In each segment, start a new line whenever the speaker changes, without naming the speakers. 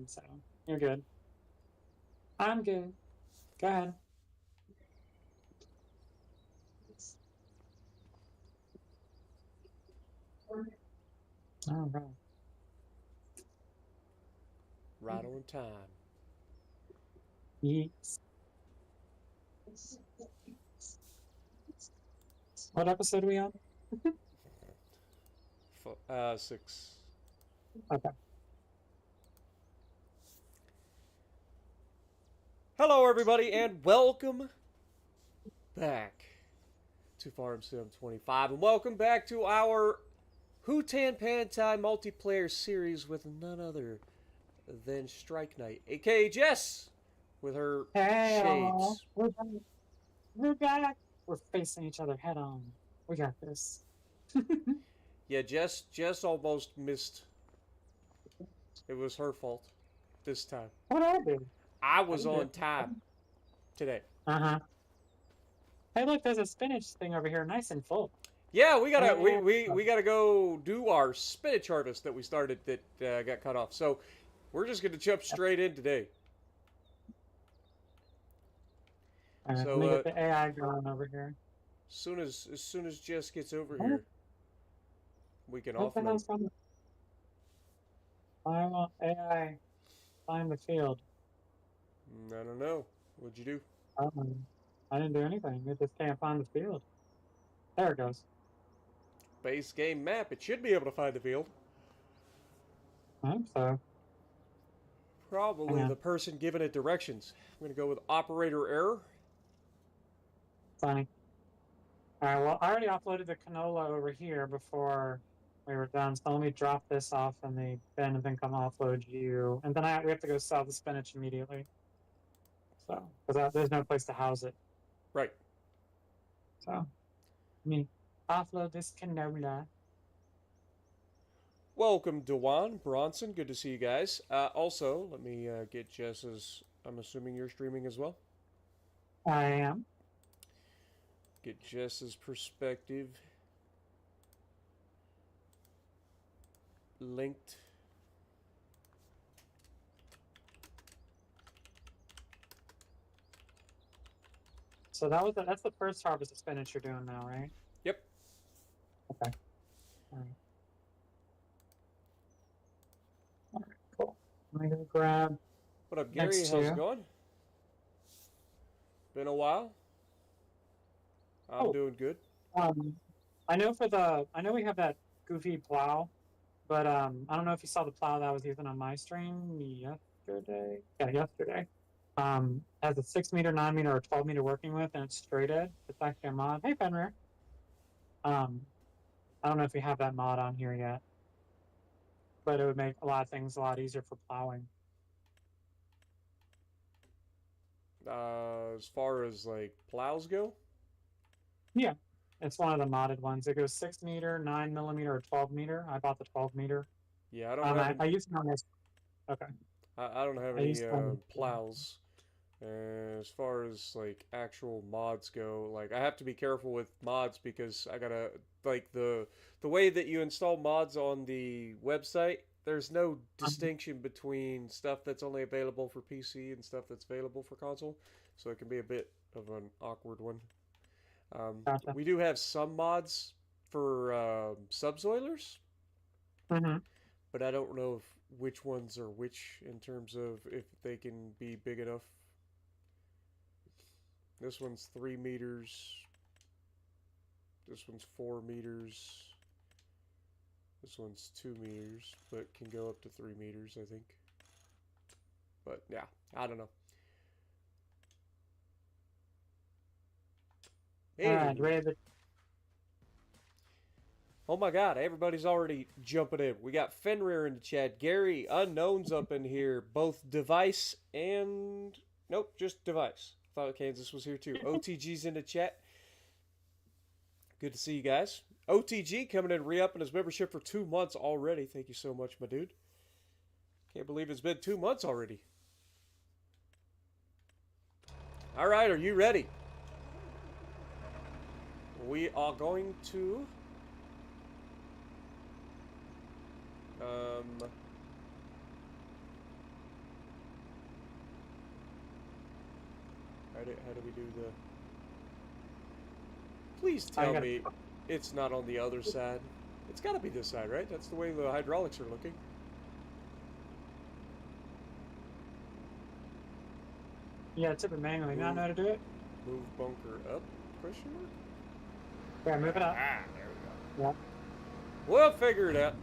so you're good. I'm good. Go ahead. All right.
Right on time.
Yes. What episode are we on?
6.
Okay.
Hello, everybody, and welcome back to Farm Sim 25, and welcome back to our Hutan Pantai multiplayer series with none other than Strike Knight, aka Jess, with her
Hey, all.
shades.
We're back. We're back. We're facing each other head on. We got this.
Yeah, Jess almost missed. It was her fault this time.
What I do?
I
I
was
didn't do
on
it.
time today.
Uh-huh. Hey, look, there's a spinach thing over here, nice and full.
Yeah, we gotta we,
And
we, we gotta go do our spinach harvest that we started that got cut off. So we're just gonna jump straight in today.
let
So
me get the AI going over here.
as soon as Jess gets over
What,
here, we can
what the
offload.
hell's on? I want AI find the field.
I don't know. What'd you do?
Um, I didn't do anything. It just can't find the field. There it goes.
Base game map. It should be able to find the field.
I think so. Hang
Probably the
on.
person giving it directions. I'm gonna go with operator error.
Funny. All right, well, I already uploaded the canola over here before we were done. So let me drop this off in the bin and then come offload you. And then we have to go sell the spinach immediately. So, because there's no place to house it.
Right.
So, let me offload this canola.
Welcome, Dewan Bronson. Good to see you guys. Also, let me get Jess's. I'm assuming you're streaming as well.
I am.
Get Jess's perspective linked.
So that's the first harvest of spinach you're doing now, right?
Yep.
Okay. All right. All right. Cool. Let me go grab
What up, Gary?
next
How's it
two.
going? Been a while. I'm
Oh,
doing good.
um, I know we have that goofy plow, but I don't know if you saw the plow that I was using on my stream yesterday. Yeah, yesterday. Has a 6 meter, 9 meter, or 12 meter working with, and it's straight edge. It's actually a mod. Hey, Fenrir. Um, I don't know if you have that mod on here yet, but it would make a lot of things a lot easier for plowing.
As far as like plows go,
Yeah, it's one of the modded ones. It goes 6 meter, 9 millimeter, or 12 meter. I bought the 12 meter.
yeah, I don't have
I
any.
used it on this. Okay,
I don't have
I
any
used it on this.
plows. As far as like actual mods go, like I have to be careful with mods because I gotta like the way that you install mods on the website. There's no distinction between stuff that's only available for PC and stuff that's available for console, so it can be a bit of an awkward one.
Gotcha.
We do have some mods for subsoilers,
Hmm.
but I don't know if which ones are which in terms of if they can be big enough. This one's 3 meters. This one's 4 meters. This one's 2 meters, but can go up to 3 meters, I think. But yeah, I don't know.
All right,
Hey,
ready to
oh my God, everybody's already jumping in. We got Fenrir in the chat, Gary Unknown's up in here, both device and nope, just device. I thought Kansas was here too. OTG's in the chat. Good to see you guys. OTG coming in re-upping his membership for 2 months already. Thank you so much, my dude. Can't believe it's been 2 months already. All right, are you ready? We are going to um, How do we do the... Please
I
tell
gotta-
me it's not on the other side. It's got to be this side, right? That's the way the hydraulics are looking.
Yeah, tip it manually. Now know how to do it?
Move bunker up? Question mark?
Yeah, move it up.
Ah, there we go.
Yeah.
We'll figure it out.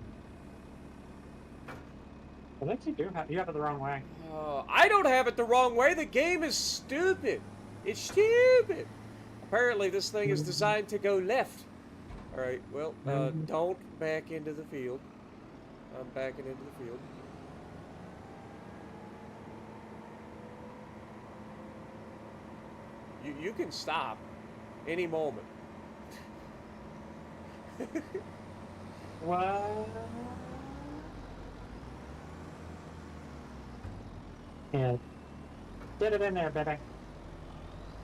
I think you have it the wrong way.
I don't have it the wrong way. The game is stupid. It's stupid. Apparently, this thing is designed to go left. All right. Well, don't back into the field. I'm backing into the field. You can stop any moment.
What? Yeah. Get it in there, baby.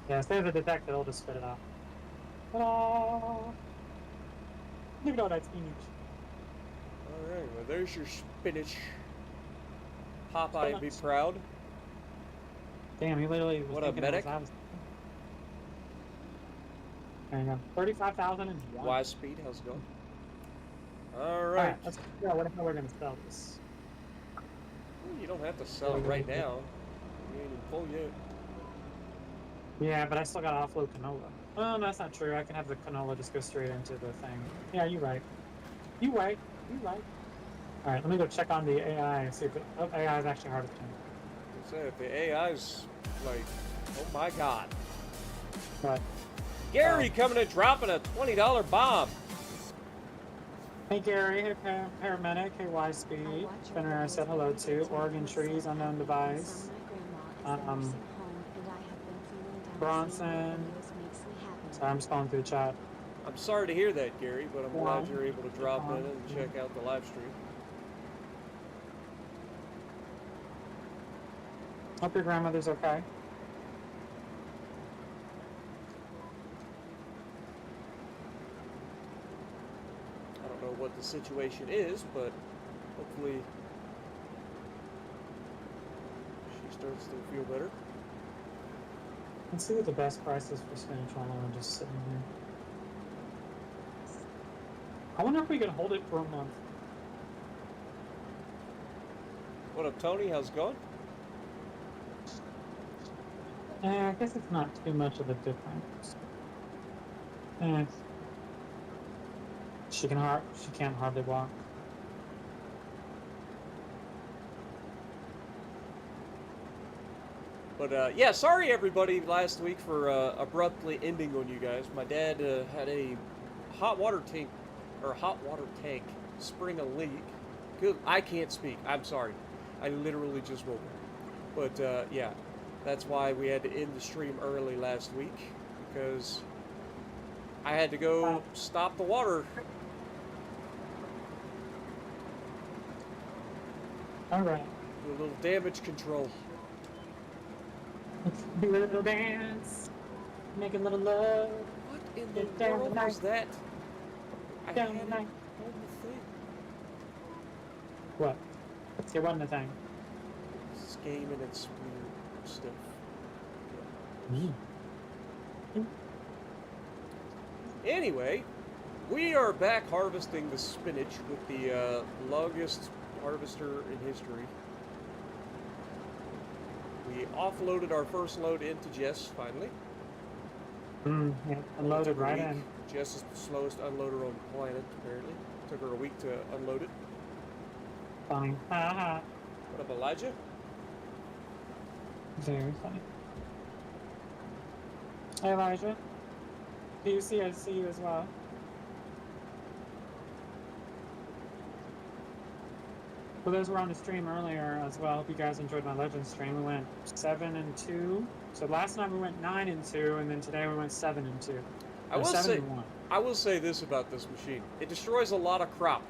Yeah, save the detector, it'll just spit it out. Ta-da! Look at all that spinach.
Alright, well there's your spinach. Popeye, be proud.
Damn, he literally was
What a
thinking
medic.
There you go. 35,001.
Y speed, how's it going? Alright.
Alright, let's figure out what the hell we're gonna sell this.
Well, you don't have to sell it right now. You ain't even full yet.
Yeah, but I still gotta offload canola. Oh, no, that's not true. I can have the canola just go straight into the thing. Yeah, you're right. You right. You right. Alright, let me go check on the AI and see if AI is actually hard to change.
I say, if the AI's like, oh my god.
But
Gary coming and dropping a $20 bomb.
hey Gary, hey paramedic, hey Y Speed, Fenrir said hello to, Oregon Trees, Unknown Device, Bronson. Sorry, I'm just going through the chat.
I'm sorry to hear that, Gary, but I'm glad you're able to drop in and check out the live stream.
Hope your grandmother's okay.
I don't know what the situation is, but hopefully she starts to feel better.
Let's see what the best price is for spinach while I'm just sitting here. I wonder if we can hold it for a month.
What up, Tony? How's it going?
I guess it's not too much of a difference. She can't hardly walk.
But yeah, sorry everybody last week for abruptly ending on you guys. My dad had a hot water tank spring a leak. Good, I can't speak. I'm sorry. I literally just woke up. But yeah, that's why we had to end the stream early last week, because I had to go stop the water.
All right.
Do a little damage control.
Do a little dance, make a little love.
What in the world was that? I had it on the thing.
What? It wasn't a thing.
This game and its weird stuff. Anyway, we are back harvesting the spinach with the longest harvester in history. We offloaded our first load into Jess finally.
Yeah, unloaded right in.
Jess is the slowest unloader on the planet, apparently. Took her a week to unload it.
Funny. Haha.
What up, Elijah?
Very funny. Hey, Elijah. Do you see? I see you as well. For those who were on the stream earlier as well, hope you guys enjoyed my Legends stream. We went 7-2. So last night we went 9-2, and then today we went 7-2.
I will say this about this machine: it destroys a lot of crop.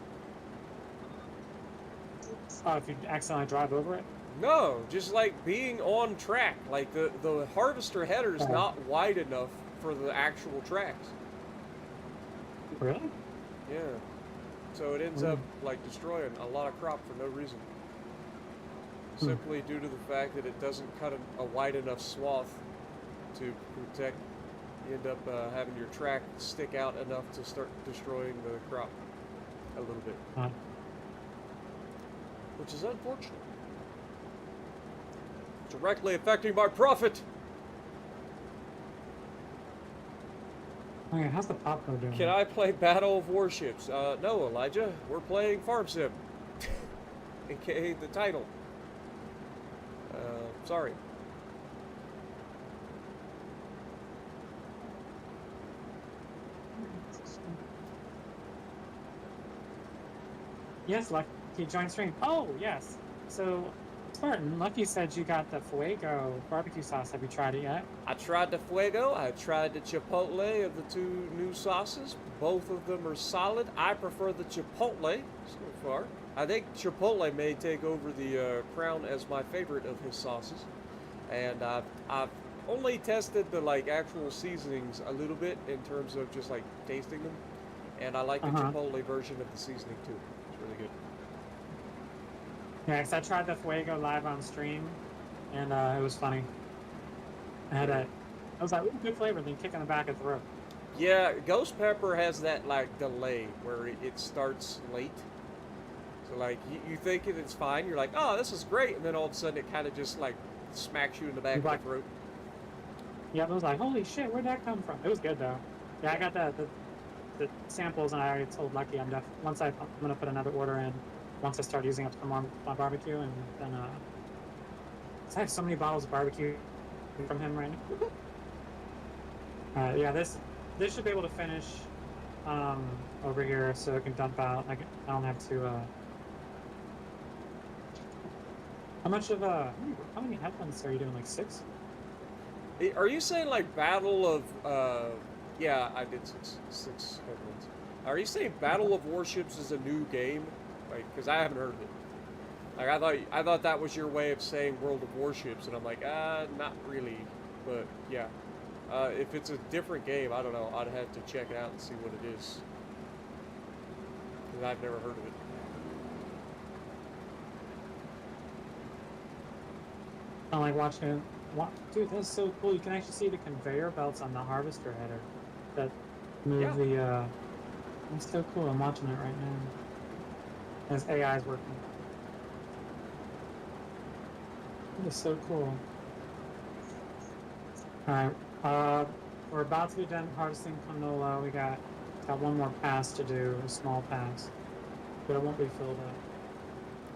Oh, if you accidentally drive over it?
No, just like being on track. Like the harvester header is not wide enough for the actual tracks.
Really?
Yeah. So it ends up like destroying a lot of crop for no reason. Simply due to the fact that it doesn't cut a wide enough swath to protect. You end up having your track stick out enough to start destroying the crop a little bit, which is unfortunate. Directly affecting my profit.
Okay, how's the popcorn doing?
Can I play Battle of Warships? No, Elijah. We're playing Farm Sim. AKA the title. Sorry.
Yes, Lucky joined stream. Oh, yes. So, Spartan, Lucky said you got the Fuego barbecue sauce. Have you tried it yet?
I tried the Fuego. I tried the Chipotle of the two new sauces. Both of them are solid. I prefer the Chipotle so far. I think Chipotle may take over the crown as my favorite of his sauces. And I've only tested the actual seasonings a little bit in terms of just tasting them. And I like the Chipotle version of the seasoning too. It's really good.
Yeah, because I tried the Fuego live on stream, and it was funny. I was like, ooh, good flavor, then kick in the back of the throat.
Yeah, Ghost Pepper has that delay where it starts late. So you think it's fine, you're like, oh, this is great, and then all of a sudden it kind of just smacks you in the back of the throat.
Yeah, I was like, holy shit, where'd that come from? It was good though. Yeah, I got the samples, and I already told Lucky I'm gonna put another order in once I start using up some more my barbecue, and then I have so many bottles of barbecue from him right now. Yeah, this should be able to finish over here, so it can dump out. I don't have to. How much of how many headlands are you doing? Like 6?
Are you saying Battle of? Yeah, I did six headlands. Are you saying Battle of Warships is a new game? Because I haven't heard of it. I thought that was your way of saying World of Warships, and I'm like, not really. But yeah, if it's a different game, I don't know. I'd have to check it out and see what it is. Because I've never heard of it.
I like watching it. Dude, that's so cool. You can actually see the conveyor belts on the harvester header that move the. It's so cool. I'm watching it right now. As AI is working. It is so cool. Alright, we're about to be done harvesting canola. We got one more pass to do, a small pass. But it won't be filled up.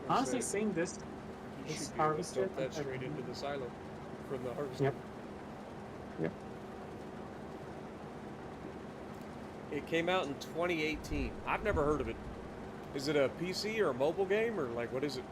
Honestly, seeing this harvester.
Dump that straight into the silo from the harvester.
Yep.
It came out in 2018. I've never heard of it. Is it a PC or a mobile game, or what is it?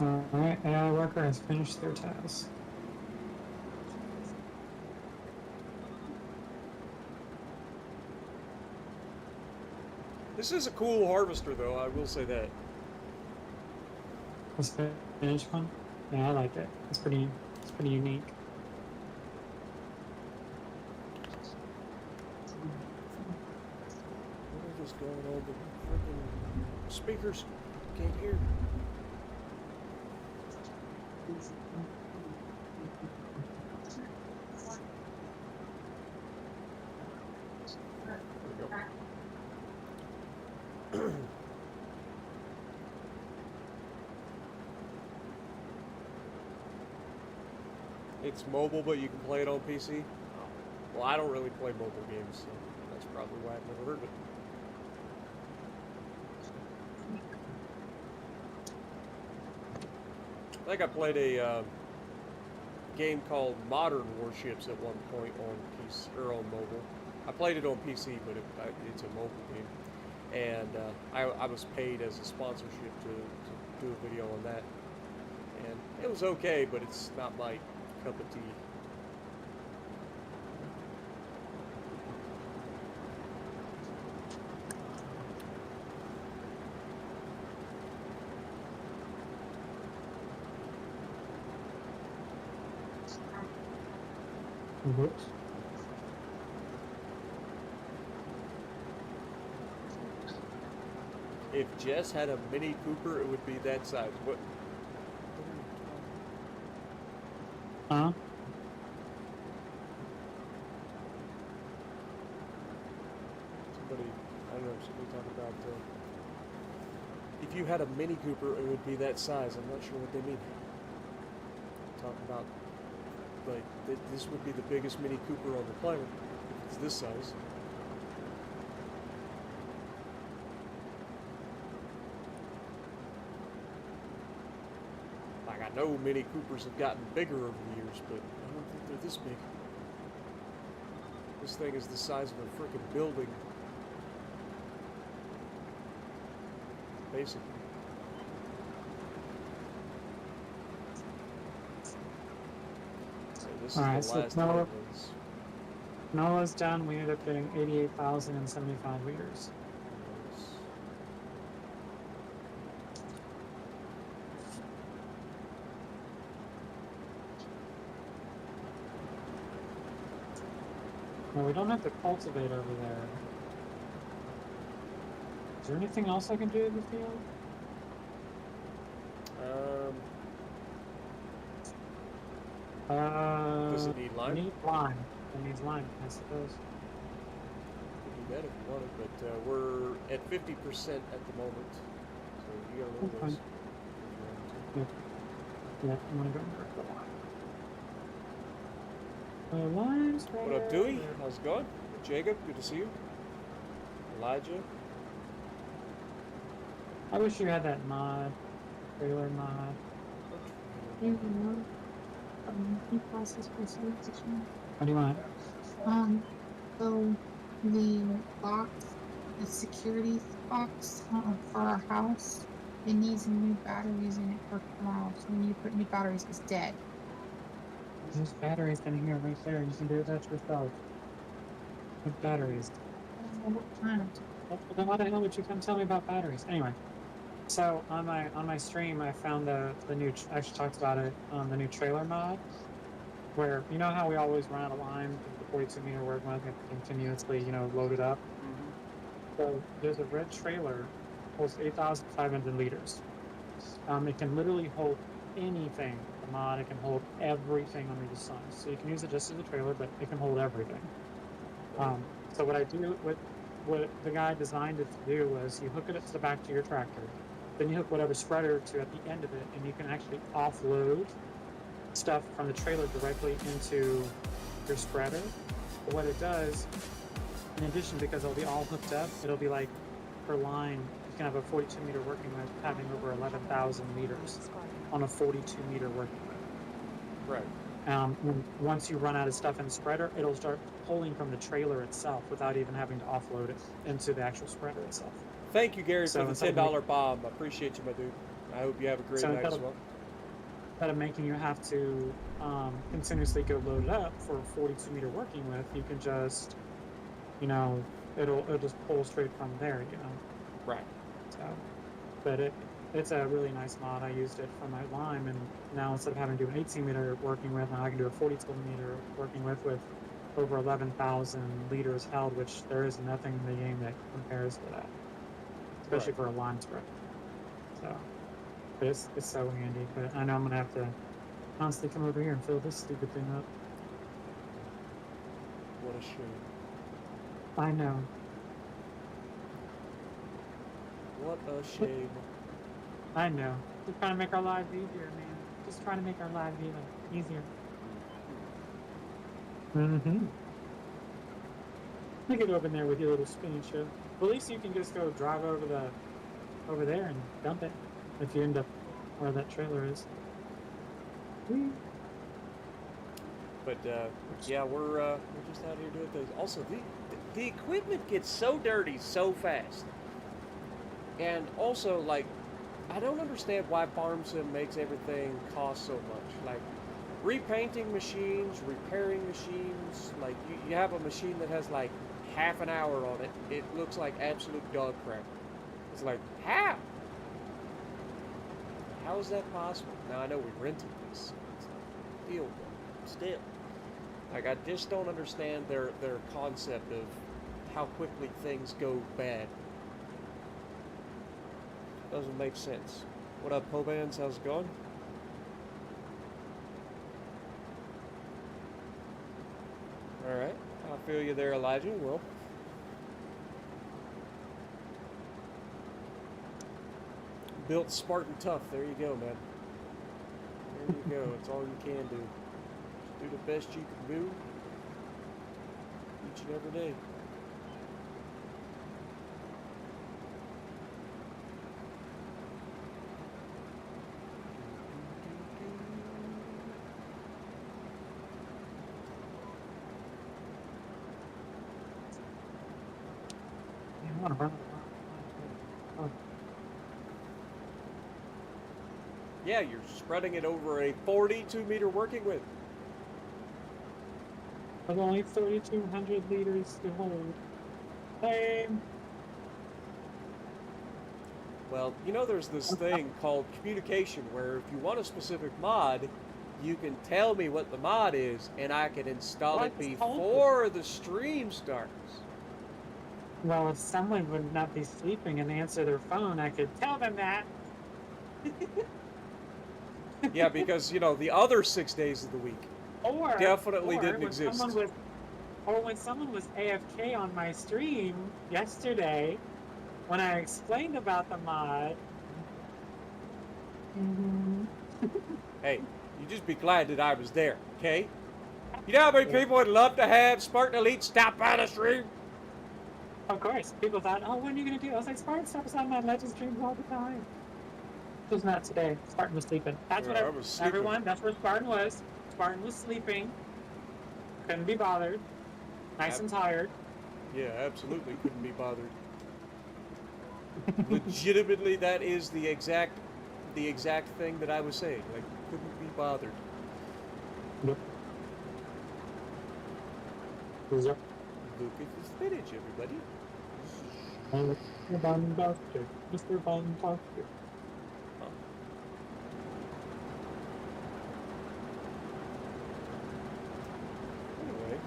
Alright, AI worker has finished their task.
This is a cool harvester, though. I will say that.
This finished one? Yeah, I like it. It's pretty unique.
What is going on with the freaking speakers? Can't hear. It's mobile, but you can play it on PC? Well, I don't really play mobile games, so that's probably why I've never heard of it. I think I played a game called Modern Warships at one point on PC or on mobile. I played it on PC, but it's a mobile game. and I was paid as a sponsorship to do a video on that, and it was okay, but it's not my cup of tea.
Whoops.
If Jess had a Mini Cooper, it would be that size. What?
Huh?
Somebody, I don't know, somebody talking about, if you had a Mini Cooper, it would be that size. I'm not sure what they mean. Talking about, like, this would be the biggest Mini Cooper on the planet. If it's this size. Like, I know Mini Coopers have gotten bigger over the years, but I don't think they're this big. This thing is the size of a freaking building. Basically. So this is
Alright,
the
so
last
Noah-
Headlands.
Noah's done. We ended up getting 88,075 liters. No, we don't have to cultivate over there. Is there anything else I can do in the field?
Does it need
It
lime?
needs lime. It needs lime, I suppose.
You can do that if you want it, but we're at 50% at the moment. So you got a little
Okay.
ways.
Yeah, I'm gonna go and grab the lime. Lime's right
What up, Dewey?
there.
How's it going? Jacob, good to see you. Elijah.
I wish you had that mod, trailer mod.
He process for solicitation.
What do you want?
So the box, the security box for our house, it needs new batteries in it for tomorrow. So we need to put new batteries. It's dead.
There's batteries in here right there. You can do that yourself. With batteries.
I don't know what kind.
Well, then why the hell would you come tell me about batteries? Anyway, so on my stream, I found the new. I actually talked about it on the new trailer mod, where you know how we always run out of lime with the 42 meter work with, we have to continuously load it up. So there's a red trailer, holds 8,500 liters. It can literally hold anything. The mod, it can hold everything under the sun. So you can use it just as a trailer, but it can hold everything. So what I do, what the guy designed it to do was you hook it up to the back of your tractor, then you hook whatever spreader to at the end of it, and you can actually offload stuff from the trailer directly into your spreader. But what it does, in addition, because it'll be all hooked up, it'll be like per line, you can have a 42 meter working with having over 11,000 liters on a 42 meter working with.
Right.
Once you run out of stuff in the spreader, it'll start pulling from the trailer itself without even having to offload it into the actual spreader itself.
Thank you, Gary,
So
for the
instead
$10
of
bomb. I appreciate you, my dude. I hope you have a great
So
night as well.
Instead of making you have to continuously go load it up for a 42 meter working with, you can just, it'll just pull straight from there,
Right.
So, but it's a really nice mod. I used it for my lime, and now instead of having to do an 18 meter working with, now I can do a 42 meter working with over 11,000 liters held, which there is nothing in the game that compares to that, especially
Right.
for a lime spread. So, but it's so handy. But I know I'm gonna have to constantly come over here and fill this stupid thing up.
What a shame.
I know.
What a shame.
I know. Just trying to make our lives easier, man. Just trying to make our lives easier. Mm-hmm. You get over there with your little spinning show. Well, at least you can just go drive over there and dump it if you end up where that trailer is. Whee!
But yeah, we're just out here doing things. Also, the equipment gets so dirty so fast. And also, like, I don't understand why Farm Sim makes everything cost so much. Like, repainting machines, repairing machines, like, you have a machine that has, like, half an hour on it. It looks like absolute dog crap. It's like, how? How is that possible? Now, I know we rented this, so it's not a big deal, but still. Like, I just don't understand their concept of how quickly things go bad. Doesn't make sense. What up, Pobans? How's it going? Alright, I feel you there, Elijah. Well, built Spartan tough. There you go, man. There you go. It's all you can do. Just do the best you can do each and every day.
I want to run. Oh,
Yeah, you're spreading it over a 42-meter working width.
with only 3,200 liters to hold. Same.
Well, you know there's this thing called communication where if you want a specific mod, you can tell me what the mod is and I can install it
What's called?
before the stream starts.
Well, if someone would not be sleeping and answer their phone, I could tell them that.
Yeah, because, you know, the other 6 days of the week
Or
definitely
or
didn't
when
exist.
when someone was AFK on my stream yesterday, when I explained about the mod.
Hey, you just be glad that I was there, okay? You know how many people would love to have Spartan Elite stop by the stream?
Of course, people thought, "Oh, when are you gonna do it?" I was like, "Spartan stops on my Legend streams all the time." It was not today. Spartan was sleeping. That's
Yeah, I
what
was sleeping.
everyone. That's where Spartan was. Spartan was sleeping. Couldn't be bothered. Nice and tired.
Yeah, absolutely couldn't be bothered. Legitimately, that is the exact thing that I was saying. Like, couldn't be bothered.
Yep. Yep.
Look at the spinach, everybody.
Mr. Bombastic. Mr. Bombastic.
Huh. Anyway,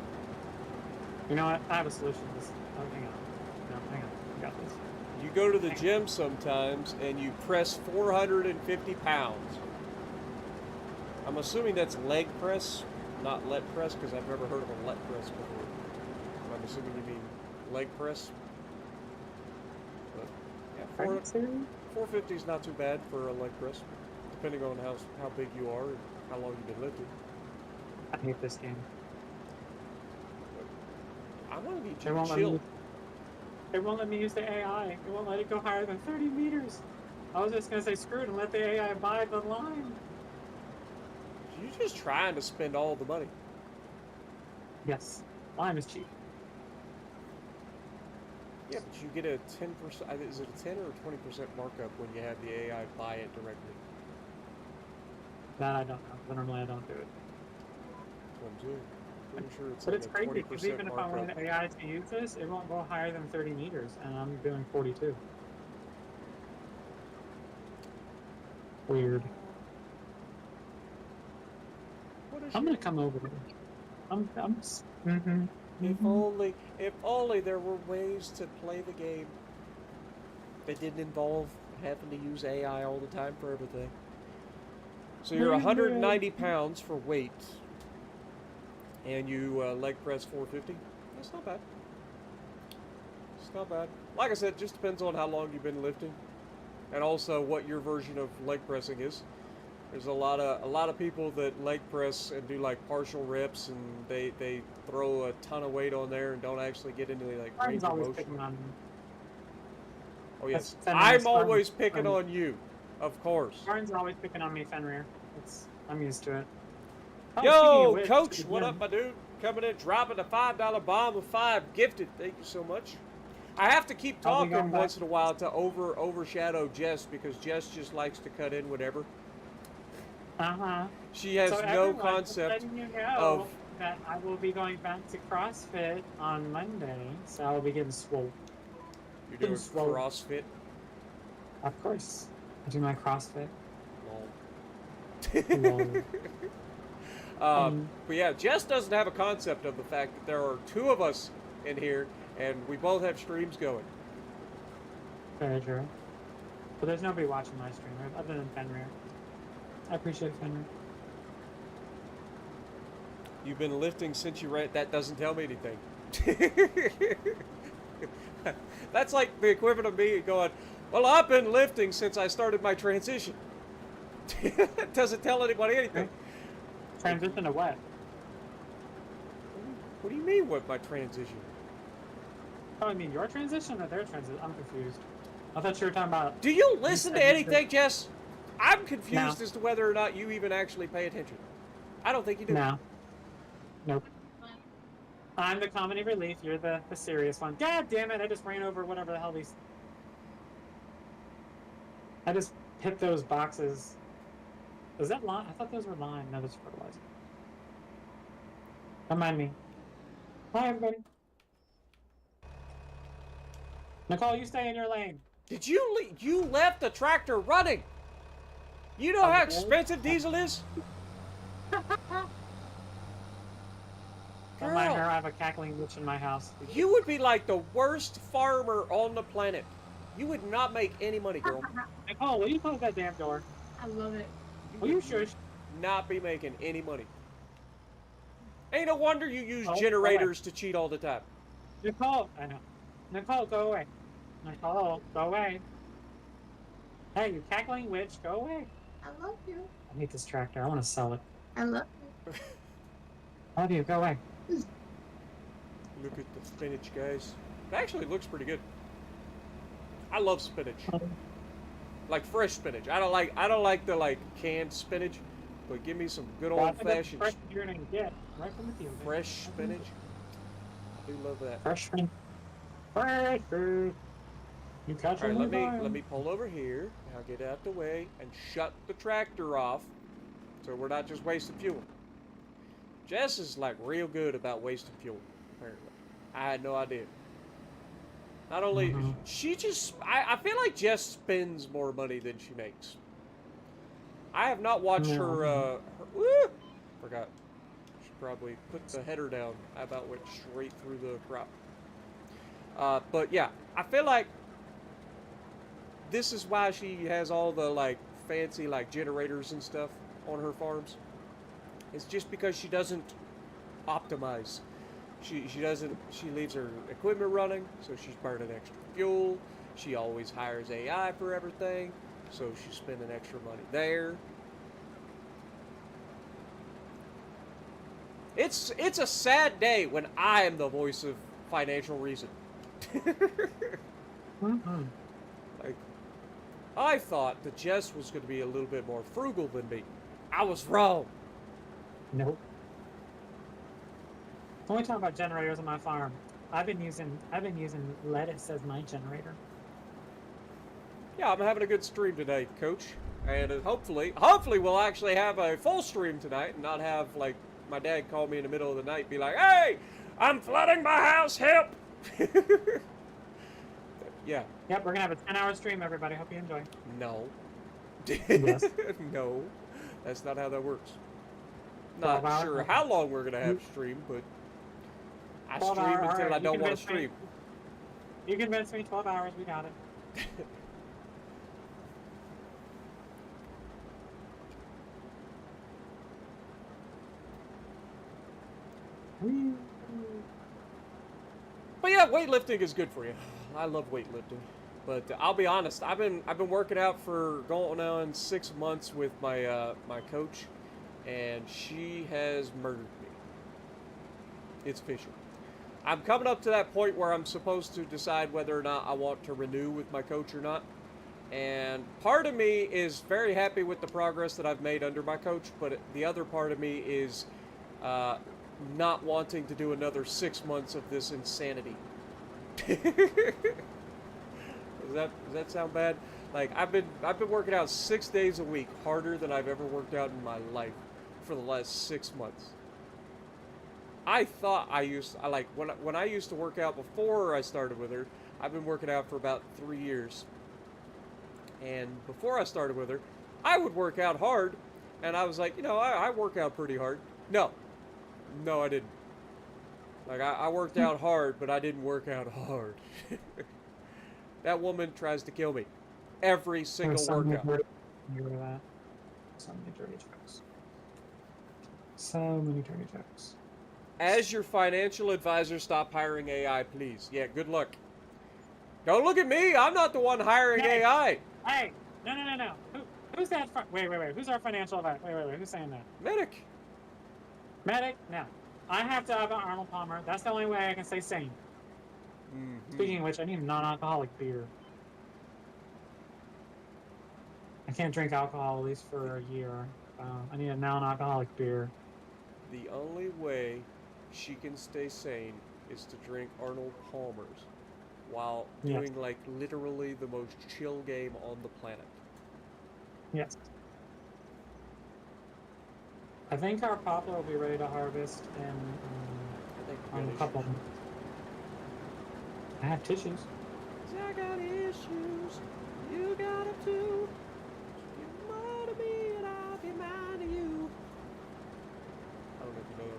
You know what? I have a solution to this. Oh, hang on. No, hang on. I got this.
you go to the gym sometimes and you press 450 pounds. I'm assuming that's leg press, not leg press, because I've never heard of a leg press before. I'm assuming you mean leg press. But yeah,
Are you serious?
450 is not too bad for a leg press, depending on how big you are and how long you've been lifting.
I hate this game.
I want to be
They won't let me.
chill.
It won't let me use the AI. It won't let it go higher than 30 meters. I was just gonna say screw it and let the AI buy the line.
You're just trying to spend all the money.
Yes, lime is cheap.
Yeah, but you get a 10%. Is it a 10 or a 20% markup when you have the AI buy it directly?
That I don't know. Normally I don't do it.
That's what I'm doing. Pretty sure it's
But
like
it's
a
crazy
20%
because even if I
markup.
want the AI to use this, it won't go higher than 30 meters, and I'm doing 42. Weird.
What is
I'm
your-
gonna come over there.
If only there were ways to play the game that didn't involve having to use AI all the time for everything. So you're 190 pounds for weight, and you leg press 450. That's not bad. It's not bad. Like I said, it just depends on how long you've been lifting, and also what your version of leg pressing is. There's a lot of people that leg press and do like partial reps, and they throw a ton of weight on there and don't actually get into like range
Spartan's
of
always
motion.
picking on me.
Oh yes,
That's
I'm
Spartan's
always picking
Spartan.
on you, of course.
Spartan's always picking on me, Fenrir. I'm used to it. Oh, speaking of
Yo,
which,
Coach, what
again,
up, my dude? Coming in, dropping a $5 bomb of 5 gifted. Thank you so much. I have to keep
I'll be
talking
going back.
once in a while to overshadow Jess because Jess just likes to cut in whatever. She has
So
no
everyone, just
concept
letting you know
of.
that I will be going back to CrossFit on Monday, so I'll be getting swole.
You're doing
swole.
CrossFit.
Of course, I do my CrossFit.
Lol.
Lol.
But yeah, Jess doesn't have a concept of the fact that there are two of us in here, and we both have streams going.
Very true. But there's nobody watching my stream other than Fenrir. I appreciate Fenrir.
You've been lifting since you ran. That doesn't tell me anything. That's like the equivalent of me going, well, I've been lifting since I started my transition. It doesn't tell anybody anything.
Transition to what?
What do you mean with my transition?
Oh, I mean your transition or their transition? I'm confused. I thought you were talking about...
Do you listen to anything, Jess? I'm confused
No.
as to whether or not you even actually pay attention. I don't think you do.
No. Nope. I'm the comedy relief, you're the serious one. God damn it, I just ran over whatever the hell these... I just hit those boxes. Was that lime? I thought those were lime. No, those are fertilizer. Don't mind me. Hi, everybody. Nicole, you stay in your lane.
Did you left the tractor running? You know how expensive diesel is?
Don't mind her, I have a cackling witch in my house.
You would be like the worst farmer on the planet. You would not make any money, girl.
Nicole, will you close that damn door?
I love it.
Will you shush?
Not be making any money. Ain't no wonder you use
Oh,
generators to cheat all the time.
Nicole, I know. Nicole, go away. Nicole, go away. Hey, you cackling witch, go away.
I love you.
I hate this tractor. I want to sell it.
I love you.
I love you. Go away.
Look at the spinach, guys. It actually looks pretty good. I love spinach. Like fresh spinach. I don't like the like canned spinach, but give me some good
Well, I
old
think that's
fashioned
fresh you're gonna get right from the field.
fresh spinach. I do love that.
Fresh fruit. Fresh fruit. You catch
All right,
them
let me pull over here. Now get out the way and shut the tractor off, so we're not just wasting fuel. Jess is like real good about wasting fuel. Apparently, I had no idea. Not only she just, I feel like Jess spends more money than she makes. I have not watched her. Woo! Forgot. Should probably put the header down. I about went straight through the crop. But yeah, I feel like this is why she has all the like fancy like generators and stuff on her farms. It's just because she doesn't optimize. She leaves her equipment running, so she's burning extra fuel. She always hires AI for everything, so she's spending extra money there. It's a sad day when I am the voice of financial reason. Like, I thought that Jess was going to be a little bit more frugal than me. I was wrong.
Nope. When we talk about generators on my farm, I've been using lettuce as my generator.
Yeah, I'm having a good stream today, Coach, and hopefully we'll actually have a full stream tonight and not have like my dad call me in the middle of the night, and be like, "Hey, I'm flooding my house, help!" Yeah.
Yep, we're gonna have a 10-hour stream, everybody. Hope you enjoy.
No.
Yes.
No, that's not how that works.
12
Not
hours?
sure how long we're gonna have stream, but I
12
stream
hours,
until
alright,
I
you
don't want to
convinced me.
stream.
You convinced me. 12 hours. We got it.
But yeah, weightlifting is good for you. I love weightlifting. But I'll be honest, I've been working out for going on 6 months with my my coach, and she has murdered me. It's fishy. I'm coming up to that point where I'm supposed to decide whether or not I want to renew with my coach or not. And part of me is very happy with the progress that I've made under my coach, but the other part of me is not wanting to do another 6 months of this insanity. Does that sound bad? Like I've been working out 6 days a week, harder than I've ever worked out in my life for the last 6 months. I thought when I used to work out before I started with her, I've been working out for about 3 years. And before I started with her, I would work out hard, and I was like, I work out pretty hard. No, I didn't. Like I worked out hard, but I didn't work out hard. That woman tries to kill me every single workout.
You hear that? So many dirty jokes. So many dirty jokes.
As your financial advisor, stop hiring AI, please. Yeah, good luck. Don't look at me. I'm not the one hiring AI.
Hey, no. Who's that? Wait. Who's our financial advisor? Wait. Who's saying that?
Medic.
Medic? No. I have to have an Arnold Palmer. That's the only way I can stay sane.
Mm-hmm.
Speaking of which, I need a non-alcoholic beer. I can't drink alcohol at least for a year. I need a non-alcoholic beer.
The only way she can stay sane is to drink Arnold Palmer's while doing like literally the most chill game on the planet.
Yes. I think our poplar will be ready to harvest in a couple. I have tissues.
I got issues. You got them too. Give more to me and I'll be mine to you. I don't know if you know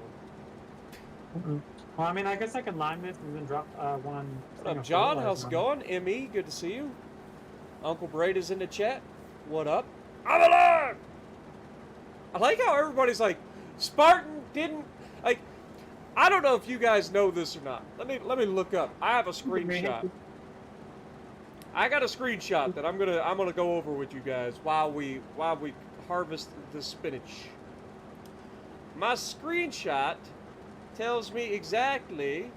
that one.
Well, I mean, I guess I could line this and then drop one.
What up, John? How's it going? ME, good to see you. Uncle Braid is in the chat. What up? I'm alive! I like how everybody's like, Spartan didn't, like, I don't know if you guys know this or not. Let me look up. I have a screenshot. I got a screenshot that I'm gonna go over with you guys while we harvest the spinach. My screenshot tells me exactly,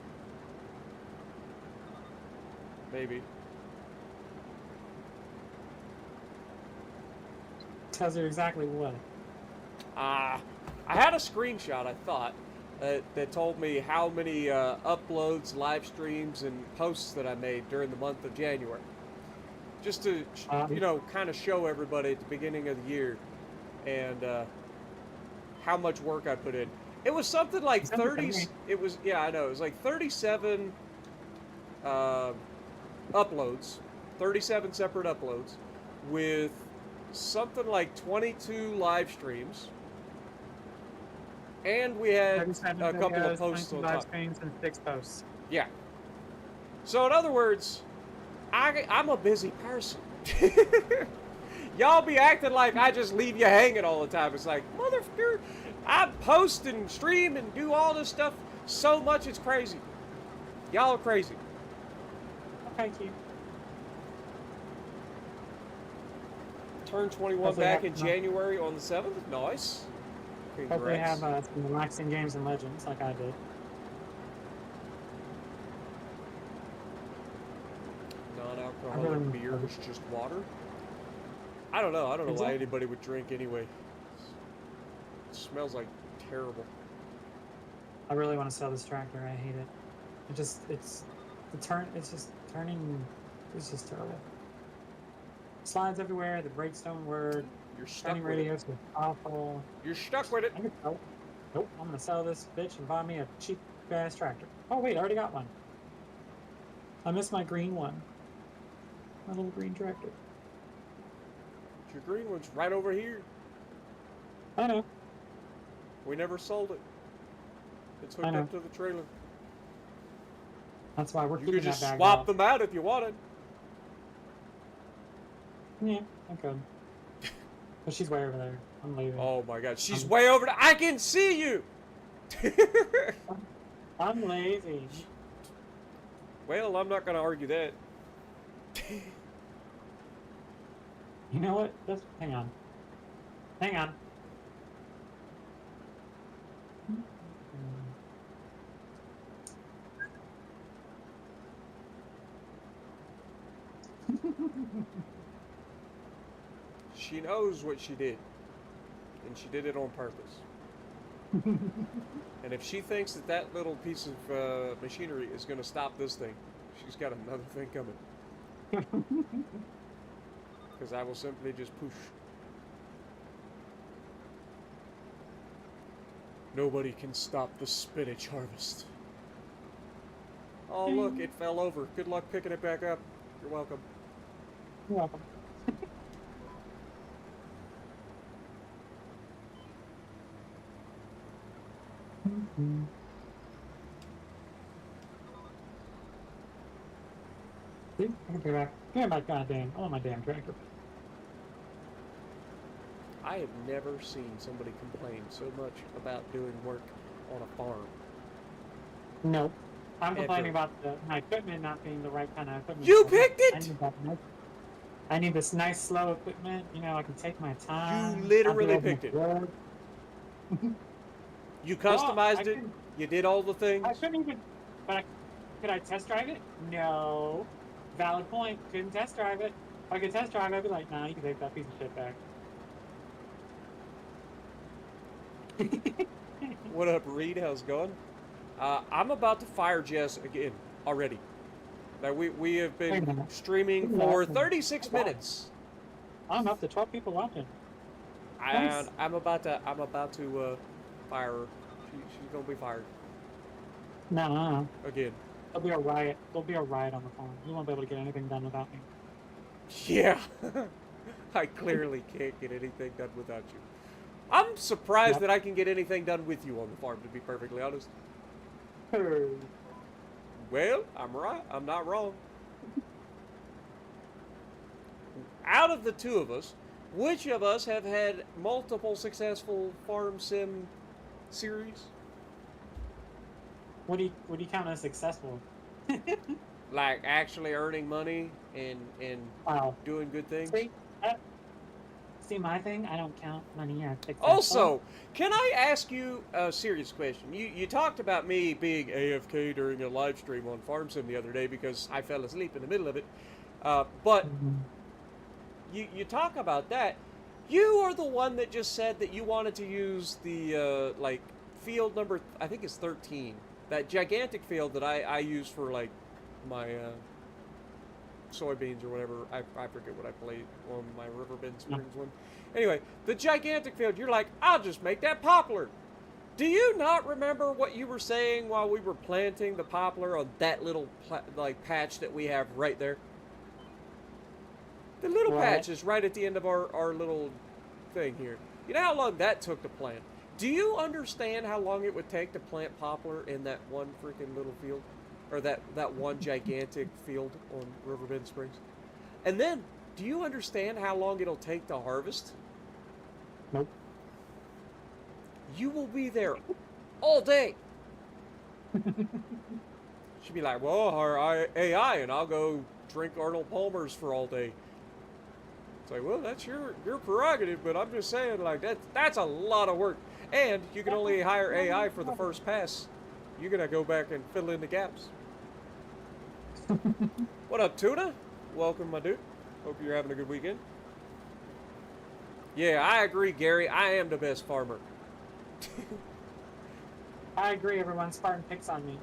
maybe.
Tells you exactly what.
I had a screenshot, I thought, that told me how many uploads, live streams, and posts that I made during the month of January. Just to, kind of show everybody at the beginning of the year and how much work I put in. It was something like 30, it was, I know, it was like 37 uploads, 37 separate uploads with something like 22 live streams. And we had a couple of posts on top.
And 6 posts.
Yeah. So in other words, I'm a busy person. Y'all be acting like I just leave you hanging all the time. It's like, motherfucker, I post and stream and do all this stuff so much it's crazy. Y'all are crazy.
Thank you.
Turned 21 back in January on the 7th. Nice. Congrats.
Hope they have some relaxing games and legends like I did.
Non-alcoholic beer is just water. I don't know why anybody would drink anyway. It smells like terrible.
I really want to sell this tractor. I hate it. It's just turning. It's just terrible. Slides everywhere. The brakes don't work.
You're stuck
Turning
with
radios is awful.
You're stuck with it.
Nope. I'm gonna sell this bitch and buy me a cheap ass tractor. Oh wait, I already got one. I missed my green one. My little green tractor.
Your green one's right over here.
I know.
We never sold it. It's hooked up to the trailer.
That's why we're keeping that bag.
You could just swap them out if you wanted.
Yeah, I could. But she's way over there. I'm leaving.
Oh my god, she's way over there. I can see you!
I'm lazy.
Well, I'm not going to argue that.
You know what? Just hang on. Hang on.
She knows what she did. And she did it on purpose. And if she thinks that little piece of machinery is going to stop this thing, She's got another thing coming. Because I will simply just push. Nobody can stop the spinach harvest. Oh, look, it fell over. Good luck picking it back up. You're welcome.
You're welcome. See? I can pay back. Give me my goddamn. I want my damn tractor.
I have never seen somebody complain so much about doing work on a farm.
Nope. I'm complaining
Ever.
about my equipment not being the right kind of equipment.
You
for me.
picked it!
I need this nice, slow equipment. You know, I can take my time.
You literally
I'll do
picked it.
work.
You
Well,
customized
I
it.
couldn't-
You did all the things.
I couldn't even. But could I test drive it? No. Valid point. Couldn't test drive it. If I could test drive it, I'd be like, nah, you can take that piece of shit back.
What up, Reed? How's it going? I'm about to fire Jess again already. Now we have
Wait a
been
minute.
streaming
Wait a
for
minute.
36 minutes.
I'm up to 12 people watching.
And
Nice.
I'm about to fire her. She's gonna be fired
No.
again.
There'll be a riot. There'll be a riot on the farm. You won't be able to get anything done without me.
Yeah. I clearly can't get anything done without you. I'm surprised
Yep.
that I can get anything done with you on the farm, to be perfectly honest. Well, I'm right. I'm not wrong. Out of the two of us, which of us have had multiple successful farm sim series?
What do you count as successful?
Like actually earning money and
Wow.
doing good things?
See my thing? I don't count money as successful.
Also, can I ask you a serious question? You talked about me being AFK during a live stream on Farm Sim the other day because I fell asleep in the middle of it. But you talk about that. You are the one that just said that you wanted to use the like field number, I think it's 13. That gigantic field that I use for like my soybeans or whatever. I forget what I played on my Riverbend Springs one. Anyway, the gigantic field, you're like, I'll just make that poplar. Do you not remember what you were saying while we were planting the poplar on that little like patch that we have right there? The little
What?
patch is right at the end of our little thing here. You know how long that took to plant? Do you understand how long it would take to plant poplar in that one freaking little field? Or that one gigantic field on Riverbend Springs? And then, do you understand how long it'll take to harvest?
Nope.
You will be there all day. She'd be like, well, our AI, and I'll go drink Arnold Palmer's for all day. It's like, well, that's your prerogative, but I'm just saying, like, that's a lot of work. And you can only hire AI for the first pass. You're going to go back and fill in the gaps. What up, Tuna? Welcome, my dude. Hope you're having a good weekend. Yeah, I agree, Gary. I am the best farmer.
I agree, everyone. Spartan picks on me.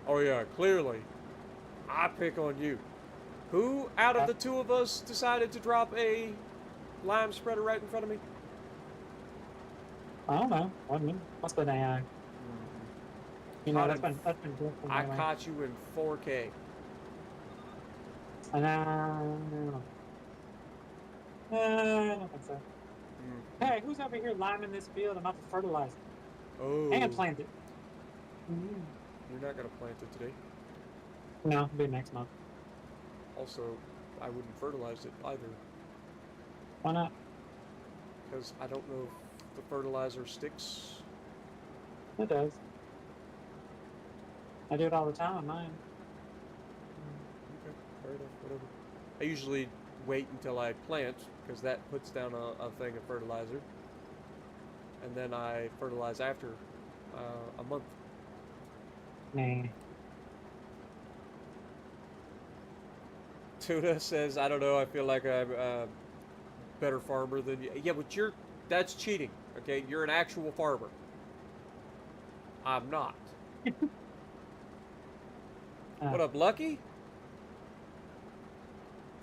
Oh, yeah, clearly. I pick on you. Who out of the two of us decided to drop a lime spreader right in front of me?
I don't know. What's been AI? You know, that's been good for
I
my life.
caught you in 4K.
I don't think so. Hey, who's over here liming this field? I'm about to fertilize it.
Oh.
And plant it.
You're not going to plant it today.
No, it'll be next month.
Also, I wouldn't fertilize it either.
Why not?
Because I don't know if the fertilizer sticks.
It does. I do it all the time on mine.
Okay, fair enough, whatever. I usually wait until I plant, because that puts down a thing of fertilizer. And then I fertilize after a month.
Nah.
Tuna says, I don't know, I feel like I'm a better farmer than you. Yeah, but that's cheating, okay? You're an actual farmer. I'm not. What up, Lucky?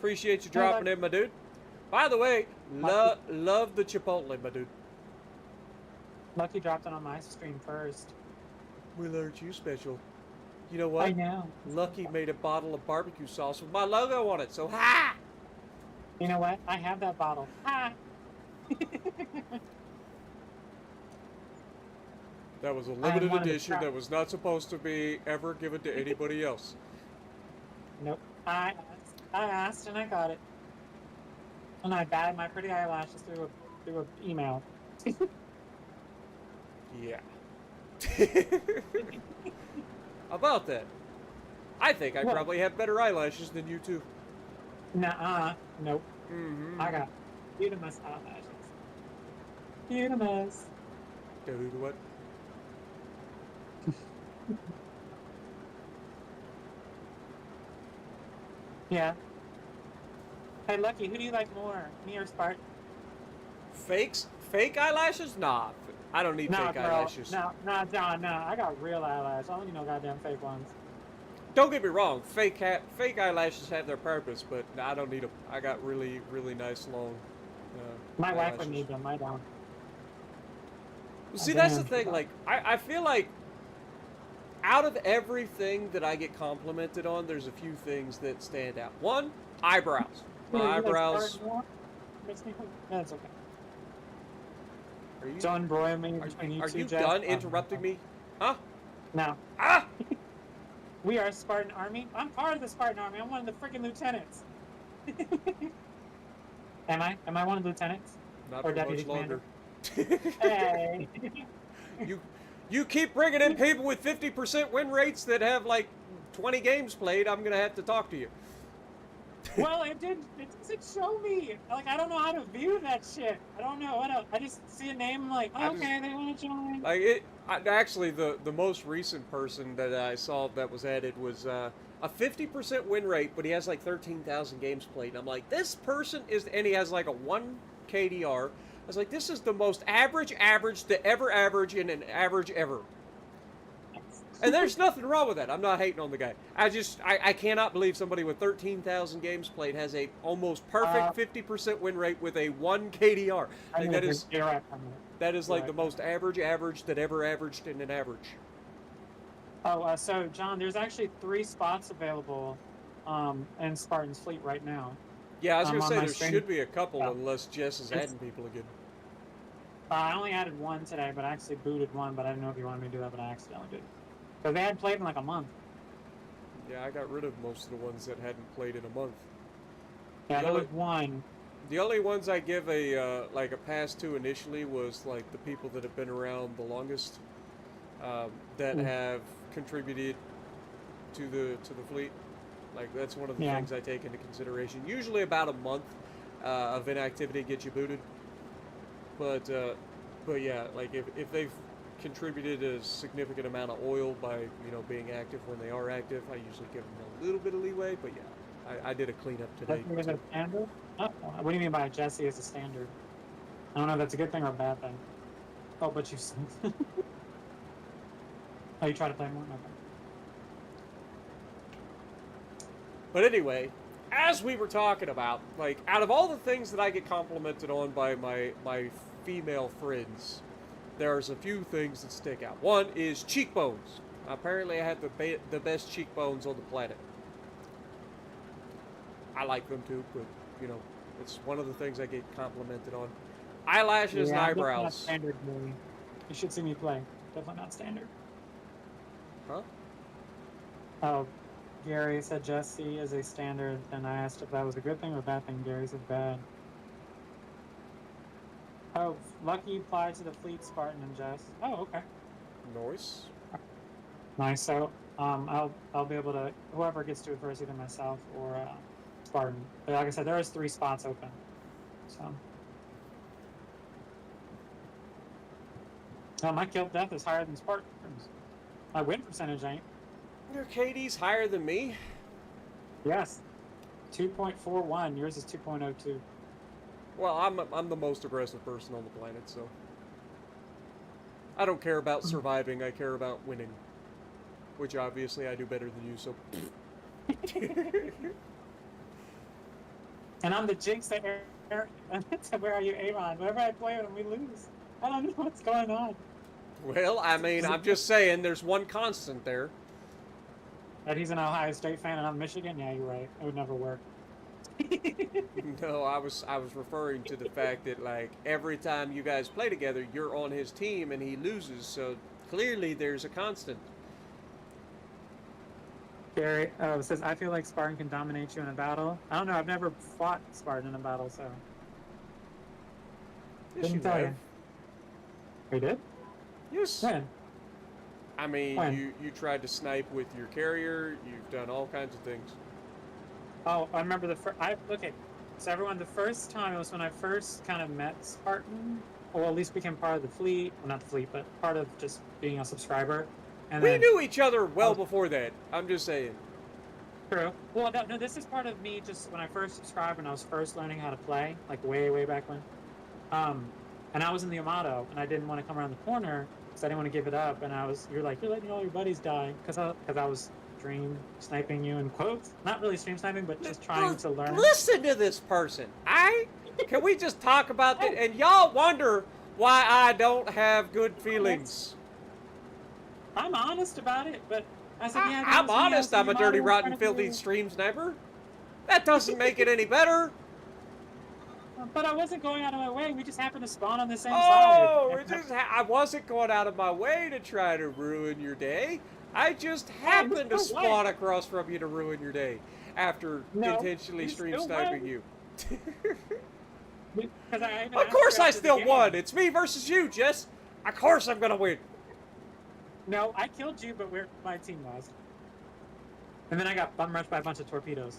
Appreciate you dropping in, my dude. By the way, love the Chipotle, my dude.
Lucky dropped it on my stream first.
We learned you special. You know what?
I know.
Lucky made a bottle of barbecue sauce with my logo on it, so ha!
You know what? I have that bottle. Ha!
That was a limited edition that was not supposed to be ever given to anybody else.
Nope. I asked and I got it. And I batted my pretty eyelashes through an email.
Yeah. About that. I think I probably have better eyelashes than you two.
Nuh-uh. Nope.
Mm-hmm.
I got Utimus eyelashes. Utimus.
Dude, what?
Yeah. Hey, Lucky, who do you like more? Me or Spartan?
Fake eyelashes? Nah, I don't need fake eyelashes.
No, John, no. I got real eyelashes. I don't need no goddamn fake ones.
Don't get me wrong, fake eyelashes have their purpose, but I don't need them. I got really, really nice long
my
eyelashes.
wife would need them, I don't.
Well, see, that's the thing, like, I feel like out of everything that I get complimented on, there's a few things that stand out. One, eyebrows. My eyebrows...
That's okay.
Are you
Don't embroil me between you
Are
two,
you
Jeff?
done interrupting me? Huh?
No.
Ah!
We are a Spartan Army. I'm part of the Spartan Army. I'm one of the freaking lieutenants. Am I? Am I one of the lieutenants?
Not
or
for
deputy
much longer.
Hey.
You keep bringing in people with 50% win rates that have like 20 games played. I'm gonna have to talk to you.
Well, it doesn't show me. Like, I don't know how to view that shit. I don't know what else. I just see a name like, oh, okay, they want to join.
Like actually, the most recent person that I saw that was added was a 50% win rate, but he has like 13,000 games played. And I'm like, this person is, and he has like a 1 KDR. I was like, this is the most average to ever average in an average ever. And there's nothing wrong with that. I'm not hating on the guy. I cannot believe somebody with 13,000 games played has a almost perfect 50% win rate with a 1 KDR. Like that is like the most average that ever averaged in an average.
Oh, so John, there's actually 3 spots available in Spartan's fleet right now.
Yeah, I was going to say there should be a couple unless Jess is adding people again.
I only added 1 today, but I actually booted 1, but I didn't know if you wanted me to do that, but I accidentally did. Because they hadn't played in like a month.
Yeah, I got rid of most of the ones that hadn't played in a month.
Yeah, there was 1.
The only ones I give a like a pass to initially was like the people that have been around the longest, that have contributed to the fleet. Like that's one of the things I take into consideration. Usually about a month of inactivity gets you booted. But yeah, like if they've contributed a significant amount of oil by being active when they are active, I usually give them a little bit of leeway. But yeah, I did a cleanup today.
Jesse is a standard? Oh, what do you mean by Jesse is a standard? I don't know if that's a good thing or a bad thing. Oh, but you said. Oh, you try to play more? Okay.
But anyway, as we were talking about, like, out of all the things that I get complimented on by my female friends, there's a few things that stick out. One is cheekbones. Apparently I have the best cheekbones on the planet. I like them too, but, it's one of the things I get complimented on. Eyelashes and eyebrows.
Not standard, really. You should see me play. Definitely not standard.
Huh?
Oh, Gary said Jesse is a standard, and I asked if that was a good thing or a bad thing. Gary said bad. Oh, Lucky applied to the fleet, Spartan and Jess. Oh, okay.
Nice.
Nice. So, I'll be able to, whoever gets to it first, either myself or Spartan. But like I said, there is 3 spots open. So. Oh, my kill death is higher than Spartan's. My win percentage ain't.
Your KD's higher than me.
Yes. 2.41. Yours is 2.02.
Well, I'm the most aggressive person on the planet, so I don't care about surviving. I care about winning, which obviously I do better than you. So
And I'm the jinx that where are you, Aaron? Whenever I play with him, we lose. I don't know what's going on.
Well, I mean, I'm just saying there's one constant there.
That he's an Ohio State fan and I'm Michigan? Yeah, you're right. It would never work.
No, I was referring to the fact that like every time you guys play together, you're on his team and he loses. So clearly, there's a constant.
Gary says, I feel like Spartan can dominate you in a battle. I don't know. I've never fought Spartan in a battle, so.
Yes, you
Didn't tell
have.
you. We did?
Yes.
When?
I mean,
When?
you tried to snipe with your carrier. You've done all kinds of things.
Oh, I remember the first. Okay. So, everyone, the first time it was when I first kind of met Spartan, or at least became part of the fleet. Well, not the fleet, but part of just being a subscriber. And
We
then,
knew each other well before that. I'm just saying.
True. Well, no, this is part of me just when I first subscribed and I was first learning how to play, like way, way back when. And I was in the Yamato and I didn't want to come around the corner because I didn't want to give it up. And you're like, you're letting all your buddies die because I was stream sniping you in quotes. Not really stream sniping, but just trying to learn.
Listen to this person. Can we just talk about that? And y'all wonder why I don't have good feelings.
I'm honest about it, but I said, yeah.
I'm honest. I'm a dirty, rotten, filthy stream sniper. That doesn't make it any better.
But I wasn't going out of my way. We just happened to spawn on the same
Oh,
side.
I wasn't going out of my way to try to ruin your day. I just happened to spawn across from you to ruin your day after intentionally stream sniping you. Of course I still won. It's me versus you, Jess. Of course I'm gonna win.
No, I killed you, but my team lost. And then I got bum rushed by a bunch of torpedoes.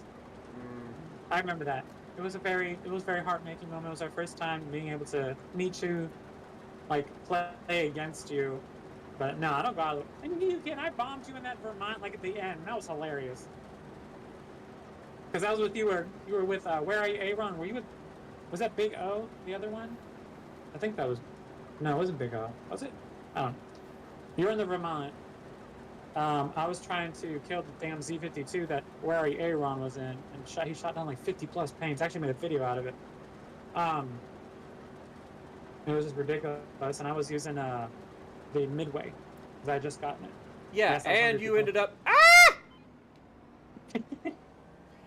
I remember that. It was very heart-making moment. It was our first time being able to meet you, like play against you. But no, I don't got. I bombed you in that Vermont like at the end. That was hilarious. Because I was with you, you were with where are you, Aaron? Were you with? Was that Big O, the other one? I think that was. No, it wasn't Big O. Was it? I don't know. You were in the Vermont. I was trying to kill the damn Z-52 that Where Are You Aaron was in, and he shot down like 50 plus planes. Actually made a video out of it. It was just ridiculous, and I was using the Midway because I had just gotten it.
Yeah, and you ended up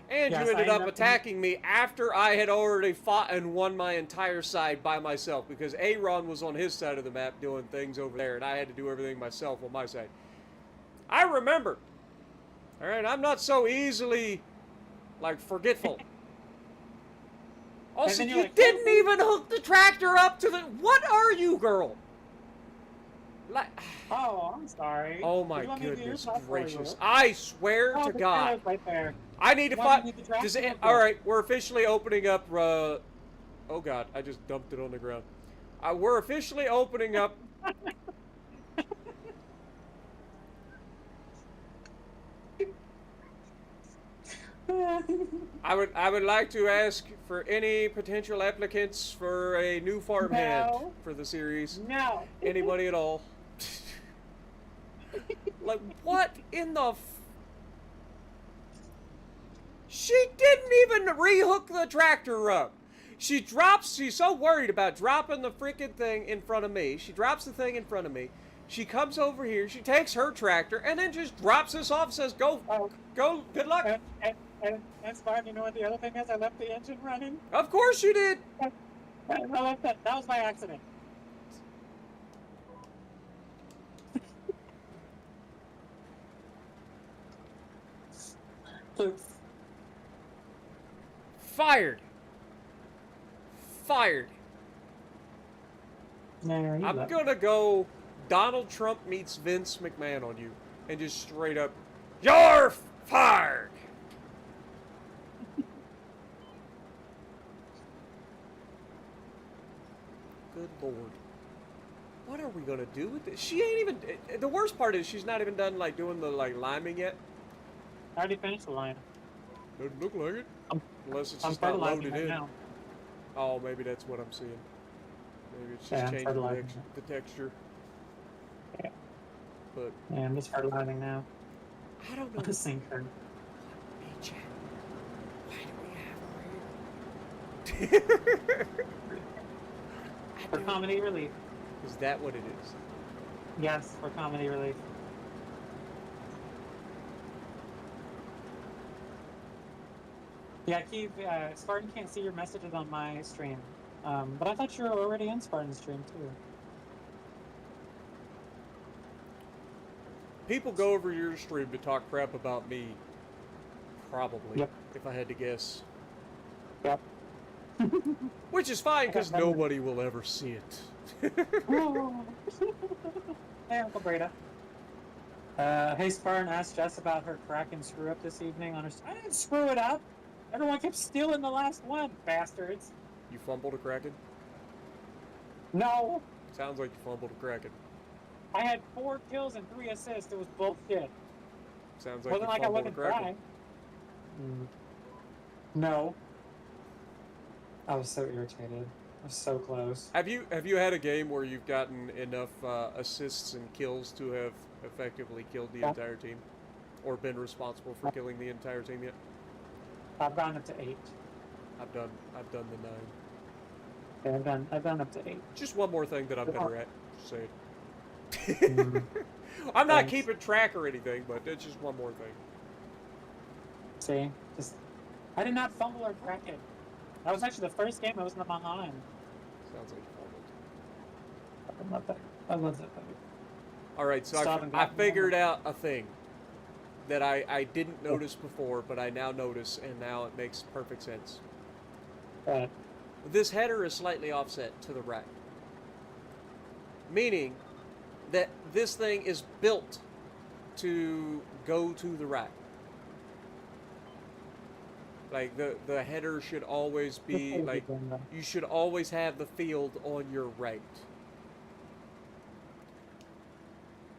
and
Yes,
you ended up attacking me after I had already fought and won my entire side by myself because Aaron was on his side of the map doing things over there, and I had to do everything myself on my side. I remember. All right, I'm not so easily, like, forgetful. Also, you like, didn't even hook the tractor up to the... What are you, girl? Like...
Oh, I'm sorry.
Oh, my goodness gracious. I swear to God.
Right there.
I need to find... All right, we're officially opening up... Oh, God, I just dumped it on the ground. We're officially opening up... I would like to ask for any potential applicants for a new farmhand for the series.
No.
Anybody at all? Like, what in the She didn't even rehook the tractor up. She's so worried about dropping the freaking thing in front of me. She drops the thing in front of me. She comes over here, she takes her tractor, and then just drops us off and says, go, good luck.
And Spartan, you know what the other thing is? I left the engine running.
Of course you did.
I left that. That was my accident. Oops.
Fired.
No,
I'm gonna go Donald Trump meets Vince McMahon on you. And just straight up, you're fired. Good Lord. What are we gonna do with this? She ain't even... The worst part is she's not even done, like, doing the, like, liming yet.
I already finished the line.
Doesn't look like it. Unless it's
I'm
just not loaded
right
in.
now.
Oh, maybe that's what I'm seeing. Maybe it's just changing the texture.
Yeah.
But...
Yeah, I'm just fertilizing now.
I don't know.
The sinker.
Hey, Chad. Why do we have her here?
For comedy relief.
Is that what it is?
Yes, for comedy relief. Yeah, Keith, Spartan can't see your messages on my stream. But I thought you were already in Spartan's stream too.
People go over your stream to talk crap about me. Probably.
Yep.
If I had to guess.
Yep.
Which is fine, because nobody will ever see it.
Hey, Uncle Breda. Hey, Spartan asked Jess about her Kraken screw up this evening on her. I didn't screw it up. Everyone kept stealing the last one, bastards.
You fumbled a Kraken?
No,
Sounds like you fumbled a Kraken.
I had 4 kills and 3 assists. It was bullshit.
Sounds like
Wasn't
you
like I
fumbled a
wasn't
Kraken.
trying. No. I was so irritated. I was so close.
Have you had a game where you've gotten enough assists and kills to have effectively killed the entire team, or been responsible for killing the entire team yet?
I've gone up to 8.
I've done the 9.
Yeah, I've done up to 8.
Just one more thing that I'm better at. Just say it.
Mm-hmm.
I'm not
Thanks.
keeping track or anything, but it's just one more thing.
See, I did not fumble or crack it. That was actually the first game I was in the behind.
Sounds like you fumbled.
I love that. I love that.
Alright, so
Stop and
I
go.
figured out a thing that I didn't notice before, but I now notice, and now it makes perfect sense. This header is slightly offset to the right. Meaning that this thing is built to go to the right. Like, the header should always be, like, you should always have the field on your right.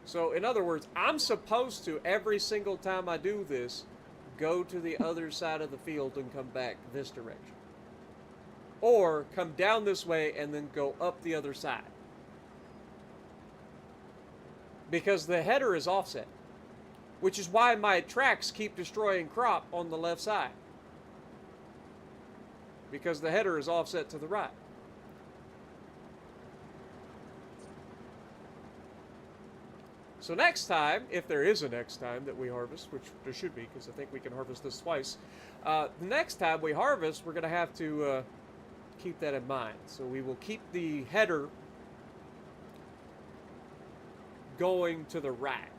So, in other words, I'm supposed to, every single time I do this, go to the other side of the field and come back this direction. Or come down this way and then go up the other side. Because the header is offset. Which is why my tracks keep destroying crop on the left side. Because the header is offset to the right. So next time, if there is a next time that we harvest, which there should be, because I think we can harvest this twice, the next time we harvest, we're going to have to keep that in mind. So we will keep the header going to the right.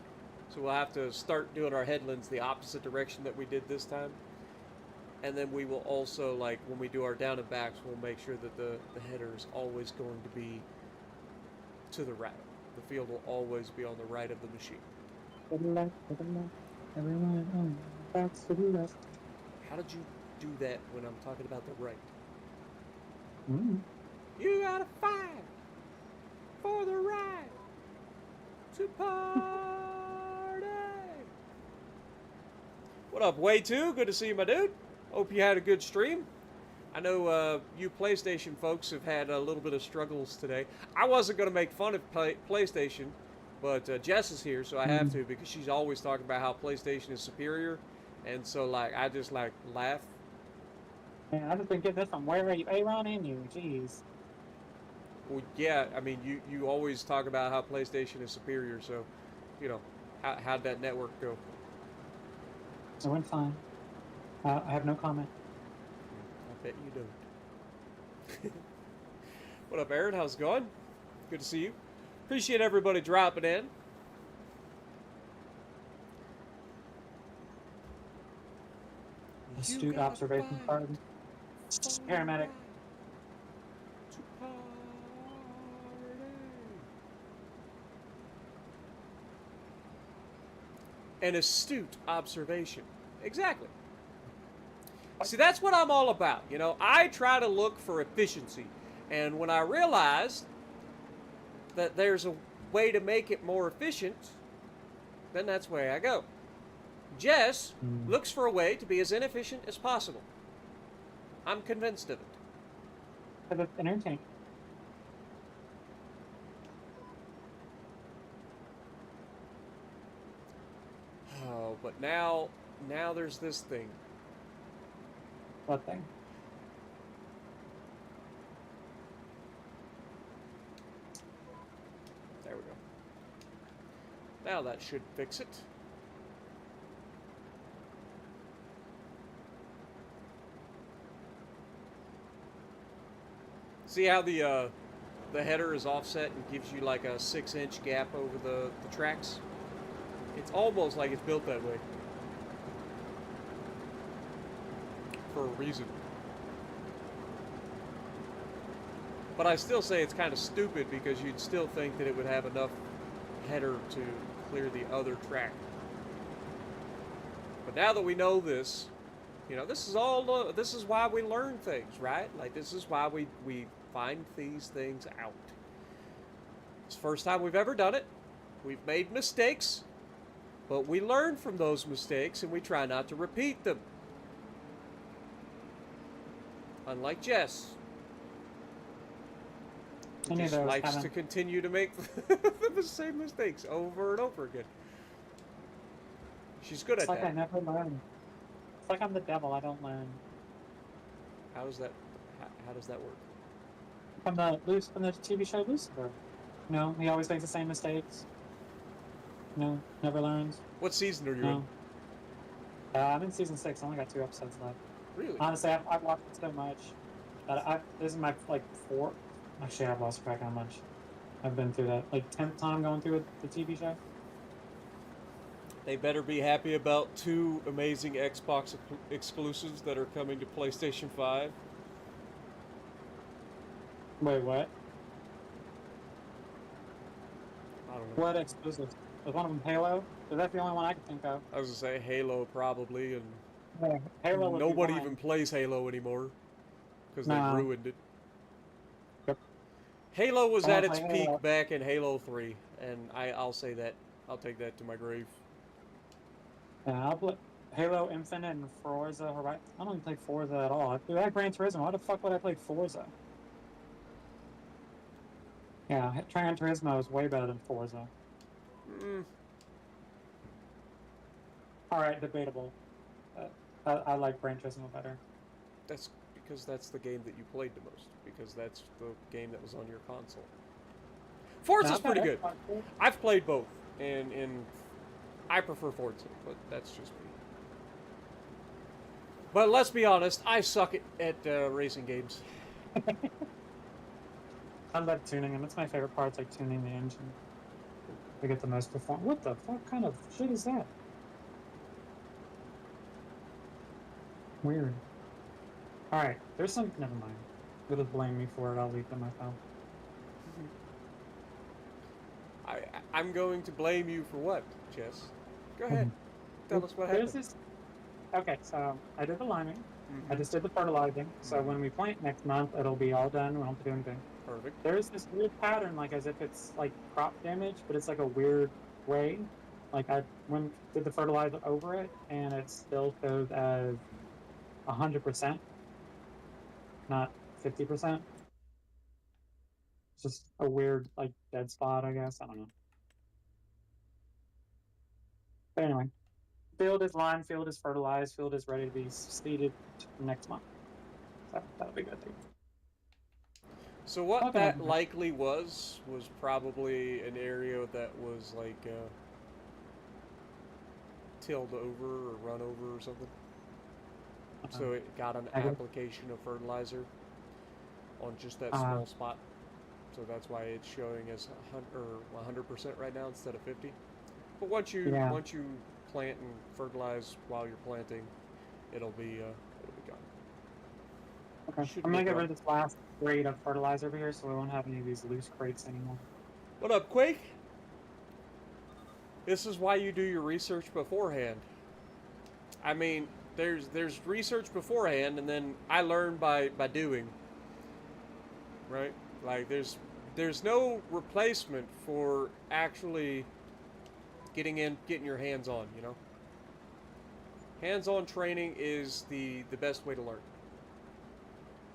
So we'll have to start doing our headlands the opposite direction that we did this time. And then we will also, like, when we do our down and backs, we'll make sure that the header is always going to be to the right. The field will always be on the right of the machine. How did you do that when I'm talking about the right? You gotta fight for the right to party. What up, Way 2? Good to see you, my dude. Hope you had a good stream. I know you PlayStation folks have had a little bit of struggles today. I wasn't going to make fun of PlayStation, but Jess is here, so I have to, because she's always talking about how PlayStation is superior. And so, like, I just, like, laugh.
Man, I've just been getting this from where you, Aaron and you, jeez.
Well, yeah, I mean, you always talk about how PlayStation is superior, so, you know, how'd that network go?
It went fine. I have no comment.
I bet you don't. What up, Aaron? How's it going? Good to see you. Appreciate everybody dropping in.
Astute observation card. Paramedic.
An astute observation. Exactly. See, that's what I'm all about. You know, I try to look for efficiency. And when I realize that there's a way to make it more efficient, then that's where I go. Jess looks for a way to be as inefficient as possible. I'm convinced of it.
Because it's entertaining.
Oh, but now there's this thing.
What thing?
Now that should fix it. See how the header is offset and gives you like a 6-inch gap over the tracks? It's almost like it's built that way. For a reason. But I still say it's kind of stupid because you'd still think that it would have enough header to clear the other track. But now that we know this, you know, this is why we learn things, right? Like, this is why we find these things out. It's the first time we've ever done it. We've made mistakes, but we learn from those mistakes and we try not to repeat them. Unlike Jess, who just likes to continue to make the same mistakes over and over again. She's good at that.
It's like I never learn. It's like I'm the devil, I don't learn.
How does that work?
From the TV show Lucifer. You know, he always makes the same mistakes. You know, never learns.
What season are you in?
I'm in season 6. I only got 2 episodes left.
Really?
Honestly, I've watched it so much that this is my like 4th. Actually, I've lost track how much I've been through that. Like 10th time going through the TV show.
They better be happy about 2 amazing Xbox exclusives that are coming to PlayStation 5.
Wait, what?
I don't know.
What exclusives? Was one of them Halo? Is that the only one I could think of?
I was gonna say Halo probably, and
Yeah, Halo would
nobody
be
even plays Halo anymore because
No.
they ruined it.
Yep.
Halo was
I
at
don't
its
play
peak
Halo.
back in Halo 3, and I'll say that. I'll take that to my grave.
Yeah, I'll play Halo Infinite and Forza Horizon. I don't even play Forza at all. If I had Gran Turismo, why the fuck would I play Forza? Yeah, Gran Turismo is way better than Forza. Alright, debatable. I like Gran Turismo better.
That's because that's the game that you played the most. Because that's the game that was on your console. Forza's pretty good. I've played both, and I prefer Forza, but that's just me. But let's be honest, I suck at racing games.
I love tuning them. That's my favorite part. It's like tuning the engine to get the most performance. What the fuck kind of shit is that? Weird. Alright, there's some. Never mind. You'll just blame me for it. I'll leave it myself.
I'm going to blame you for what, Jess? Go ahead. Tell us what happened.
Okay, so I did the liming. I just did the fertilizing. So when we plant next month, it'll be all done. We don't have to do anything.
Perfect.
There's this weird pattern, like as if it's like crop damage, but it's like a weird way. Like I did the fertilizer over it, and it still shows as 100%, not 50%. It's just a weird, like, dead spot, I guess. I don't know. But anyway, field is lined, field is fertilized, field is ready to be seeded next month. So that'll be good.
So what that likely was probably an area that was like tilled over or run over or something. So it got an application of fertilizer on just that small spot. So that's why it's showing as 100% right now instead of 50. But once you plant and fertilize while you're planting, it'll be gone.
Okay. I'm gonna get rid of this last grade of fertilizer over here, so we won't have any of these loose crates anymore.
What up, Quake? This is why you do your research beforehand. I mean, there's research beforehand, and then I learn by doing. Right? Like there's no replacement for actually getting your hands on, you know? Hands-on training is the best way to learn.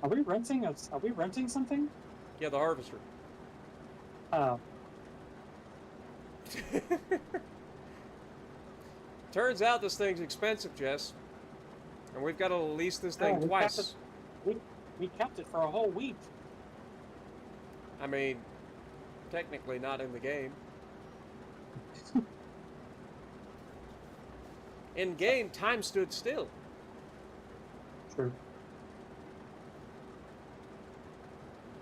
Are we renting something?
Yeah, the harvester.
Oh.
Turns out this thing's expensive, Jess. And we've got to lease this thing twice.
We kept it for a whole week.
I mean, technically not in the game. In game, time stood still.
True.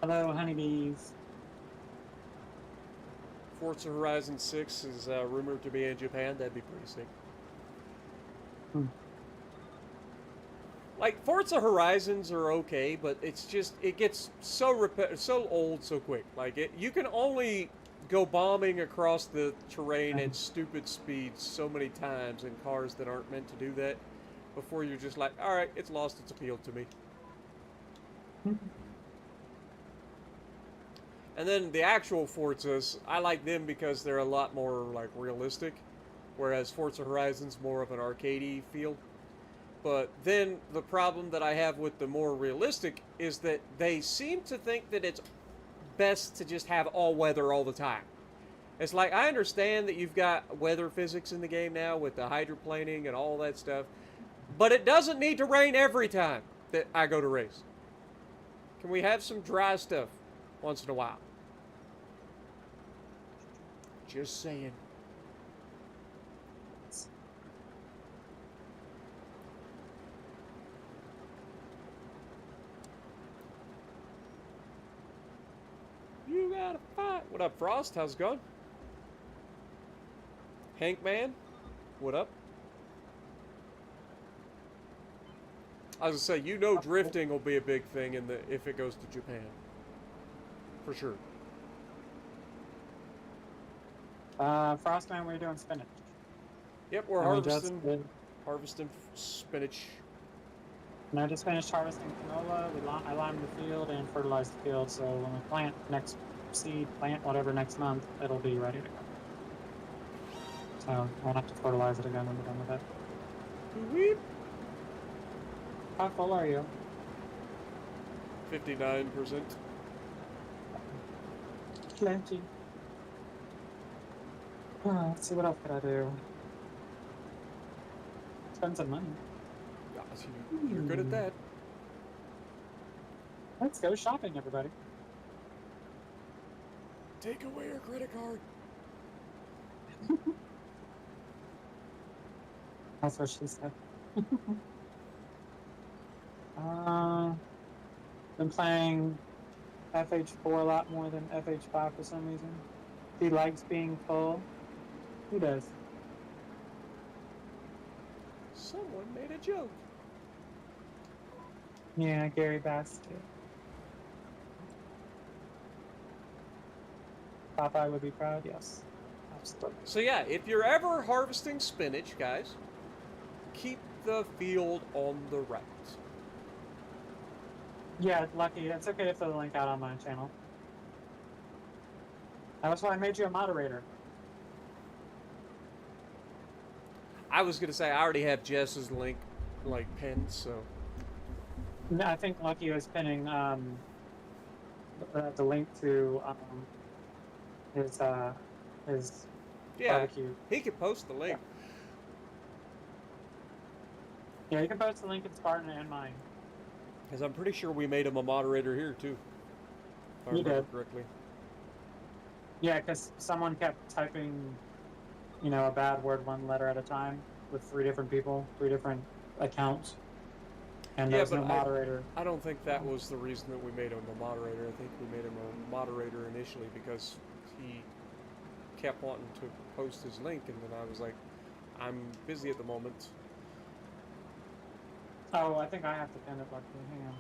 Hello, honeybees.
Forza Horizon 6 is rumored to be in Japan. That'd be pretty sick. Like, Forza Horizons are okay, but it's just, it gets so so old so quick. Like, you can only go bombing across the terrain at stupid speeds so many times in cars that aren't meant to do that before you're just like, alright, it's lost its appeal to me. And then the actual Forzas, I like them because they're a lot more, like, realistic, whereas Forza Horizon's more of an arcadey feel. But then the problem that I have with the more realistic is that they seem to think that it's best to just have all weather all the time. It's like, I understand that you've got weather physics in the game now with the hydroplaning and all that stuff, but it doesn't need to rain every time that I go to race. Can we have some dry stuff once in a while? Just saying. You gotta fight. What up, Frost? How's it going? Hank Man? What up? I was gonna say, you know, drifting will be a big thing in if it goes to Japan, for sure.
Frostman, we're doing spinach.
Yep, we're harvesting spinach.
And I just finished harvesting canola. I limed the field and fertilized the field, so when we plant whatever next month, it'll be ready to go. So I won't have to fertilize it again when we're done with it.
Weep.
How full are you?
59%.
Plenty. Let's see what else could I do. Spend some money.
Yes, you're good at that.
Let's go shopping, everybody.
Take away your credit card.
That's what she said. Been playing FH4 a lot more than FH5 for some reason. He likes being full. Who does?
Someone made a joke.
Yeah, Gary Basket. Popeye would be proud, yes. Absolutely.
So yeah, if you're ever harvesting spinach, guys, keep the field on the right.
Yeah, Lucky, it's okay to throw the link out on my channel. That's why I made you a moderator.
I was gonna say I already have Jess's link, like, pinned, so.
No, I think Lucky was pinning the link to his barbecue.
He could post the link.
Yeah, you can post the link in Spartan and mine.
Because I'm pretty sure we made him a moderator here too. If I remember correctly.
Yeah, because someone kept typing, a bad word one letter at a time with 3 different people, 3 different accounts. And there's no moderator.
I don't think that was the reason that we made him a moderator. I think we made him a moderator initially because he kept wanting to post his link, and then I was like, I'm busy at the moment.
Oh, I think I have to pin it, Lucky. Hang on.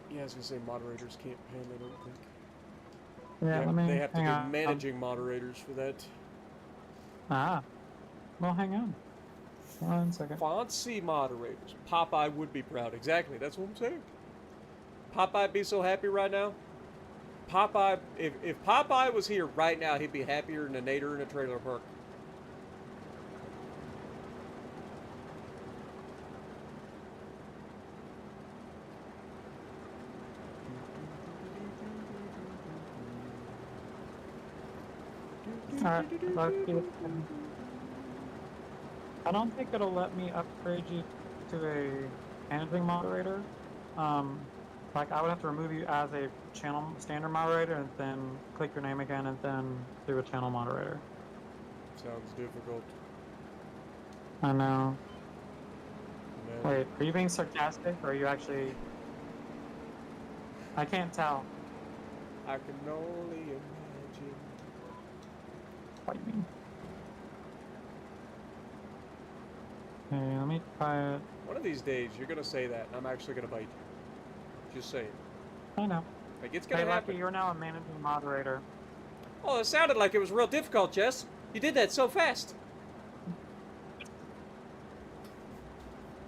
Yeah, I was going to say moderators can't pin, I don't think.
Yeah,
they have to be managing moderators for that.
Ah. Well, hang on. 1 second.
Fancy moderators. Popeye would be proud. Exactly, that's what I'm saying. Popeye be so happy right now. Popeye, if Popeye was here right now, he'd be happier than a nader in a trailer park.
Alright, I don't think it'll let me upgrade you to a managing moderator. Like I would have to remove you as a channel standard moderator and then click your name again and then do a channel moderator.
Sounds difficult.
I know.
Man,
Wait, are you being sarcastic or are you actually? I can't tell.
I can only imagine.
What you mean? Okay, let me try it.
One of these days, you're gonna say that, and I'm actually gonna bite you. Just saying.
I know.
Like, it's gonna
Hey,
happen.
Lucky, you're now a managing moderator.
Oh, it sounded like it was real difficult, Jess. You did that so fast.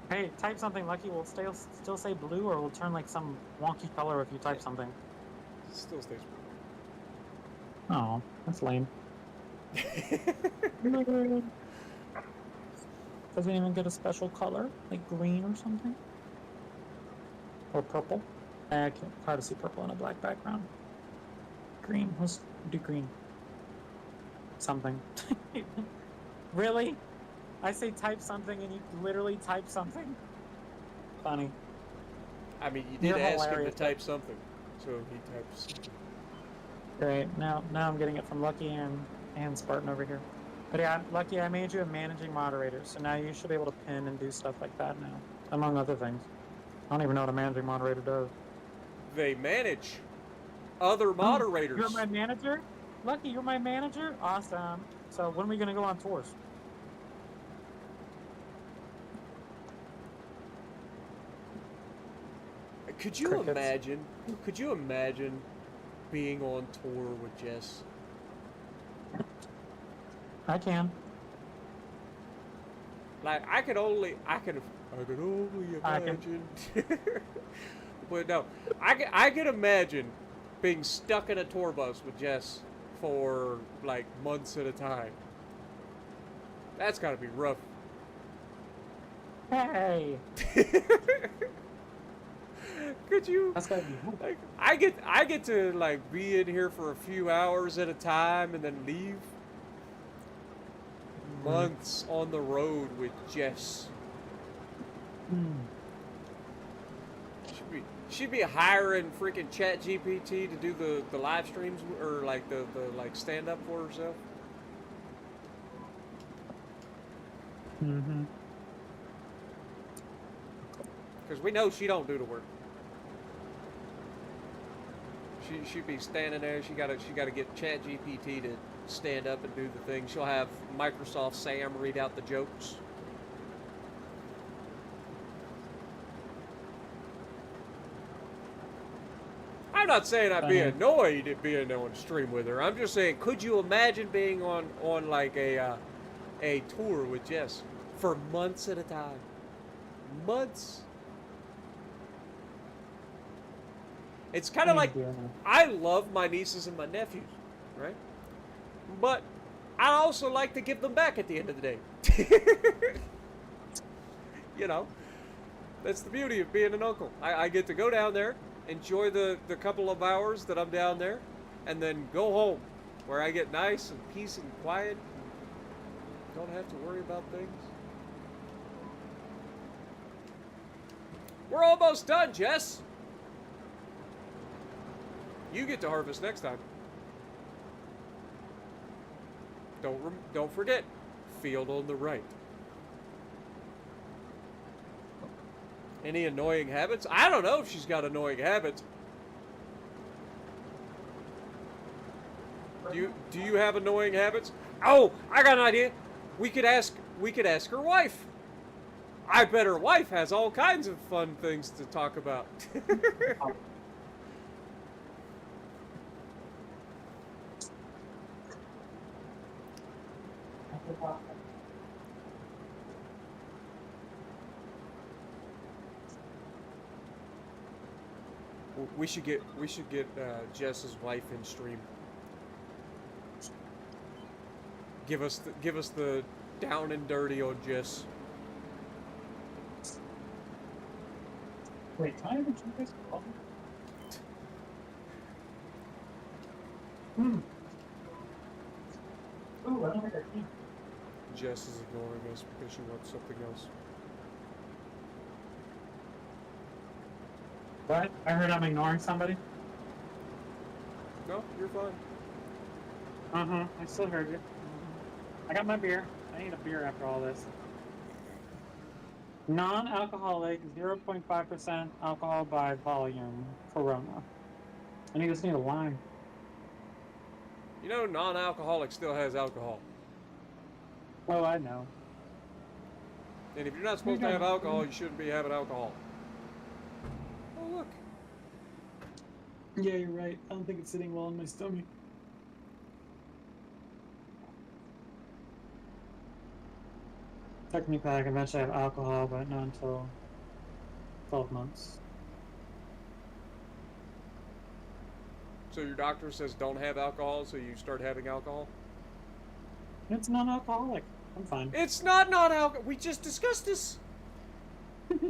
Hey, type something, Lucky. Will still say blue, or will turn like some wonky color if you type something.
It still stays.
Oh, that's lame. Doesn't even get a special color, like green or something, or purple. I can't hard to see purple on a black background. Green. Let's do green. Something. Really? I say type something and you literally type something? Funny.
I mean, you did
You're
ask him to
hilarious.
type something, so he types.
Great. Now I'm getting it from Lucky and Spartan over here. But yeah, Lucky, I made you a managing moderator, so now you should be able to pin and do stuff like that now, among other things. I don't even know what a managing moderator does.
They manage other moderators.
You're my manager? Lucky, you're my manager? Awesome. So when are we gonna go on tours?
Could you
Crickets.
imagine? Could you imagine being on tour with Jess?
I can.
Like I could only imagine. But no, I could imagine being stuck in a tour bus with Jess for like months at a time. That's gotta be rough.
Hey.
Could you?
That's gotta be
Like, I get to like be in here for a few hours at a time and then leave. Months on the road with Jess. She'd be hiring freaking ChatGPT to do the live streams or like the like stand up for herself.
Mm-hmm.
Because we know she don't do the work. She'd be standing there. She gotta get ChatGPT to stand up and do the thing. She'll have Microsoft Sam read out the jokes. I'm not saying I'd be annoyed at being on stream with her. I'm just saying, could you imagine being on like a tour with Jess for months at a time? Months. It's kind of like, I love my nieces and my nephews, right? But I also like to give them back at the end of the day. You know, that's the beauty of being an uncle. I get to go down there, enjoy the couple of hours that I'm down there, and then go home where I get nice and peace and quiet. And don't have to worry about things. We're almost done, Jess. You get to harvest next time. Don't forget, field on the right. Any annoying habits? I don't know if she's got annoying habits. Do you have annoying habits? Oh, I got an idea. We could ask her wife. I bet her wife has all kinds of fun things to talk about. We should get Jess's wife in stream. Give us the down and dirty on Jess.
Wait, can I ever drink this coffee? Ooh, I don't think I can.
Jess is ignoring us because she wants something else.
What? I heard I'm ignoring somebody?
No, you're fine.
I still heard you. I got my beer. I need a beer after all this. Non-alcoholic, 0.5% alcohol by volume, Corona. And you just need a lime.
You know, non-alcoholic still has alcohol.
Oh, I know.
And if you're not supposed to have alcohol, you shouldn't be having alcohol. Oh, look.
Yeah, you're right. I don't think it's sitting well in my stomach. Technically, I can eventually have alcohol, but not until 12 months.
So your doctor says don't have alcohol, so you start having alcohol?
It's non-alcoholic. I'm fine.
It's not non-alcohol. We just discussed this.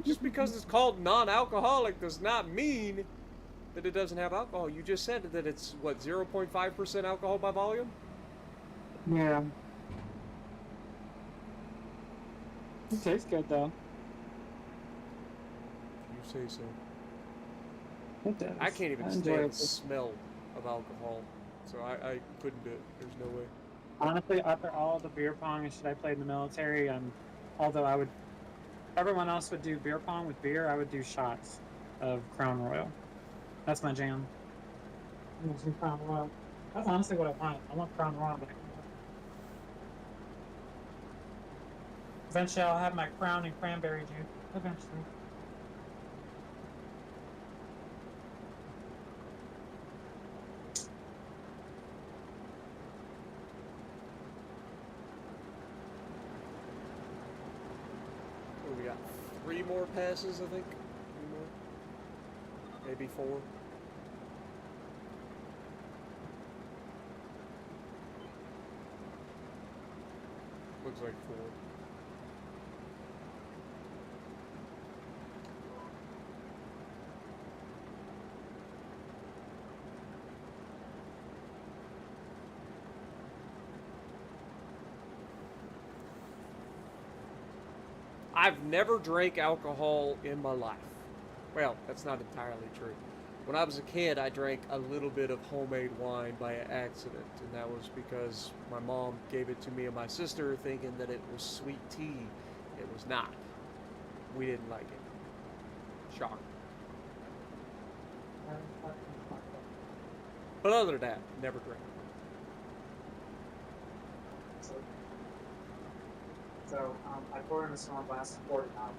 Just because it's called non-alcoholic does not mean that it doesn't have alcohol. You just said that it's, what, 0.5% alcohol by volume?
Yeah. It tastes good, though.
You say so.
It does.
I can't even
enjoy
stand
it.
the smell of alcohol, so I couldn't do it. There's no way.
Honestly, after all the beer pong and shit I played in the military, although everyone else would do beer pong with beer, I would do shots of Crown Royal. That's my jam. I'm gonna do Crown Royal. That's honestly what I want. I want Crown Royal, but eventually I'll have my Crown and cranberry juice. Eventually.
Oh, we got 3 more passes, I think. 3 more. Maybe 4. Looks like 4. I've never drank alcohol in my life. Well, that's not entirely true. When I was a kid, I drank a little bit of homemade wine by accident, and that was because my mom gave it to me and my sister thinking that it was sweet tea. It was not. We didn't like it. Shocker. But other than that, never drank.
So I poured in a small glass and poured it out.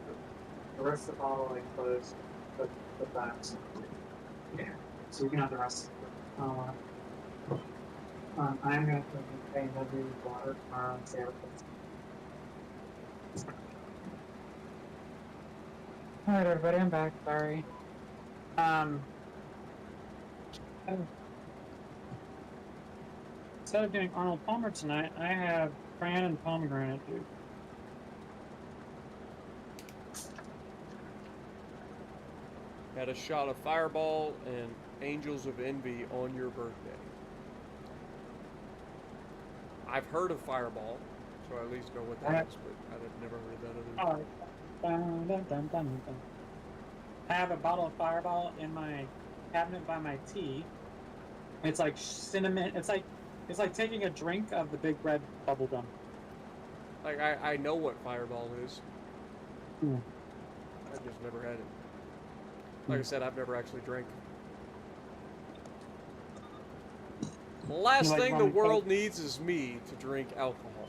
The rest of the bottle I closed the back. Yeah. So you can have the rest of it. I'm going to pay another water tomorrow and see how it goes. Alright everybody, I'm back. Sorry. Instead of doing Arnold Palmer tonight, I have cran and pomegranate juice.
Had a shot of Fireball and Angels of Envy on your birthday. I've heard of Fireball, so I at least know what that is, but I've never heard that other.
I have a bottle of Fireball in my cabinet by my tea. It's like cinnamon. It's like taking a drink of the big red bubble gum.
Like I know what Fireball is.
Hmm.
I've just never had it. Like I said, I've never actually drank. The last thing the world needs is me to drink alcohol.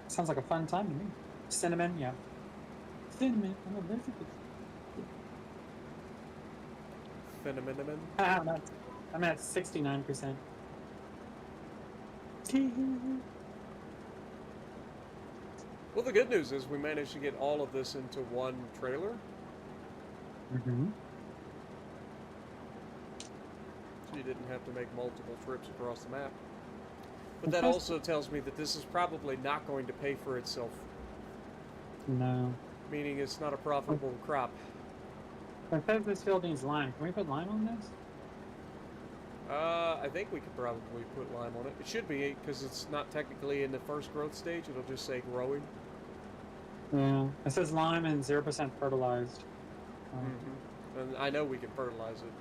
Sounds like a fun time to me. Cinnamon, yeah. Cinnamon, I'm allergic to
Phenomenon.
I'm at 69%.
Well, the good news is we managed to get all of this into one trailer.
Mm-hmm.
So you didn't have to make multiple trips across the map. But that also tells me that this is probably not going to pay for itself.
No.
Meaning it's not a profitable crop.
It says this field needs lime. Can we put lime on this?
I think we could probably put lime on it. It should be, because it's not technically in the first growth stage. It'll just say growing.
Yeah. It says lime and 0% fertilized.
Mm-hmm. And I know we can fertilize it.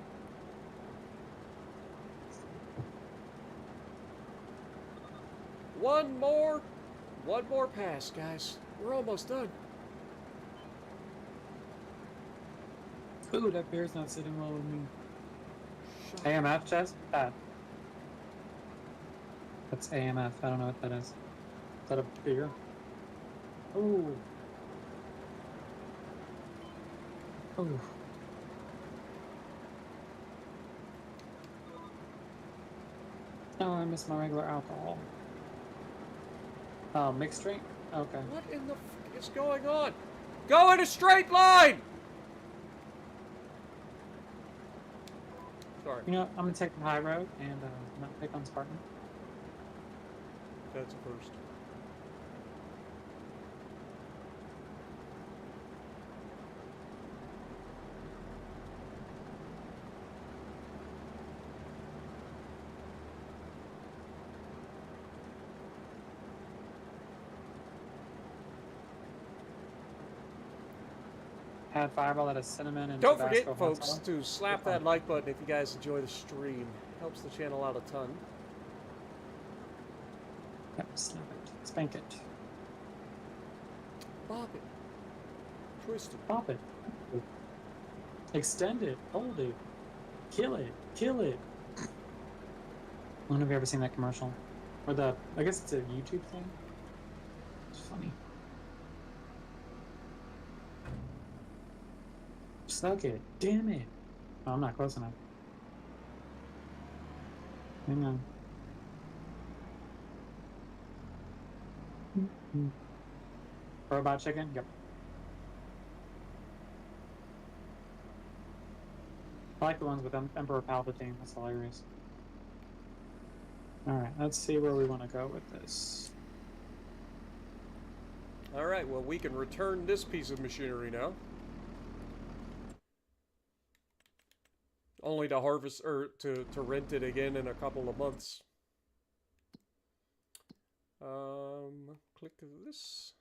One more pass, guys. We're almost done.
Ooh, that bear's not sitting well with me.
Shut
AMF chest? That. That's AMF. I don't know what that is. Is that a beer? Ooh. Ooh. Oh, I miss my regular alcohol. Oh, mixed drink? Okay.
What in the f is going on? Go in a straight line! Sorry.
You know what? I'm gonna take the high road and not pick on Spartan.
That's a first.
Add fireball that has cinnamon and
Don't
Tabasco
forget,
hot
folks,
sauce.
to slap that like button if you guys enjoy the stream. Helps the channel out a ton.
Yep, snap it. Spank it.
Bop it. Twist it.
Pop it. Extend it. Hold it. Kill it. Kill it. I don't know if you've ever seen that commercial. Or I guess it's a YouTube thing. It's funny. Suck it. Damn it. Oh, I'm not close enough. Hang on. Robot chicken? Yep. I like the ones with Emperor Palpatine. That's hilarious. Alright, let's see where we want to go with this.
Alright, well, we can return this piece of machinery now. Only to harvest, or to rent it again in a couple of months. Click this.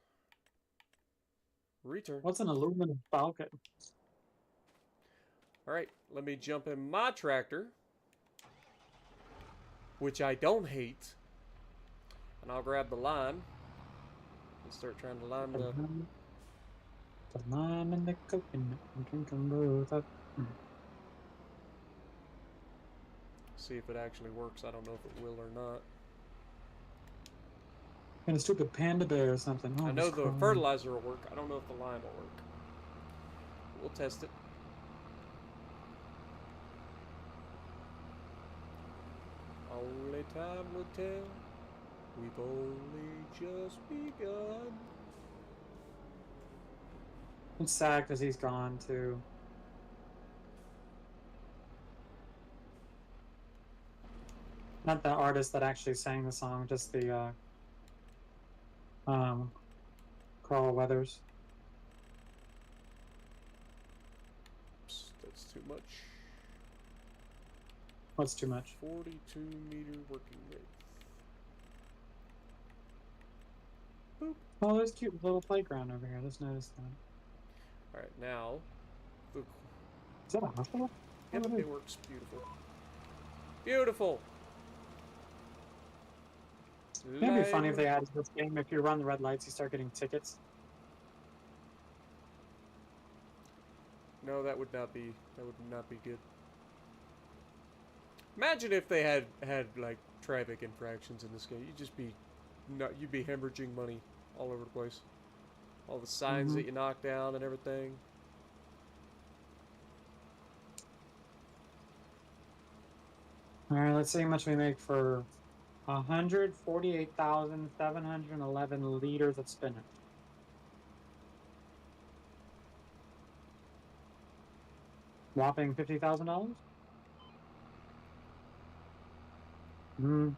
Return.
What's an aluminum falcon?
Alright, let me jump in my tractor, which I don't hate. And I'll grab the line and start trying to line the...
The lime and the coconut. And drink them both up.
See if it actually works. I don't know if it will or not.
And a stupid panda bear or something. Oh,
I know
just
the
crawling.
fertilizer will work. I don't know if the lime will work. We'll test it. Only time will tell. We've only just begun.
It's sad because he's gone too. Not the artist that actually sang the song, just the Carl Weathers.
Oops, that's too much.
What's too much?
42-meter working rate. Boop.
Oh, there's a cute little playground over here. Just noticed that.
Alright, now... The...
Is that a hospital?
Yep,
Oh,
it works. Beautiful. Beautiful!
It'd be funny if they added this game. If you run the red lights, you start getting tickets.
No, that would not be good. Imagine if they had like traffic infractions in this game. You'd be hemorrhaging money all over the place. All the signs that you knock down and everything.
All right, let's see how much we make for 148,711 liters of spinach. Whopping $50,000.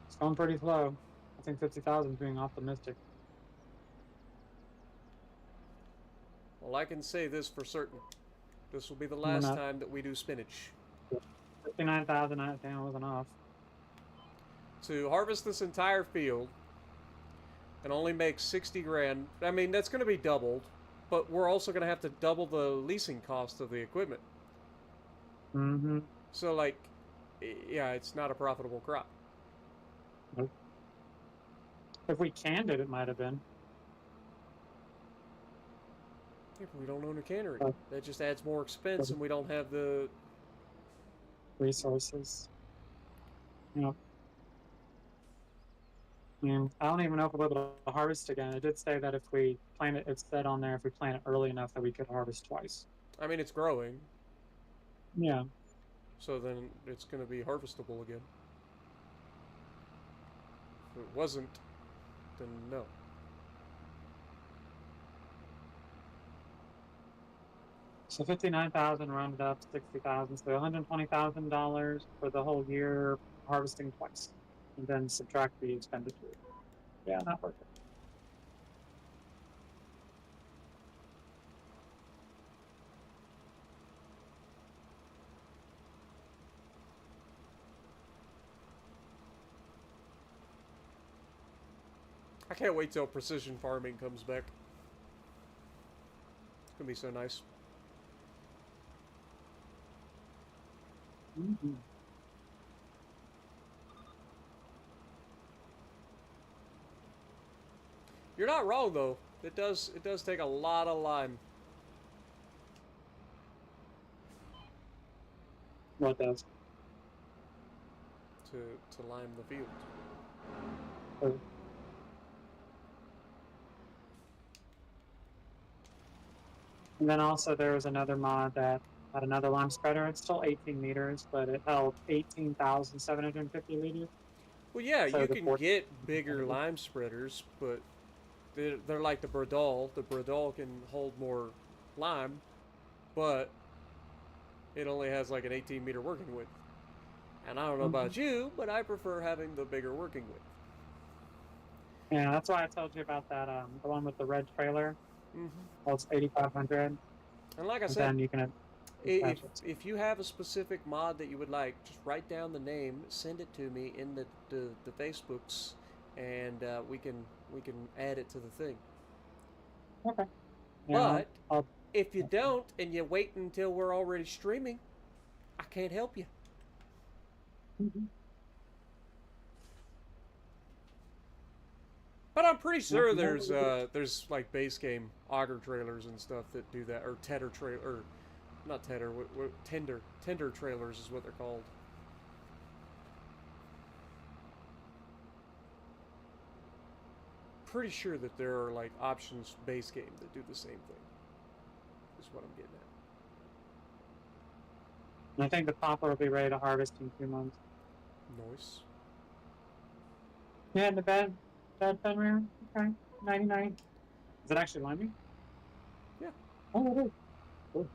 It's going pretty slow. I think 50,000 is being optimistic.
Well, I can say this for certain. This will be the last time that we do spinach.
59,000, I think wasn't off.
To harvest this entire field and only make 60 grand, I mean, that's going to be doubled, but we're also going to have to double the leasing cost of the equipment. So, like, yeah, it's not a profitable crop.
Nope. If we canned it, it might have been.
Yeah, but we don't own a cannery.
But-
That just adds more expense, and we don't have the.
Resources. You know, I mean, I don't even know if we'll be able to harvest again. It did say that if we plant it, it said on there if we plant it early enough that we could harvest twice.
I mean, it's growing,
Yeah.
so then it's going to be harvestable again. If it wasn't, then no.
So 59,000 rounded up, 60,000, so $120,000 for the whole year harvesting twice, and then subtract the expenditure. Yeah, not worth it.
I can't wait till precision farming comes back. It's gonna be so nice.
Mm-hmm.
You're not wrong though. It does take a lot of lime.
What does?
To lime the field.
Oh. And then also there was another mod that had another lime spreader. It's still 18 meters, but it held 18,750 liters.
Well, yeah,
So
you
the
can
fourth-
get bigger lime spreaders, but they're like the Bredal. The Bredal can hold more lime, but it only has like an 18-meter working width. And I don't know about you, but I prefer having the bigger working width.
Yeah, that's why I told you about that. The one with the red trailer.
Mm-hmm.
Well, it's 8,500.
And like I
And
said,
then you can.
if you have a specific mod that you would like, just write down the name, send it to me in the Facebooks, and we can add it to the thing.
Okay. Yeah,
But if you don't and you wait until we're already streaming, I can't help you.
Mm-hmm.
But I'm pretty sure there's like base game auger trailers and stuff that do that, or tedder trailer, or not tedder, tender trailers is what they're called. Pretty sure that there are like options base game that do the same thing. Is what I'm getting at.
And I think the popper will be ready to harvest in 2 months.
Nice.
Yeah, the bed Fenrir. Okay, 99. Is it actually liming?
Yeah.
Oh, it is. Cool.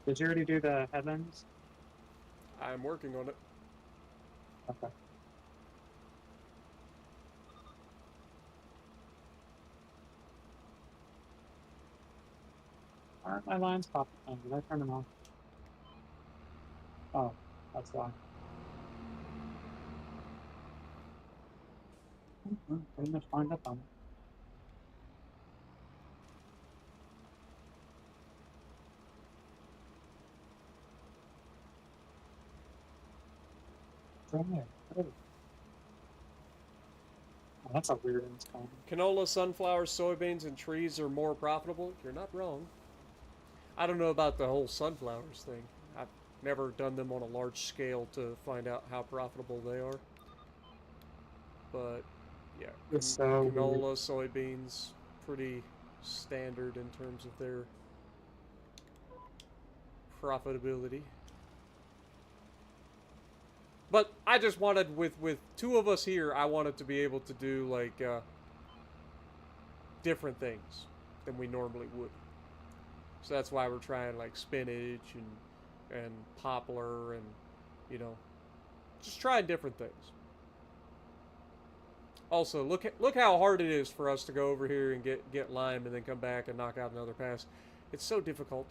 Did you already do the headlands?
I'm working on it.
Okay. Aren't my lines popping on? Did I turn them off? Oh, that's why. Pretty much lined up on it. It's right there. Oh, that's a weird install.
Canola, sunflowers, soybeans, and trees are more profitable. You're not wrong. I don't know about the whole sunflowers thing. I've never done them on a large scale to find out how profitable they are. But yeah,
It's so
canola, soybeans, pretty standard in terms of their profitability. But I just wanted, with two of us here, I wanted to be able to do like different things than we normally would. So that's why we're trying like spinach and poplar and, you know, just trying different things. Also, look how hard it is for us to go over here and get lime and then come back and knock out another pass. It's so difficult.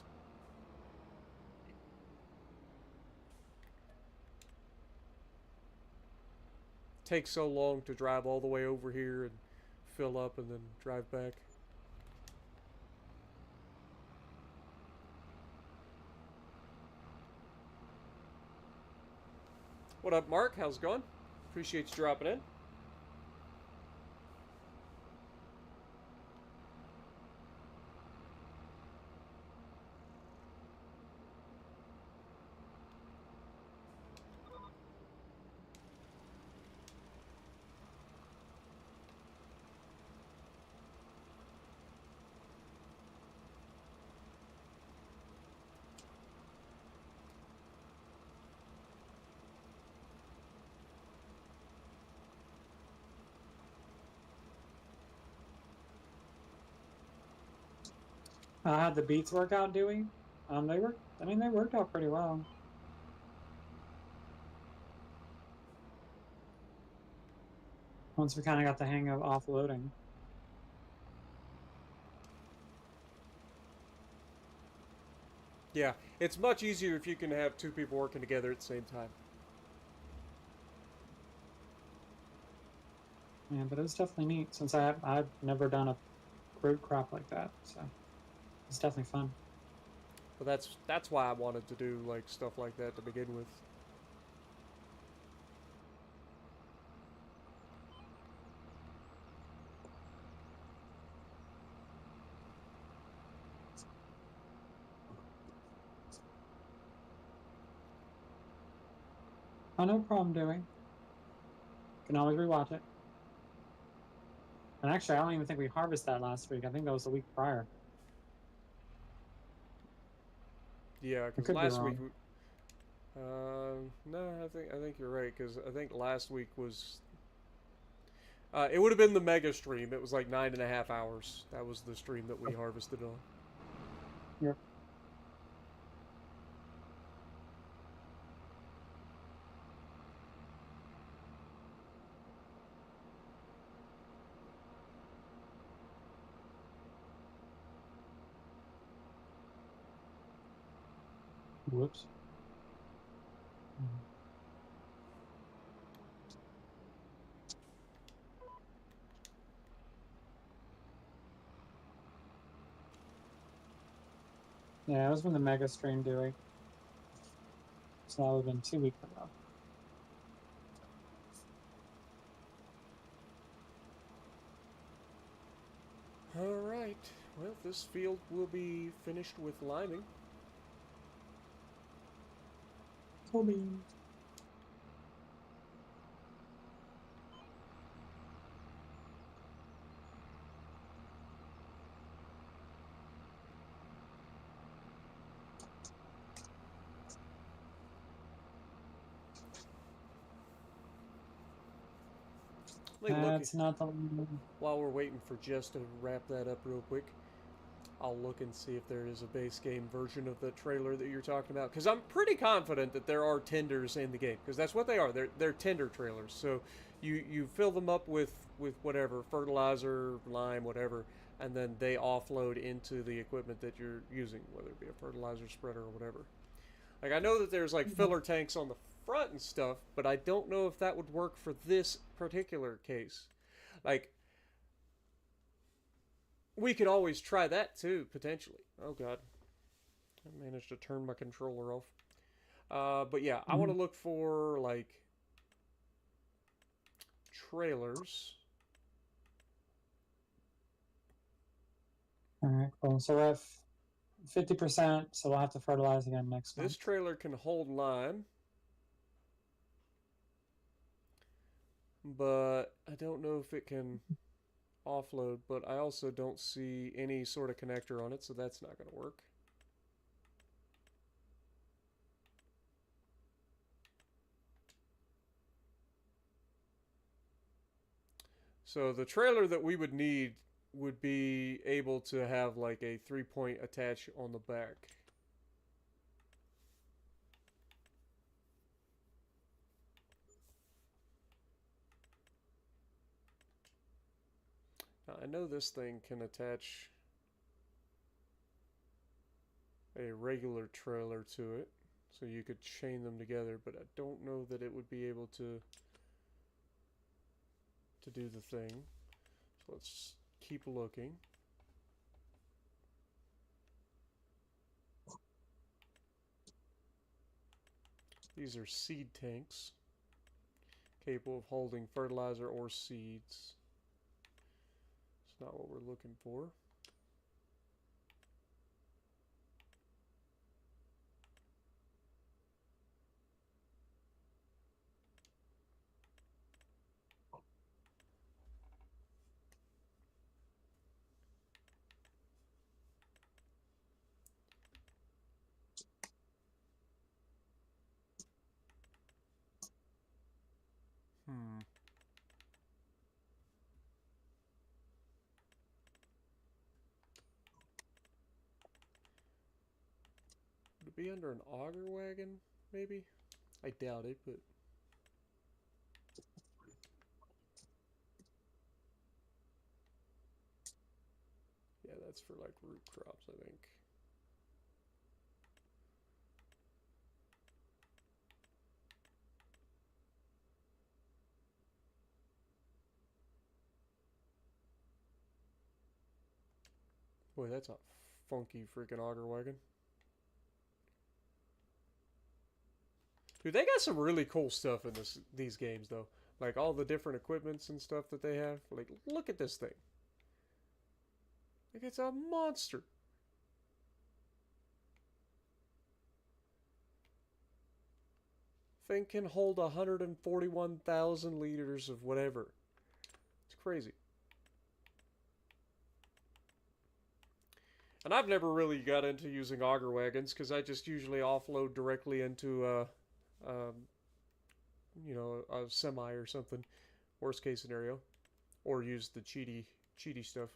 Takes so long to drive all the way over here and fill up and then drive back. What up, Mark? How's it going? Appreciate you dropping in.
How'd the beats work out, Dewey? They worked. I mean, they worked out pretty well. Once we kind of got the hang of offloading.
Yeah, it's much easier if you can have two people working together at the same time.
Yeah, but it was definitely neat since I've never done a crude crop like that, so it's definitely fun.
But that's why I wanted to do like stuff like that to begin with.
Oh, no problem, Dewey. Can always rewatch it. And actually, I don't even think we harvested that last week. I think that was the week prior.
Yeah,
I
because
could be
last week.
wrong.
No, I think you're right because I think last week was. It would have been the mega stream. It was like 9.5 hours. That was the stream that we harvested on.
Yep. Whoops. Yeah, it was when the mega stream, Dewey. So that would have been 2 weeks ago.
Alright, well, this field will be finished with liming.
Cool beans. That's not the one.
While we're waiting for Jess to wrap that up real quick, I'll look and see if there is a base game version of the trailer that you're talking about. Because I'm pretty confident that there are tenders in the game. Because that's what they are. They're tender trailers. So you fill them up with whatever, fertilizer, lime, whatever. And then they offload into the equipment that you're using. Whether it be a fertilizer spreader or whatever. Like, I know that there's like filler tanks on the front and stuff. But I don't know if that would work for this particular case. Like, we could always try that too, potentially. Oh god. I managed to turn my controller off. But yeah, I want to look for, like, trailers.
Alright, cool. So we're at 50%, so we'll have to fertilize again next month.
This trailer can hold lime. But I don't know if it can offload, but I also don't see any sort of connector on it, so that's not going to work. So the trailer that we would need would be able to have like a 3-point attach on the back. Now, I know this thing can attach a regular trailer to it, so you could chain them together, but I don't know that it would be able to do the thing. So let's keep looking. These are seed tanks, capable of holding fertilizer or seeds. It's not what we're looking for. it be under an auger wagon, maybe? I doubt it, but... Yeah, that's for, like, root crops, I think. Boy, that's a funky freaking auger wagon. Dude, they got some really cool stuff in these games, though. Like, all the different equipments and stuff that they have. Like, look at this thing. Like, it's a monster. Thing can hold 141,000 liters of whatever. It's crazy. And I've never really got into using auger wagons because I just usually offload directly into you know, a semi or something. Worst case scenario, or use the cheaty stuff.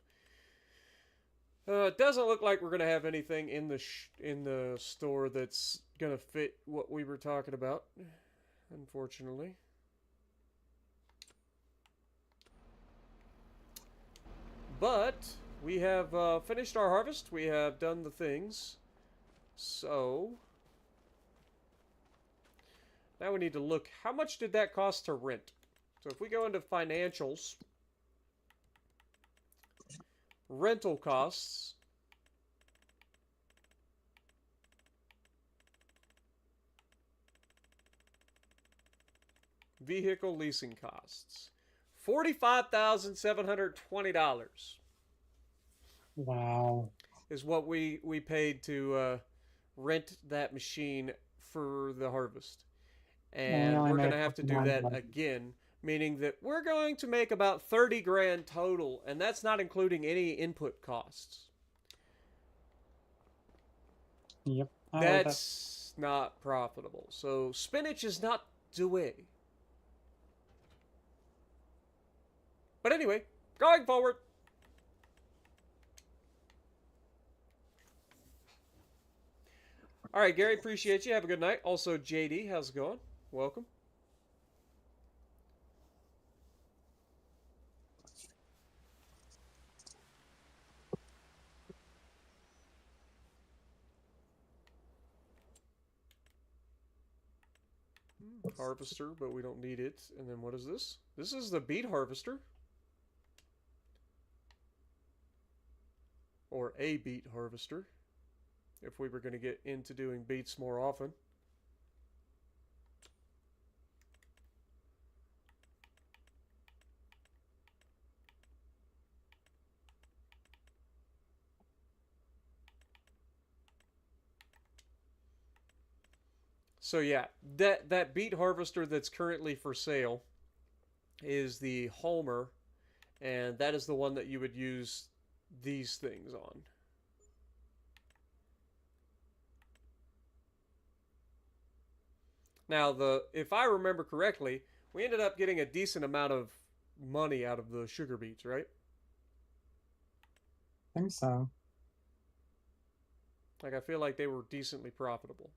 It doesn't look like we're gonna have anything in the store that's gonna fit what we were talking about, unfortunately. But we have finished our harvest. We have done the things. So now we need to look. How much did that cost to rent? So if we go into financials, rental costs. Vehicle leasing costs. $45,720
Wow.
is what we paid to rent that machine for the harvest. And
only
we're going
made
to have to do that
59.
again, meaning that we're going to make about 30 grand total, and that's not including any input costs.
Yep.
That's not profitable. So spinach is not the way. But anyway, going forward. All right, Gary, appreciate you. Have a good night. Also, JD, how's it going? Welcome. Harvester, but we don't need it. And then what is this? This is the beet harvester. Or a beet harvester. If we were going to get into doing beets more often. So yeah, that beet harvester that's currently for sale is the Homer, and that is the one that you would use these things on. Now, if I remember correctly, we ended up getting a decent amount of money out of the sugar beets, right?
I think so.
Like, I feel like they were decently profitable.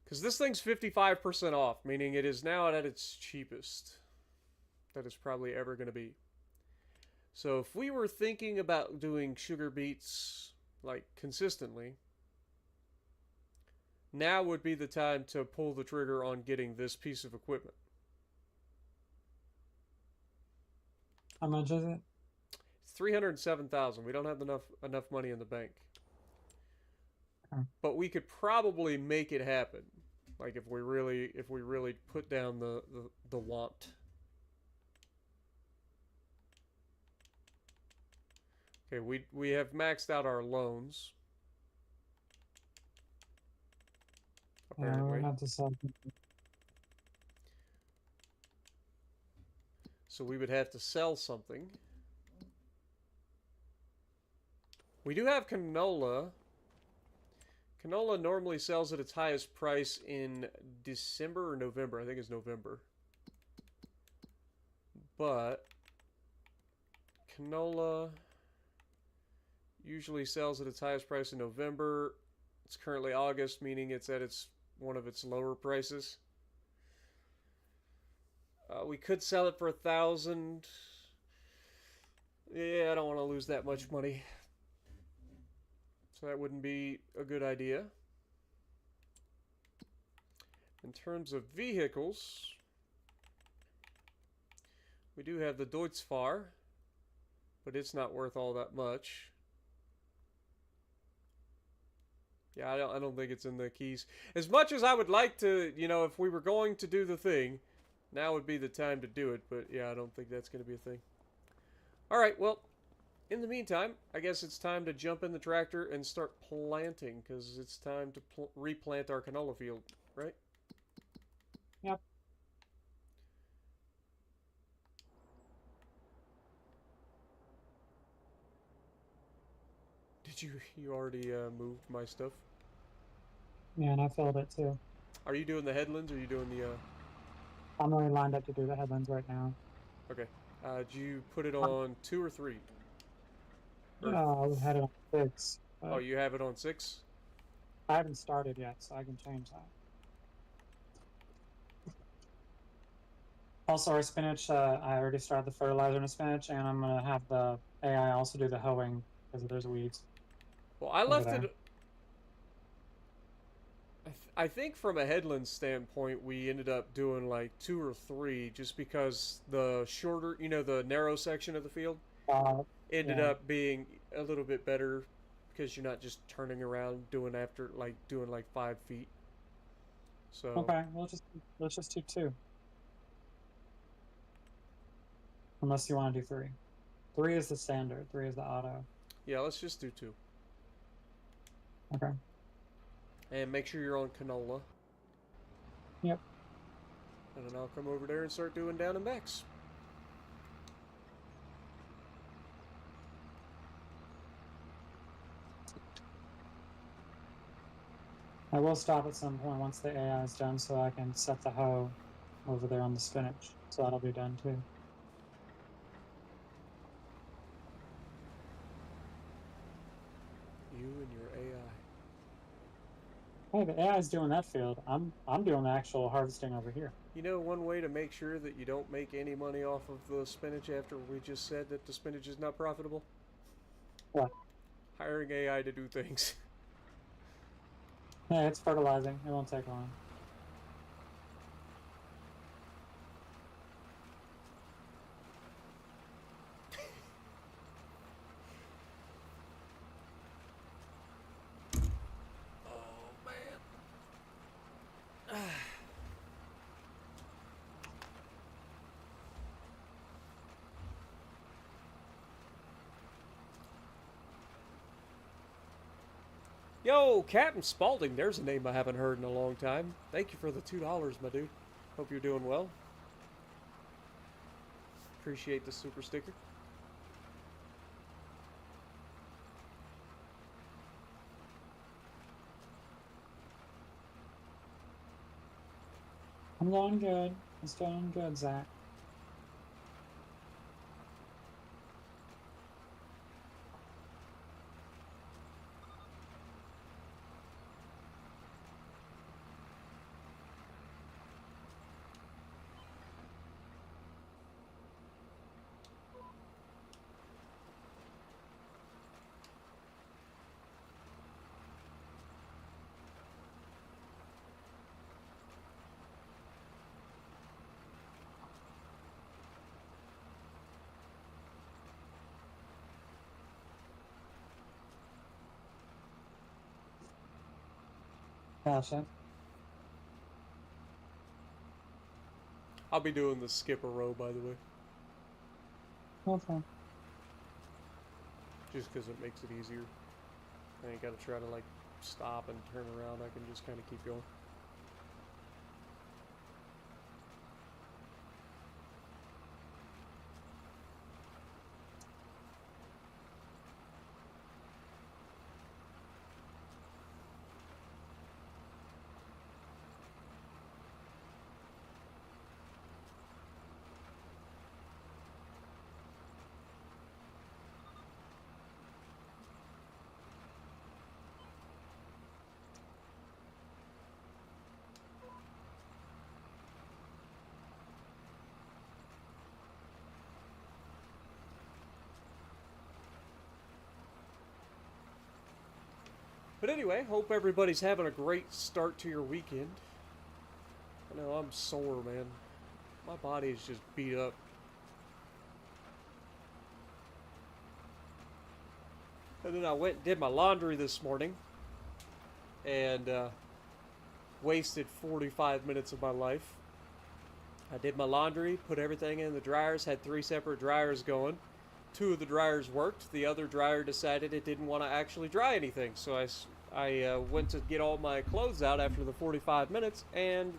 Because this thing's 55% off, meaning it is now at its cheapest that it's probably ever going to be. So if we were thinking about doing sugar beets, like, consistently, now would be the time to pull the trigger on getting this piece of equipment.
How much is it?
It's 307,000. We don't have enough money in the bank. But we could probably make it happen. Like if we really put down the want. Okay, we have maxed out our loans.
Yeah,
Apparently.
we're not to sell.
So we would have to sell something. We do have canola. Canola normally sells at its highest price in December or November. I think it's November. But canola usually sells at its highest price in November. It's currently August, meaning it's at one of its lower prices. We could sell it for 1,000. Yeah, I don't want to lose that much money. So that wouldn't be a good idea. In terms of vehicles, we do have the Deutzfahr, but it's not worth all that much. Yeah, I don't think it's in the keys. As much as I would like to, you know, if we were going to do the thing, now would be the time to do it. But yeah, I don't think that's going to be a thing. All right, well, in the meantime, I guess it's time to jump in the tractor and start planting, because it's time to replant our canola field, right?
Yep.
Did you already moved my stuff?
Yeah, and I filled it too.
Are you doing the headlands, or are you doing the...
I'm already lined up to do the headlands right now.
Okay. Did you put it on 2 or 3?
No, we had it on 6.
Oh, you have it on 6?
I haven't started yet, so I can change that. Also, our spinach, I already started the fertilizer in the spinach, and I'm going to have the AI also do the hoeing because there's weeds.
Well, I left it... I think from a headland standpoint, we ended up doing like 2 or 3 just because the shorter, you know, the narrow section of the field ended up being a little bit better because you're not just turning around doing like 5 feet. So
okay, let's just do 2. Unless you want to do 3. 3 is the standard. 3 is the auto.
Yeah, let's just do 2.
Okay.
And make sure you're on canola.
Yep.
And then I'll come over there and start doing down and backs.
I will stop at some point once the AI is done so I can set the hoe over there on the spinach. So that'll be done too.
You and your AI.
Hey, the AI is doing that field. I'm doing the actual harvesting over here.
You know, one way to make sure that you don't make any money off of the spinach after we just said that the spinach is not profitable?
What?
Hiring AI to do things.
Yeah, it's fertilizing. It won't take long.
Yo, Captain Spaulding, there's a name I haven't heard in a long time. Thank you for the $2, my dude. Hope you're doing well. Appreciate the super sticker.
I'm going good. It's going good, Zach. Gotcha.
I'll be doing the skip a row, by the way.
Okay.
Just because it makes it easier. I ain't got to try to, like, stop and turn around. I can just kind of keep going. But anyway, hope everybody's having a great start to your weekend. I know I'm sore, man. My body is just beat up. And then I went and did my laundry this morning. And wasted 45 minutes of my life. I did my laundry, put everything in the dryers, had 3 separate dryers going. 2 of the dryers worked. The other dryer decided it didn't want to actually dry anything. So I went to get all my clothes out after the 45 minutes, and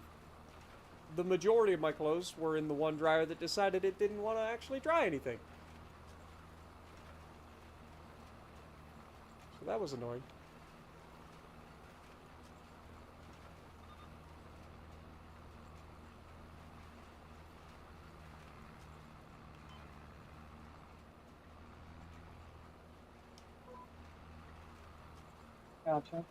the majority of my clothes were in the one dryer that decided it didn't want to actually dry anything. So that was annoying.
Gotcha.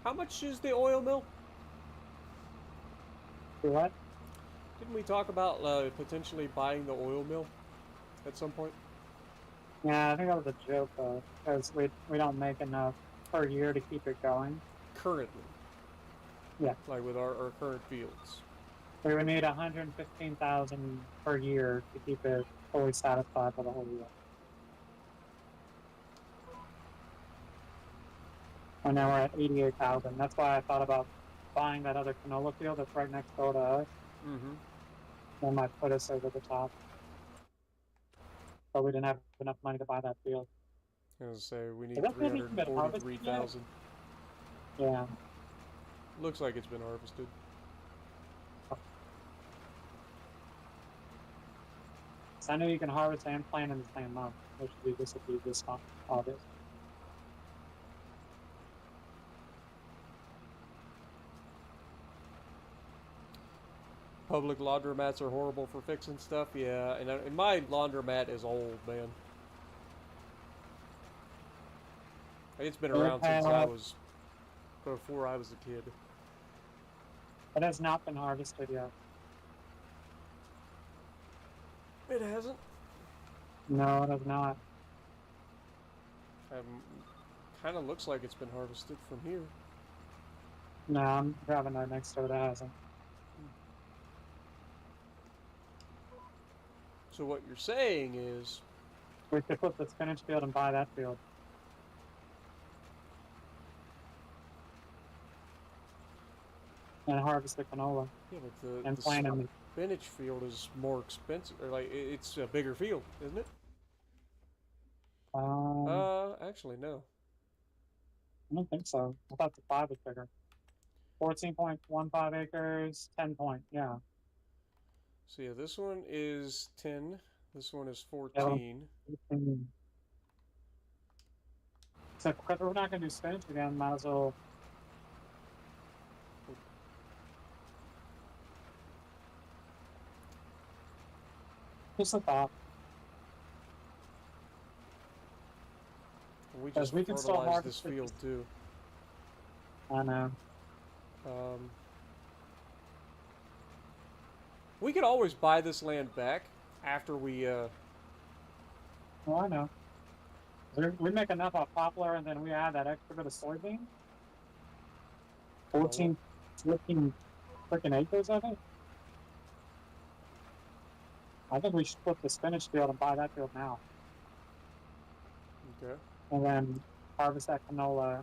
How much is the oil mill?
Do what?
Didn't we talk about potentially buying the oil mill at some point?
Yeah, I think that was a joke though, because we don't make enough per year to keep it going.
Currently.
Yeah.
Like with our current fields.
We would need 115,000 per year to keep it fully satisfied for the whole year. And now we're at 88,000. That's why I thought about buying that other canola field that's right next door to us.
Mm-hmm.
That might put us over the top. But we didn't have enough money to buy that field.
I was gonna say, we need
Has that field even been harvested
343,000.
Yeah.
Looks like it's been harvested.
So I know you can harvest and plant in the same month, which would be this month, August.
Public laundromats are horrible for fixing stuff, yeah. And my laundromat is old, man. It's been around since I was... before I was a kid.
It has not been harvested yet.
It hasn't?
No, it has not.
Kind of looks like it's been harvested from here.
No, I'm driving right next door that hasn't.
So what you're saying is...
We could flip the spinach field and buy that field. And harvest the canola.
Yeah, but
and
the
plant them.
spinach field is more expensive, or like, it's a bigger field, isn't it? Actually, no.
I don't think so. I thought the 5 was bigger. 14.15 acres, 10 point, yeah.
So yeah, this one is 10. This one is 14.
So because we're not going to do spinach again, might as well. Just a thought.
We just
we can still
fertilized
harvest
this field too.
I know.
We could always buy this land back after we.
Well, I know. We make enough off poplar, and then we add that extra bit of soybean. 14 freaking acres of it. I think we should flip the spinach field and buy that field now.
Okay.
And then harvest that canola,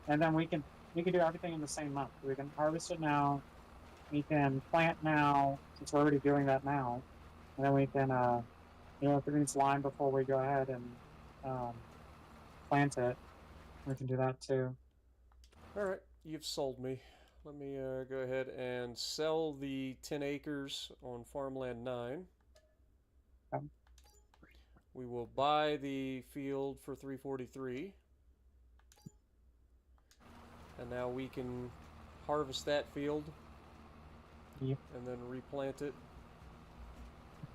and then we can do everything in the same month. We can harvest it now. We can plant now, since we're already doing that now, and then we can, if it needs lime before we go ahead and plant it, we can do that too.
All right, you've sold me. Let me go ahead and sell the 10 acres on Farmland 9.
Okay.
We will buy the field for 343. And now we can harvest that field.
Yep.
And then replant it.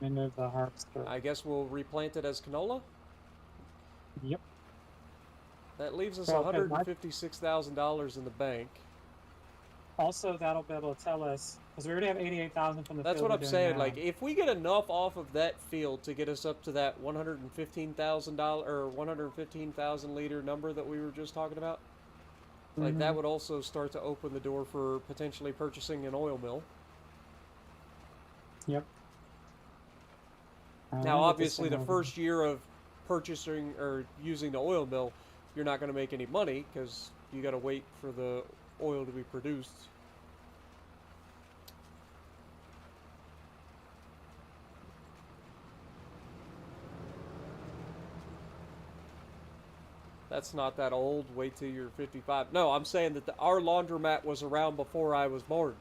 Into the harvester.
I guess we'll replant it as canola?
Yep.
That leaves us
Well,
$156,000 in the bank.
Also, that'll be able to tell us, because we already have 88,000 from the
That's
field
what
we're
I'm
doing
saying.
now.
Like, if we get enough off of that field to get us up to that $115,000 or 115,000 liter number that we were just talking about, like that would also start to open the door for potentially purchasing an oil mill.
Yep.
Now, obviously, the first year of purchasing or using the oil mill, you're not going to make any money because you got to wait for the oil to be produced. That's not that old. Wait till you're 55. No, I'm saying that our laundromat was around before I was born.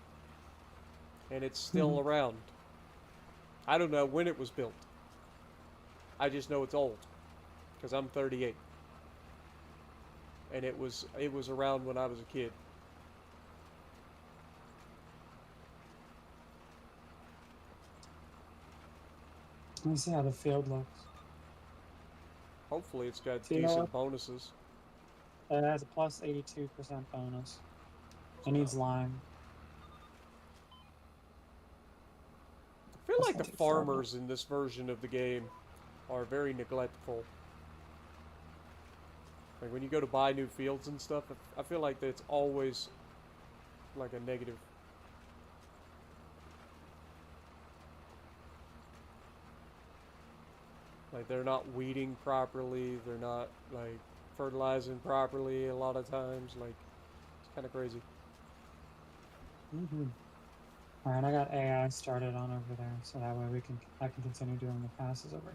And it's still around. I don't know when it was built. I just know it's old. Because I'm 38. And it was around when I was a kid.
Let me see how the field looks.
Hopefully it's got
See, you know
decent
what?
bonuses.
It has a plus 82% bonus. It needs lime.
I feel
That's
like
not
the
too far,
farmers in this version of the game are very neglectful. Like when you go to buy new fields and stuff, I feel like it's always like a negative. Like they're not weeding properly, they're not like fertilizing properly a lot of times. Like it's kind of crazy.
Alright, I got AI started on over there, so that way I can continue doing the passes over.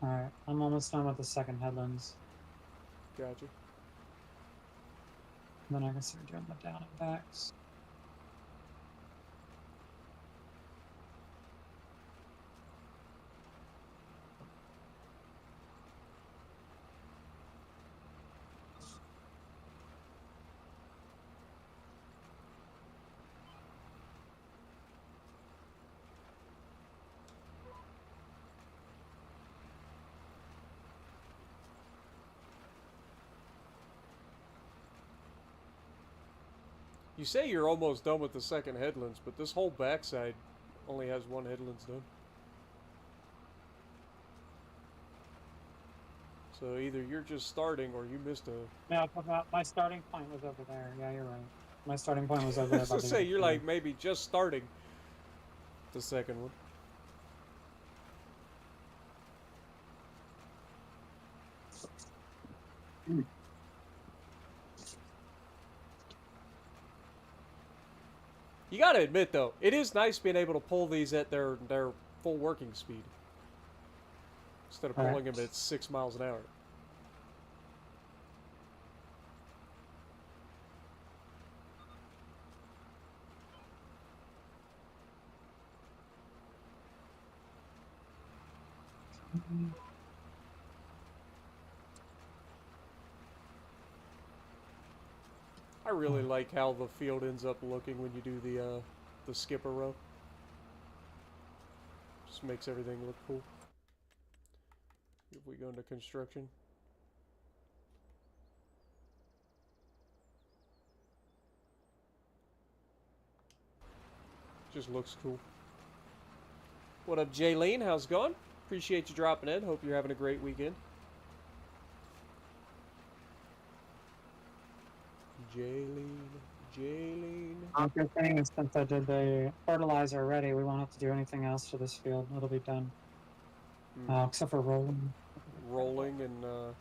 Alright, I'm almost done with the second headlands.
Gotcha.
Then I can start doing the down and backs.
You say you're almost done with the second headlands, but this whole backside only has one headlands done. So either you're just starting or you missed a...
Yeah, my starting point was over there. Yeah, you're right. My starting point was over
I
there.
was gonna say, you're like maybe just starting the second one. You gotta admit though, it is nice being able to pull these at their full working speed. Instead of pulling them at 6 miles an hour. I really like how the field ends up looking when you do the skipper row. Just makes everything look cool. If we go into construction. Just looks cool. What up, Jaylene? How's it going? Appreciate you dropping in. Hope you're having a great weekend. Jaylene.
The good thing is since I did the fertilizer already, we won't have to do anything else to this field. It'll be done. Except for rolling.
Rolling and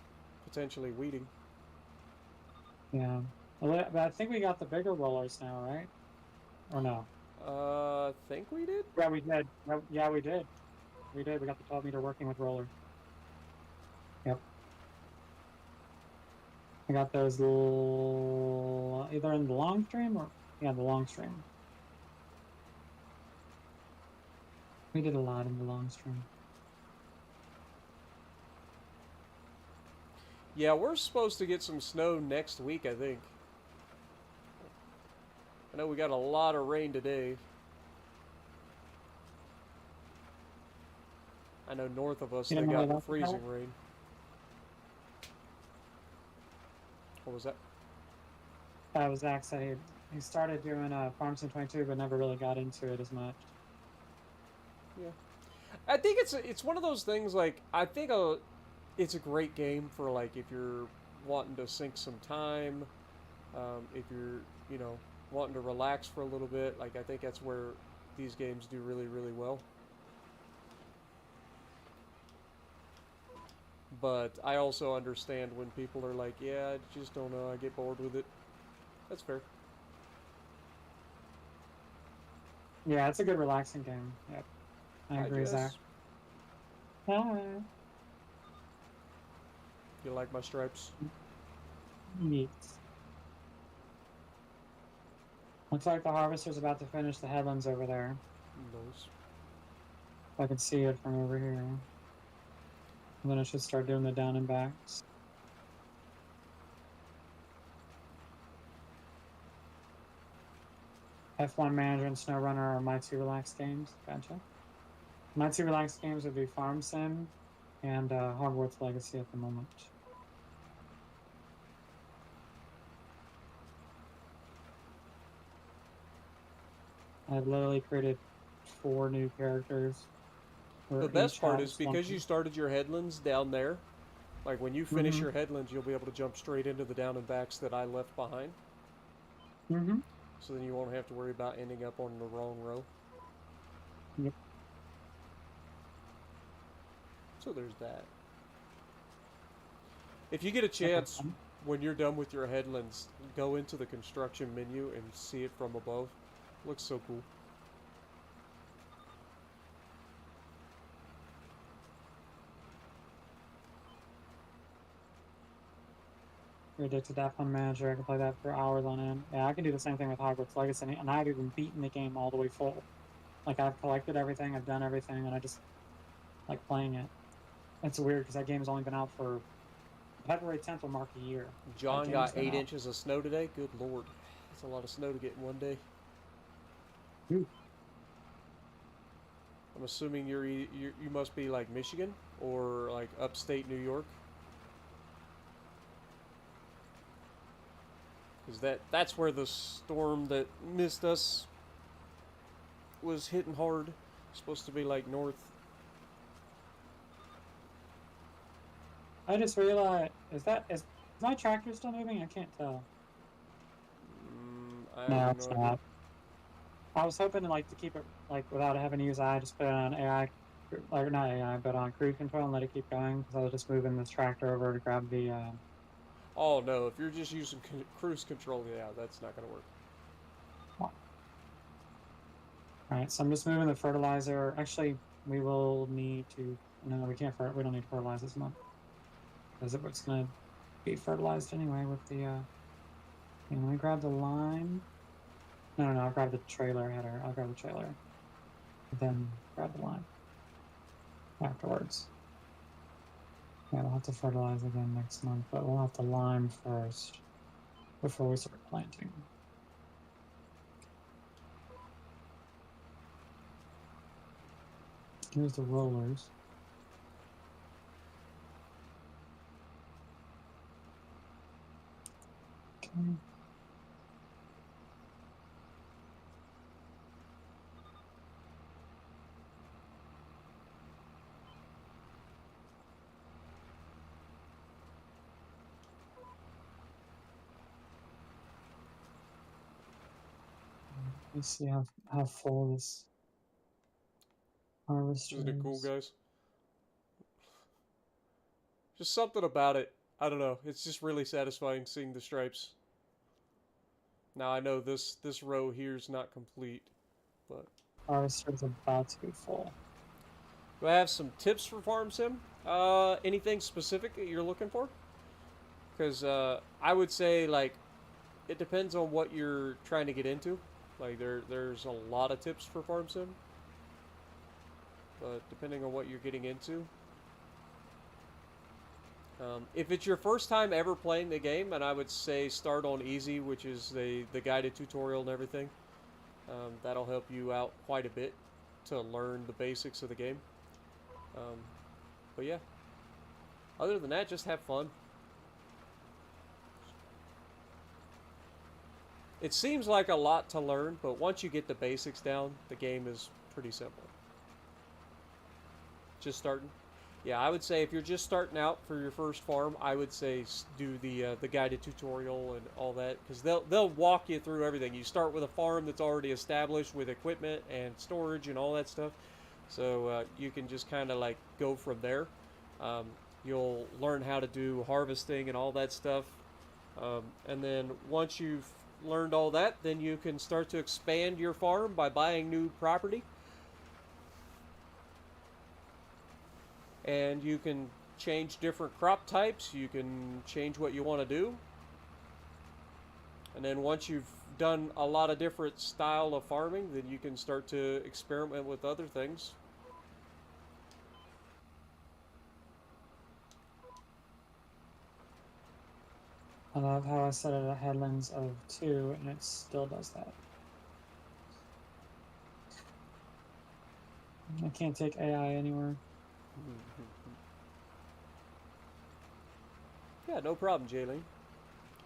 potentially weeding.
Yeah. But I think we got the bigger rollers now, right? Or no?
I think we did?
Yeah, we did. Yeah, we did. We did. We got the 12-meter working with roller. Yep. I got those either in the long stream or yeah, the long stream. We did a lot in the long stream.
Yeah, we're supposed to get some snow next week, I think. I know we got a lot of rain today. I know north of us
You
they
didn't know
got
about the
freezing rain. What was that?
That was Zach said he started doing Farm Sim 22, but never really got into it as much.
Yeah, I think it's one of those things. Like I think it's a great game for like if you're wanting to sink some time, if you're wanting to relax for a little bit. Like I think that's where these games do really well. But I also understand when people are like, yeah, I just don't know, I get bored with it. That's fair.
Yeah, it's a good relaxing game. Yep. I agree, Zach. Hi.
You like my stripes?
Neat. Looks like the harvester's about to finish the headlands over there.
Nice.
I can see it from over here. And then I should start doing the down and backs. F1 Manager and SnowRunner are my two relaxed games. Gotcha. My two relaxed games would be Farm Sim and Hogwarts Legacy at the moment. I've literally created 4 new characters.
The best part is because you started your headlands down there, like when you finish your headlands, you'll be able to jump straight into the down and backs that I left behind. So then you won't have to worry about ending up on the wrong row.
Yep.
So there's that. If you get a chance, when you're done with your headlands, go into the construction menu and see it from above. Looks so cool.
You're addicted to F1 Manager. I can play that for hours on end. Yeah, I can do the same thing with Hogwarts Legacy, and I've even beaten the game all the way full. Like, I've collected everything, I've done everything, and I just like playing it. It's weird because that game's only been out for February 10th will mark a year.
John got 8 inches of snow today. Good lord, that's a lot of snow to get in one day.
Ooh.
I'm assuming you must be like Michigan or like upstate New York. Because that's where the storm that missed us was hitting hard. It's supposed to be like north.
I just realized, is my tractor still moving? I can't tell. No, it's not. I was hoping to keep it without having to use AI, just put it on AI, like not AI, but on cruise control and let it keep going. Because I was just moving this tractor over to grab the.
Oh no! If you're just using cruise control, yeah, that's not gonna work.
All right, so I'm just moving the fertilizer. Actually, we will need to. No, we can't. We don't need to fertilize this month because it's gonna be fertilized anyway with the. Let me grab the lime. No, I'll grab the trailer header. I'll grab the trailer. Then grab the lime afterwards. Yeah, we'll have to fertilize again next month, but we'll have to lime first before we start planting. Here's the rollers. Okay. Let's see how full this harvester is.
Isn't it cool, guys? Just something about it. I don't know. It's just really satisfying seeing the stripes. Now I know this row here is not complete, but
Harvester is about to be full.
do I have some tips for Farm Sim? Anything specific that you're looking for? Because I would say, like, it depends on what you're trying to get into. Like, there's a lot of tips for farm sim, but depending on what you're getting into. If it's your first time ever playing the game, and I would say start on easy, which is the guided tutorial and everything. That'll help you out quite a bit to learn the basics of the game. But yeah, other than that, just have fun. It seems like a lot to learn, but once you get the basics down, the game is pretty simple. Just starting. Yeah, I would say if you're just starting out for your first farm, I would say do the guided tutorial and all that, because they'll walk you through everything. You start with a farm that's already established with equipment and storage and all that stuff, so you can just kind of like go from there. You'll learn how to do harvesting and all that stuff, and then once you've learned all that, then you can start to expand your farm by buying new property. And you can change different crop types, you can change what you want to do. And then once you've done a lot of different style of farming, then you can start to experiment with other things.
I love how I set it at headlands of 2 and it still does that. I can't take AI anywhere.
Yeah, no problem, Jaylene.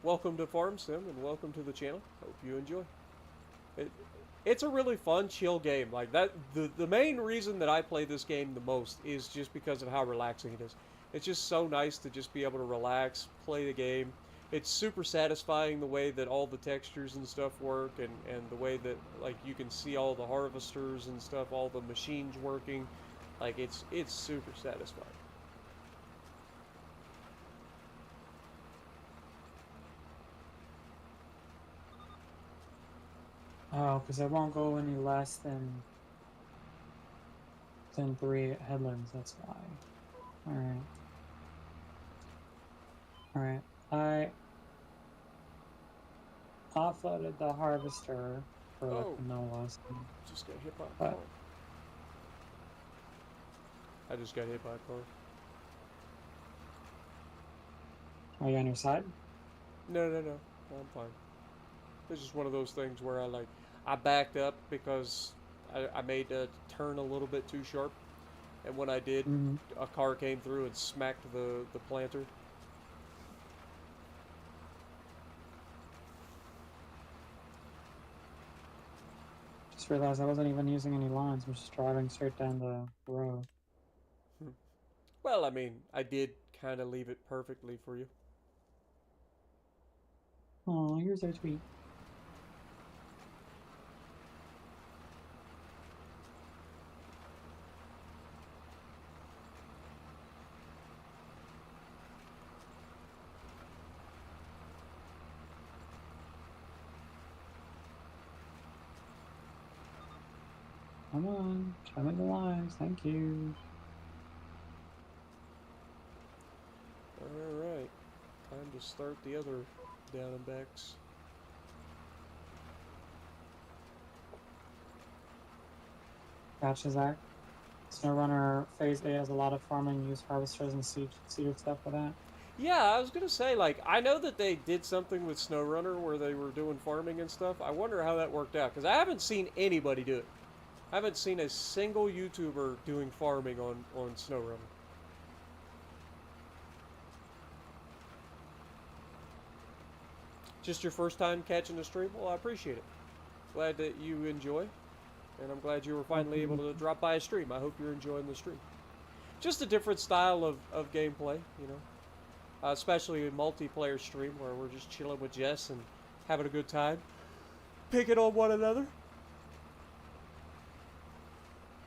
Welcome to Farm Sim and welcome to the channel. Hope you enjoy. It's a really fun, chill game. Like that, the main reason that I play this game the most is just because of how relaxing it is. It's just so nice to just be able to relax, play the game. It's super satisfying the way that all the textures and stuff work, and the way that like you can see all the harvesters and stuff, all the machines working. Like it's super satisfying.
Oh, because I won't go any less than 3 headlands, that's why. Alright. Alright. I offloaded the harvester for like
Oh.
canola.
Just got hit by a
What?
car. I just got hit by a car.
Are you on your side?
No, I'm fine. It's just one of those things where I backed up because I made a turn a little bit too sharp, and when I did, a car came through and smacked the planter.
Just realized I wasn't even using any lines. I'm just driving straight down the road.
Well, I mean, I did kind of leave it perfectly for you.
Oh, here's our tweet. Come on, show me the lines. Thank you.
Alright, time to start the other down and backs.
Gotcha, Zach. SnowRunner Phase A has a lot of farming, use harvesters and seeded stuff for that.
Yeah, I was gonna say, like, I know that they did something with SnowRunner where they were doing farming and stuff. I wonder how that worked out, because I haven't seen anybody do it. I haven't seen a single YouTuber doing farming on SnowRunner. Just your first time catching a stream? Well, I appreciate it. Glad that you enjoy, and I'm glad you were finally able to drop by a stream. I hope you're enjoying the stream. Just a different style of gameplay, you know. Especially a multiplayer stream where we're just chilling with Jess and having a good time, picking on one another.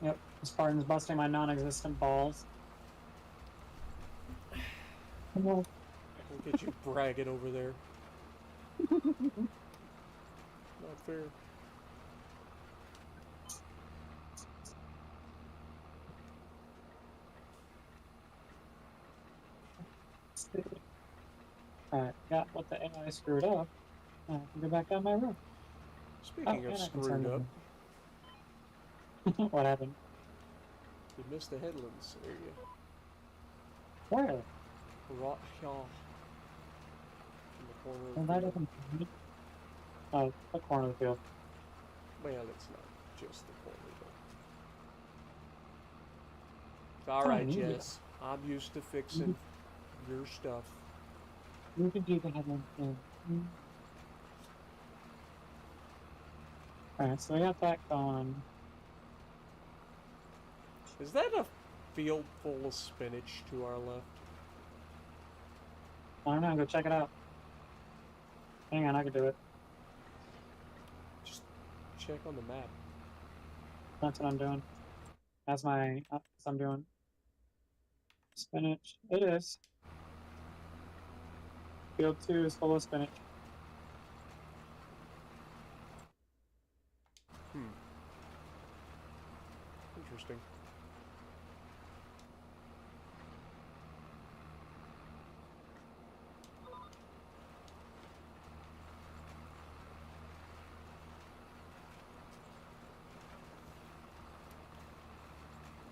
Yep, Spartan's busting my non-existent balls.
Look at you bragging over there. Not fair.
Alright, got what the AI screwed up. I can go back down my room.
Speaking of
and I can
screwed
turn
up,
the what happened?
you missed the headlands area.
Where?
Right here. In the corner of
Well,
the
that
field.
doesn't. Oh, the corner of the field.
Well, it's not just the corner though. Alright,
Fine,
Jess. I'm used to fixing your stuff.
You can do the headline thing. Alright, so we got that going.
Is that a field full of spinach to our left?
I don't know, go check it out. Hang on, I can do it.
Just check on the map.
That's what I'm doing. That's my. That's what I'm doing. Spinach. It is. Field 2 is full of spinach.
Interesting.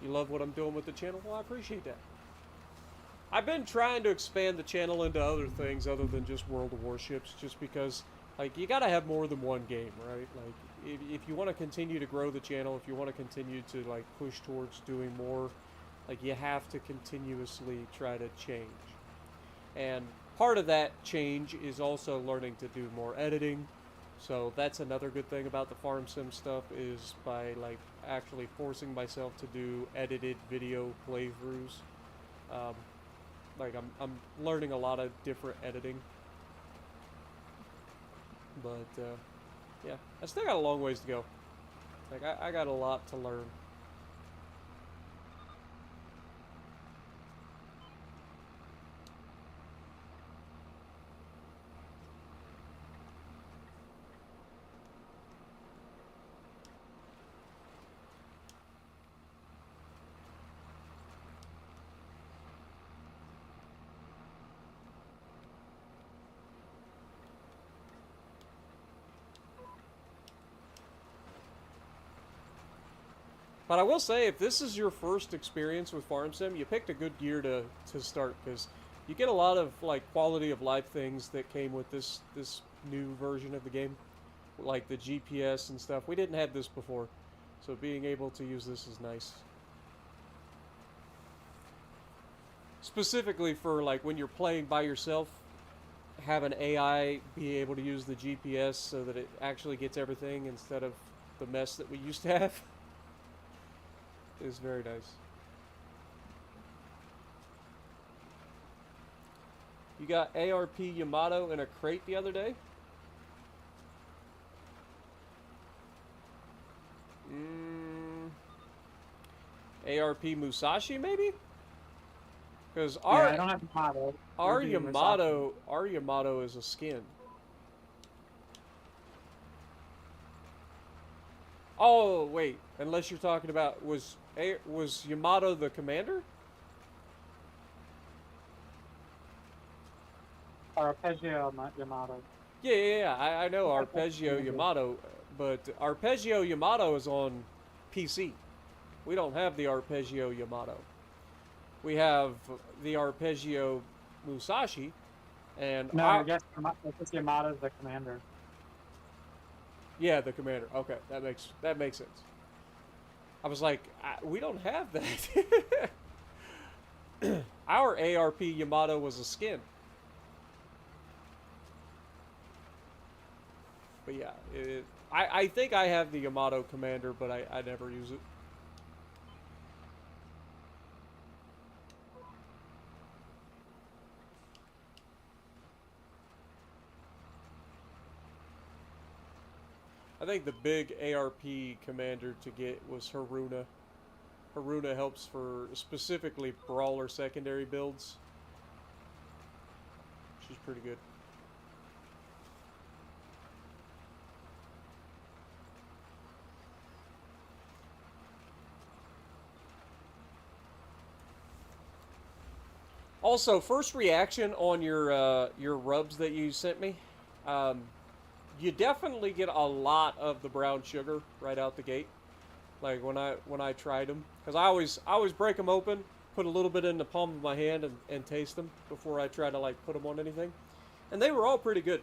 You love what I'm doing with the channel? Well, I appreciate that. I've been trying to expand the channel into other things other than just World of Warships, just because, like, you gotta have more than one game, right? Like, if you want to continue to grow the channel, if you want to continue to, like, push towards doing more, like, you have to continuously try to change. And part of that change is also learning to do more editing. So that's another good thing about the farm sim stuff, is by like actually forcing myself to do edited video playthroughs. Like I'm learning a lot of different editing. But yeah, I still got a long ways to go. Like I got a lot to learn. But I will say, if this is your first experience with Farm Sim, you picked a good gear to start, because you get a lot of like quality of life things that came with this new version of the game, like the GPS and stuff. We didn't have this before, so being able to use this is nice. Specifically for like when you're playing by yourself, have an AI be able to use the GPS so that it actually gets everything instead of the mess that we used to have. Is very nice. You got ARP Yamato in a crate the other day? ARP Musashi maybe? Because
Yeah, I don't have the model.
our Yamato is a skin. Oh wait, unless you're talking about was Yamato the commander?
Arpeggio Yamato.
Yeah. I know Arpeggio Yamato, but Arpeggio Yamato is on PC. We don't have the Arpeggio Yamato. We have the Arpeggio Musashi, and
No, I guess Yamato's the commander.
Yeah, the commander. Okay, that makes sense. I was like, we don't have that. Our ARP Yamato was a skin. But yeah, I think I have the Yamato commander, but I never use it. I think the big ARP commander to get was Haruna. Haruna helps for specifically brawler secondary builds. She's pretty good. Also, first reaction on your rubs that you sent me, you definitely get a lot of the brown sugar right out the gate. Like when I tried them, because I always break them open, put a little bit in the palm of my hand and taste them before I try to like put them on anything, and they were all pretty good.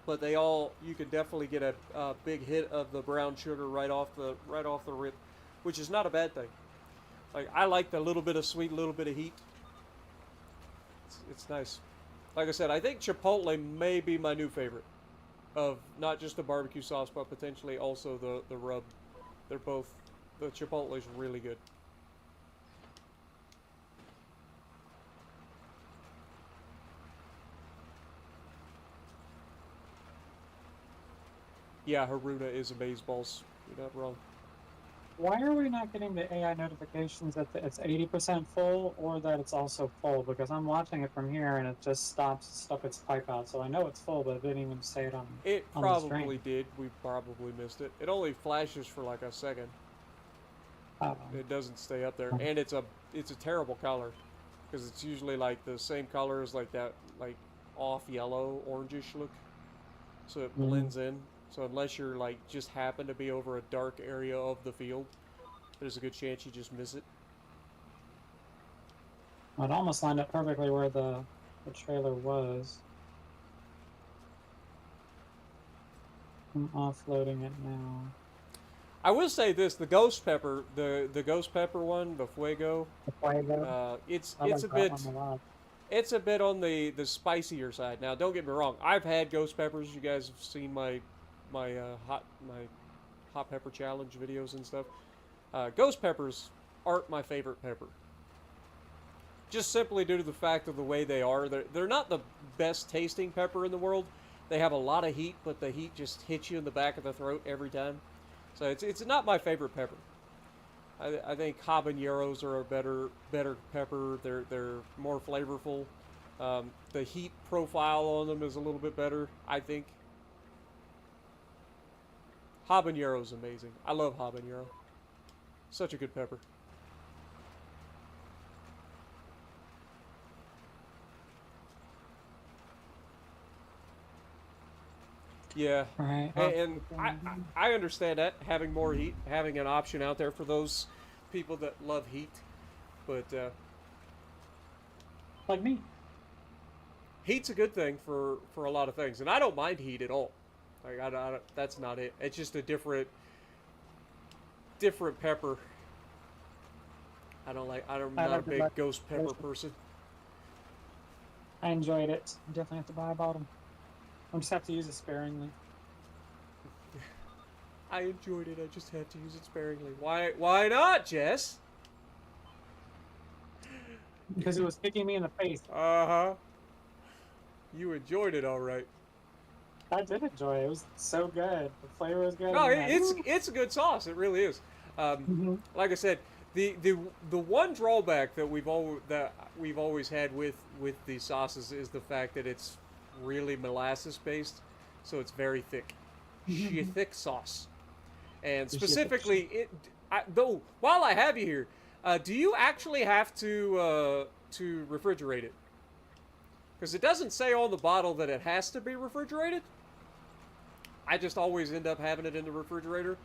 But they all, you could definitely get a big hit of the brown sugar right off the rip, which is not a bad thing. Like I like the little bit of sweet, little bit of heat. It's nice. Like I said, I think Chipotle may be my new favorite of not just the barbecue sauce, but potentially also the rub. They're both, the Chipotle's really good. Yeah, Haruna is amazeballs. You're not wrong.
Why are we not getting the AI notifications that it's 80% full or that it's also full? Because I'm watching it from here and it just stuck its pipe out. So I know it's full, but it didn't even say it
It
on the
probably
stream.
did. We probably missed it. It only flashes for like a second. It doesn't stay up there, and it's a terrible color, because it's usually like the same color as like that like off yellow orangish look, so it blends in. So unless you're like just happen to be over a dark area of the field, there's a good chance you just miss it.
It almost lined up perfectly where the trailer was. I'm offloading it now.
I will say this: the ghost pepper, the ghost pepper one, the fuego.
The Fuego.
It's
I like
a
that
bit
one a lot.
it's a bit on the spicier side. Now, don't get me wrong. I've had ghost peppers. You guys have seen my hot pepper challenge videos and stuff. Ghost peppers aren't my favorite pepper. Just simply due to the fact of the way they are. They're not the best tasting pepper in the world. They have a lot of heat, but the heat just hits you in the back of the throat every time. So it's not my favorite pepper. I think habaneros are a better pepper. They're more flavorful. The heat profile on them is a little bit better, I think. Habanero is amazing. I love habanero. Such a good pepper. Yeah,
Right.
and I understand that, having more heat, having an option out there for those people that love heat, but
Like me.
heat's a good thing for a lot of things, and I don't mind heat at all. Like that's not it. It's just a different pepper. I'm not a big ghost pepper person.
I enjoyed it. Definitely have to buy a bottle. I just have to use it sparingly.
I enjoyed it. I just have to use it sparingly. Why not, Jess?
Because it was kicking me in the face.
Uh-huh. You enjoyed it, all right.
I did enjoy it. It was so good. The flavor was good.
No, it's a good sauce. It really is. Like I said, the one drawback that we've always had with the sauces is the fact that it's really molasses based, so it's very thick, thick sauce. And specifically, though, while I have you here, do you actually have to refrigerate it? Because it doesn't say on the bottle that it has to be refrigerated. I just always end up having it in the refrigerator,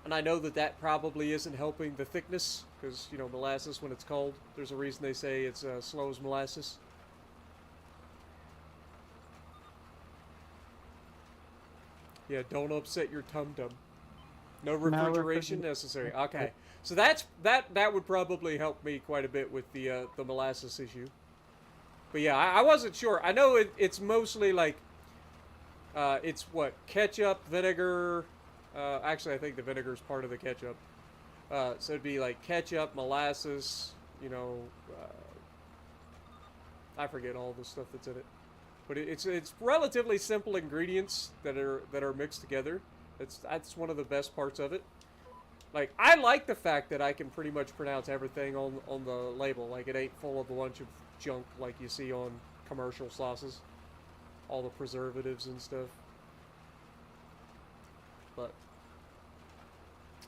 and I know that probably isn't helping the thickness, because you know molasses when it's cold, there's a reason they say it's slow as molasses. Yeah, don't upset your tum-tum. No refrigeration necessary. Okay, so that would probably help me quite a bit with the molasses issue. But yeah, I wasn't sure. I know it's mostly like it's what, ketchup, vinegar. Actually, I think the vinegar is part of the ketchup. So it'd be like ketchup, molasses. You know, I forget all the stuff that's in it. But it's relatively simple ingredients that are mixed together. That's one of the best parts of it. Like, I like the fact that I can pretty much pronounce everything on the label. Like, it ain't full of a bunch of junk like you see on commercial sauces. All the preservatives and stuff. But,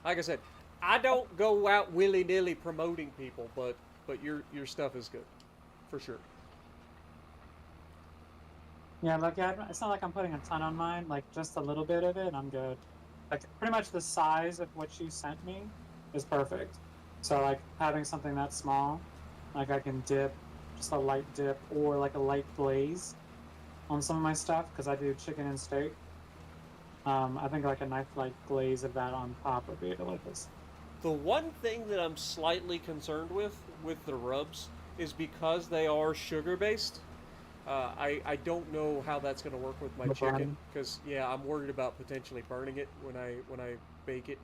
like I said, I don't go out willy-nilly promoting people, but your stuff is good. for sure.
Yeah, look, it's not like I'm putting a ton on mine. Like just a little bit of it, I'm good. Like pretty much the size of what you sent me is perfect. So like having something that small, like I can dip just a light dip or like a light glaze on some of my stuff because I do chicken and steak. I think like a nice light glaze of that on top would be delicious.
The one thing that I'm slightly concerned with the rubs is because they are sugar based. I don't know how that's going to work with my
The
chicken
brine.
because yeah, I'm worried about potentially burning it when I bake it,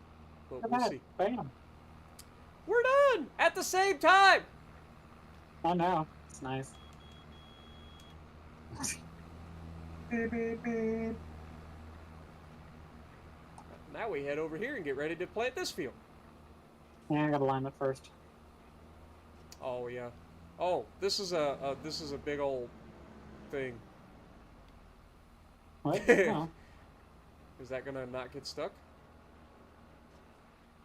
but
Look
we'll
at that.
see.
Bam.
We're done at the same time.
Oh no, it's nice. Beep, beep, beep.
Now we head over here and get ready to plant this field.
Yeah, I gotta line it first.
Oh yeah. Oh, this is a big old thing.
What?
Is
No.
that gonna not get stuck?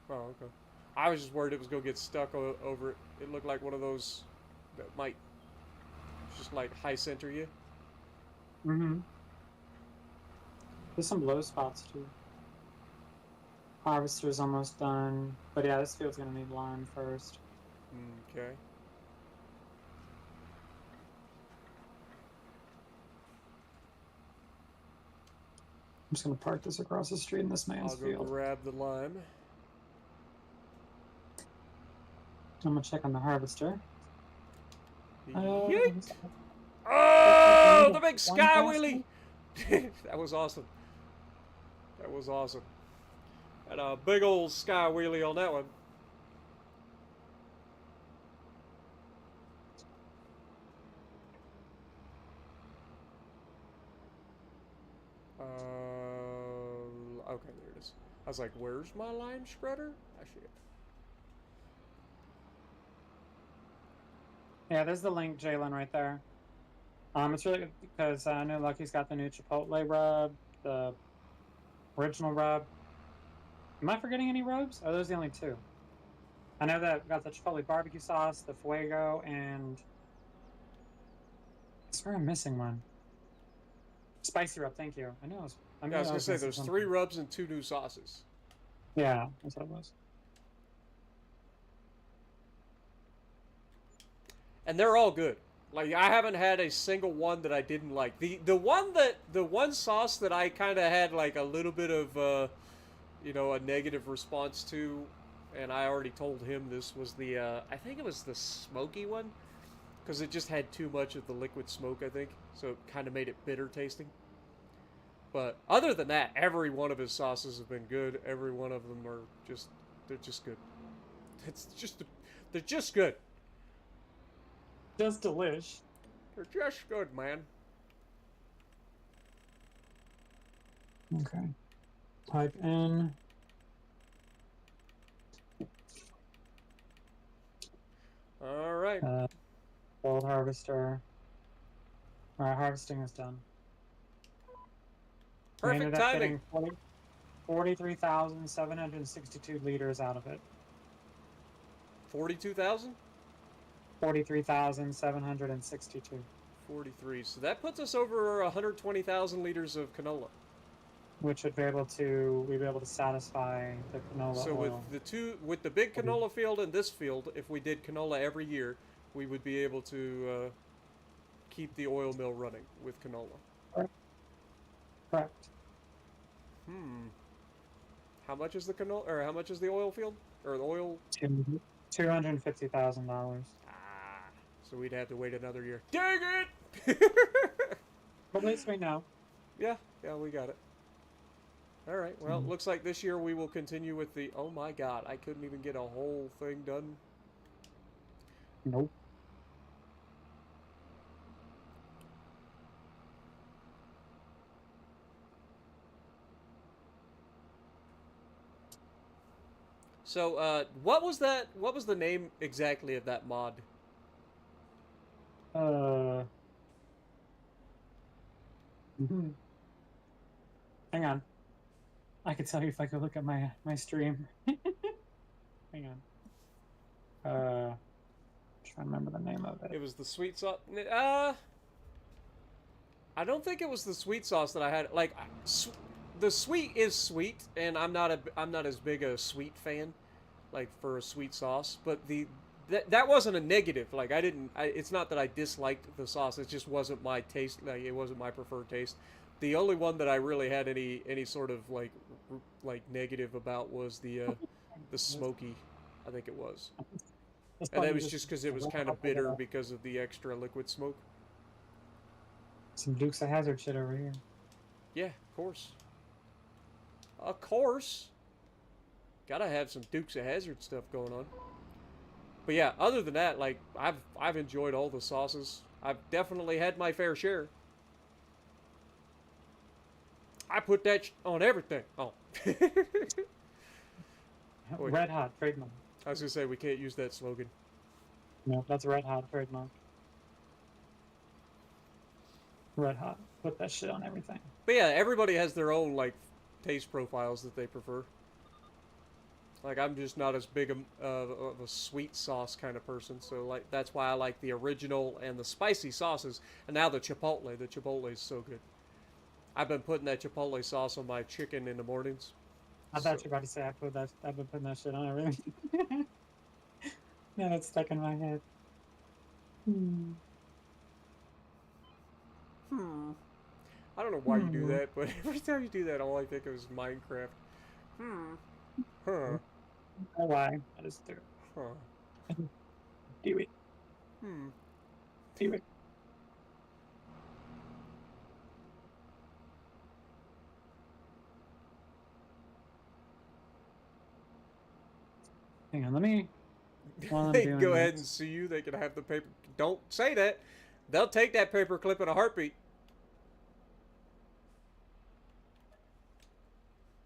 Oh, okay. I was just worried it was gonna get stuck over it. It looked like one of those that might just like high center you.
Mm-hmm. There's some low spots too. Harvester's almost done. But yeah, this field's gonna need lime first.
Okay.
I'm just gonna park this across the street in this man's
I'll go
field.
grab the lime.
I'm gonna check on the harvester.
Yeet!
Uh,
Oh, the big
one
sky
basket?
wheelie! That was awesome. That was awesome. Had a big old sky wheelie on that one. Okay, there it is. I was like, where's my lime spreader? I see it.
Yeah, there's the link, Jalen, right there. It's really good because I know Lucky's got the new Chipotle rub, the original rub. Am I forgetting any rubs? Are those the only two? I know that got the Chipotle barbecue sauce, the Fuego, and I swear I'm missing one. Spicy rub, thank you. I knew
Yeah, I was
I
gonna
was
say
missing
there's 3
something.
rubs and 2 new sauces.
Yeah, that's what it was.
And they're all good. Like I haven't had a single one that I didn't like. The one sauce that I kind of had like a little bit of a negative response to, and I already told him this was the I think it was the smoky one because it just had too much of the liquid smoke, I think. So it kind of made it bitter tasting. But other than that, every one of his sauces have been good. Every one of them are they're just good. They're just good.
Just delish.
They're just good, man.
Okay. Type in.
All right.
Gold harvester. All right, harvesting is done. We
Perfect
ended up
timing.
getting 43,762 liters out of it.
42,000?
43,762.
43. So that puts us over 120,000 liters of canola.
Which we'd be able to satisfy the canola
So
oil.
with the big canola field and this field, if we did canola every year, we would be able to keep the oil mill running with canola.
Correct.
How much is the canola, or how much is the oil field, or the oil?
$250,000.
So we'd have to wait another year. Dang it!
But at least we know.
Yeah, we got it. All right. Well, it looks like this year we will continue with the. Oh my God! I couldn't even get a whole thing done.
Nope.
So, what was that? What was the name exactly of that mod?
Hang on. I could tell you if I could look at my stream. Hang on. trying to remember the name of
It
it.
was the sweet sauce. I don't think it was the sweet sauce that I had. Like, the sweet is sweet, and I'm not as big a sweet fan, like for a sweet sauce. But that wasn't a negative. Like it's not that I disliked the sauce. It just wasn't my taste. Like it wasn't my preferred taste. The only one that I really had any sort of like negative about was the smoky. I think it was,
It's
and that
probably
was just because it was
Red
kind
Hot
of
Pepper
bitter
Dog.
because of the extra liquid smoke.
Some Dukes of Hazzard shit over here.
Yeah, of course. Of course. Gotta have some Dukes of Hazzard stuff going on. But yeah, other than that, like I've enjoyed all the sauces. I've definitely had my fair share. I put that on everything. Oh. Wait.
Red Hot trademark.
I was gonna say we can't use that slogan.
No, that's Red Hot trademark. Red Hot. Put that shit on everything.
But yeah, everybody has their own like taste profiles that they prefer. Like I'm just not as big of a sweet sauce kind of person, so like that's why I like the original and the spicy sauces. And now the chipotle. The chipotle is so good. I've been putting that chipotle sauce on my chicken in the mornings.
I thought you were about to say I've been putting that shit on everything. Now it's stuck in my head.
I don't know why you do that, but every time you do that, all I think of is Minecraft. Huh.
Oh, why? That is true.
Huh.
Do it. Do it. Hang on, let me. While I'm
They
doing
go ahead
this.
and sue you. They can have the paper. Don't say that. They'll take that paper clip in a heartbeat.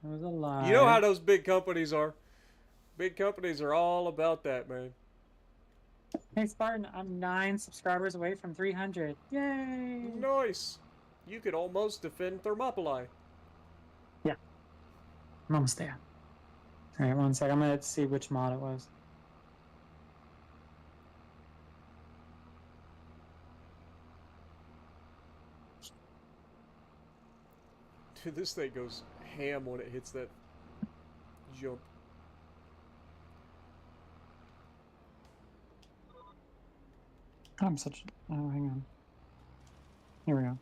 It was a lie.
You know how those big companies are. Big companies are all about that, man.
Hey Spartan, I'm 9 subscribers away from 300. Yay!
Nice. You could almost defend Thermopylae.
Yeah. I'm almost there. Alright, one sec. I'm gonna see which mod it was.
Dude, this thing goes ham when it hits that jump.
I'm such. Oh, hang on. Here we go.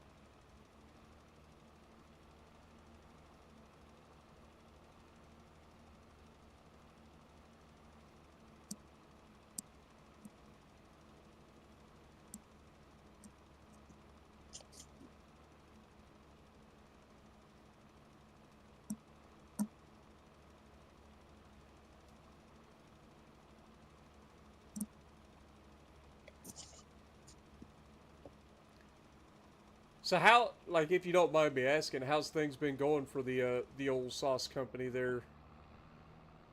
So how, like, if you don't mind me asking, how's things been going for the old sauce company there,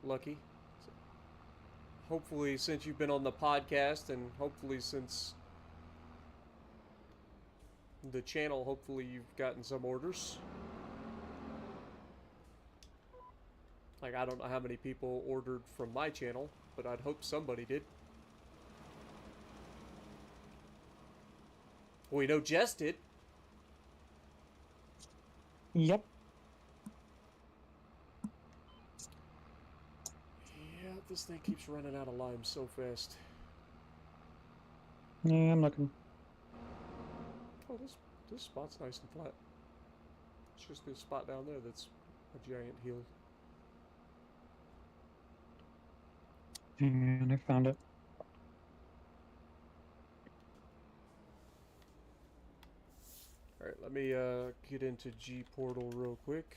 Lucky? Hopefully, since you've been on the podcast, and hopefully since the channel, hopefully you've gotten some orders. Like, I don't know how many people ordered from my channel, but I'd hope somebody did. We know Jess did.
Yep.
Yeah, this thing keeps running out of lime so fast.
Yeah, I'm looking.
Oh, this spot's nice and flat. It's just this spot down there that's a giant hill.
And I found it.
Alright, let me get into G Portal real quick.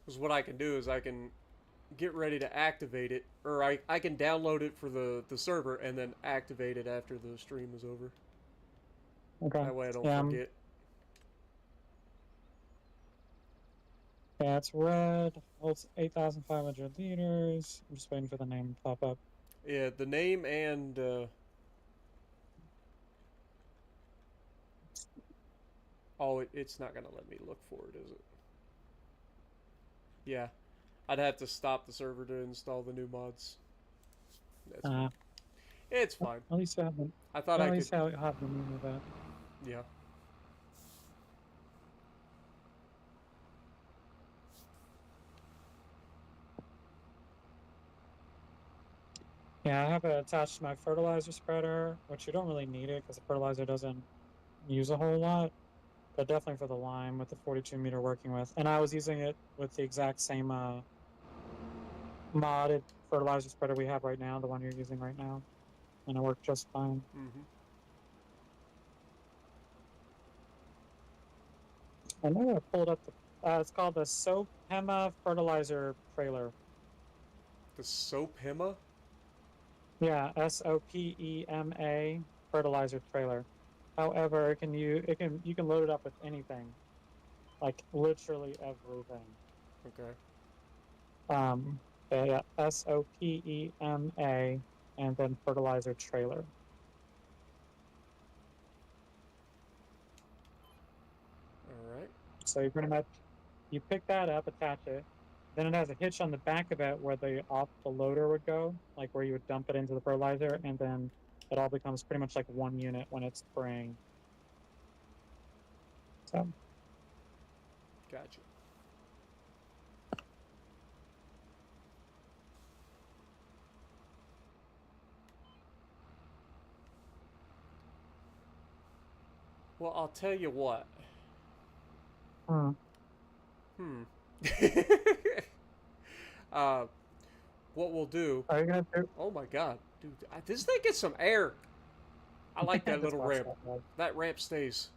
Because what I can do is I can get ready to activate it, or I can download it for the server and then activate it after the stream is over.
Okay.
That way I don't
Yeah,
forget.
Yeah, it's red. Holds 8,500 liters. I'm just waiting for the name to pop up.
Yeah, the name and oh, it's not gonna let me look for it, is it? Yeah, I'd have to stop the server to install the new mods. That's fine.
Uh,
It's fine.
at least I have the,
I thought
at
I could.
least I have the name of that.
Yeah.
Yeah, I have it attached to my fertilizer spreader, which you don't really need it because the fertilizer doesn't use a whole lot, but definitely for the lime with the 42 meter working with. And I was using it with the exact same modded fertilizer spreader we have right now, the one you're using right now, and it worked just fine.
Mm-hmm.
I know I pulled up the. It's called the Sopema fertilizer trailer.
The Sopema?
Yeah, Sopema fertilizer trailer. However, you can load it up with anything, like literally everything.
Okay.
Yeah, Sopema, and then fertilizer trailer.
All right.
So you pretty much you pick that up, attach it. Then it has a hitch on the back of it where the loader would go, like where you would dump it into the fertilizer, and then it all becomes pretty much like one unit when it's spraying. So
Gotcha. Well, I'll tell you what.
hmm.
Hmm. uh, what we'll do.
Are you gonna do?
Oh my god, dude, this thing gets some air. I like that
Just
little
watch
ramp.
that, right?
That ramp stays.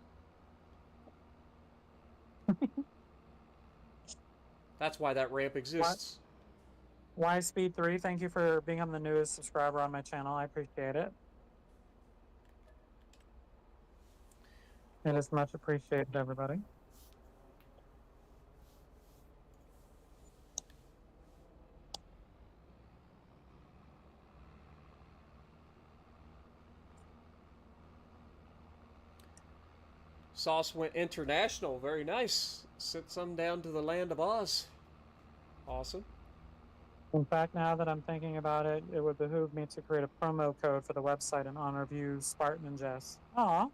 That's why that ramp exists.
Y Speed 3, thank you for being on the newest subscriber on my channel. I appreciate it. It is much appreciated, everybody.
Sauce went international. Very nice. Sent some down to the land of Oz. Awesome.
In fact, now that I'm thinking about it, it would behoove me to create a promo code for the website in honor of you, Spartan and Jess. Aw.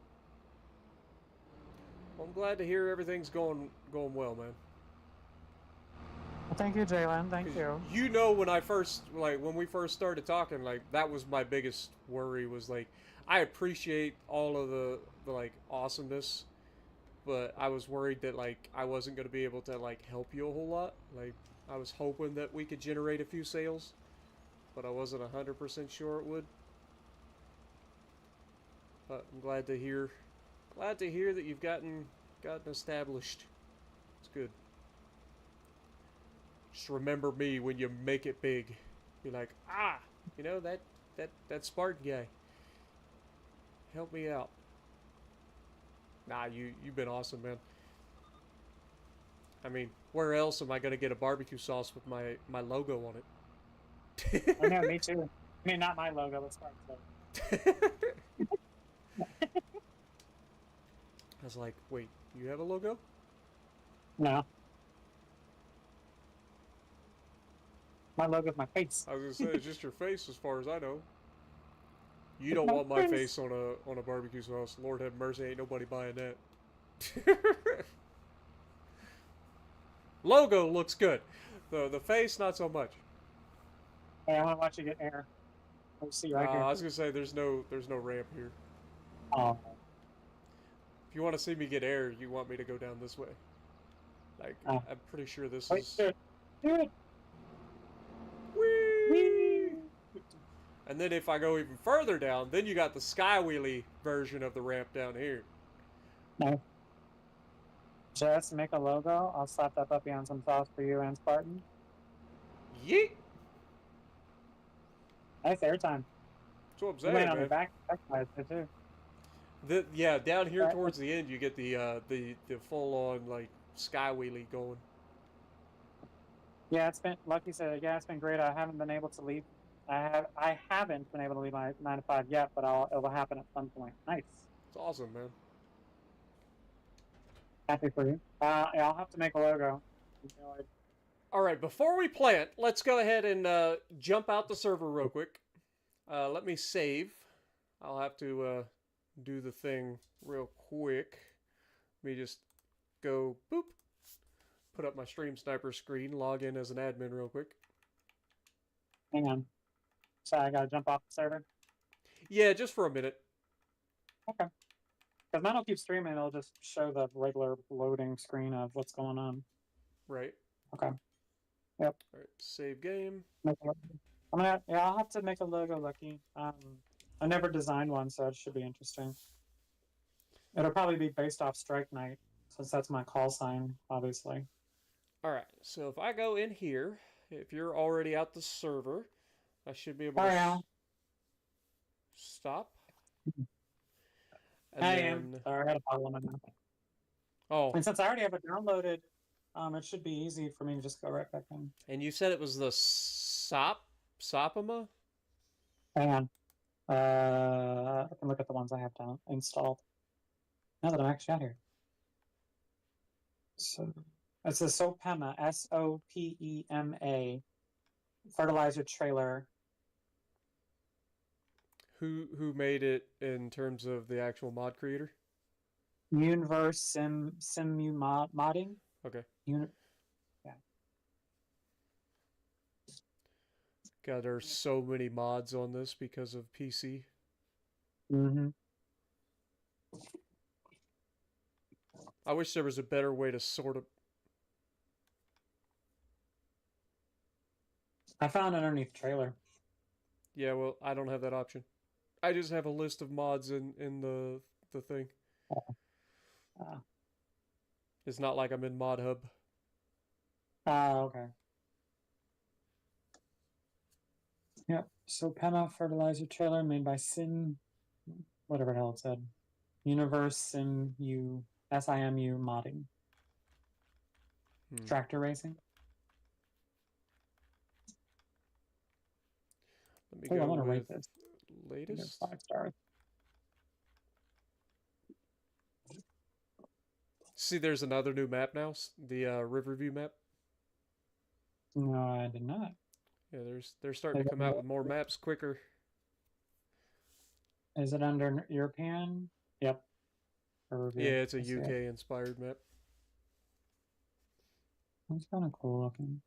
Well, I'm glad to hear everything's going well, man.
Well, thank you, Jalen. Thank you.
You know, when we first started talking, like that was my biggest worry was like I appreciate all of the like awesomeness, but I was worried that like I wasn't going to be able to like help you a whole lot. Like I was hoping that we could generate a few sales, but I wasn't 100% sure it would. But I'm glad to hear that you've gotten established. It's good. Just remember me when you make it big. Be like, you know that Spartan guy. Help me out. Nah, you've been awesome, man. I mean, where else am I gonna get a barbecue sauce with my logo on it?
I know, me too. I mean, not my logo, but Spartan's logo.
I was like, wait, you have a logo?
No. My logo's my face.
I was gonna say it's just your face, as far as I know. You don't want my face on a barbecue sauce. Lord have mercy, ain't nobody buying that. Logo looks good. The face, not so much.
Hey, I want to watch you get air. Let's see right here.
I was gonna say there's no ramp here.
Oh.
If you want to see me get air, you want me to go down this way. Like I'm pretty sure this is.
Do it.
Whee! And then if I go even further down, then you got the sky wheelie version of the ramp down here.
No. Just make a logo. I'll slap that puppy on some sauce for you and Spartan.
Yeet!
Nice airtime.
That's what I'm
You
saying,
went on the
man.
back side too.
Yeah, down here towards the end, you get the full on like sky wheelie going.
Yeah, it's been Lucky said. Yeah, it's been great. I haven't been able to leave. I haven't been able to leave my 9 to 5 yet, but it will happen at some point. Nice.
It's awesome, man.
Happy for you. Yeah, I'll have to make a logo.
All right, before we plant, let's go ahead and jump out the server real quick. Let me save. I'll have to do the thing real quick. Let me just go boop. Put up my stream sniper screen. Log in as an admin real quick.
Hang on. Sorry, I gotta jump off the server.
Yeah, just for a minute.
Okay. Because mine will keep streaming. It'll just show the regular loading screen of what's going on.
Right.
Okay. Yep.
All right. Save game.
Yeah, I'll have to make a logo, Lucky. I never designed one, so it should be interesting. It'll probably be based off Strike Knight, since that's my call sign, obviously.
All right. So if I go in here, if you're already out the server, I should be able
Oh,
to
yeah.
stop.
I am. Sorry, I got a problem.
Oh.
And since I already have it downloaded, it should be easy for me to just go right back in.
And you said it was the Sopama?
Hang on. I can look at the ones I have down installed. Now that I'm actually out here. So it's a Sopema, Sopema fertilizer trailer.
Who made it in terms of the actual mod creator?
Universe Simu modding.
Okay.
Yeah.
God, there's so many mods on this because of PC.
Mm-hmm.
I wish there was a better way to sort of.
I found underneath trailer.
Yeah, well, I don't have that option. I just have a list of mods in the thing. It's not like I'm in Mod Hub.
Okay. Yep. So Pema fertilizer trailer made by whatever the hell it said. Universe Simu modding. Tractor racing.
Let me go
I want to
with
rate this.
latest.
5 stars.
See, there's another new map now. The Riverview map.
No, I did not.
Yeah, they're starting to come out with more maps quicker.
Is it under European? Yep.
Yeah, it's a UK inspired map.
It's kind of cool looking.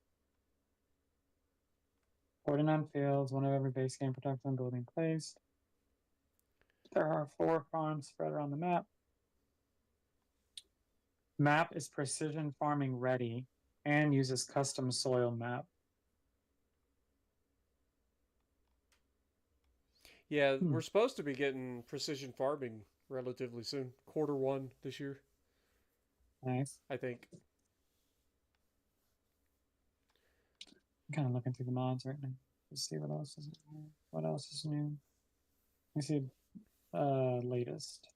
49 fields, one of every base game protected and building placed. There are 4 farms spread around the map. Map is precision farming ready and uses custom soil map.
Yeah, we're supposed to be getting precision farming relatively soon. Q1 this year.
Nice.
I think.
I'm kind of looking through the mods right now. Let's see what else is new. What else is new? Let me see latest.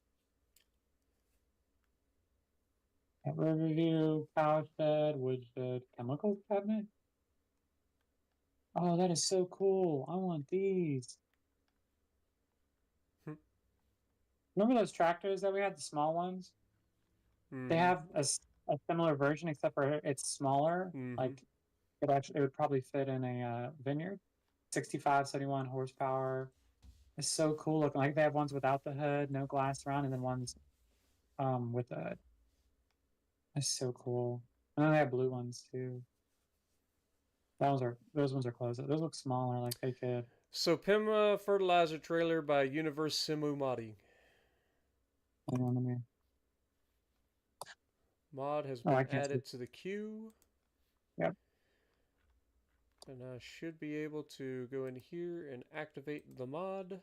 Review, couch bed, wood bed, chemical cabinet. Oh, that is so cool. I want these. Remember those tractors that we had, the small ones? They have a similar version, except for it's smaller. Like it would probably fit in a vineyard. 65, 71 horsepower. It's so cool looking. Like they have ones without the hood, no glass around, and then ones with the hood. That's so cool. And then they have blue ones too. Those ones are closed. Those look smaller, like they could.
So Pima fertilizer trailer by Universe Simu modding. Mod has been added to the queue.
Yep.
And I should be able to go in here and activate the mod.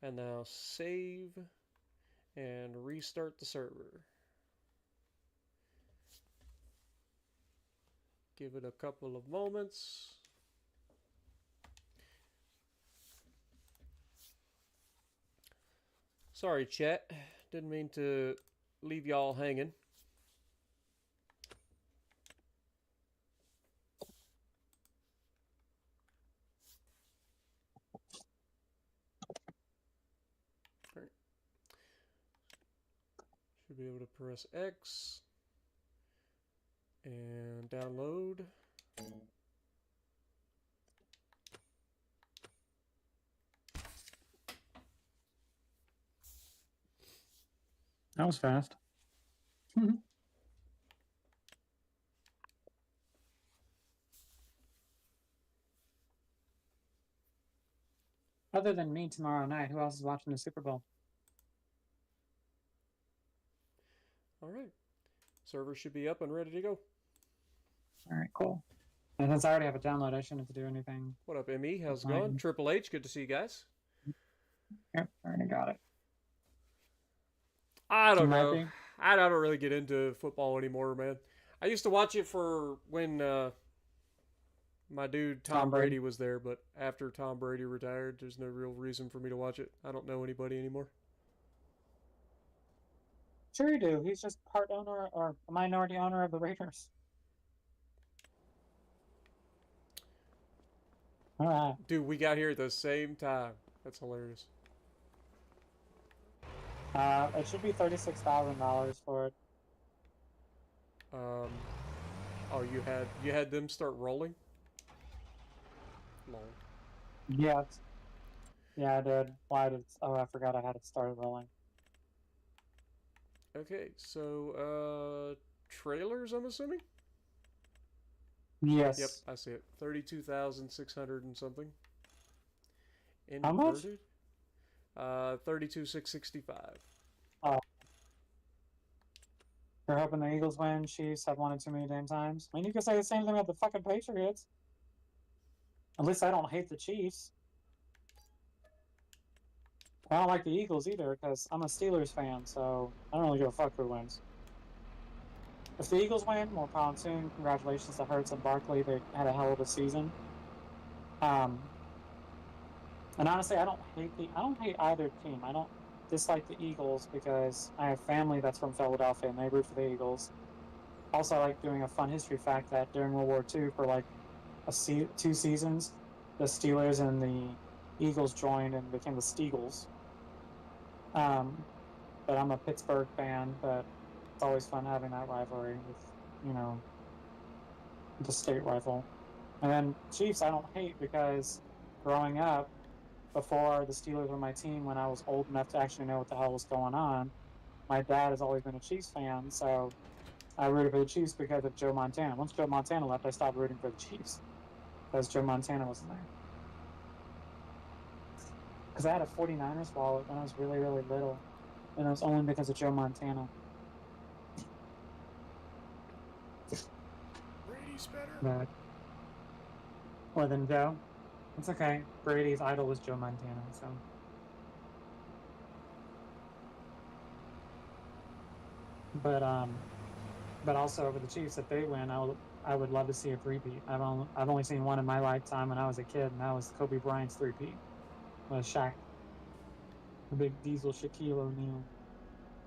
And now save and restart the server. Give it a couple of moments. Sorry, chat. Didn't mean to leave y'all hanging. Should be able to press X and download.
That was fast. Other than me tomorrow night, who else is watching the Super Bowl?
All right. Server should be up and ready to go.
All right, cool. And since I already have a download, I shouldn't have to do anything.
What up, ME? How's it going? Triple H, good to see you guys.
Yep, I already got it.
I don't know. I don't really get into football anymore, man. I used to watch it for when my dude Tom Brady was there, but after Tom Brady retired, there's no real reason for me to watch it. I don't know anybody anymore.
Sure you do. He's just part owner or a minority owner of the Raiders. All right.
Dude, we got here at the same time. That's hilarious.
It should be $36,000 for it.
Oh, you had them start rolling? Lol.
Yes. Yeah, I did. Why did? Oh, I forgot I had it started rolling.
Okay, so trailers, I'm assuming.
Yes.
Yep, I see it. 32,600 and something.
How much?
32,665.
Oh. You're hoping the Eagles win. Chiefs have won it too many damn times. I mean, you could say the same thing about the fucking Patriots. At least I don't hate the Chiefs. I don't like the Eagles either because I'm a Steelers fan, so I don't really give a fuck who wins. If the Eagles win, more power to them. Congratulations to Hurts and Barkley. They had a hell of a season. And honestly, I don't hate either team. I don't dislike the Eagles because I have family that's from Philadelphia and they root for the Eagles. Also, I like doing a fun history fact that during World War II, for like 2 seasons, the Steelers and the Eagles joined and became the Steagles. But I'm a Pittsburgh fan, but it's always fun having that rivalry with, the state rival. And then Chiefs, I don't hate because growing up, before the Steelers were my team, when I was old enough to actually know what the hell was going on, my dad has always been a Chiefs fan, so I rooted for the Chiefs because of Joe Montana. Once Joe Montana left, I stopped rooting for the Chiefs because Joe Montana wasn't there. Because I had a 49ers wallet when I was really, really little, and it was only because of Joe Montana.
Brady's better.
But, more than Joe. It's okay. Brady's idol was Joe Montana, so. But also over the Chiefs, if they win, I would love to see a three-peat. I've only seen one in my lifetime when I was a kid, and that was Kobe Bryant's three-peat. With Shaq, the big Diesel Shaquille O'Neal,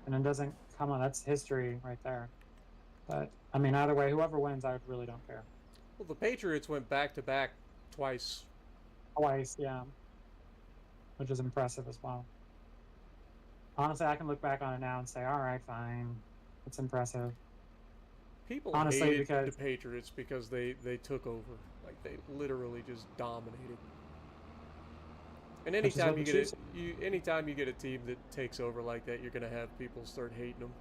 and it doesn't come on. That's history right there. But I mean, either way, whoever wins, I really don't care.
Well, the Patriots went back-to-back twice.
Twice, yeah. Which is impressive as well. Honestly, I can look back on it now and say, all right, fine. It's impressive.
People
honestly,
hated the Patriots because they took over. Like, they literally just dominated. And anytime you get a team that takes over like that, you're going to have people start hating them.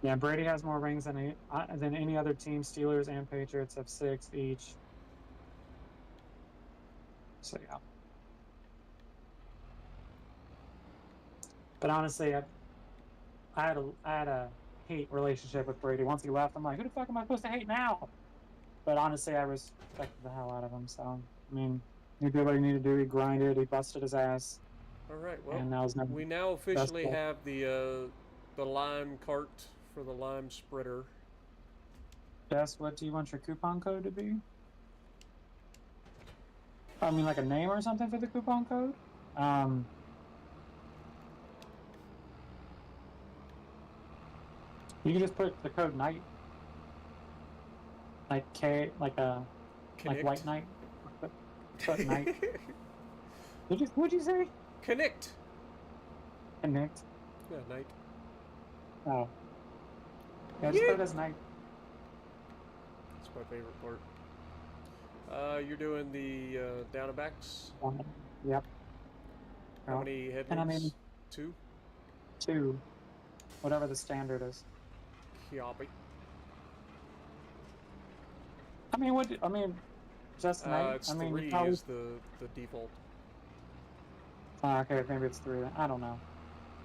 Yeah, Brady has more rings than any other team. Steelers and Patriots have 6 each. So yeah. But honestly, I had a hate relationship with Brady. Once he left, I'm like, who the fuck am I supposed to hate now? But honestly, I respected the hell out of him. So I mean, he did what he needed to do. He grinded. He busted his ass.
All right. Well,
and
we now officially have the lime cart for the lime spreader.
Jess, what do you want your coupon code to be? I mean, like a name or something for the coupon code? You can just put the code night. Like like white knight. Put night. What'd you say?
Connect.
Connect.
Yeah, night.
Oh. Yeah, just
Yeah.
put it as night.
That's my favorite part. You're doing the down and backs.
Yep.
How
Well,
many
and I mean,
headlamps? 2?
2, whatever the standard is.
Copy.
I mean, I mean, just night?
It's
I mean, you
3
probably...
is the default.
Okay, maybe it's 3 then. I don't know.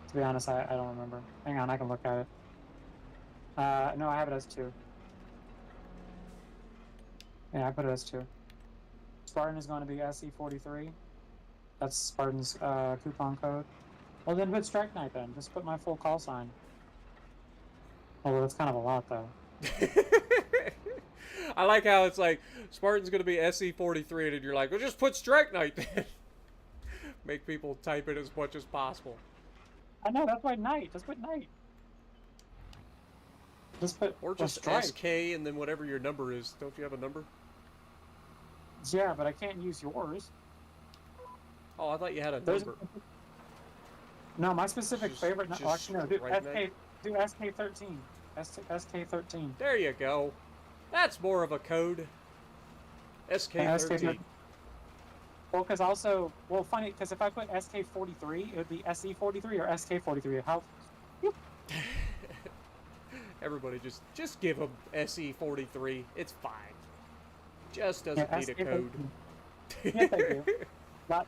To be honest, I don't remember. Hang on, I can look at it. No, I have it as 2. Yeah, I put it as 2. Spartan is going to be SE43. That's Spartan's coupon code. Well, then put Strike Night then. Just put my full call sign. Although that's kind of a lot, though.
I like how it's like Spartan's gonna be SE43, and you're like, well, just put Strike Knight then. Make people type it as much as possible.
I know, that's why Night. Just put Night. Just put
Or just
Strike.
SK and then whatever your number is. Don't you have a number?
Yeah, but I can't use yours.
Oh, I thought you had a
There's
number.
No, my specific
Just-
favorite.
just
Actually, no.
Strike Night?
Do SK13. SK13.
There you go. That's more of a code. SK13.
Well, because also, funny, because if I put SK43, it would be SE43 or SK43. How?
Everybody just give them SE43. It's fine. Just doesn't need a code.
Yes, I do. But,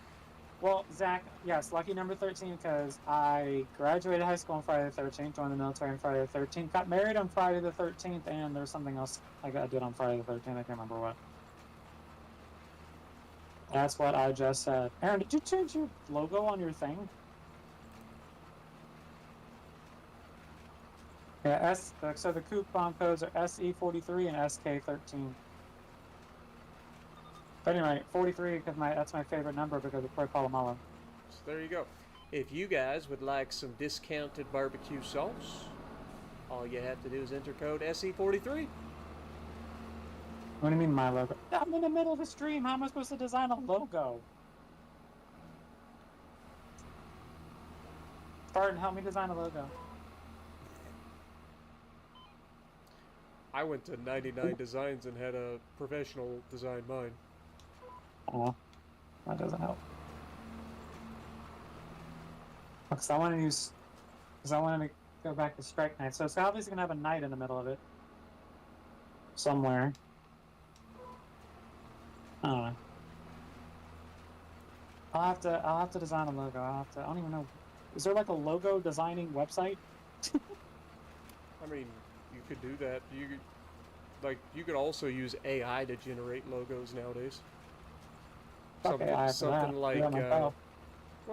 well, Zach, yes, lucky number 13 because I graduated high school on Friday the 13th, joined the military on Friday the 13th, got married on Friday the 13th, and there's something else I did on Friday the 13th. I can't remember what. That's what I just said. Aaron, did you change your logo on your thing? Yeah, so the coupon codes are SE43 and SK13. But anyway, 43 because that's my favorite number because of Palomalo.
So there you go. If you guys would like some discounted barbecue sauce, all you have to do is enter code SE43.
What do you mean my logo? I'm in the middle of a stream. How am I supposed to design a logo? Spartan, help me design a logo.
I went to 99 Designs and had a professional design mine.
Oh, that doesn't help. Because I want to use... Because I wanted to go back to Strike Night. So it's obviously going to have a night in the middle of it. Somewhere. I don't know. I'll have to design a logo. I don't even know. Is there like a logo designing website?
I mean, you could do that. You could also use AI to generate logos nowadays.
Okay,
Something like well,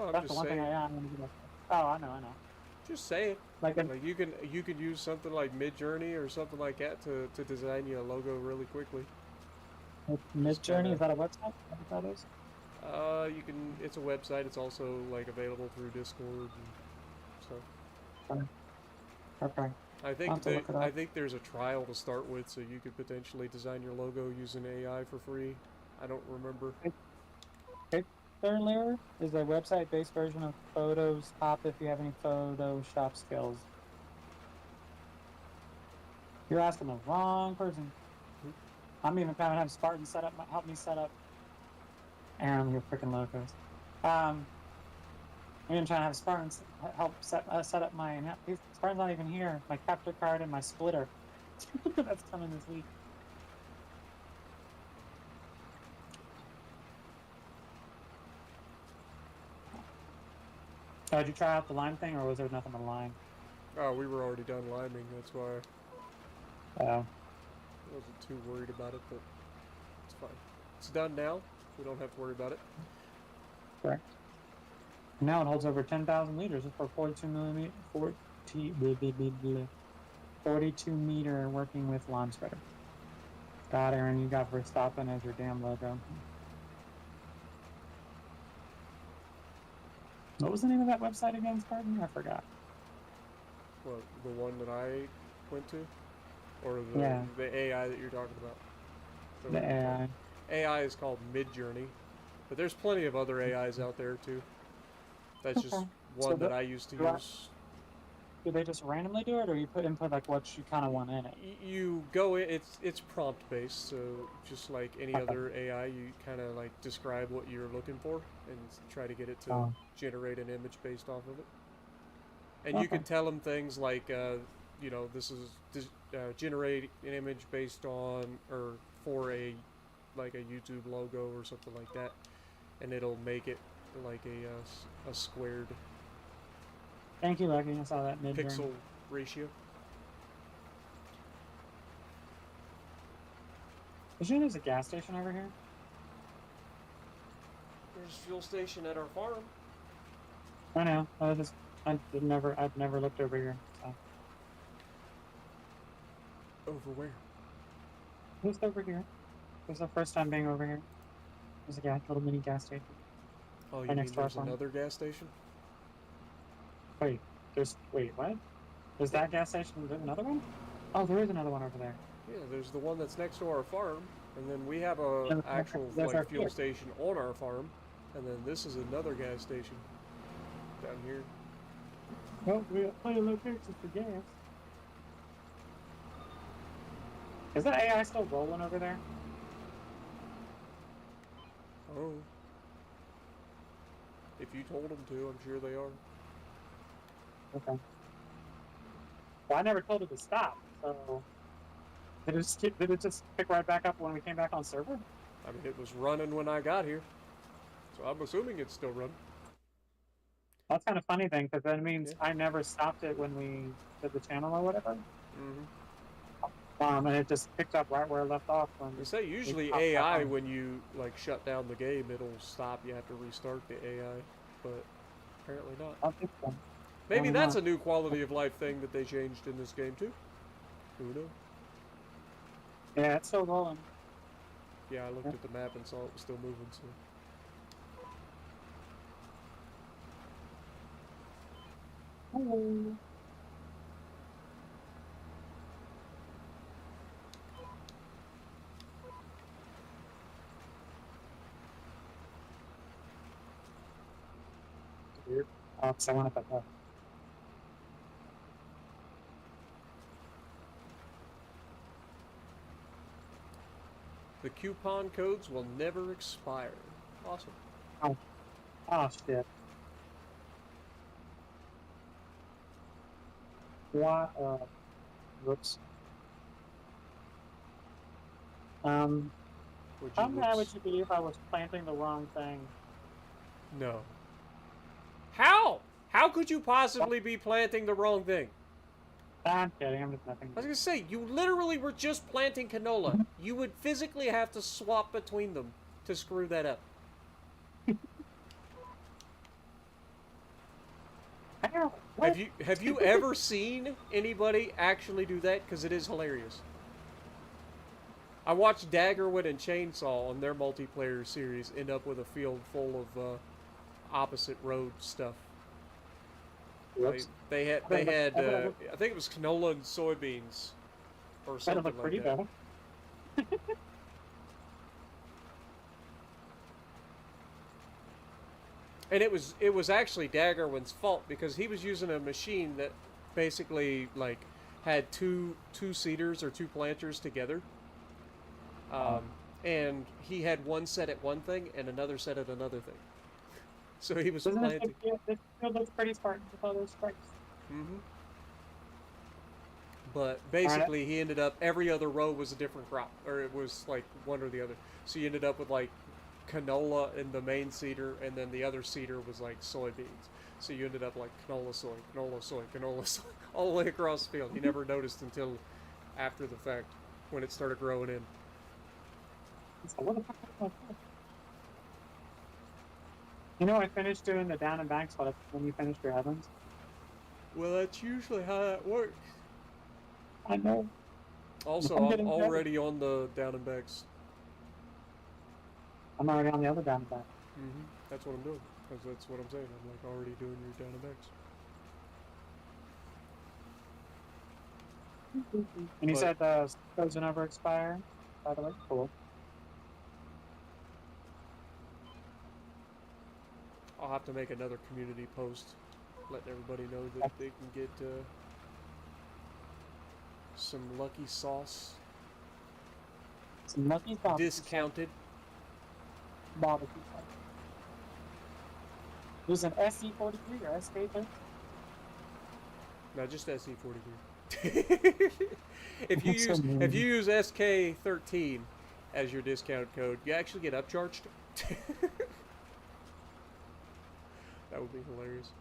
I'm
that's
just
the one
saying.
thing I'm gonna do. Oh, I know.
Just say it.
Like
you can use something like Midjourney or something like that to design you a logo really quickly.
Midjourney, is that a website? What that is?
You can. It's a website. It's also like available through Discord and stuff.
Okay.
I think there's a trial to start with, so you could potentially design your logo using AI for free. I don't remember.
Pixlr is a website-based version of Photoshop if you have any Photoshop skills. You're asking the wrong person. I'm even trying to have Spartan help me set up. Aaron, your freaking logos. I'm even trying to have Spartan help set up mine. Spartan's not even here. My capture card and my splitter. That's coming this week. Did you try out the lime thing, or was there nothing to lime?
Oh, we were already done liming. That's why
Oh.
I wasn't too worried about it, but it's fine. It's done now. We don't have to worry about it.
Correct. Now it holds over 10,000 liters. It's for 42 meter working with lawn spreader. God, Aaron, you got Verstappen as your damn logo. What was the name of that website again, Spartan? I forgot.
What, the one that I went to? Or the AI that you're talking about?
The AI.
AI is called Midjourney, but there's plenty of other AIs out there too. That's just one that I used to use.
do they just randomly do it, or you input like what you kind of want in it?
You go in. It's prompt based, so just like any
Okay.
other AI, you kind of like describe what you're looking for and try to get it to
Oh.
generate an image based off of it. And you
Okay.
can tell them things like, you know, this is generate an image based on or for a like a YouTube logo or something like that, and it'll make it like a squared
Thank you, Lucky. I saw that mid
pixel ratio.
Did you know there's a gas station over here?
There's a fuel station at our farm.
I know. I've never looked over here. So.
Over where?
Just over here. This is the first time being over here. There's a little mini gas station.
Oh, you
Right
mean
next to our
there's
farm.
another gas station?
Wait, what? There's that gas station? There's another one? Oh, there is another one over there.
Yeah, there's the one that's next to our farm, and then we have a
Yeah,
actual
that's our
like fuel
field.
station on our farm, and then this is another gas station down here.
Oh, we got plenty of locations for gas. Is that AI still rolling over there?
Oh. If you told them to, I'm sure they are.
Okay. Well, I never told it to stop, so did it just pick right back up when we came back on server?
I mean, it was running when I got here, so I'm assuming it's still running.
That's kind of funny thing, because that means
Yeah.
I never stopped it when we did the channel or whatever.
Mm-hmm.
And it just picked up right where it left off. When
They say usually
popped back
AI,
on.
when you like shut down the game, it'll stop. You have to restart the AI, but apparently not.
I think so.
Maybe
Probably
that's
not.
a new quality of life thing that they changed in this game too. Who knows?
Yeah, it's still rolling.
Yeah, I looked
Yeah.
at the map and saw it was still moving. So.
Hello. Weird. Oh, because I went up at that.
The coupon codes will never expire. Awesome.
Oh, shit. What? Whoops.
Would
How
you
mad would
whoops?
you be if I was planting the wrong thing?
No. How? How could you possibly be planting the wrong thing?
I'm kidding. I'm just nothing.
I was gonna say, you literally were just planting canola. You would physically have to swap between them to screw that up.
Ow, what?
Have you ever seen anybody actually do that? Because it is hilarious. I watched Daggerwood and Chainsaw on their multiplayer series end up with a field full of opposite road stuff.
Whoops.
They had I think it was canola and soybeans or
That'd
something
look
like
pretty
that.
bad.
And it was actually Daggerwin's fault because he was using a machine that basically like had two seeders or two planters together. And he had one set at one thing and another set at another thing. So he was
Doesn't
planting.
this field looks pretty Spartan with all those stripes?
Mm-hmm. But basically, he ended up every other row was a different crop, or it was like one or the other. So you ended up with like canola in the main seeder, and then the other seeder was like soybeans. So you ended up like canola, soy, all the way across the field. He never noticed until after the fact when it started growing in.
So what the fuck is that? You know, I finished doing the down and back spot when you finished your heavens.
Well, that's usually how that works.
I know.
Also,
I'm
I'm
getting better.
already on the down and backs.
I'm already on the other down and back.
Mm-hmm. That's what I'm doing. That's what I'm saying. I'm like already doing your down and backs.
And you
But-
said those will never expire, by the way? Cool.
I'll have to make another community post letting everybody know that they can get some lucky sauce
Some lucky barbecue
discounted.
barbecue sauce. Use an SC43 or SK13.
No, just SC43. if you use SK13 as your discount code, you actually get upcharged. That would be hilarious.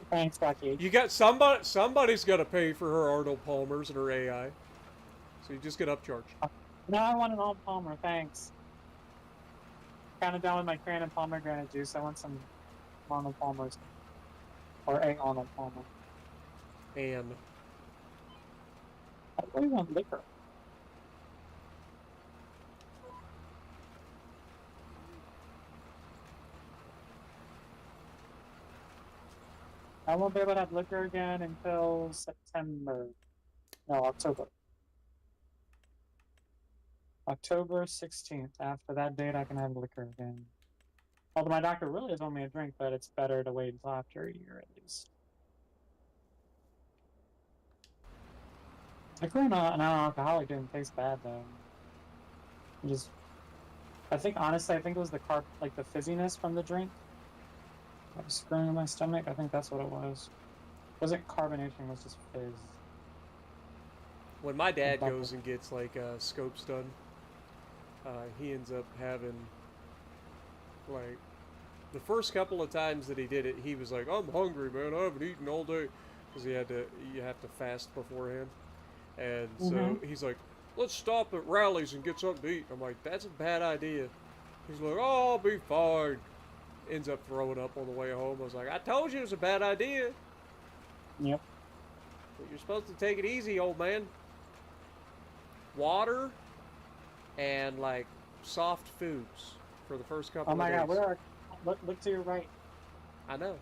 Thanks, Rocky.
You got somebody's got to pay for her Arnold Palmer's and her AI, so you just get upcharged.
No, I want an Arnold Palmer, thanks. Kind of down with my cran and pomegranate juice. I want some Arnold Palmer's. Or a Arnold Palmer.
And
I really want liquor. I won't be able to have liquor again until September. No, October. October 16th. After that date, I can have liquor again. Although my doctor really has told me a drink, but it's better to wait until after a year at least. Liquor and an alcoholic didn't taste bad though. I think honestly, I think it was the the fizziness from the drink. That was screwing in my stomach. I think that's what it was. It wasn't carbonation, it was just fizz.
when my dad goes and gets like scopes done, he ends up having like the first couple of times that he did it, he was like, "I'm hungry, man. I haven't eaten all day," because you have to fast beforehand, and so he's like, "Let's stop at Rallies and get something to eat." I'm like, "That's a bad idea." He's like, "Oh, I'll be fine." Ends up throwing up on the way home. I was like, "I told you it was a bad idea."
Yep.
But you're supposed to take it easy, old man. Water and like soft foods for the first couple of days.
Oh my God, look to your right.
I know.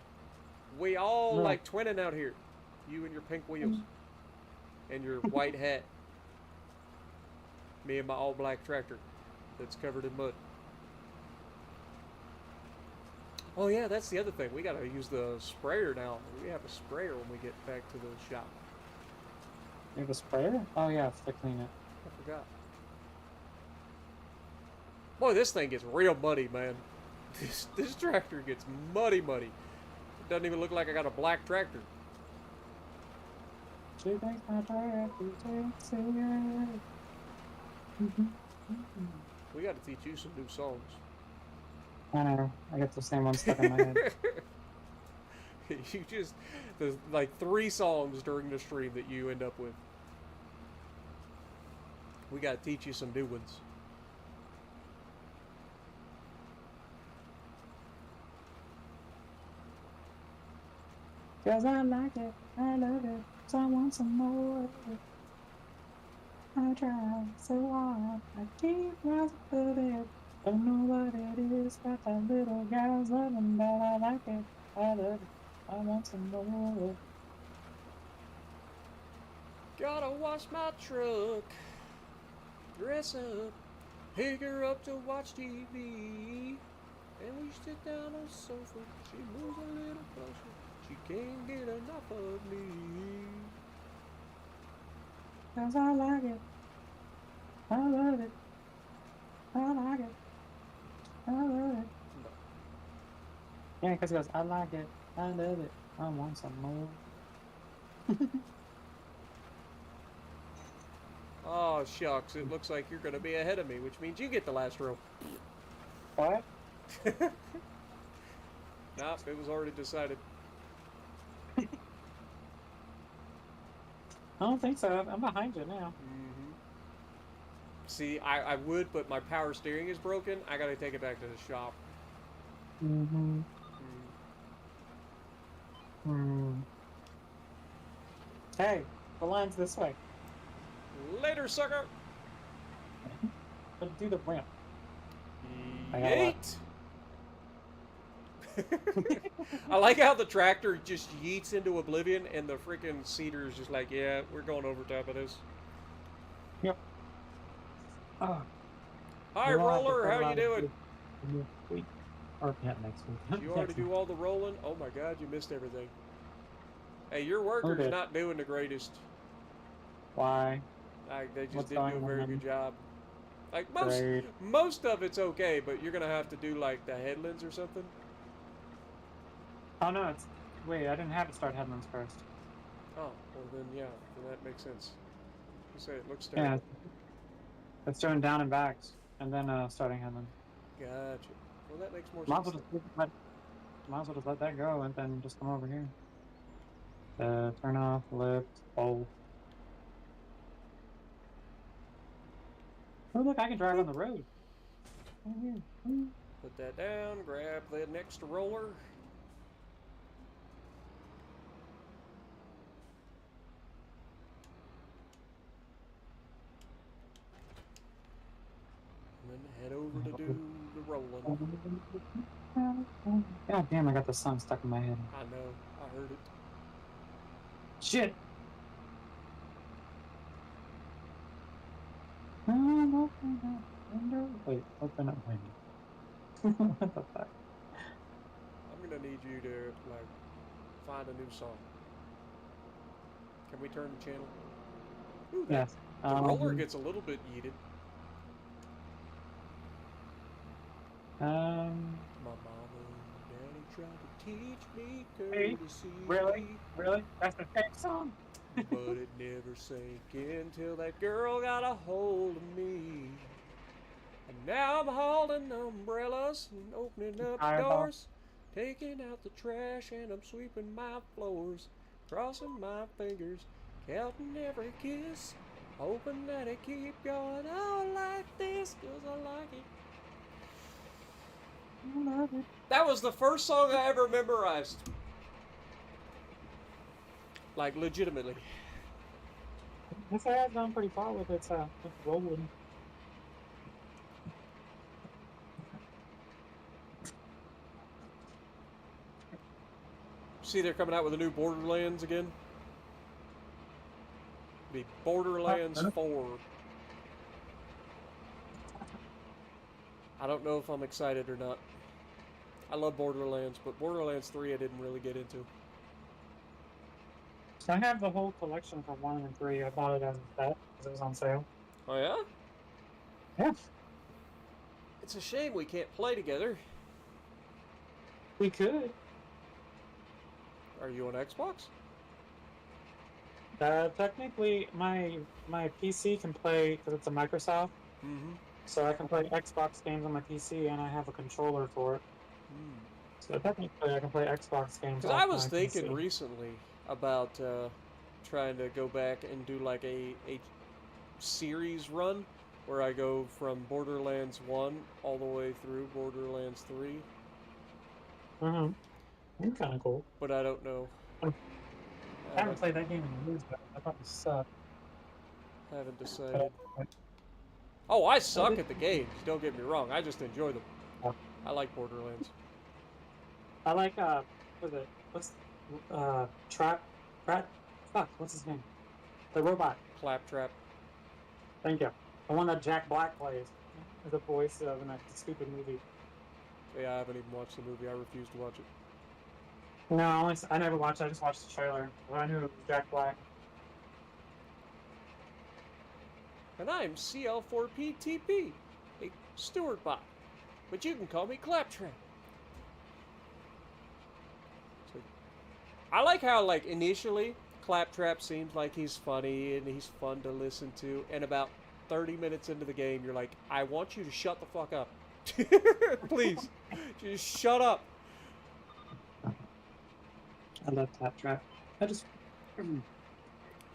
We all like twinning out here. You and your pink wheels. And your white hat. Me and my all black tractor that's covered in mud. Oh yeah, that's the other thing. We gotta use the sprayer now. We have a sprayer when we get back to the shop.
You have a sprayer? Oh yeah, to clean it.
I forgot. Boy, this thing gets real muddy, man. This tractor gets muddy. It doesn't even look like I got a black tractor.
She thinks my tractor takes it.
We gotta teach you some new songs.
I know. I get the same one stuck in my head.
You just, there's like 3 songs during the stream that you end up with. We gotta teach you some new ones.
Cause I like it, I love it, so I want some more. I try so hard, I keep rising above it. Don't know what it is, but that little girl's loving, but I like it, I love it, I want some more.
Gotta wash my truck, dress up, pick her up to watch TV, and we sit down on the sofa. She moves a little closer. She can't get enough of me.
Cause I like it, I love it, I like it, I love it. Yeah, cause he goes, I like it, I love it, I want some more.
Oh, shucks. It looks like you're going to be ahead of me, which means you get the last row.
What?
Nope, it was already decided.
I don't think so. I'm behind you now.
See, I would, but my power steering is broken. I got to take it back to the shop.
Hey, the line's this way.
Later, sucker!
But do the ramp.
Yeet! I like how the tractor just yeets into oblivion and the freaking seeder is just like, yeah, we're going over top of this.
Yep. Oh.
Hi,
we'll have to
Roller. How you
fertilize
doing?
next week. Or yeah, next week.
Did you already
Next week.
do all the rolling? Oh my God, you missed everything. Hey, your worker's
Okay.
not doing the greatest.
Why?
They just
What's
didn't do a
going
very
on?
good job. Like
Great.
most of it's okay, but you're gonna have to do like the headlands or something.
Oh no, it's wait, I didn't have it start headlands first.
Oh, well then yeah, then that makes sense. You say it looks
Yeah,
terrible.
it's doing down and backs, and then starting headlands.
Gotcha. Well, that makes more
Might as
sense
well
then.
might as well just let that go and then just come over here. Turn off, lift, hold. Oh look, I can drive on the road. Right here.
Put that down. Grab the next roller. And then head over to do the rolling.
God damn, I got the song stuck in my head.
I know. I heard it.
Shit! Wait, open up window. What the fuck?
I'm gonna need you to like find a new song. Can we turn the channel? Ooh, that,
Yes.
the roller gets a little bit yeeted. My mama and daddy tried to teach me
Hey,
courtesy.
really? That's the same song?
But it never sank in till that girl got a hold of me. And now I'm hauling umbrellas and opening up doors, taking out the trash and I'm sweeping my floors, crossing my fingers, counting every kiss, hoping that it keep going on like this, 'cause I like it.
I love it.
That was the first song I ever memorized. Like, legitimately.
This has gone pretty far with its rolling.
See, they're coming out with a new Borderlands again. The Borderlands 4. I don't know if I'm excited or not. I love Borderlands, but Borderlands 3 I didn't really get into.
I have the whole collection for 1 and 3. I bought it as a set because it was on sale.
Oh yeah?
Yeah.
It's a shame we can't play together.
We could.
Are you on Xbox?
Technically, my PC can play because it's a Microsoft.
Mm-hmm.
So I can play Xbox games on my PC, and I have a controller for it. So technically, I can play Xbox games.
Because
off
I was
my
thinking
PC.
recently about trying to go back and do like a series run where I go from Borderlands 1 all the way through Borderlands 3.
Mm-hmm. That's kind of cool.
But I don't know.
I haven't played that game in years, but I thought it sucked.
Haven't decided. Oh, I suck at the games. Don't get me wrong. I just enjoy them. I like Borderlands.
I like what's fuck, what's his name? The robot.
Claptrap.
Thank you. The one that Jack Black plays. The voice of in that stupid movie.
Yeah, I haven't even watched the movie. I refuse to watch it.
No, I never watched it. I just watched the trailer. I knew it was Jack Black.
And I'm CL4PTP, a steward bot. But you can call me Claptrap. So, I like how, like, initially, Claptrap seems like he's funny and he's fun to listen to. And about 30 minutes into the game, you're like, I want you to shut the fuck up. Please. Just shut up.
I love Claptrap. I just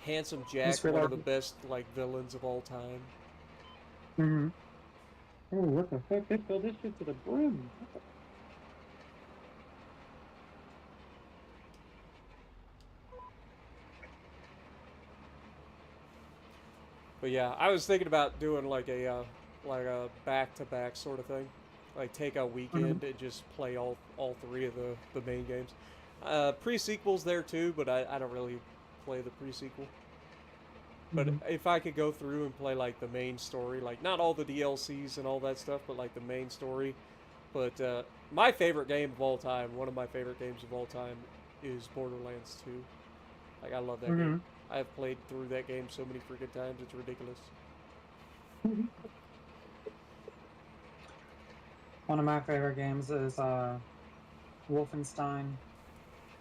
Handsome Jack, one of the best, like, villains of all time.
Mm-hmm. Oh, what the fuck? They filled this shit to the brim.
But yeah, I was thinking about doing like a back-to-back sort of thing, like take a weekend and just play all three of the main games. Pre-sequel's there too, but I don't really play the pre-sequel. But if I could go through and play like the main story, like not all the DLCs and all that stuff, but like the main story. But my favorite game of all time, one of my favorite games of all time, is Borderlands 2. Like I love that game. I've played through that game so many freaking times, it's ridiculous.
One of my favorite games is Wolfenstein.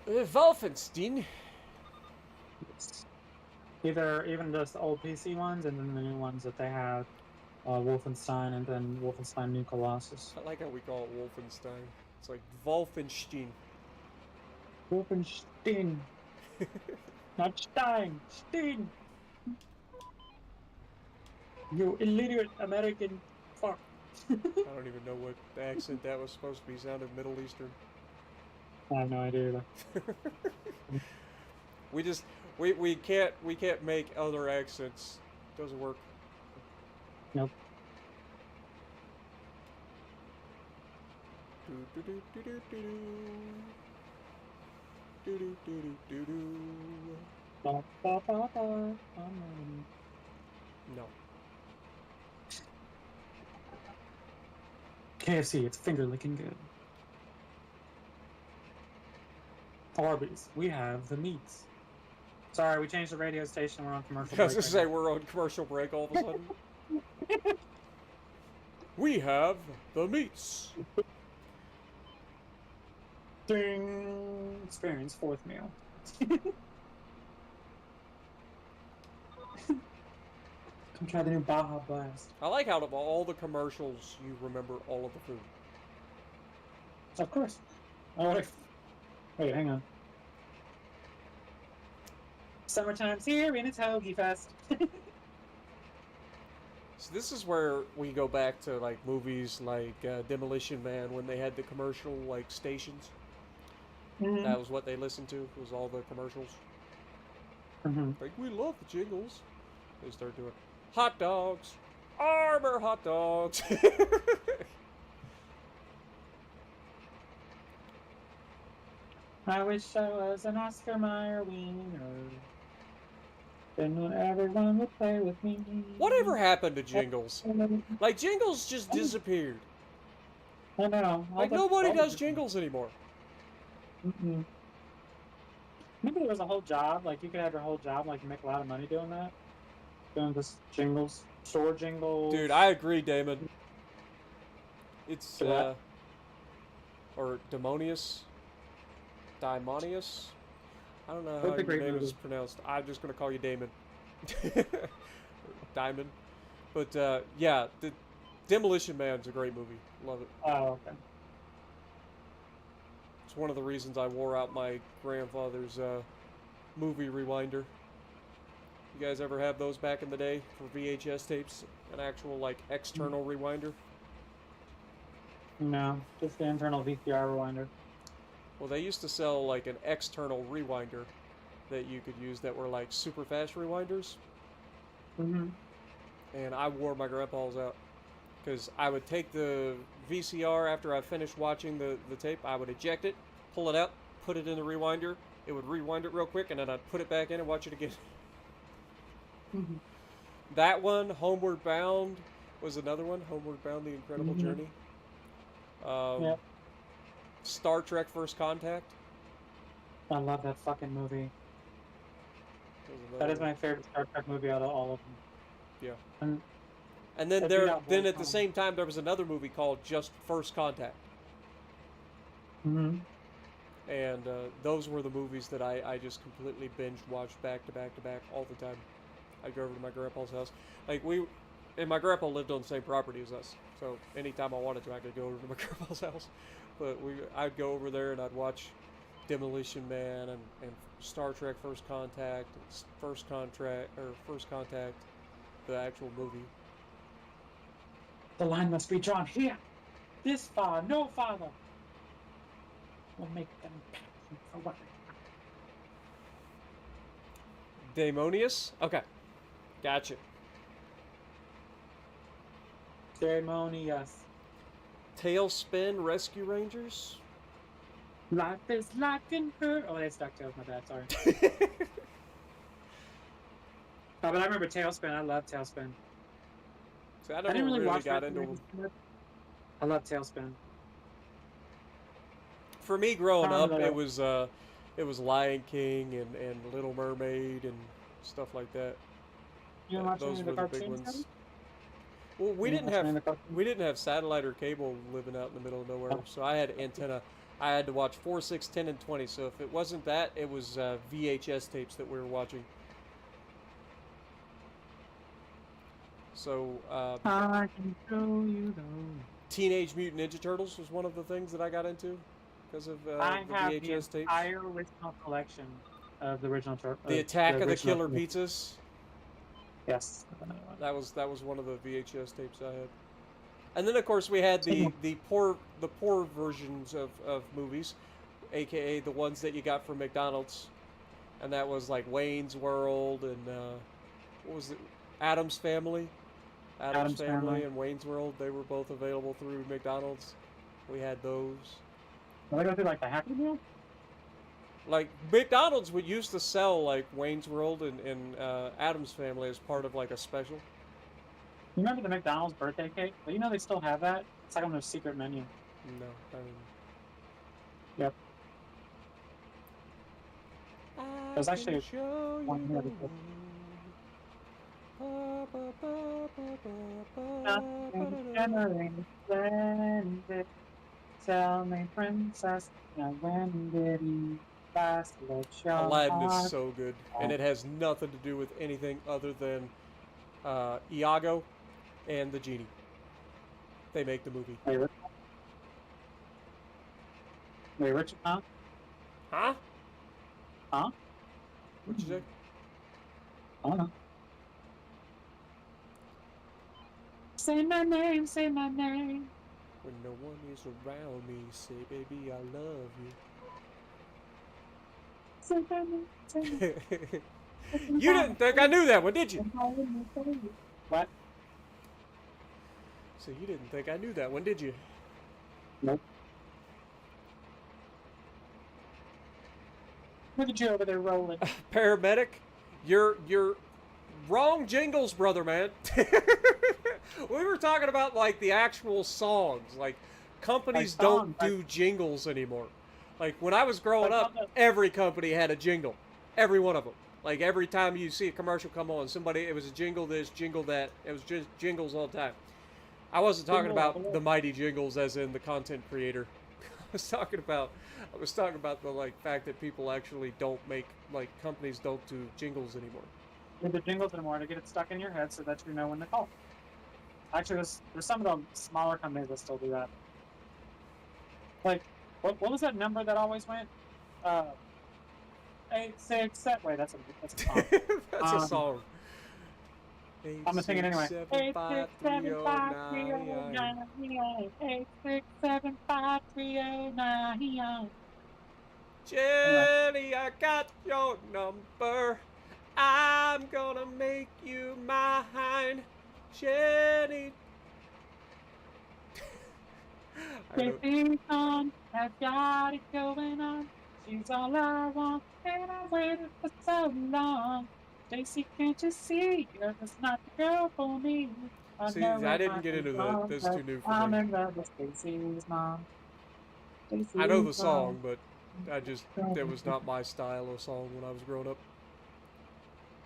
Wolfenstein?
Even just the old PC ones and then the new ones that they have. Wolfenstein and then Wolfenstein New Colossus.
I like how we call it Wolfenstein. It's like Wolfenstein.
Wolfenstein. Not Stein. Stein. You illiterate American fuck.
I don't even know what accent that was supposed to be. Sounded Middle Eastern.
I have no idea either.
we can't make other accents. Doesn't work.
Nope. Ba, ba, ba, ba.
No.
KFC, it's finger licking good. Arby's, we have the meats. Sorry, we changed the radio station. We're on commercial
I was
break.
gonna say we're on commercial break all of a sudden. We have the meats.
Ding! Experience fourth meal. Come try the new Baja Blast.
I like how out of all the commercials you remember all of the food.
Of course. Oh, wait, hang on. Summertime's here and it's Hoagie Fest.
So this is where we go back to like movies like Demolition Man when they had the commercial like stations. That was what they listened to. Was all the commercials. Like we love the jingles. They start doing hot dogs, Arbor hot dogs.
I wish I was an Oscar Mayer wiener. Then everyone would play with me.
Whatever happened to jingles? Like jingles just disappeared.
I know.
Like nobody does jingles anymore.
Maybe there was a whole job. Like you could have your whole job. Like you make a lot of money doing that. Doing this jingles, store jingles.
Dude, I agree, Damon. It's or Daimonius. I don't know how your name is pronounced. I'm just gonna call you Damon. Diamond. But yeah, the Demolition Man's a great movie. Love it.
Oh, okay.
It's one of the reasons I wore out my grandfather's movie rewinder. You guys ever have those back in the day for VHS tapes? An actual like external rewinder?
No, just the internal VCR rewinder.
Well, they used to sell like an external rewinder that you could use that were like super fast rewinders. And I wore my grandpa's out because I would take the VCR after I finished watching the tape. I would eject it, pull it out, put it in the rewinder. It would rewind it real quick, and then I'd put it back in and watch it again. That one, Homeward Bound, was another one. Homeward Bound: The Incredible Journey.
Yep.
Star Trek: First Contact.
I love that fucking movie. That is my favorite Star Trek movie out of all of them.
Yeah. And then at the same time there was another movie called Just First Contact. And those were the movies that I just completely binge watched back to back to back all the time. I'd go over to my grandpa's house. Like and my grandpa lived on the same property as us, so anytime I wanted to, I could go over to my grandpa's house. But I'd go over there and I'd watch Demolition Man and Star Trek: First Contact, and First Contact, the actual movie.
The line must be drawn here. This far, no farther. We'll make them pay for what they
Daimonius? Okay. Gotcha.
Ceremonious.
Tailspin Rescue Rangers?
Life is like in her. Oh, that's DuckTales, my bad, sorry. Oh, but I remember Tailspin. I love Tailspin.
See, I
I
never
didn't really watch
got
Red
into.
Raiders too much. I love Tailspin.
For me, growing
I
up,
remember
it was Lion King and Little Mermaid and stuff like that.
you didn't watch any
Those
of the
were the big
cartoons?
ones.
Then?
Well,
You didn't watch any of the cartoons?
we didn't have satellite or cable living out in the middle of nowhere,
Oh.
so I had antenna. I had to watch 4, 6, 10, and 20. So if it wasn't that, it was VHS tapes that we were watching. So
I can show you those.
Teenage Mutant Ninja Turtles was one of the things that I got into because of
I
the
have
VHS
the
tapes.
entire original collection of the original
The Attack of the
original
Killer
collection.
Pizzas.
Yes. Another one.
That was one of the VHS tapes I had. And then of course we had the poor versions of movies, aka the ones that you got from McDonald's, and that was like Wayne's World and what was it, Addams Family. Addams Family and Wayne's World, they were both available through McDonald's. We had those.
Will I go through like the Happy Meal?
Like McDonald's would used to sell like Wayne's World and Addams Family as part of like a special.
You remember the McDonald's birthday cake? Well, you know they still have that? It's like on their secret menu.
No, I mean.
Yep. There's actually one here. Tell me, princess, now when did he last let your
Aladdin
heart?
is so good, and it has nothing to do with anything other than Iago and the genie. They make the movie.
Wait, Richard, huh?
Huh?
Huh?
What'd you say?
I don't know. Say my name, say my name.
When no one is around me, say, baby, I love
Say my name, say my name.
you. You didn't think I knew that one, did you?
What?
So you didn't think I knew that one, did you?
Nope. Look at you over there rolling.
Paramedic, you're wrong jingles, brother man. We were talking about like the actual songs. Like companies don't do jingles anymore. Like when I was growing up, every company had a jingle. Every one of them. Like every time you see a commercial come on, it was a jingle this, jingle that. It was just jingles all the time. I wasn't talking about the mighty jingles as in the content creator. I was talking about the like fact that people actually don't make, like, companies don't do jingles anymore.
Do the jingles anymore to get it stuck in your head so that you know when to call. Actually, there's some of the smaller companies that still do that. Like, what was that number that always went? 867. Wait, that's a song.
That's a song.
I'm gonna sing it anyway.
8675309.
8675309.
Jenny, I got your number. I'm gonna make you mine, Jenny.
Baby on, I've got it going on. She's all I want, and I waited for so long. Stacy, can't you see? You're just not the girl for me.
See, I didn't get into that. That's too new for me.
I'm in love with Stacy's mom.
I know the song, but that was not my style of song when I was growing up.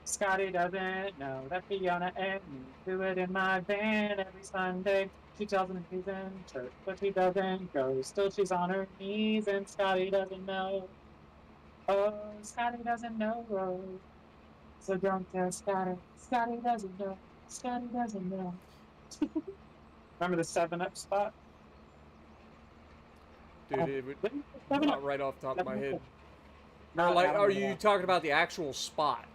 Scotty doesn't know that Fiona and me do it in my van every Sunday. She tells him he's in church, but he doesn't go. Still, she's on her knees, and Scotty doesn't know. Oh, Scotty doesn't know. Oh. So don't tell Scotty. Scotty doesn't know. Scotty doesn't know. Remember the 7-Up spot?
Dude, it would not right off the top of my head.
No,
like, are you talking about the actual spot?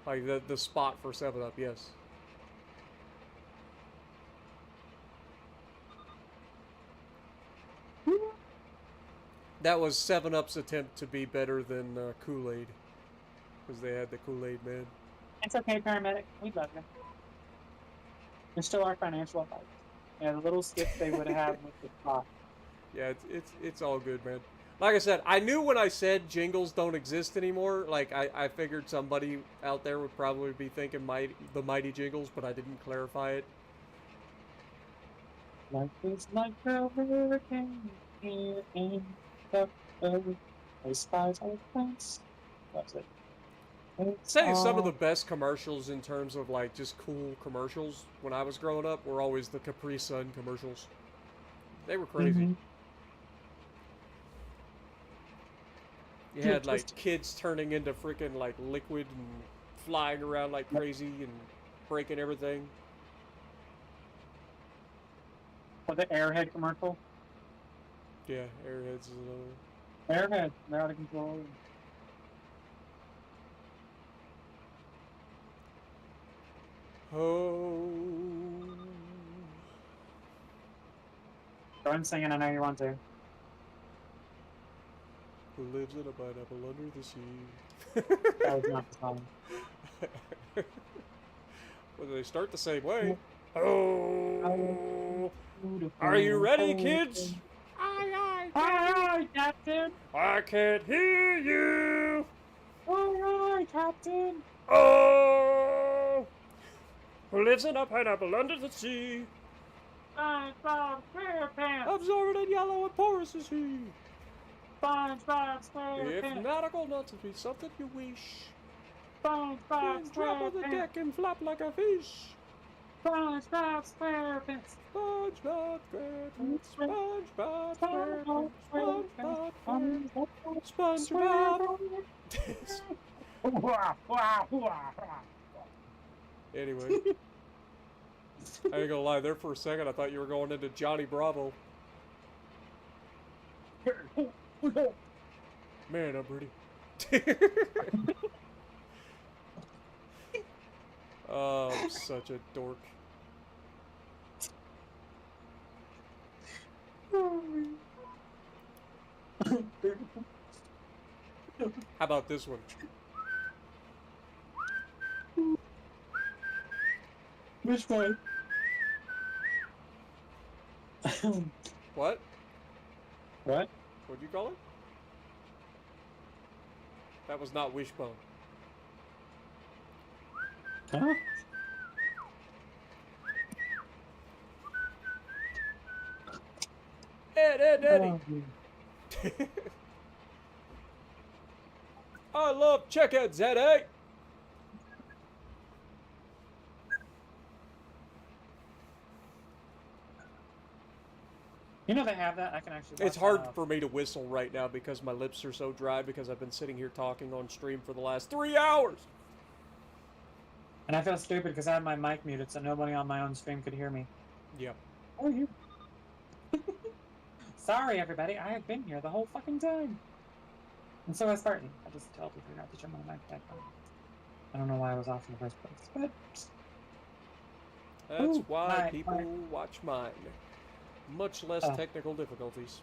Like the spot for 7-Up, yes. That was 7-Up's attempt to be better than Kool-Aid. Because they had the Kool-Aid man.
It's okay, paramedic. We love you. You're still our financial advisor. Yeah, the little skits they would have with the spot.
Yeah, it's all good, man. Like I said, I knew when I said jingles don't exist anymore. Like I figured somebody out there would probably be thinking the mighty jingles, but I didn't clarify it.
Life is like a hurricane here in the earth. I despise all plants. That's it. It's
Say some of the
all.
best commercials in terms of like just cool commercials when I was growing up were always the Capri Sun commercials. They were crazy.
Mm-hmm.
You had like kids turning into freaking like liquid and flying around like crazy and breaking everything.
For the Airhead commercial.
Yeah, Airheads is another.
Airhead, they're out of control.
Oh.
Go ahead and sing it, I know you want to.
Who lives in a pineapple under the sea?
That was not the song.
Well, they start the same way. Oh. Are you ready, kids? Aye,
Aye, Captain!
I can't hear you.
Aye, Captain!
Oh. Who lives in a pineapple under the sea?
SpongeBob SquarePants!
Absorbent and yellow and porous is he.
SpongeBob
If
SquarePants!
nautical nuts be something you wish,
SpongeBob
then drop on the
SquarePants!
deck and flap like a fish.
SpongeBob SquarePants!
SpongeBob SquarePants, SpongeBob SquarePants, SpongeBob SquarePants, SpongeBob. Anyway, I ain't gonna lie, there for a second I thought you were going into Johnny Bravo. Man, I'm pretty. Oh, I'm such a dork. How about this one?
Which one?
What?
What?
What'd you call it? That was not Wishbone.
Huh?
Eddie! I love checkheads, Eddie!
You know they have that? I can actually watch
It's hard
that.
for me to whistle right now because my lips are so dry because I've been sitting here talking on stream for the last 3 hours.
And I feel stupid because I had my mic muted so nobody on my own stream could hear me.
Yep.
Oh, you. Sorry, everybody. I have been here the whole fucking time. And so has Spartan. I just told you not to turn my mic back on. I don't know why I was off in the first place, but...
That's
Ooh,
why people watch mine. Much less technical difficulties.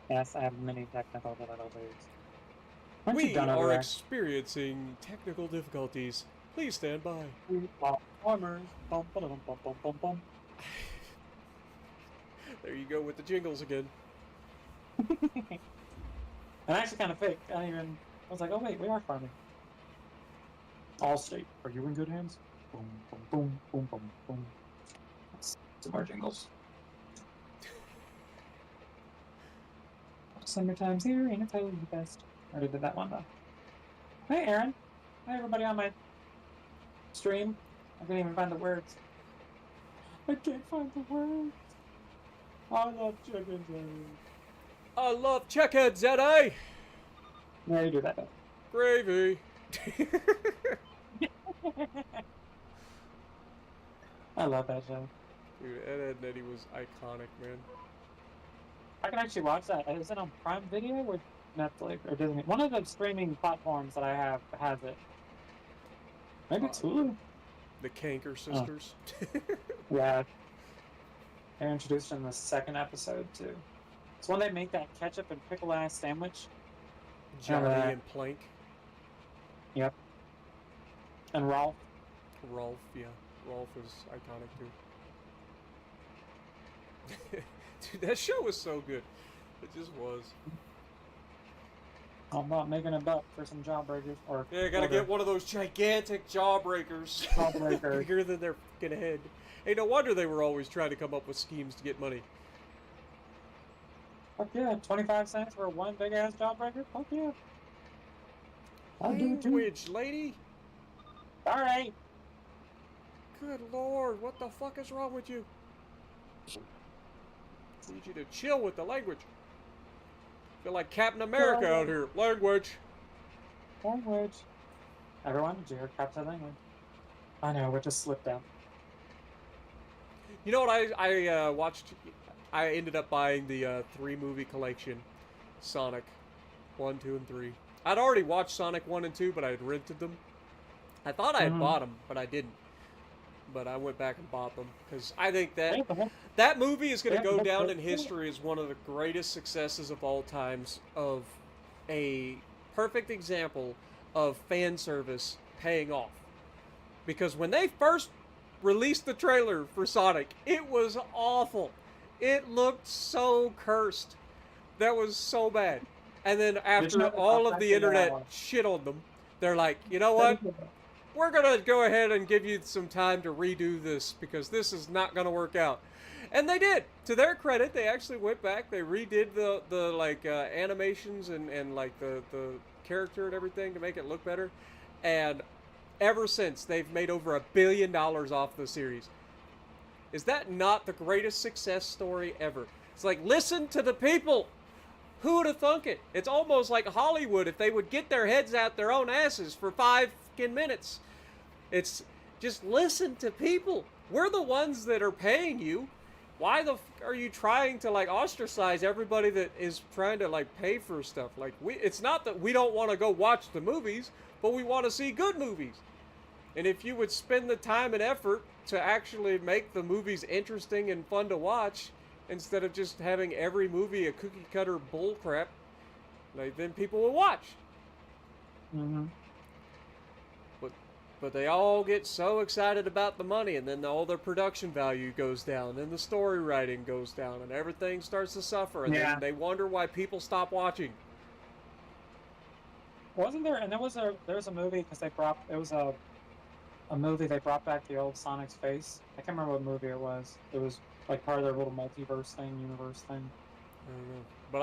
Yes, I have many technical difficulties.
We are experiencing technical difficulties. Please stand by.
Farmers. Bum, ba-dum, bum, bum, bum, bum.
There you go with the jingles again.
And I actually kind of faked. I was like, oh wait, we are farming. Allstate, are you in good hands? Boom, boom, boom, boom, boom, boom. Some more jingles. Summertime's here, ain't it totally the best? I already did that one though. Hey Aaron. Hi everybody on my stream. I can't even find the words. I can't find the words. I love chickens.
I love checkheads, Eddie!
Yeah, you do that though.
Gravy!
I love that show.
Dude, Ed and Eddie was iconic, man.
I can actually watch that. Is it on Prime Video or Netflix or Disney? One of the streaming platforms that I have has it. Maybe it's Hulu.
The Kanker sisters.
Yeah. They're introduced in the second episode too. It's when they make that ketchup and pickle ass sandwich.
Johnny and Plank.
Yep. And Rolf.
Rolf, yeah. Rolf is iconic too. Dude, that show was so good. It just was.
I'm not making a buck for some jawbreakers or
Yeah, gotta get one of those gigantic jawbreakers.
jawbreakers.
Bigger than their fucking head. Hey, no wonder they were always trying to come up with schemes to get money.
Fuck yeah, 25 cents for one big ass jawbreaker? Fuck yeah. I'll do it too.
Language, lady!
Alright.
Good lord, what the fuck is wrong with you? Need you to chill with the language. Feel like Captain America out here. Language.
Language. Everyone, did you hear Captain Language? I know, we just slipped out.
You know what I watched? I ended up buying the 3-movie collection. Sonic 1, 2, and 3. I'd already watched Sonic 1 and 2, but I had rented them. I thought I had bought them, but I didn't. But I went back and bought them because I think that movie is going to go down in history as one of the greatest successes of all times, of a perfect example of fan service paying off. Because when they first released the trailer for Sonic, it was awful. It looked so cursed. That was so bad. And then after all of the internet shit on them, they're like, you know what? We're going to go ahead and give you some time to redo this because this is not going to work out. And they did. To their credit, they actually went back. They redid the animations and like the character and everything to make it look better. And ever since, they've made over $1 billion off the series. Is that not the greatest success story ever? It's like, listen to the people. Who would have thunk it? It's almost like Hollywood if they would get their heads out their own asses for 5 fucking minutes. It's just listen to people. We're the ones that are paying you. Why the fuck are you trying to like ostracize everybody that is trying to like pay for stuff? Like it's not that we don't want to go watch the movies, but we want to see good movies. And if you would spend the time and effort to actually make the movies interesting and fun to watch, instead of just having every movie a cookie cutter bullcrap, like then people will watch.
Mm-hmm.
But they all get so excited about the money, and then all their production value goes down, and the story writing goes down, and everything starts to suffer, and then they wonder why people stop watching.
Wasn't there? And there was a movie because it was a movie they brought back the old Sonic's face. I can't remember what movie it was. It was like part of their little multiverse thing, universe thing.
I don't know, but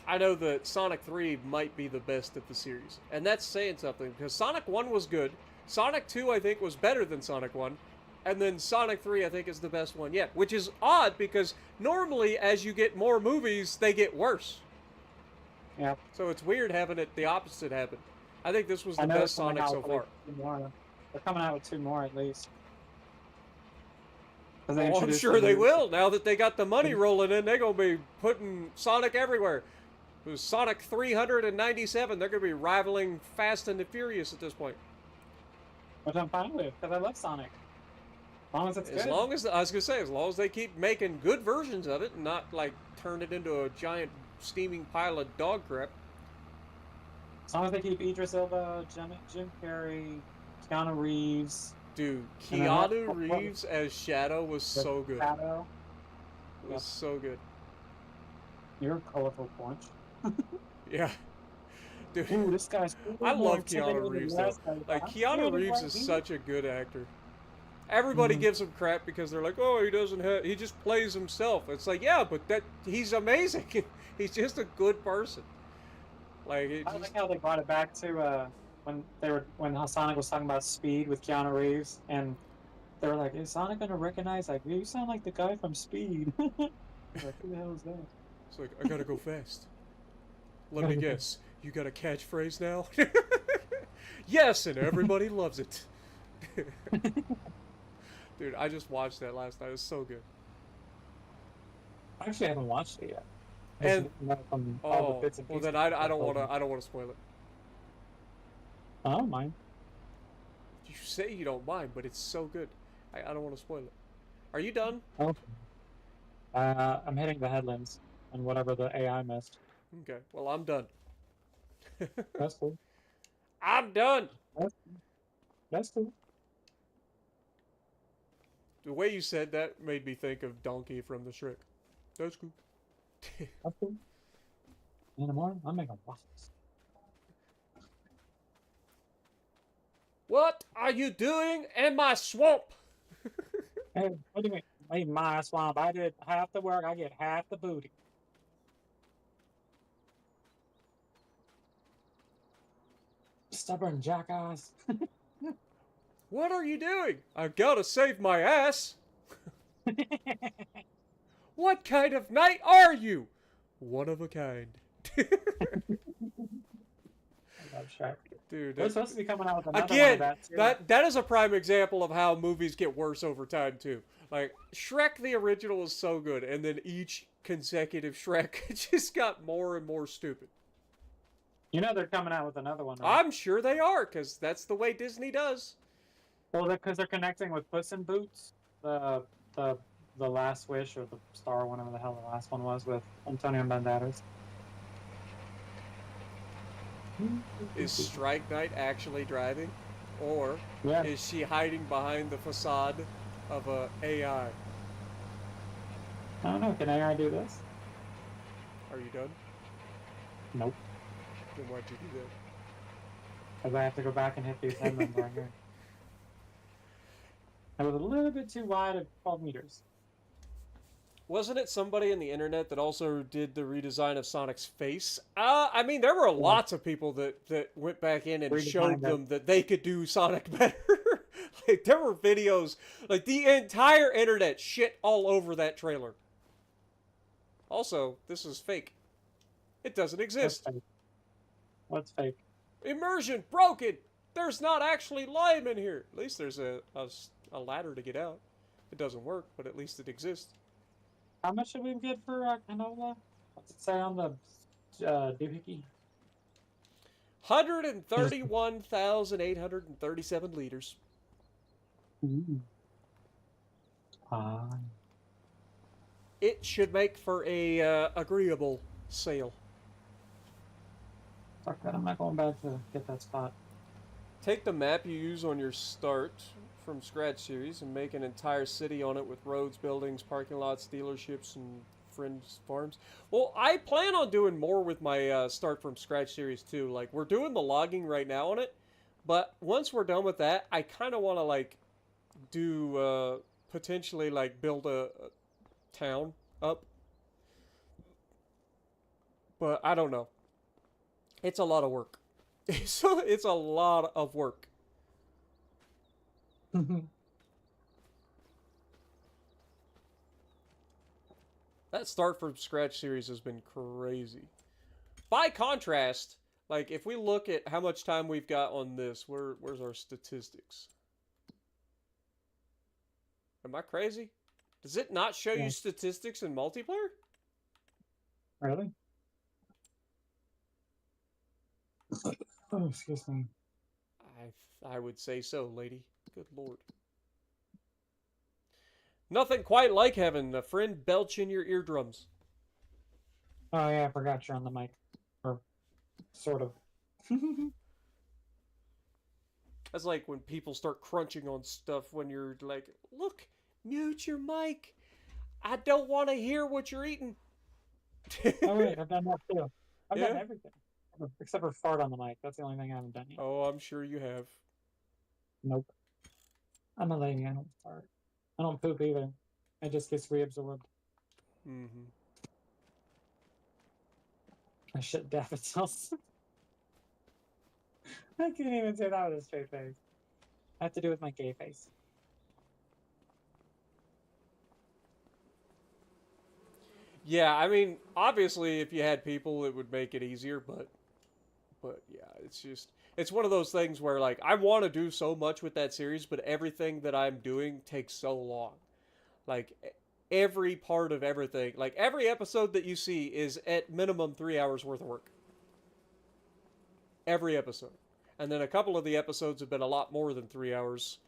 I know that Sonic 3 might be the best of the series. And that's saying something, because Sonic 1 was good. Sonic 2, I think, was better than Sonic 1. And then Sonic 3, I think, is the best one yet. Which is odd, because normally, as you get more movies, they get worse.
Yeah.
So it's weird having it the opposite happen. I think this was the best Sonic so far.
They're coming out with 2 more, at least.
Oh, I'm sure they will. Now that they got the money rolling in, they're going to be putting Sonic everywhere. It was Sonic 397. They're going to be rivaling Fast and the Furious at this point.
Which I'm fine with, because I love Sonic. As long as it's good.
I was going to say, as long as they keep making good versions of it and not, like, turn it into a giant steaming pile of dog crap.
As long as they keep Idris Elba, Jim Carrey, Keanu Reeves.
Dude, Keanu Reeves as Shadow was so good.
Shadow.
It was so good.
You're a colorful punch.
Yeah. Dude,
ooh, this guy's
I love Keanu Reeves though. Like Keanu Reeves is such a good actor. Everybody gives him crap because they're like, "Oh, he just plays himself." It's like, "Yeah, but he's amazing. He's just a good person." Like
I like how they brought it back to when Sonic was talking about Speed with Keanu Reeves, and they were like, "Is Sonic gonna recognize like you sound like the guy from Speed?" Like, who the hell is that?
It's like, I gotta go fast. Let me guess. You got a catchphrase now? Yes, and everybody loves it. Dude, I just watched that last night. It was so good.
I actually haven't watched it yet.
And well, then I don't want to spoil it.
I don't mind.
You say you don't mind, but it's so good. I don't want to spoil it. Are you done?
Okay. I'm hitting the headlands and whatever the AI missed.
Okay. Well, I'm done.
That's cool.
I'm done.
That's cool.
The way you said that made me think of Donkey from the Shrek. That's cool.
That's cool. In the morning, I'm making waffles.
What are you doing in my swamp?
Hey, what do you mean? Hey, my swamp. I did half the work. I get half the booty. Stubborn jackass.
What are you doing? I've got to save my ass. What kind of knight are you? One of a kind.
I love Shrek.
Dude,
We're supposed to be coming out with another one
again,
of that too.
that is a prime example of how movies get worse over time too. Like Shrek the original is so good, and then each consecutive Shrek just got more and more stupid.
You know they're coming out with another one, right?
I'm sure they are, because that's the way Disney does.
Well, because they're connecting with Puss in Boots, the Last Wish, or the Star, whatever the hell the last one was, with Antonio Banderas.
Is Strike Knight actually driving? Or
Yeah.
is she hiding behind the facade of a AI?
I don't know. Can AI do this?
Are you done?
Nope.
Then why'd you do that?
Because I have to go back and hit these headlands right here. It was a little bit too wide at 12 meters.
Wasn't it somebody in the internet that also did the redesign of Sonic's face? I mean, there were lots of people that went back in and showed them that they could do Sonic better. Like, there were videos, like, the entire internet shit all over that trailer. Also, this is fake. It doesn't exist.
What's fake?
Immersion broken! There's not actually lime in here. At least there's a ladder to get out. It doesn't work, but at least it exists.
How much did we get for canola? What's it say on the doohickey?
131,837 liters. It should make for a agreeable sale.
Fuck that, I'm not going back to get that spot.
Take the map you use on your start from scratch series and make an entire city on it with roads, buildings, parking lots, dealerships, and friends' farms. Well, I plan on doing more with my start from scratch series too. Like, we're doing the logging right now on it, but once we're done with that, I kind of want to like do potentially like build a town up. But I don't know. It's a lot of work. So it's a lot of work. That start from scratch series has been crazy. By contrast, like if we look at how much time we've got on this, where's our statistics? Am I crazy? Does it not show you statistics in multiplayer?
Really? Oh, excuse me.
I would say so, lady. Good lord. Nothing quite like having a friend belch in your eardrums.
Oh yeah, I forgot you're on the mic. Or sort of.
That's like when people start crunching on stuff when you're like, look, mute your mic. I don't want to hear what you're eating.
Oh wait, I've done that too. I've
Yeah?
done everything. Except for fart on the mic. That's the only thing I haven't done yet.
Oh, I'm sure you have.
Nope. I'm a lady, I don't fart. I don't poop either. It just gets reabsorbed.
Mm-hmm.
I shit daffodils. I can't even say that with a straight face. I have to do with my gay face.
Yeah, I mean, obviously, if you had people, it would make it easier, but yeah, it's one of those things where, like, I want to do so much with that series, but everything that I'm doing takes so long. Like, every part of everything, like, every episode that you see is at minimum 3 hours worth of work. Every episode. And then a couple of the episodes have been a lot more than 3 hours.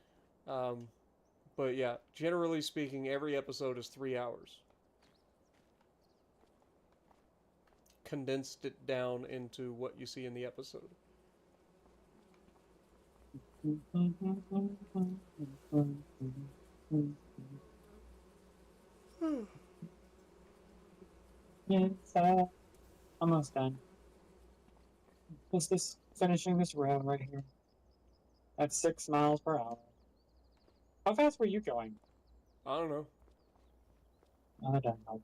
But yeah, generally speaking, every episode is 3 hours. Condensed it down into what you see in the episode.
Almost done. Just finishing this round right here. At 6 miles per hour. How fast were you going?
I don't know.
I don't know.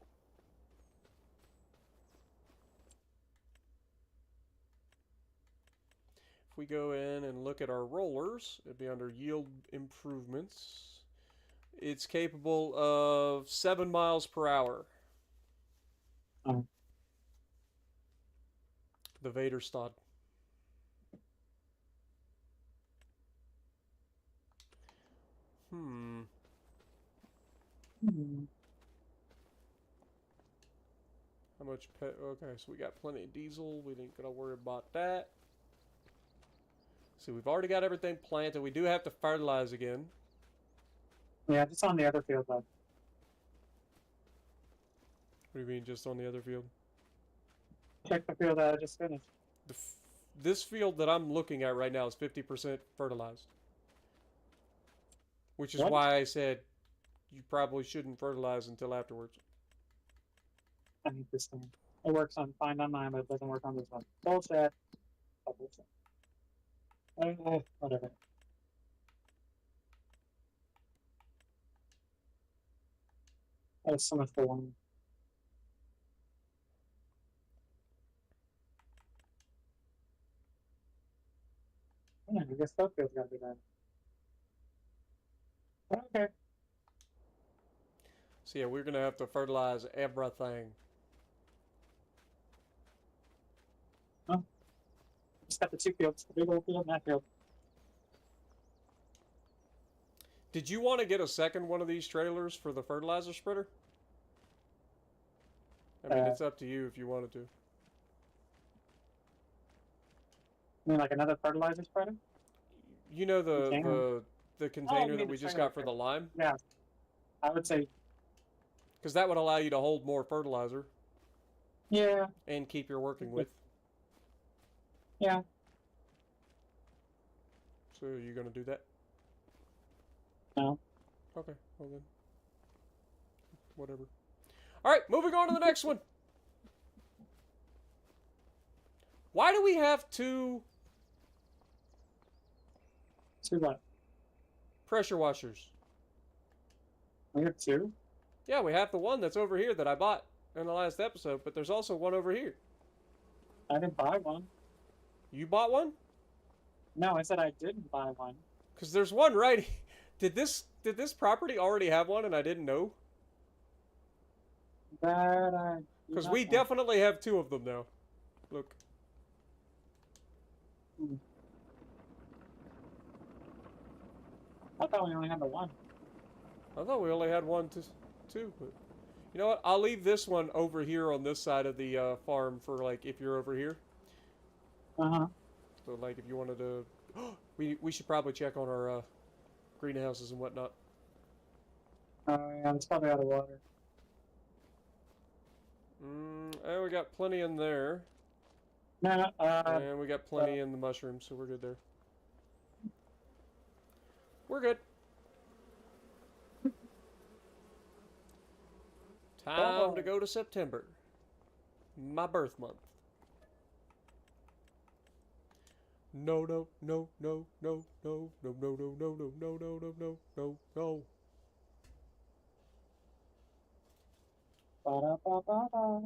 If we go in and look at our rollers, it'd be under yield improvements. It's capable of 7 miles per hour.
Oh.
The Vaderstad.
Hmm.
How much okay, so we got plenty of diesel. We ain't gonna worry about that. See, we've already got everything planted. We do have to fertilize again.
Yeah, just on the other field though.
What do you mean, just on the other field?
Check the field that I just finished.
This field that I'm looking at right now is 50% fertilized. Which is
What?
why I said you probably shouldn't fertilize until afterwards.
I hate this thing. It works on fine on mine, but it doesn't work on this one. Bullshit. Oh, bullshit. Whatever. That was so much for one. Yeah, I guess that field's gotta be done. Okay.
So yeah, we're going to have to fertilize everything.
Just got the two fields, the big old field and that field.
Did you want to get a second one of these trailers for the fertilizer spreader? I mean, it's up to you if you wanted to.
I mean, like another fertilizer spreader?
You know the container
you
that
mean
we
the
just
trailer,
got for
okay.
the lime?
Yeah. I would say,
Because that would allow you to hold more fertilizer
yeah,
and keep your working with.
yeah.
So are you going to do that?
No.
Okay, well then. Whatever. Alright, moving on to the next one. Why do we have two
Two what?
pressure washers?
We have two?
Yeah, we have the one that's over here that I bought in the last episode, but there's also one over here.
I didn't buy one.
You bought one?
No, I said I didn't buy one.
Because there's one right. Did this property already have one and I didn't know?
That I.
Because we definitely have two of them now. Look.
I thought we only had the one.
I thought we only had one, two. But you know what? I'll leave this one over here on this side of the farm for like if you're over here.
Uh-huh.
So like if you wanted to, we should probably check on our greenhouses and whatnot.
Yeah, it's probably out of water.
And we got plenty in there.
No,
And we got plenty in the mushrooms, so we're good there. We're good. Time to go to September. My birth month. No, no, no, no, no, no, no, no, no, no, no, no, no, no, no, no, no.
Ba-da-ba-ba-ba.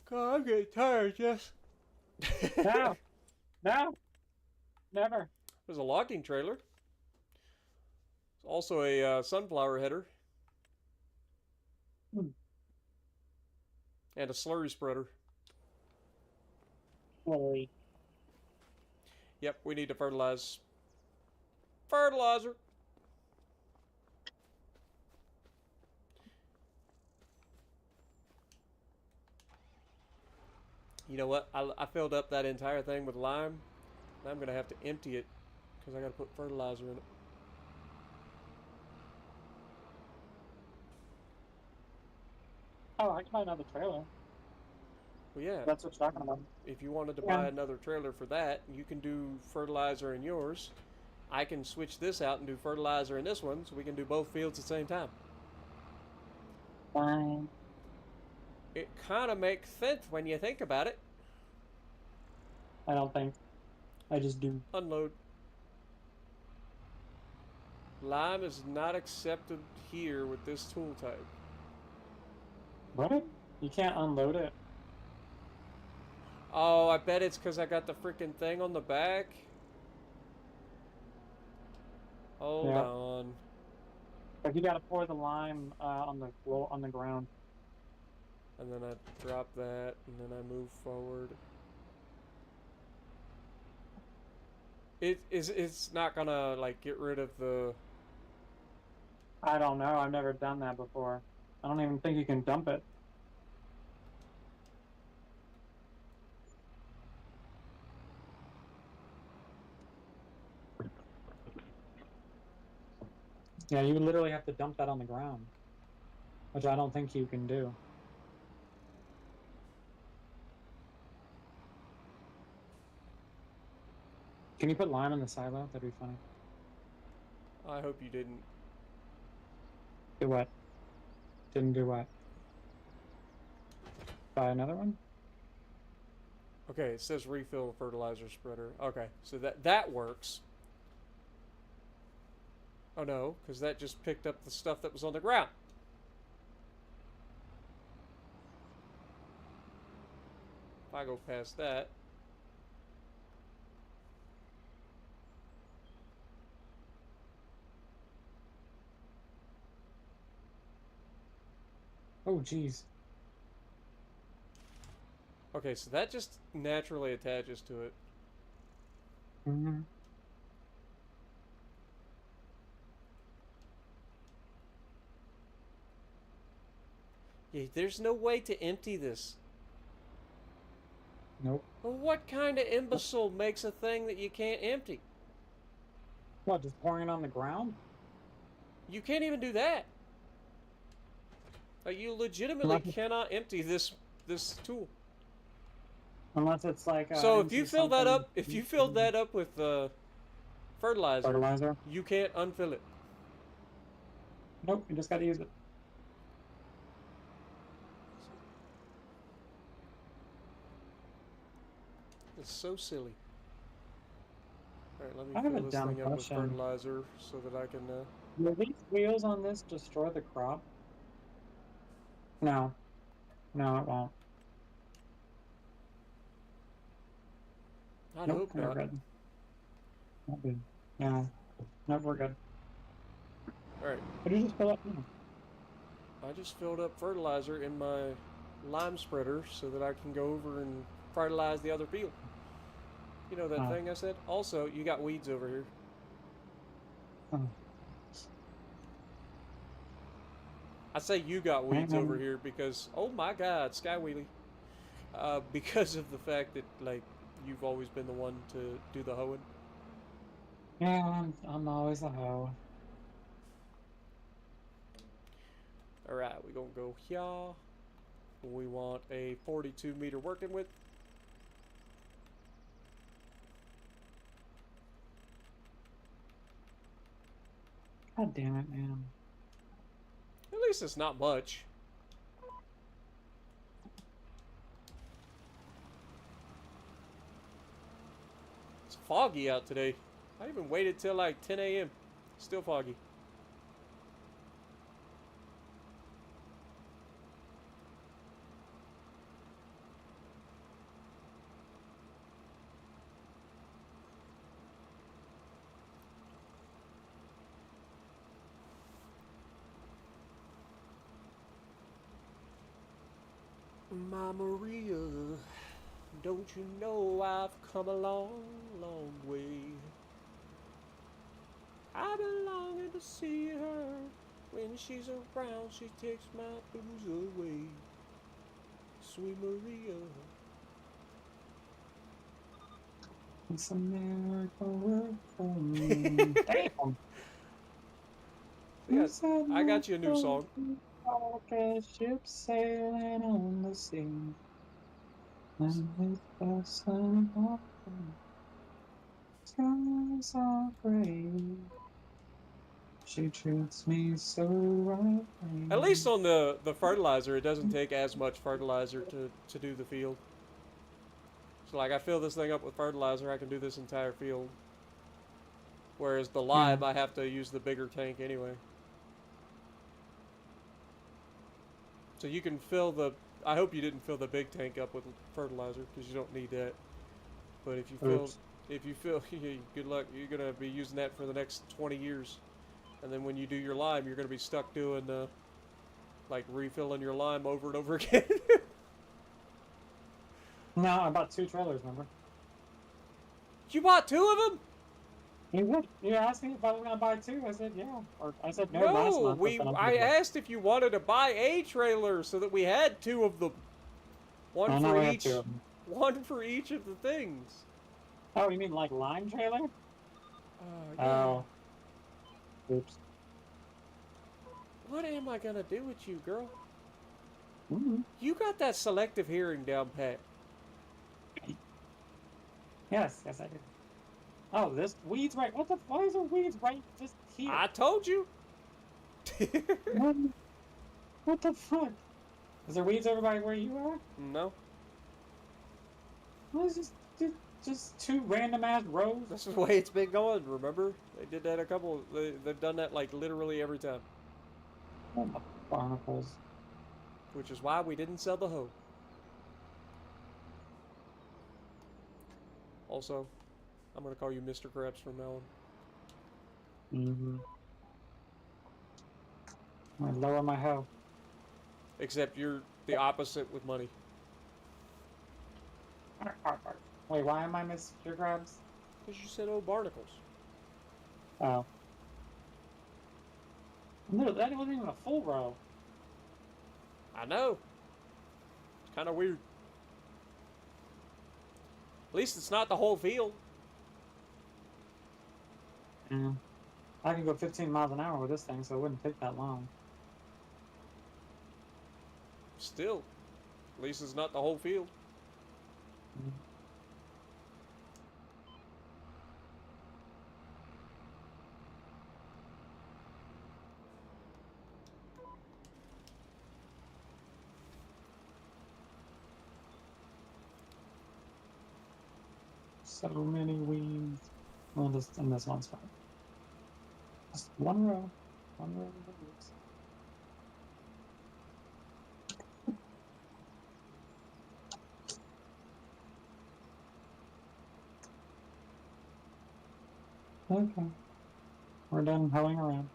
God, I'm getting tired, Jess.
No, no, never.
There's a logging trailer. There's also a sunflower header. And a slurry spreader.
Holy.
Yep, we need to fertilize. Fertilizer. You know what? I filled up that entire thing with lime. And I'm going to have to empty it because I got to put fertilizer in it.
Oh, I can buy another trailer.
Well, yeah.
That's what you're talking about.
If you wanted to buy another trailer for that, you can do fertilizer in yours. I can switch this out and do fertilizer in this one, so we can do both fields at the same time.
Fine.
It kind of makes sense when you think about it.
I don't think. I just do.
Unload. Lime is not accepted here with this tool type.
What? You can't unload it.
Oh, I bet it's because I got the freaking thing on the back. Hold
Yeah.
on.
Like you gotta pour the lime on the ground.
And then I drop that, and then I move forward. It's not gonna like get rid of the.
I don't know. I've never done that before. I don't even think you can dump it. Yeah, you literally have to dump that on the ground, which I don't think you can do. Can you put lime in the silo? That'd be funny.
I hope you didn't.
Do what? Didn't do what? Buy another one?
Okay, it says refill fertilizer spreader. Okay, so that works. Oh no, because that just picked up the stuff that was on the ground. If I go past that.
Oh, geez.
Okay, so that just naturally attaches to it.
Mm-hmm.
Yeah, there's no way to empty this.
Nope.
Well, what kind of imbecile makes a thing that you can't empty?
What, just pouring it on the ground?
You can't even do that. Like, you legitimately cannot empty this tool.
Unless it's like
So if you fill that up, if you filled that up with fertilizer, you can't unfill it.
Nope, you just gotta use it.
It's so silly. Alright, let
I
me
have a
fill this
dumb
thing up with
question.
fertilizer so that I can...
Will these wheels on this destroy the crop? No. No, it won't.
I
Nope,
hope
we're
not.
good. Not good. No. Nope, we're good.
Alright,
What did you just fill up now?
I just filled up fertilizer in my lime spreader so that I can go over and fertilize the other field. You know that thing I said? Also, you got weeds over here.
Oh.
I say you got weeds over here because, oh my god, Sky Wheelie. Because of the fact that, like, you've always been the one to do the hoeing.
Yeah, I'm always a hoe.
Alright, we're gonna go here. We want a 42 meter working width.
God damn it, man.
At least it's not much. It's foggy out today. I even waited till like 10 a.m. Still foggy. My Maria, don't you know I've come a long, long way? I've been longing to see her. When she's around, she takes my blues away. Sweet Maria.
It's a miracle work for me. Damn!
I got you a new song.
Like a ship sailing on the sea. And with the sun skies are gray. She treats me so right.
At least on the fertilizer, it doesn't take as much fertilizer to do the field. So like I fill this thing up with fertilizer, I can do this entire field. Whereas the lime, I have to use the bigger tank anyway. So you can fill the... I hope you didn't fill the big tank up with fertilizer, because you don't need that. But if you fill, good luck. You're gonna be using that for the next 20 years, and then when you do your lime, you're gonna be stuck doing like refilling your lime over and over again.
No, I bought 2 trailers, remember?
You bought 2 of them?
You asked me if I was gonna buy 2. I said yeah, or I said no, last
No,
month. But then
I asked if you wanted to buy a trailer so that we had 2 of them. One
now
for
we have
each.
2 of them.
One for each of the things.
Oh, you mean like lime trailer?
Yeah.
Oh. Oops.
What am I gonna do with you, girl?
Mm-hmm.
You got that selective hearing down pat.
Yes, I did. Oh, this weeds right. Why is there weeds right just here?
I told you.
What the fuck? Is there weeds over by where you are?
No.
Well, it's just 2 random ass rows.
This is the way it's been going, remember? They did that they've done that like literally every time.
Oh, the barnacles.
Which is why we didn't sell the hoe. Also, I'm gonna call you Mr. Krabs from now on.
Mm-hmm. I'm gonna lower my hoe.
Except you're the opposite with money.
Wait, why am I Mr. Krabs?
Because you said, oh, barnacles.
Oh. No, that wasn't even a full row.
I know. It's kind of weird. At least it's not the whole field.
Yeah. I can go 15 miles an hour with this thing, so it wouldn't take that long.
Still. At least it's not the whole field.
Mm. So many weeds. Well, and this one's fine. Just one row. One row of weeds. Okay. We're done hoeing around.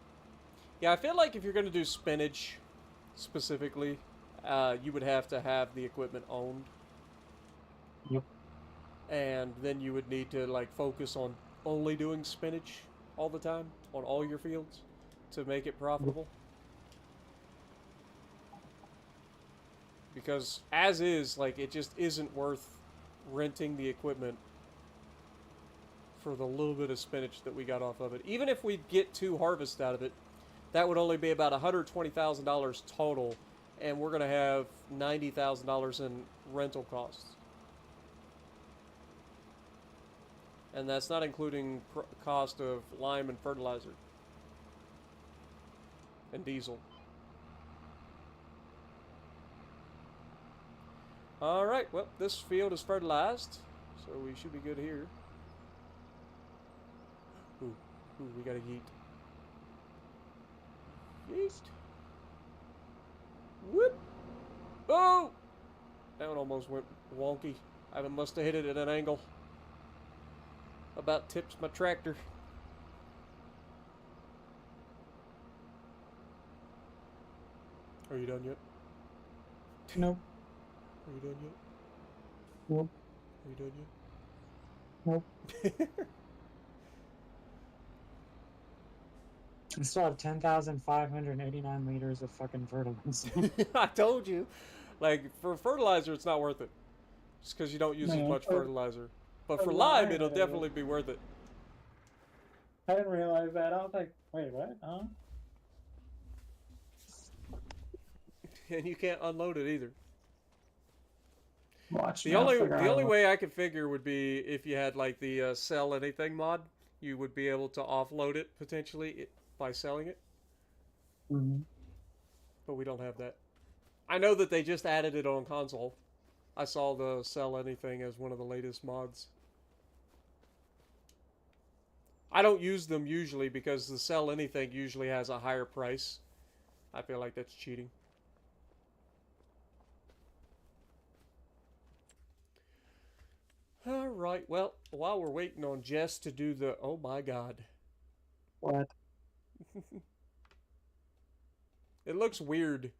Yeah, I feel like if you're going to do spinach specifically, you would have to have the equipment owned.
Yep.
And then you would need to like focus on only doing spinach all the time on all your fields to make it profitable. Because as is, like, it just isn't worth renting the equipment for the little bit of spinach that we got off of it. Even if we get 2 harvests out of it, that would only be about $120,000 total, and we're going to have $90,000 in rental costs. And that's not including cost of lime and fertilizer. And diesel. Alright, well, this field is fertilized, so we should be good here. Ooh, we gotta yeet. Yeet. Whoop! Oh! That one almost went wonky. I must have hit it at an angle. About tips my tractor. Are you done yet?
Nope.
Are you done yet?
Nope.
Are you done yet?
Nope. I still have 10,589 liters of fucking fertilizer.
I told you. Like, for fertilizer, it's not worth it. Just because you don't use as much fertilizer. But for lime, it'll definitely be worth it.
I didn't realize that. I was like, wait, what? Huh?
And you can't unload it either.
Watch
The
me. I'll
only
figure
the
out
only way I could figure would be if you had like the sell anything mod, you would be able to offload it potentially by selling it.
Mhm.
But we don't have that. I know that they just added it on console. I saw the sell anything as one of the latest mods. I don't use them usually because the sell anything usually has a higher price. I feel like that's cheating. Alright, well, while we're waiting on Jess to do the... Oh my god.
What?
It looks weird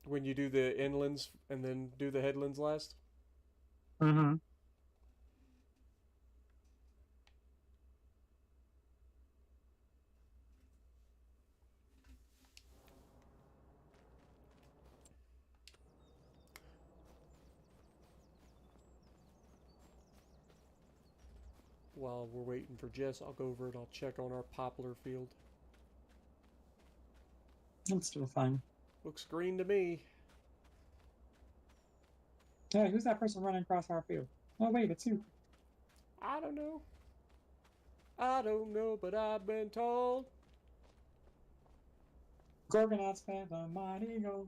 when you do the inlands and then do the headlands last.
Mm-hmm.
While we're waiting for Jess, I'll go over and I'll check on our poplar field.
It's still fine.
Looks green to me.
Hey, who's that person running across our field? Oh, wait, it's you.
I don't know. I don't know, but I've been told.
Gorgonauts fed the mighty go.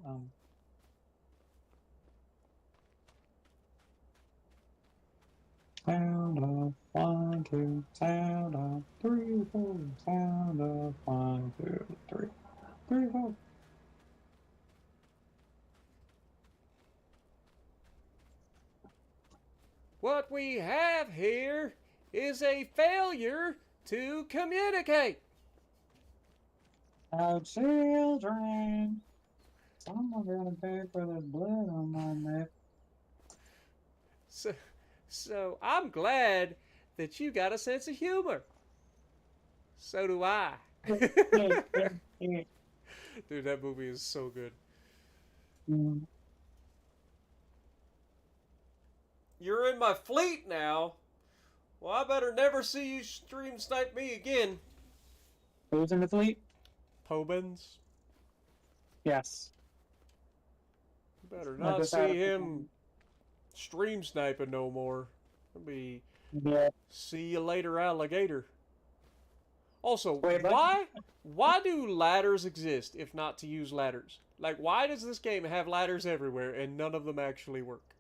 Sound of 1, 2, sound of 3, 4, sound of 1, 2, 3, 3, 4.
What we have here is a failure to communicate.
Our children. Someone gonna pay for the blood on my neck.
So I'm glad that you got a sense of humor. So do I. Dude, that movie is so good. You're in my fleet now. Well, I better never see you stream snipe me again.
Who's in the fleet?
Pobens.
Yes.
You better not see him stream sniping no more. I'll be...
Yeah.
See you later, alligator. Also,
Wait,
why do ladders exist if not to use ladders? Like, why does this game have ladders everywhere and none of them actually work?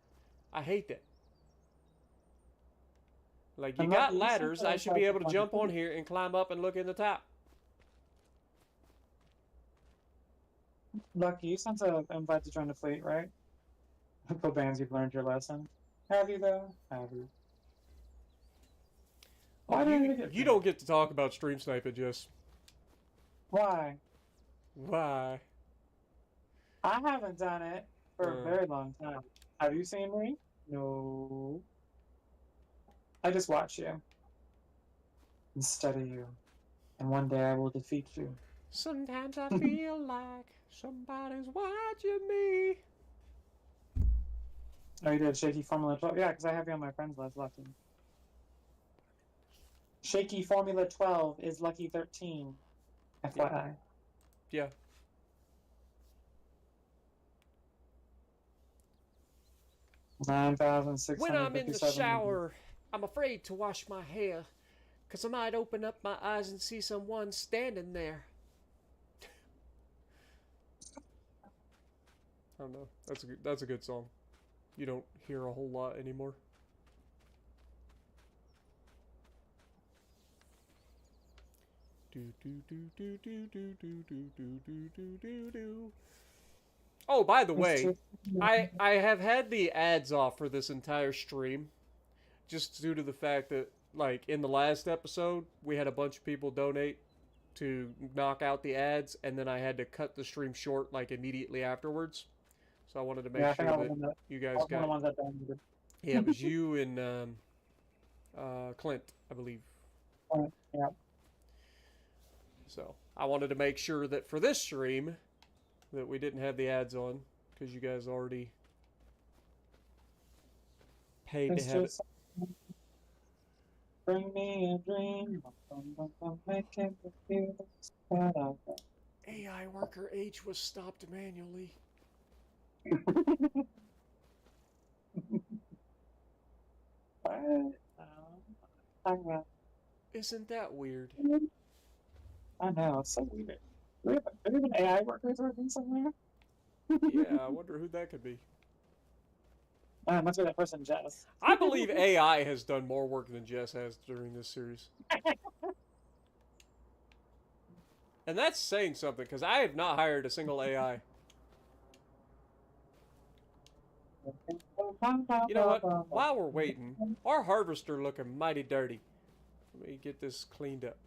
I hate that. Like, you got ladders, I should be able to jump on here and climb up and look in the top.
Lucky, you sent an invite to join the fleet, right? Bands, you've learned your lesson. Have you, though? Have you? Why
You don't get to talk about stream sniping, Jess.
Why?
Why?
I haven't done it for a very long time. Have you seen me? No. I just watch you and study you, and one day I will defeat you.
Sometimes I feel like somebody's watching me.
Oh, you did Shaky Formula 12? Yeah, because I have you on my friends list, Lucky. Shaky Formula 12 is Lucky 13. FYI.
Yeah.
When
I'm in the shower, I'm afraid to wash my hair, because I might open up my eyes and see someone standing there. I don't know. That's a good song. You don't hear a whole lot anymore. Oh, by the way, I have had the ads off for this entire stream, just due to the fact that, like, in the last episode, we had a bunch of people donate to knock out the ads, and then I had to cut the stream short, like, immediately afterwards. So I wanted to make sure that you guys got... Yeah, it was you and Clint, I believe.
Yeah.
So I wanted to make sure that for this stream that we didn't have the ads on, because you guys already paid to have it.
Bring me a dream.
AI worker H was stopped manually.
What? Talking about.
Isn't that weird?
I know, it's so weird. Do we have an AI workers working somewhere?
Yeah, I wonder who that could be.
Must be that person, Jess.
I believe AI has done more work than Jess has during this series. And that's saying something, because I have not hired a single AI. You know what? While we're waiting, our harvester looking mighty dirty. Let me get this cleaned up.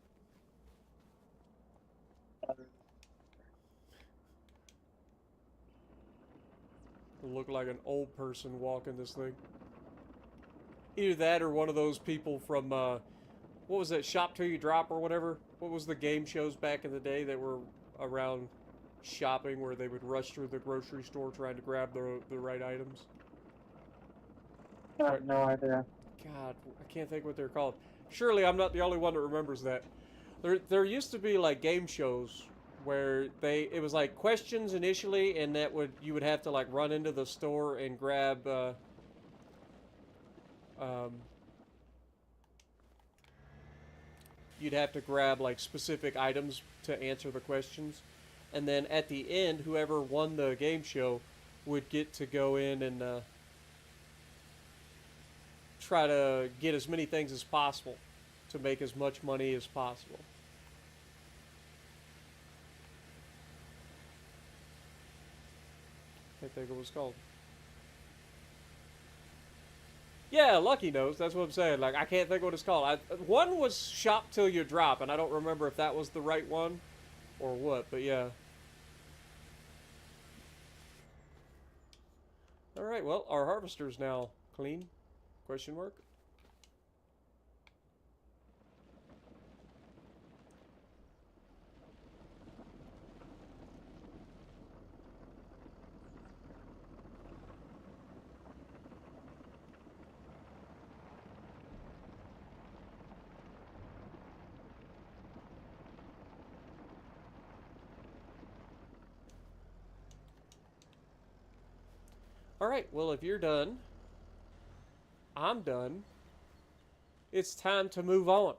Look like an old person walking this thing. Either that or one of those people from, what was that, Shop Till You Drop or whatever? What was the game shows back in the day that were around shopping where they would rush through the grocery store trying to grab the right items?
I have no idea.
God, I can't think what they're called. Surely I'm not the only one that remembers that. There used to be like game shows where it was like questions initially, and you would have to like run into the store and grab you'd have to grab like specific items to answer the questions, and then at the end whoever won the game show would get to go in and try to get as many things as possible to make as much money as possible. Can't think of what it's called. Yeah, Lucky knows. That's what I'm saying. Like, I can't think of what it's called. One was Shop Till You Drop, and I don't remember if that was the right one or what, but yeah. Alright, well, our harvester's now clean. Question mark? Alright, well, if you're done, I'm done. It's time to move on.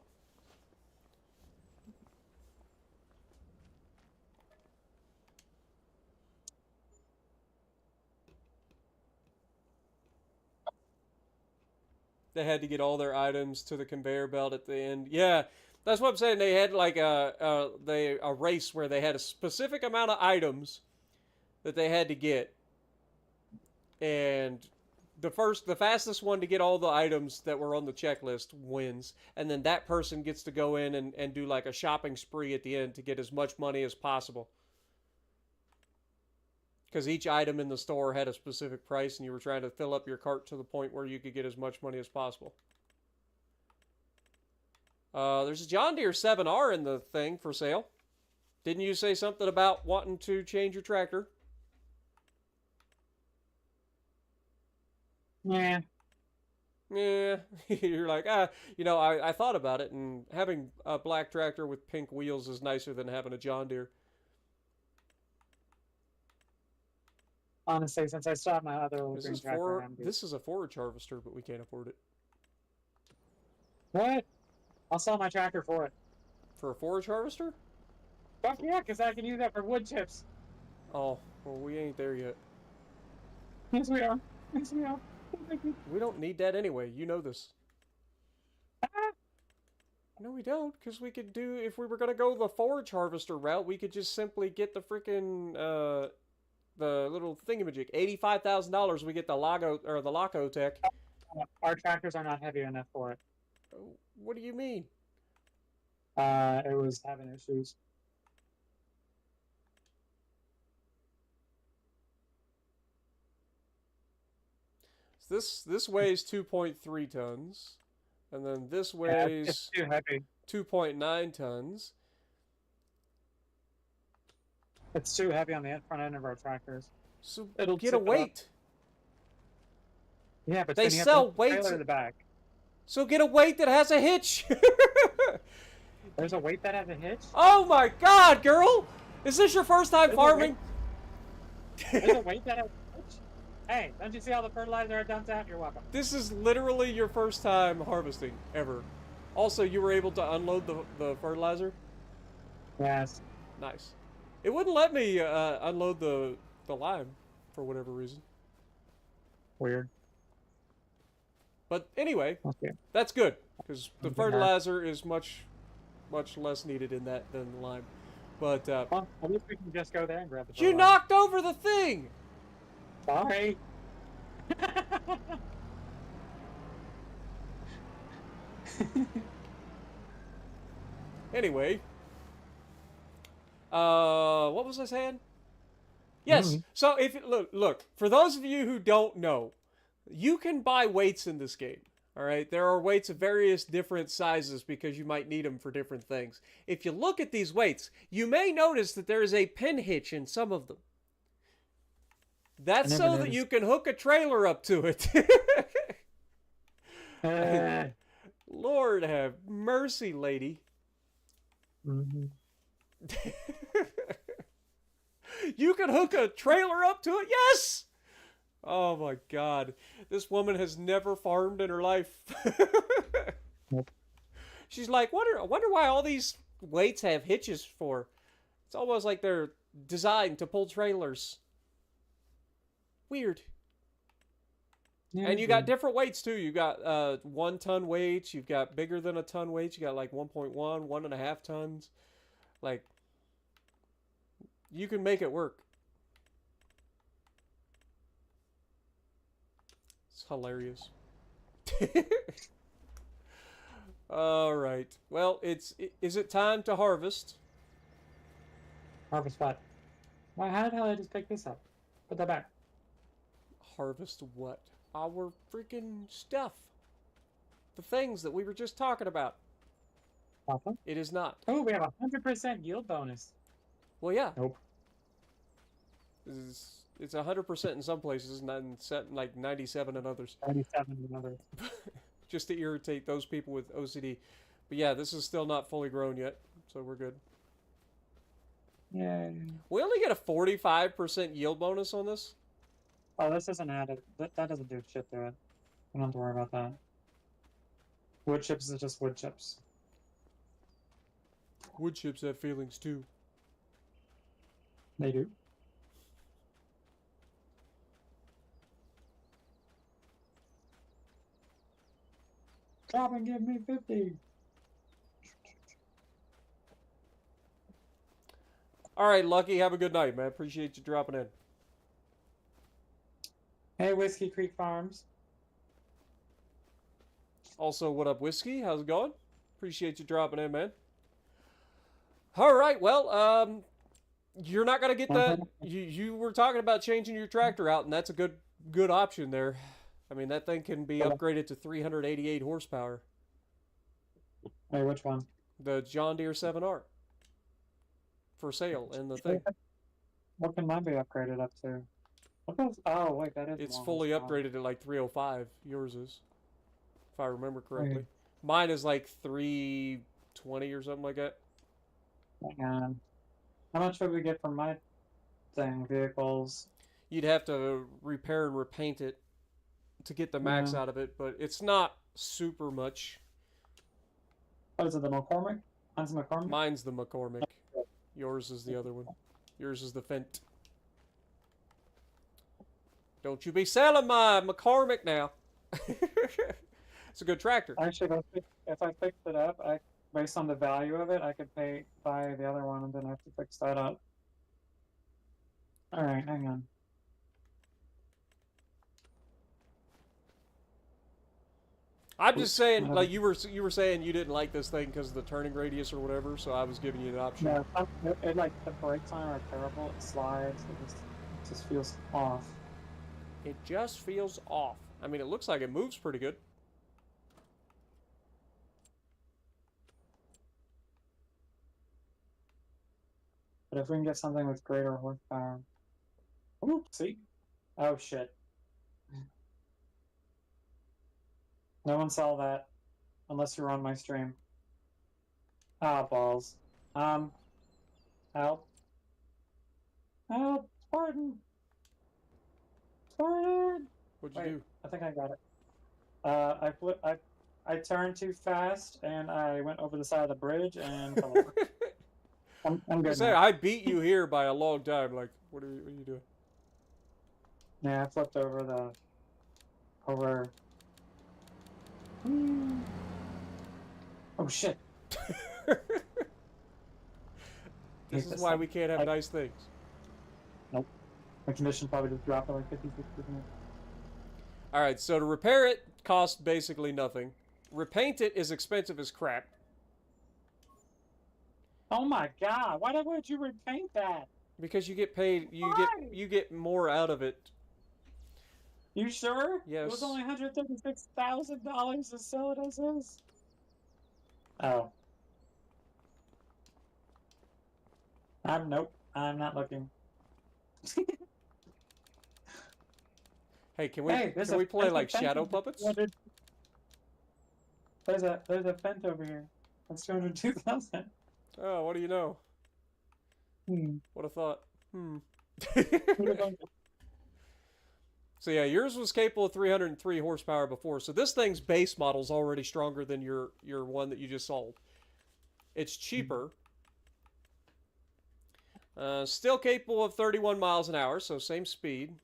They had to get all their items to the conveyor belt at the end. Yeah, that's what I'm saying. They had like a race where they had a specific amount of items that they had to get. And the fastest one to get all the items that were on the checklist wins. And then that person gets to go in and do like a shopping spree at the end to get as much money as possible. Because each item in the store had a specific price and you were trying to fill up your cart to the point where you could get as much money as possible. There's a John Deere 7R in the thing for sale. Didn't you say something about wanting to change your tractor?
Yeah.
Yeah, you're like, you know, I thought about it, and having a black tractor with pink wheels is nicer than having a John Deere.
Honestly, since I still have my other old green tractor,
This is a forage harvester, but we can't afford it.
What? I'll sell my tractor for it.
For a forage harvester?
Fuck yeah, because I can use that for wood chips.
Oh, well, we ain't there yet.
Yes, we are. Yes, we are.
We don't need that anyway. You know this. No, we don't, because we could do, if we were going to go the forage harvester route, we could just simply get the freaking, the little thingamajig. $85,000, we get the Loco Tech.
Our tractors are not heavy enough for it.
What do you mean?
It was having issues.
This weighs 2.3 tons, and then this weighs
it's too heavy.
2.9 tons.
It's too heavy on the front end of our tractors.
So
It'll
get a weight.
Yeah, but
they
then you
sell
have to
weights
in the back.
So get a weight that has a hitch.
There's a weight that has a hitch?
Oh my God, girl! Is this your first time farming?
There's a weight that has a hitch? Hey, don't you see all the fertilizer I dumped out? You're welcome.
This is literally your first time harvesting ever. Also, you were able to unload the fertilizer?
Yes.
Nice. It wouldn't let me unload the lime for whatever reason.
Weird.
But anyway,
Okay.
that's good because the
Okay.
fertilizer is much less needed in that than the lime. But
Well, at least we can just go there and grab the
you
fertilizer.
knocked over the thing.
Sorry.
Anyway, what was I saying? Yes. So if look, for those of you who don't know, you can buy weights in this game. All right, there are weights of various different sizes because you might need them for different things. If you look at these weights, you may notice that there is a pin hitch in some of them. That's so that you can hook a trailer up to it. Lord have mercy, lady. You can hook a trailer up to it? Yes! Oh my god. This woman has never farmed in her life.
Nope.
She's like, I wonder why all these weights have hitches for. It's almost like they're designed to pull trailers. Weird.
Yeah,
And you got different weights too. You got 1 ton weights. You've got bigger than a ton weights. You got like 1.1, 1.5 tons. Like, you can make it work. It's hilarious. All right. Well, is it time to harvest?
Harvest what? Why? How the hell did I just pick this up? Put that back.
Harvest what? Our freaking stuff. The things that we were just talking about.
Awesome.
It is not.
Oh, we have a 100% yield bonus.
Well, yeah.
Nope.
It's 100% in some places, and like 97 in others.
97 in others.
Just to irritate those people with OCD. But yeah, this is still not fully grown yet, so we're good.
Yay.
We only get a 45% yield bonus on this.
Oh, this isn't added. That doesn't do shit to it. We don't have to worry about that. Wood chips is just wood chips.
Wood chips have feelings too.
They do. Drop and give me 50.
All right, Lucky, have a good night, man. Appreciate you dropping in.
Hey, Whiskey Creek Farms.
Also, what up, Whiskey? How's it going? Appreciate you dropping in, man. All right, well, you're not gonna get that. You were talking about changing your tractor out, and that's a good option there. I mean, that thing can be upgraded to 388 horsepower.
Wait, which one?
The John Deere 7R. For sale in the thing.
What can mine be upgraded up to? Oh, wait, that is.
It's fully upgraded at like 305. Yours is, if I remember correctly. Mine is like 320 or something like that.
Hang on. How much would we get from my thing? Vehicles?
You'd have to repair and repaint it to get the max out of it, but it's not super much.
What is it, the McCormick? Mine's the McCormick?
Mine's the McCormick. Yours is the other one. Yours is the Fent. Don't you be selling my McCormick now. It's a good tractor.
Actually, if I fixed it up, based on the value of it, I could buy the other one and then I have to fix that up. Alright, hang on.
I'm just saying, like you were saying you didn't like this thing because of the turning radius or whatever, so I was giving you an option.
No, it like the brakes on it are terrible. It slides. It just feels off.
It just feels off. I mean, it looks like it moves pretty good.
But if we can get something with greater horsepower. Ooh, see? Oh shit. No one saw that. Unless you were on my stream. Ah, balls. Help. Help, Spartan! started.
What'd you
Wait,
do?
I think I got it. I turned too fast and I went over the side of the bridge and fell over. I'm good
Say,
now.
I beat you here by a long time. Like, what are you doing?
Yeah, I flipped over the over. Oh shit!
This
Hate
is
this
why
thing.
we can't have nice things.
Nope. My condition probably just dropped to like 50-60%.
All right, so to repair it costs basically nothing. Repaint it is expensive as crap.
Oh my god! Why would you repaint that?
Because you get paid,
Why?
you get more out of it.
You sure?
Yes.
It was only $136,000 to sell it as is. Oh. Nope. I'm not looking.
Hey, can
Hey,
we play like shadow puppets?
There's a fence over here. That's 202,000.
Oh, what do you know?
Hmm.
What a thought.
Who'd have done it?
So yeah, yours was capable of 303 horsepower before. So this thing's base model's already stronger than your one that you just sold. It's cheaper. Still capable of 31 miles an hour, so same speed.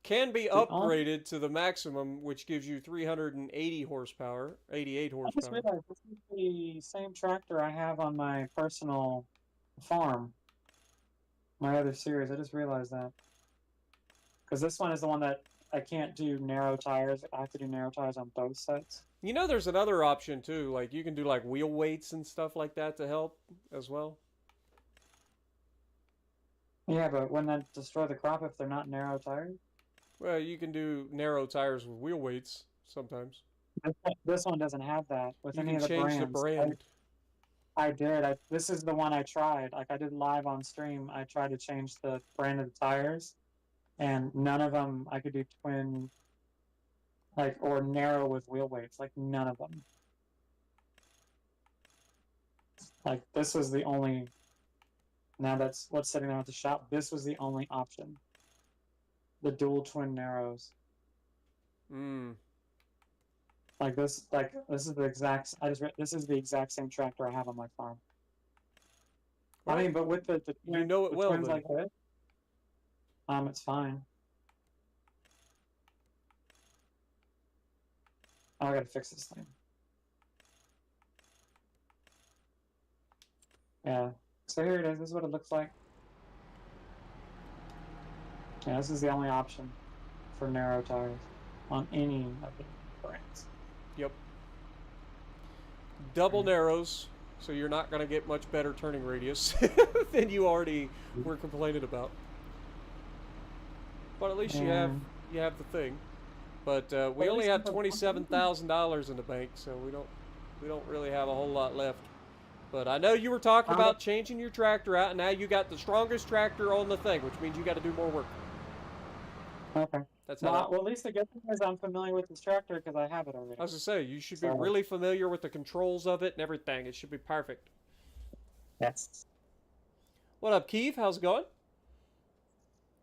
Can be upgraded to the maximum, which gives you 380 horsepower, 88
I just
horsepower.
realized this is the same tractor I have on my personal farm. My other series. I just realized that. Because this one is the one that I can't do narrow tires. I have to do narrow tires on both sets.
You know, there's another option too. Like you can do like wheel weights and stuff like that to help as well.
Yeah, but wouldn't that destroy the crop if they're not narrow tires?
Well, you can do narrow tires with wheel weights sometimes.
This one doesn't have that with
You
any
can
of the
change the
brands.
brand.
I did. This is the one I tried. Like I did live on stream. I tried to change the brand of the tires, and none of them I could do twin, like or narrow with wheel weights. Like none of them. Like this was the only. Now that's what's sitting there at the shop. This was the only option. The dual twin narrows.
Mm.
Like this is the exact. This is the exact same tractor I have on my farm.
Well,
I mean, but with the
you know it
the
well
twins
then.
like this, it's fine. Oh, I gotta fix this thing. Yeah. So here it is. This is what it looks like. Yeah, this is the only option for narrow tires on any of the brands.
Yep. Double narrows, so you're not going to get much better turning radius than you already were complaining about. But at least you have the thing. But we only have $27,000 in the bank, so we don't really have a whole lot left. But I know you were talking about changing your tractor out, and now you got the strongest tractor on the thing, which means you got to do more work.
Okay.
That's how.
Well, at least the good thing is I'm familiar with this tractor because I have it already.
I was gonna say you should be really familiar with the controls of it and everything. It should be perfect.
Yes.
What up, Keith? How's it going?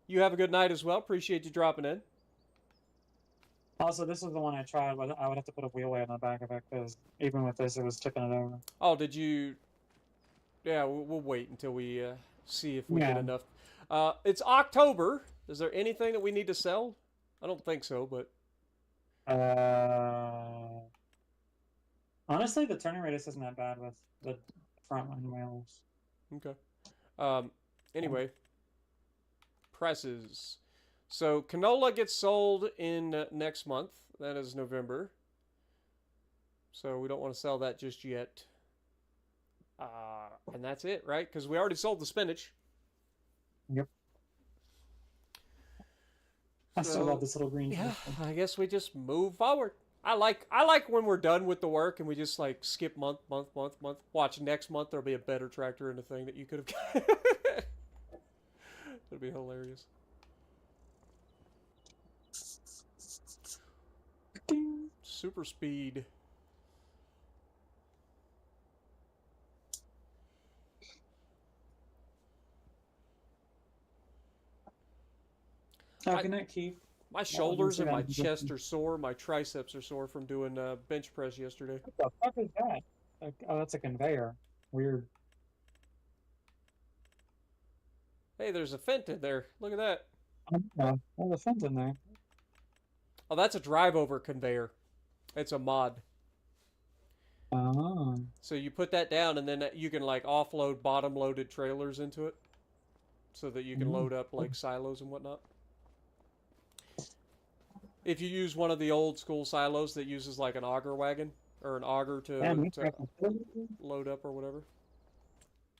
You have a good night as well. Appreciate you dropping in.
Also, this is the one I tried, but I would have to put a wheel weight on the back of it because even with this, it was tipping it over.
Oh, did you? Yeah, we'll wait until we see if we get enough. It's October. Is there anything that we need to sell? I don't think so, but.
Honestly, the turning radius isn't that bad with the front end wheels.
Okay. Anyway, presses. So canola gets sold in next month. That is November. So we don't want to sell that just yet. And that's it, right? Because we already sold the spinach.
Yep. I still love this little green.
Yeah, I guess we just move forward. I like when we're done with the work and we just like skip month. Watch next month there'll be a better tractor in the thing that you could have got. It'll be hilarious. Super speed.
Oh, good night, Keith.
My
didn't
shoulders
see
and
that
my
in the
chest are sore. My triceps are sore from doing bench press yesterday.
What the fuck is that? Like, oh, that's a conveyor. Weird.
Hey, there's a vent in there. Look at that.
There's a fence in there.
Oh, that's a drive-over conveyor. It's a mod.
Oh.
So you put that down, and then you can like offload bottom-loaded trailers into it, so that you can load up like silos and whatnot. If you use one of the old school silos that uses like an auger wagon or an auger to load up or whatever.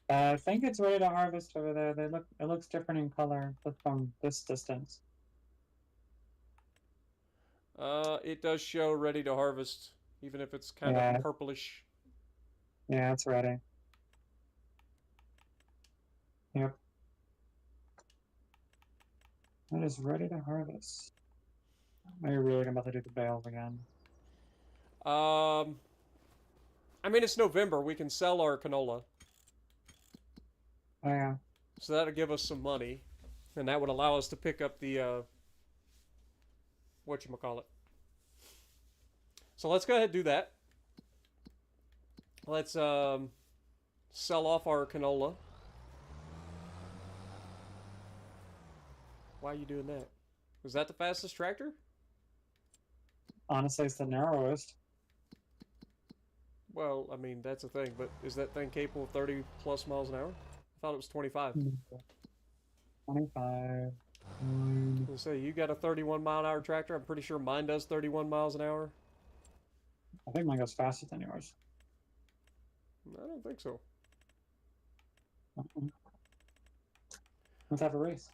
I think it's ready to harvest over there. It looks different in color from this distance.
It does show ready to harvest, even if it's kind of purplish.
Yeah, it's ready. Yep. It is ready to harvest. Are you really about to do the bales again?
I mean, it's November. We can sell our canola.
Oh, yeah.
So that'll give us some money. And that would allow us to pick up the, whatchamacallit. So let's go ahead and do that. Let's, sell off our canola. Why are you doing that? Was that the fastest tractor?
Honestly, it's the narrowest.
Well, I mean, that's a thing, but is that thing capable of 30 plus miles an hour? I thought it was 25.
25.
I was gonna say, you got a 31 mile an hour tractor. I'm pretty sure mine does 31 miles an hour.
I think mine goes faster than yours.
I don't think so.
Let's have a race.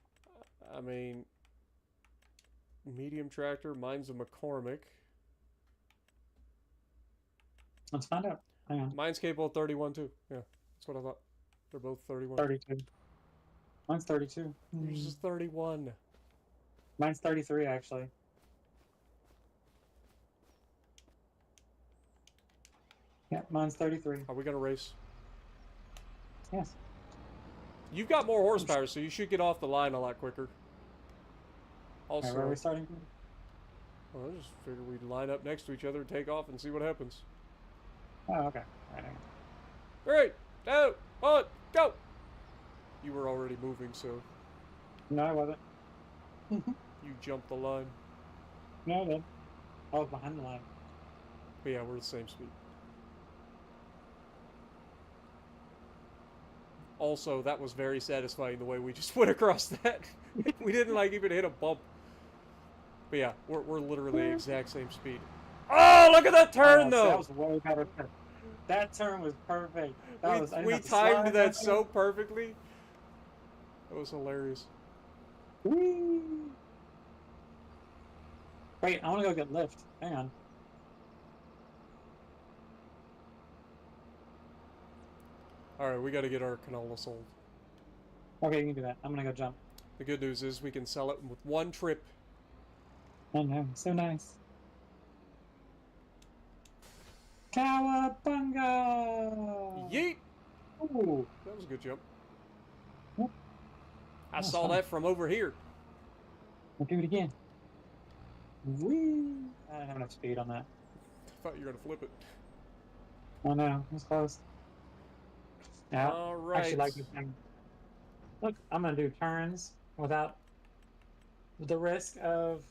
I mean, medium tractor. Mine's a McCormick.
Let's find out. Hang on.
Mine's capable of 31 too. Yeah, that's what I thought. They're both 31.
32. Mine's 32.
Yours is 31.
Mine's 33, actually. Yeah, mine's 33.
Are we gonna race?
Yes.
You've got more horsepower, so you should get off the line a lot quicker. Also,
Okay, where are we starting from?
well, I just figured we'd line up next to each other and take off and see what happens.
Oh, okay. All right, hang on.
3, 2, 1, go! You were already moving, so
No, I wasn't.
you jumped the line.
No, I didn't. I was behind the line.
But yeah, we're the same speed. Also, that was very satisfying the way we just went across that. We didn't like even hit a bump. But yeah, we're literally the exact same speed. Oh, look at that turn though!
That was way better. That turn was perfect.
We timed that so perfectly. That was hilarious.
Whee! Wait, I want to go get lift. Hang on.
Alright, we gotta get our canola sold.
Okay, you can do that. I'm gonna go jump.
The good news is we can sell it with one trip.
Oh no, so nice. Cowabunga!
Yeet!
Ooh.
That was a good jump.
Yep.
I saw that from over here.
We'll do it again. Whee! I don't have enough speed on that.
I thought you were gonna flip it.
Oh no, it's close. Yeah,
Alright.
I actually like this thing. Look, I'm gonna do turns without the risk of.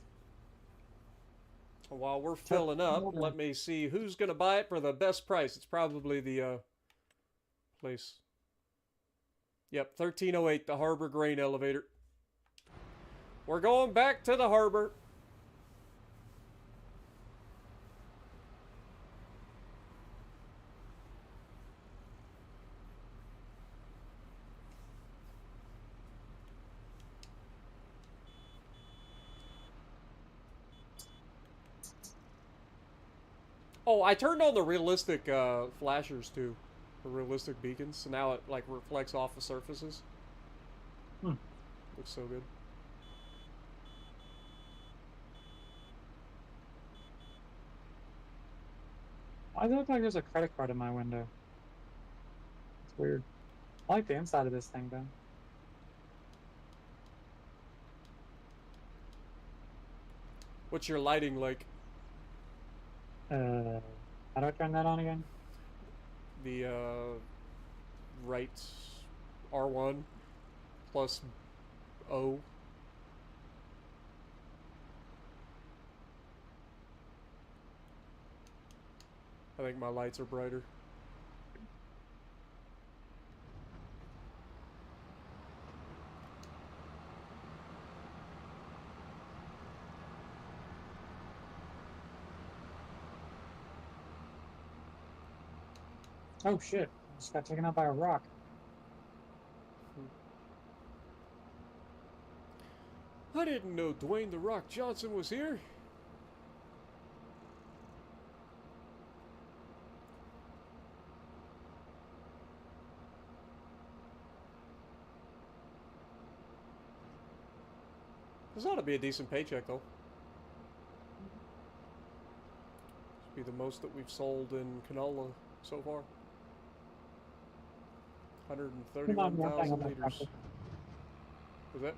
While we're filling up, let me see who's gonna buy it for the best price. It's probably the place. Yep, 1308, the Harbor Grain Elevator. We're going back to the harbor. Oh, I turned on the realistic flashers too. The realistic beacons, so now it like reflects off the surfaces. Looks so good.
I look like there's a credit card in my window. It's weird. I like the inside of this thing though.
What's your lighting like?
How do I turn that on again?
The right R1 plus O. I think my lights are brighter.
Oh shit! I just got taken out by a rock.
I didn't know Dwayne "The Rock" Johnson was here. This ought to be a decent paycheck, though. This be the most that we've sold in canola so far. 131,000 liters. Was that?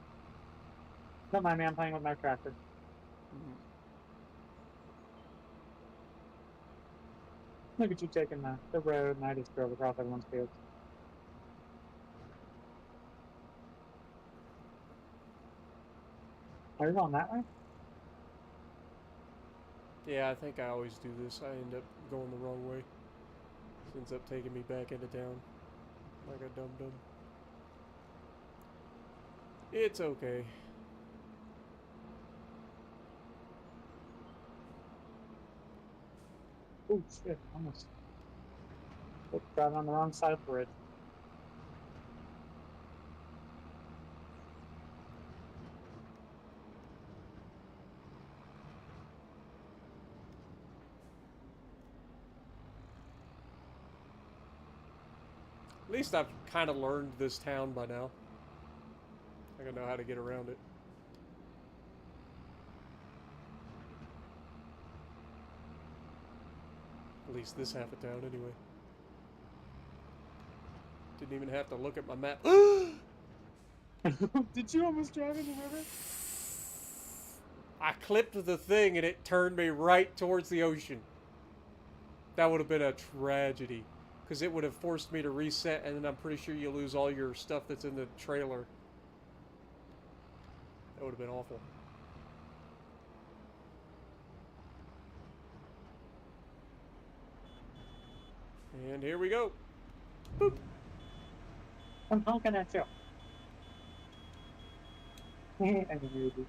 Don't mind me, I'm playing with my tractor.
Mm-hmm.
Look at you taking the road, and I just drove across everyone's fields. Are you going that way?
Yeah, I think I always do this. I end up going the wrong way. It ends up taking me back into town. Like a dum-dum. It's okay.
Oh shit, almost. Driving on the wrong side of the bridge.
At least I've kind of learned this town by now. I think I know how to get around it. At least this half of town, anyway. Didn't even have to look at my map.
Did you almost drive in the river?
I clipped the thing and it turned me right towards the ocean. That would have been a tragedy. Because it would have forced me to reset, and then I'm pretty sure you lose all your stuff that's in the trailer. That would have been awful. And here we go. Boop.
I'm honking at you. I can hear you.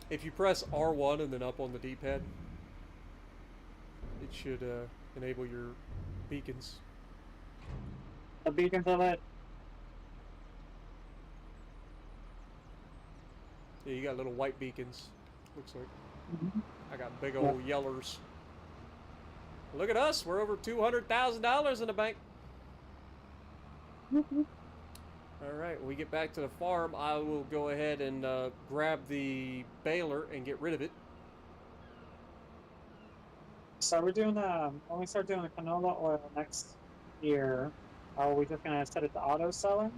If you press R1 and then up on the D-pad, it should enable your beacons.
The beacons are lit.
Yeah, you got little white beacons, looks like.
Mm-hmm.
I got big old yellers. Look at us, we're over $200,000 in the bank.
Mm-hmm.
All right, when we get back to the farm, I will go ahead and grab the baler and get rid of it.
So we're doing when we start doing the canola oil next year, are we just gonna set it to auto selling?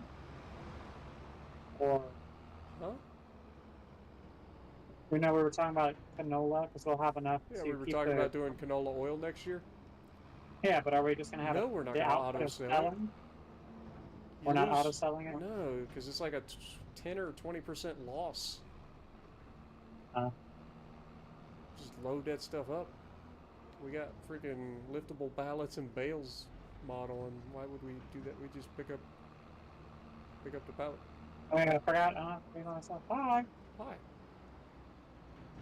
Or
Huh?
we know we were talking about canola because we'll have enough
Yeah,
to
we were
keep
talking
the,
about doing canola oil next year.
Yeah, but are we just gonna have
No, we're not
the
gonna
output
auto
of
sell it.
selling?
You
We're not
lose-
auto selling it?
No, because it's like a 10 or 20% loss. Just load that stuff up. We got freaking liftable pallets and bales model, and why would we do that? We just pick up the pallet.
Oh yeah, I forgot. We want to sell. Bye.
Why?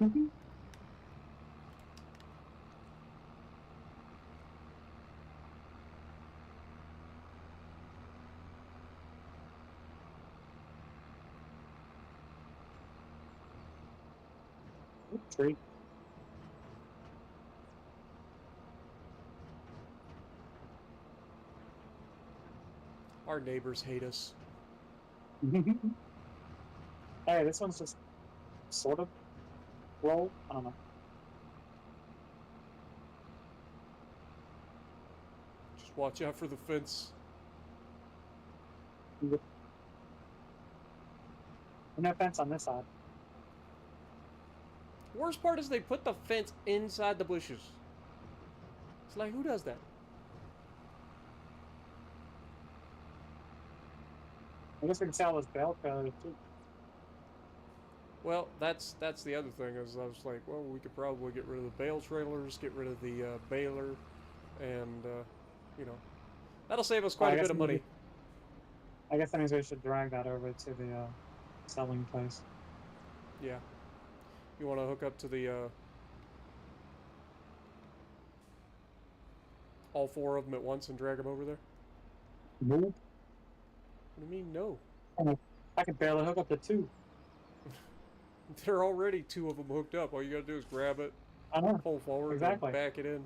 Mm-hmm. Tree.
Our neighbors hate us.
Hey, this one's just sort of roll. I don't know.
Just Watch out for the fence.
No fence on this side.
Worst part is they put the fence inside the bushes. It's like, who does that?
I guess we can sell those bale trailers too.
Well, that's the other thing, is I was like, well, we could probably get rid of the bale trailers, get rid of the baler, and, you know, that'll save us quite a bit of money.
I guess that means we should drag that over to the selling place.
Yeah. You want to hook up to the, all 4 of them at once and drag them over there?
Nope.
What do you mean, no?
I could barely hook up the 2.
There are already 2 of them hooked up. All you gotta do is grab it,
I know.
pull forward,
Exactly.
and back it in.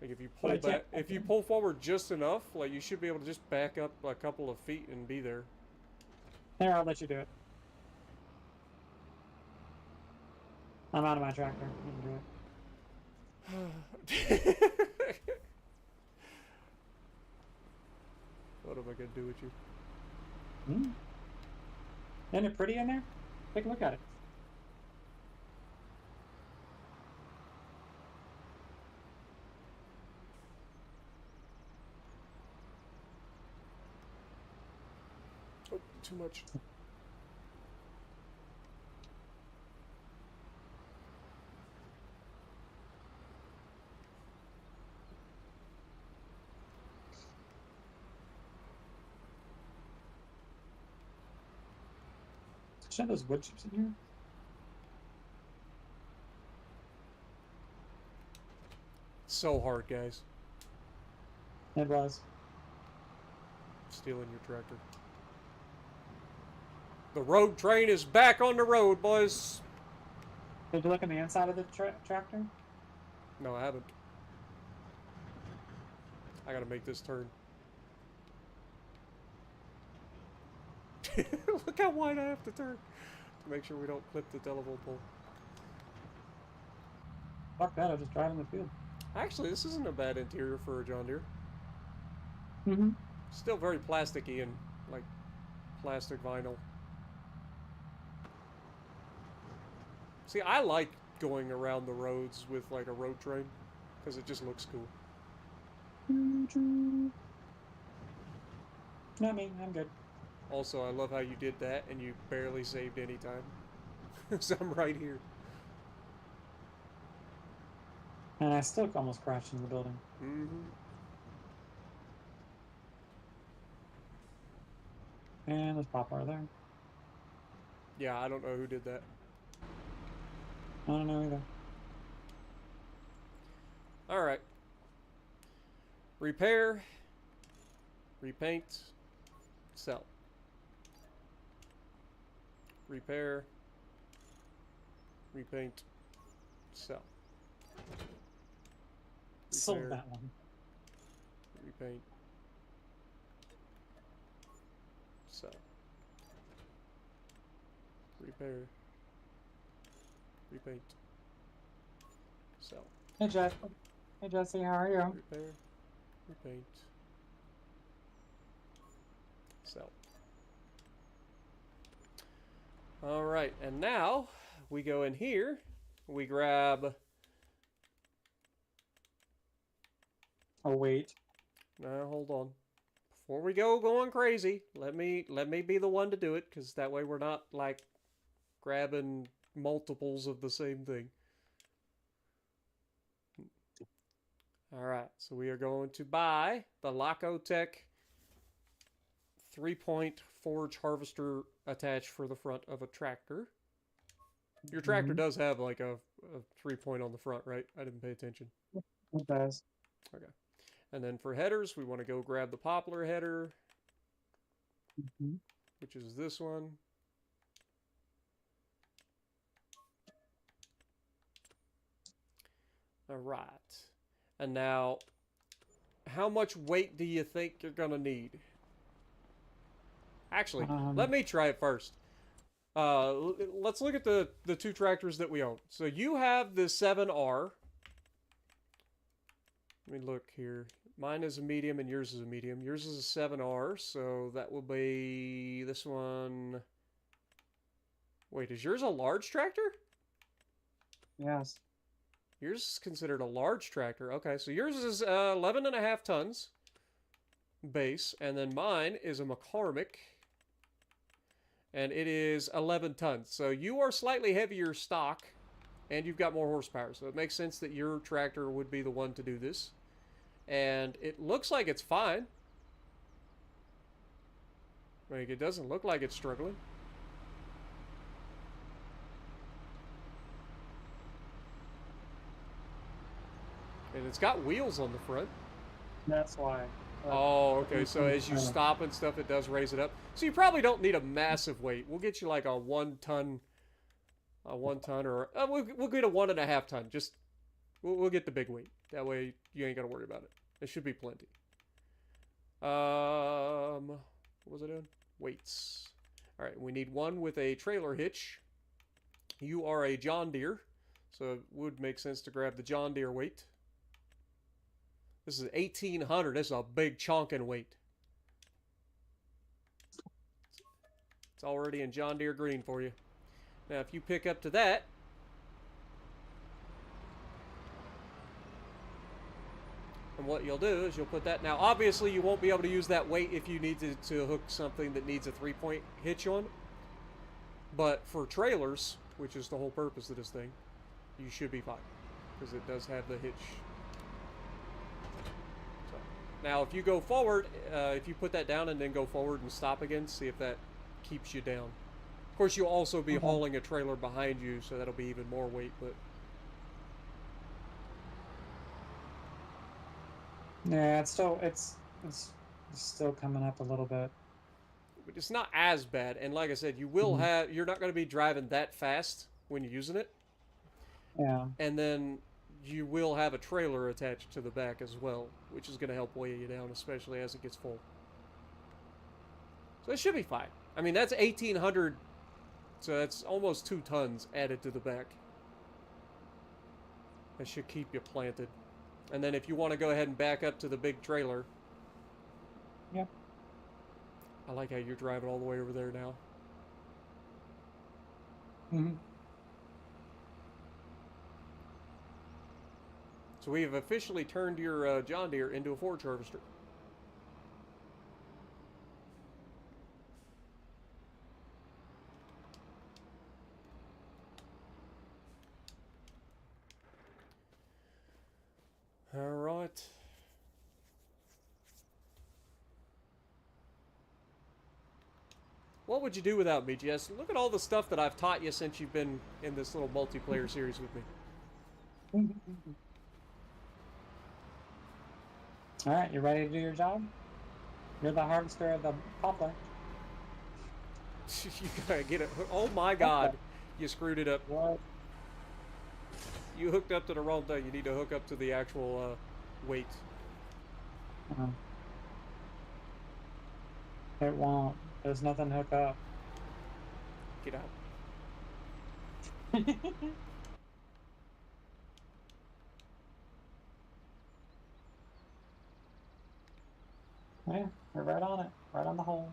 Like if you
But
pull
I
back,
can't-
if you pull forward just enough, like you should be able to just back up a couple of feet and be there.
Here, I'll let you do it. I'm out of my tractor. You can do it.
What am I gonna do with you?
Isn't it pretty in there? Take a look at it.
Oh, too much.
Should I have those wood chips in here?
So hard, guys.
It was.
Stealing your tractor. The road train is back on the road, boys.
Did you look on the inside of the tractor?
No, I haven't. I gotta make this turn. Look how wide I have to turn to make sure we don't clip the telephone pole.
Fuck that, I'll just drive in the field.
Actually, this isn't a bad interior for a John Deere.
Mm-hmm.
Still very plasticky and like plastic vinyl. See, I like going around the roads with like a road train because it just looks cool.
Not me, I'm good.
Also, I love how you did that and you barely saved any time. So I'm right here.
And I still almost crashed into the building.
Mm-hmm.
And there's Pop there.
Yeah, I don't know who did that.
I don't know either.
Alright. Repair. Repaint. Sell. Repair. Repaint. Sell.
Sold
Repair.
that one.
Repaint. Sell. Repair. Repaint. Sell.
Hey, Jeff. Hey, Jesse, how are you?
Repair. Repaint. Sell. Alright, and now we go in here. We grab...
Oh, wait.
Now, hold on. Before we go going crazy, let me be the one to do it, because that way we're not, like, grabbing multiples of the same thing. Alright, so we are going to buy the Lacotech 3-point forge harvester attached for the front of a tractor. Your tractor does have, like, a 3-point on the front, right? I didn't pay attention.
It does.
Okay. And then for headers, we want to go grab the poplar header, which is this one. All right. And now, how much weight do you think you're going to need? Actually, let me try it first. Let's look at the 2 tractors that we own. So you have the 7R. Let me look here. Mine is a medium and yours is a medium. Yours is a 7R, so that will be this one. Wait, is yours a large tractor?
Yes.
Yours is considered a large tractor. Okay, so yours is 11.5 tons base, and then mine is a McCormick, and it is 11 tons. So you are slightly heavier stock, and you've got more horsepower. So it makes sense that your tractor would be the one to do this. And it looks like it's fine. Like, it doesn't look like it's struggling. And it's got wheels on the front.
That's why.
Oh, okay. So as you stop and stuff, it does raise it up. So you probably don't need a massive weight. We'll get you like a 1 ton, or we'll get a 1.5 ton. Just we'll get the big weight. That way you ain't gotta worry about it. It should be plenty. What was I doing? Weights. All right, we need one with a trailer hitch. You are a John Deere, so it would make sense to grab the John Deere weight. This is 1,800. This is a big chonkin weight. It's already in John Deere green for you. Now, if you pick up to that, and what you'll do is you'll put that. Now, obviously, you won't be able to use that weight if you need to hook something that needs a 3-point hitch on. But for trailers, which is the whole purpose of this thing, you should be fine, because it does have the hitch. So, now, if you go forward, if you put that down and then go forward and stop again, see if that keeps you down. Of course, you'll also be hauling a trailer behind you, so that'll be even more weight, but...
Yeah, it's still coming up a little bit.
But it's not as bad, and like I said, you will have... You're not going to be driving that fast when you're using it.
Yeah.
And then you will have a trailer attached to the back as well, which is going to help weigh you down, especially as it gets full. So it should be fine. I mean, that's 1,800, so that's almost 2 tons added to the back. That should keep you planted. And then if you want to go ahead and back up to the big trailer.
Yep.
I like how you're driving all the way over there now. So we have officially turned your John Deere into a forage harvester. All right. What would you do without me, Jess? Look at all the stuff that I've taught you since you've been in this little multiplayer series with me.
All right, you ready to do your job? You're the harvester of the poplar.
You gotta get it. Oh my God, you screwed it up.
What?
You hooked up to the wrong thing. You need to hook up to the actual weight.
It won't. There's nothing to hook up.
Get out.
Yeah, we're right on it. Right on the hole.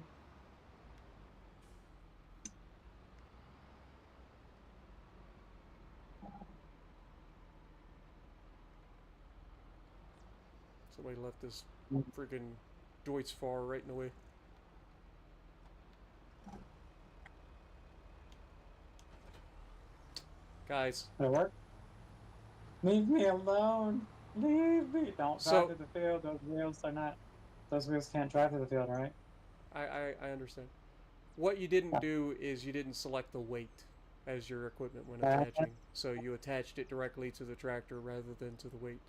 Somebody left this freaking Deutz far right in the way. Guys.
Did it work? Leave me alone. Leave me. Don't drive to the field. Those wheels are not. Those wheels can't drive to the field, right?
I understand. What you didn't do is you didn't select the weight as your equipment when attaching. So you attached it directly to the tractor rather than to the weight.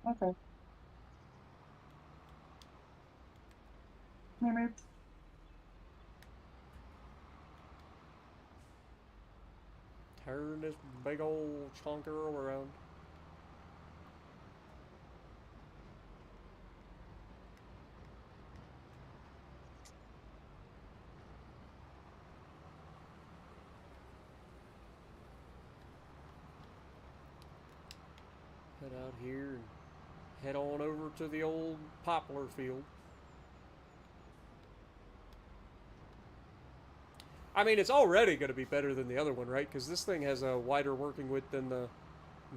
Okay. Maybe.
Turn this big old chonker around. Head out here and head on over to the old poplar field. I mean, it's already going to be better than the other one, right? Because this thing has a wider working width than the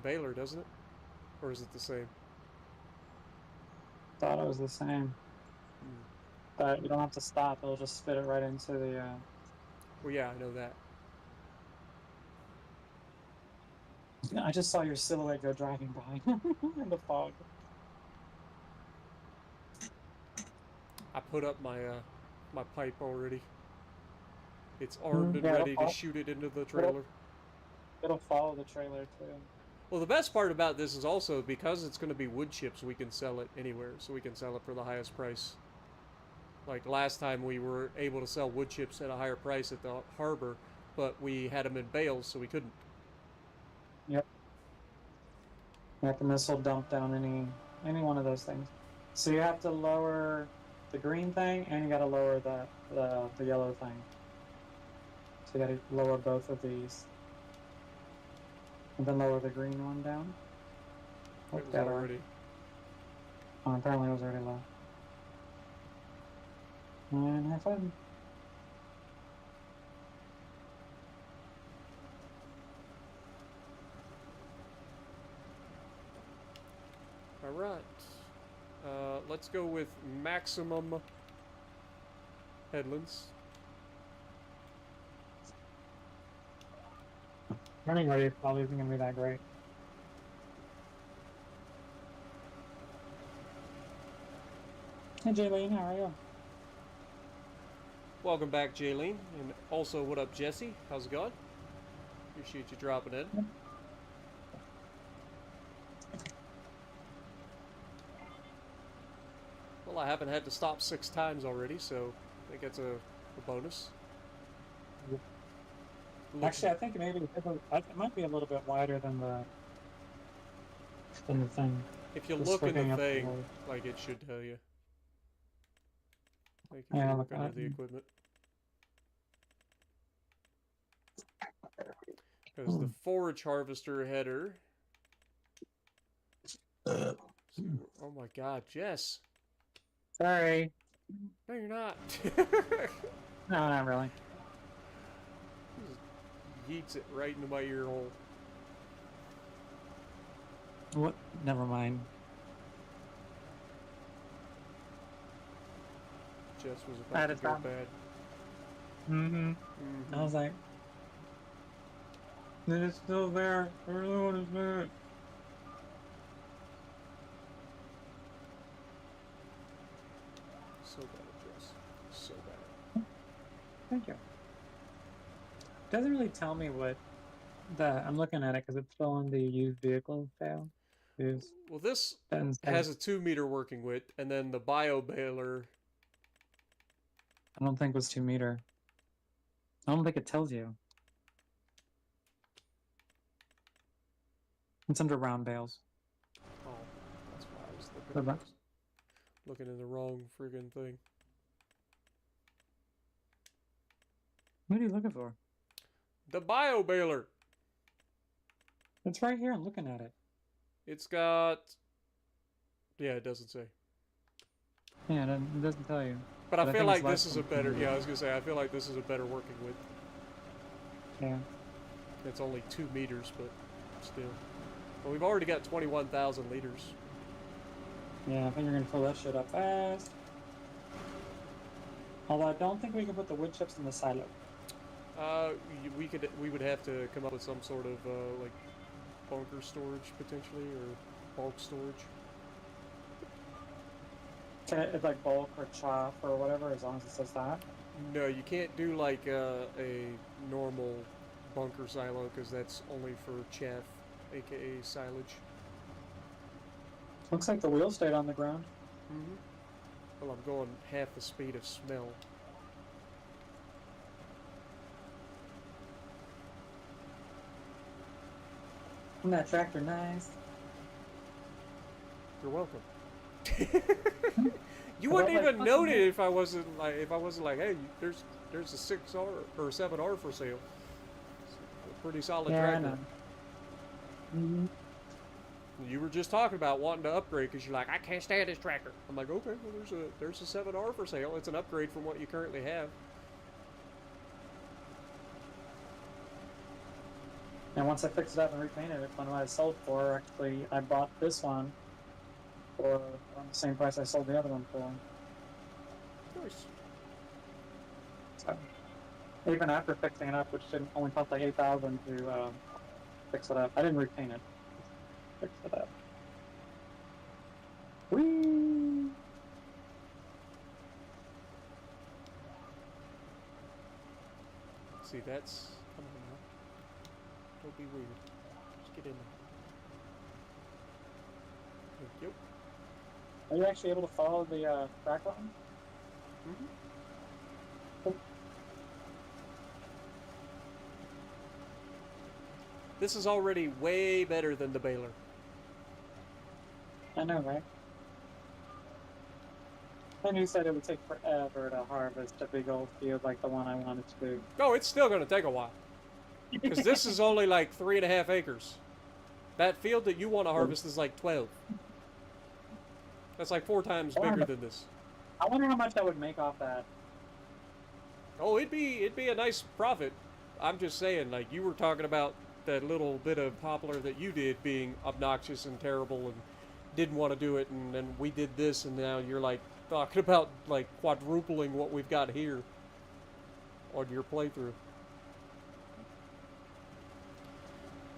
baler, doesn't it? Or is it the same?
Thought it was the same. But you don't have to stop. It'll just spit it right into the...
Well, yeah, I know that.
I just saw your silhouette go driving by in the fog.
I put up my my pipe already. It's armed and
Yeah,
ready to shoot it into the trailer.
It'll follow the trailer too.
Well, the best part about this is also because it's going to be wood chips, we can sell it anywhere. So we can sell it for the highest price. Like last time we were able to sell wood chips at a higher price at the harbor, but we had them in bales, so we couldn't.
Yep. Yep, and this will dump down any one of those things. So you have to lower the green thing, and you got to lower the yellow thing. So you got to lower both of these, and then lower the green one down.
It was already.
Oh, apparently it was already low. And have fun.
All right. Let's go with maximum headlands.
Running rate probably isn't going to be that great. Hey, Jaylene, how are you?
Welcome back, Jaylene. And also, what up, Jesse? How's it going? Appreciate you dropping in. Well, I haven't had to stop 6 times already, so I think that's a bonus.
Actually, I think maybe it might be a little bit wider than the thing.
If you
Just
look in
looking
the
up the
thing,
road.
like it should tell you. Like if
Yeah,
you
look
look under
at
the
it.
equipment. Because the forage harvester header. Oh my god, Jess.
Sorry.
No, you're not.
No, not really.
Yeets it right into my ear hole.
What? Never mind.
Jess was about to go bad.
Mm-hmm. I was like, it's still there. I really want to see it.
So bad, Jess. So bad.
Thank you. Doesn't really tell me what I'm looking at it because it's still on the used vehicle sale.
Well, this has a 2-meter working width, and then the bio baler.
I don't think it was 2 meter. I don't think it tells you. It's under round bales.
Oh, that's why I was looking in the wrong friggin' thing.
What are you looking for?
The bio baler.
It's right here. I'm looking at it.
It's got. Yeah, it doesn't say.
Yeah, it doesn't tell you.
But I feel like this is a better. Yeah, I was gonna say I feel like this is a better working width.
Yeah.
It's only 2 meters, but still. Well, we've already got 21,000 liters.
Yeah, I think you're gonna fill that shit up fast. Although I don't think we can put the wood chips in the silo.
We would have to come up with some sort of like bunker storage potentially, or bulk storage.
It's like bulk or chaff or whatever, as long as it says that.
No, you can't do like a normal bunker silo because that's only for chaff, aka silage.
Looks like the wheel stayed on the ground.
Mm-hmm. Well, I'm going half the speed of smell.
Isn't that tractor nice?
You're welcome. You wouldn't even note it if I wasn't like, hey, there's a 6R or 7R for sale. It's a pretty solid tractor.
I know. Mm-hmm.
You were just talking about wanting to upgrade because you're like, I can't stand this tractor. I'm like, okay, well, there's a 7R for sale. It's an upgrade from what you currently have.
And once I fixed it up and repainted it, when I sold for, actually, I bought this one for around the same price I sold the other one for.
Nice.
So, even after fixing it up, which didn't only cost like $8,000 to fix it up, I didn't repaint it. Fix it up. Whee!
See, that's... Come on now. Don't be weird. Just get in there. Thank you.
Are you actually able to follow the track line?
Mm-hmm. This is already way better than the baler.
I know, right? And you said it would take forever to harvest a big old field like the one I wanted to do.
No, it's still going to take a while. Because this is only like 3.5 acres. That field that you want to harvest is like 12. That's like 4 times bigger than this.
I wonder how much I would make off that.
Oh, it'd be a nice profit. I'm just saying, like, you were talking about that little bit of poplar that you did being obnoxious and terrible and didn't want to do it, and then we did this, and now you're like talking about like quadrupling what we've got here on your playthrough.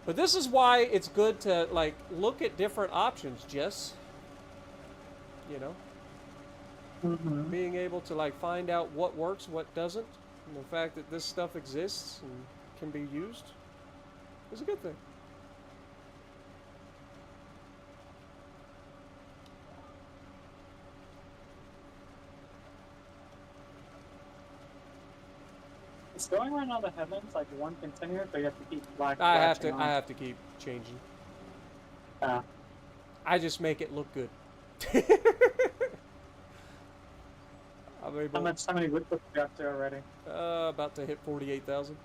But this is why it's good to like look at different options, Jess. You know, being able to like find out what works, what doesn't, and the fact that this stuff exists and can be used is a good thing.
It's going around all the headlands like one continuous, but you have to keep black.
I have to keep changing. I just make it look good. I'm able,
how many wood chips you got to already?
about to hit 48,000.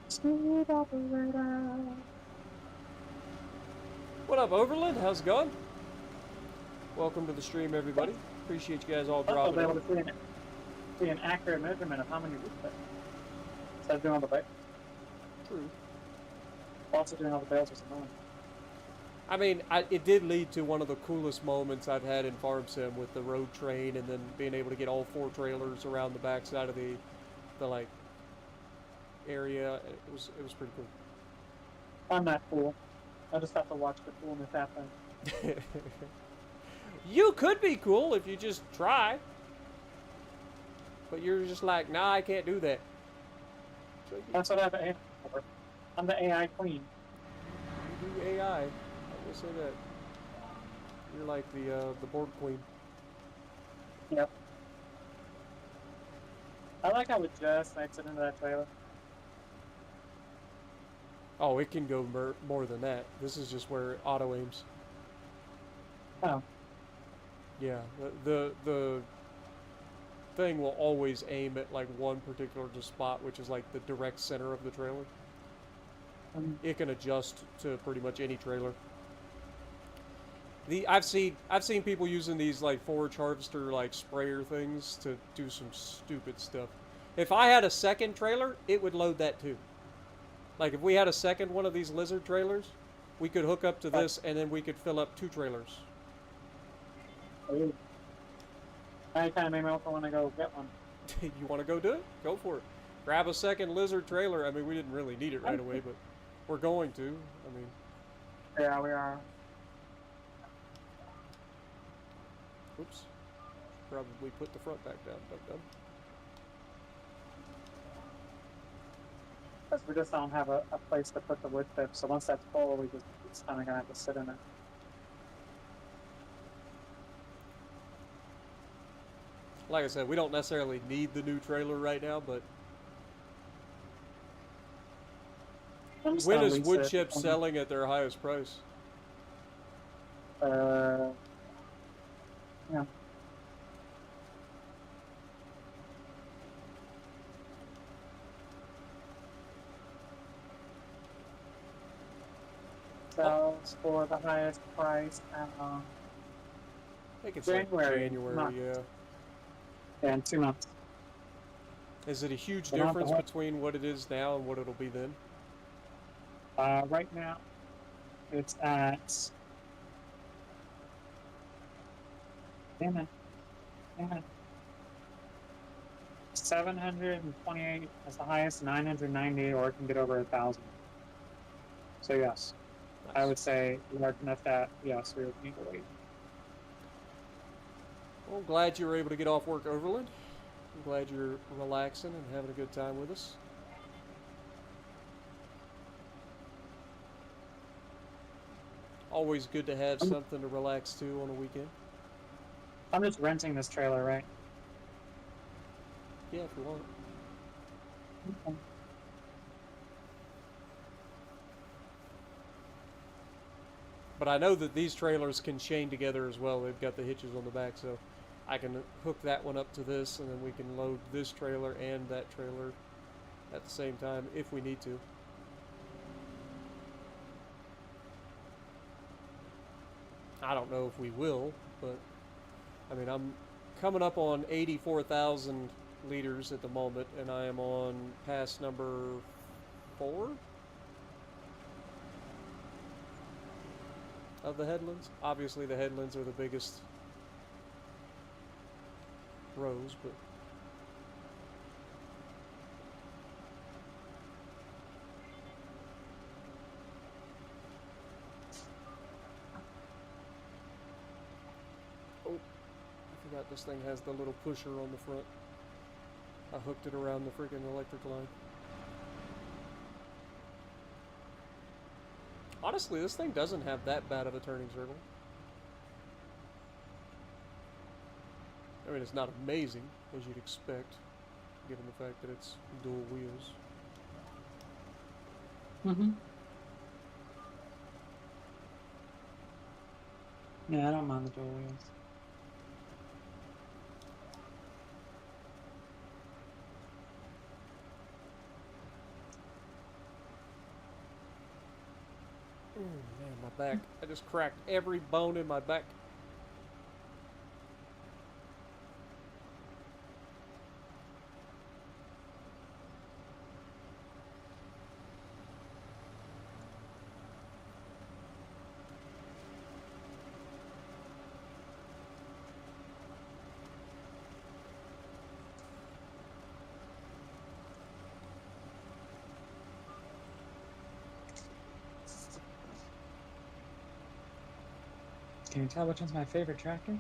Smooth operator.
What up, Overland? How's it going? Welcome to the stream, everybody. Appreciate you guys all dropping
I'll
in.
be able to see an accurate measurement of how many wood chips. Instead of doing all the bales.
True.
Also doing all the bales was annoying.
I mean, it did lead to one of the coolest moments I've had in Farm Sim with the road train, and then being able to get all 4 trailers around the backside of the like area. It was pretty cool.
I'm not cool. I just have to watch the coolness happen.
You could be cool if you just try, but you're just like, nah, I can't do that. So
That's what I have AI for. I'm the AI queen.
you do AI. I will say that. You're like the board queen.
Yep. I like how it just makes it into that trailer.
Oh, it can go more than that. This is just where it auto aims.
Oh.
Yeah, the thing will always aim at like one particular spot, which is like the direct center of the trailer. It can adjust to pretty much any trailer. I've seen people using these like forage harvester like sprayer things to do some stupid stuff. If I had a second trailer, it would load that too. Like if we had a second one of these lizard trailers, we could hook up to this and then we could fill up 2 trailers.
Ooh. Now you kind of made me want to go get one.
You want to go do it? Go for it. Grab a second lizard trailer. I mean, we didn't really need it right away, but we're going to. I mean,
Yeah, we are.
oops. Probably put the front back down. Dum-dum.
Because we just don't have a place to put the wood chips, so once that's full, it's kind of going to have to sit in it.
Like I said, we don't necessarily need the new trailer right now, but when is wood chips selling at their highest price?
Yeah. sells for the highest price
I think it's
January.
like January, yeah.
Yeah, in 2 months.
Is it a huge
But not the
difference
whole-
between what it is now and what it'll be then?
Right now, it's at. Damn it. Damn it. 728 as the highest, 990, or it can get over 1,000. So yes,
Nice.
I would say looking at that, yes, we would need to wait.
Well, I'm glad you were able to get off work, Overland. I'm glad you're relaxing and having a good time with us. Always good to have something to relax to on a weekend.
I'm just renting this trailer, right?
Yeah, if you want.
Okay.
But I know that these trailers can chain together as well. They've got the hitches on the back, so I can hook that one up to this, and then we can load this trailer and that trailer at the same time if we need to. I don't know if we will, but I mean, I'm coming up on 84,000 liters at the moment, and I am on pass number 4 of the headlands. Obviously, the headlands are the biggest rows, but oh, I forgot this thing has the little pusher on the front. I hooked it around the freaking electric line. Honestly, this thing doesn't have that bad of a turning circle. I mean, it's not amazing, as you'd expect, given the fact that it's dual wheels.
Mm-hmm. Yeah, I don't mind the dual wheels.
Man, my back. I just cracked every bone in my back.
Can you tell which one's my favorite tractor?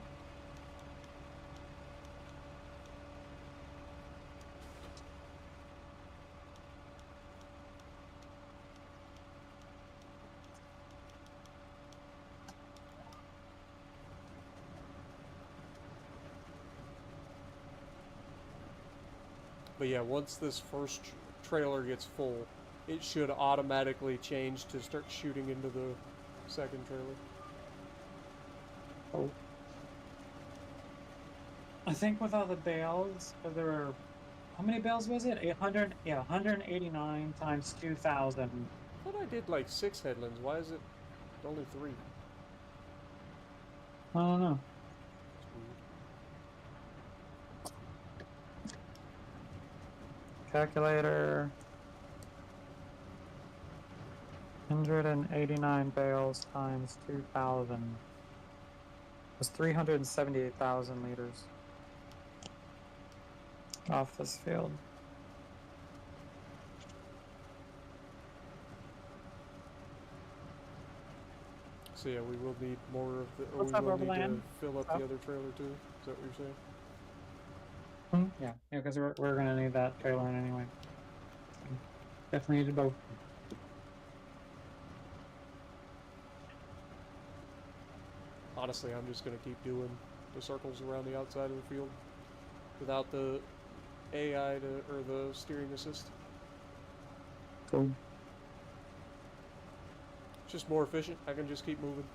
But yeah, once this first trailer gets full, it should automatically change to start shooting into the second trailer.
Oh. I think with all the bales, there were, how many bales was it? 800, yeah, 189 times 2,000.
I thought I did like 6 headlands. Why is it only 3?
I don't know.
That's weird.
Calculator. 189 bales times 2,000 was 378,000 liters off this field.
So yeah, we will need more of the. Or
What's
we
up,
will need to
Overland?
fill up
What's
the
up?
other trailer too. Is that what you're saying?
Yeah, because we're gonna need that trailer in anyway. Definitely needed both.
Honestly, I'm just gonna keep doing the circles around the outside of the field without the AI or the steering assist.
Cool.
It's just more efficient. I can just keep moving.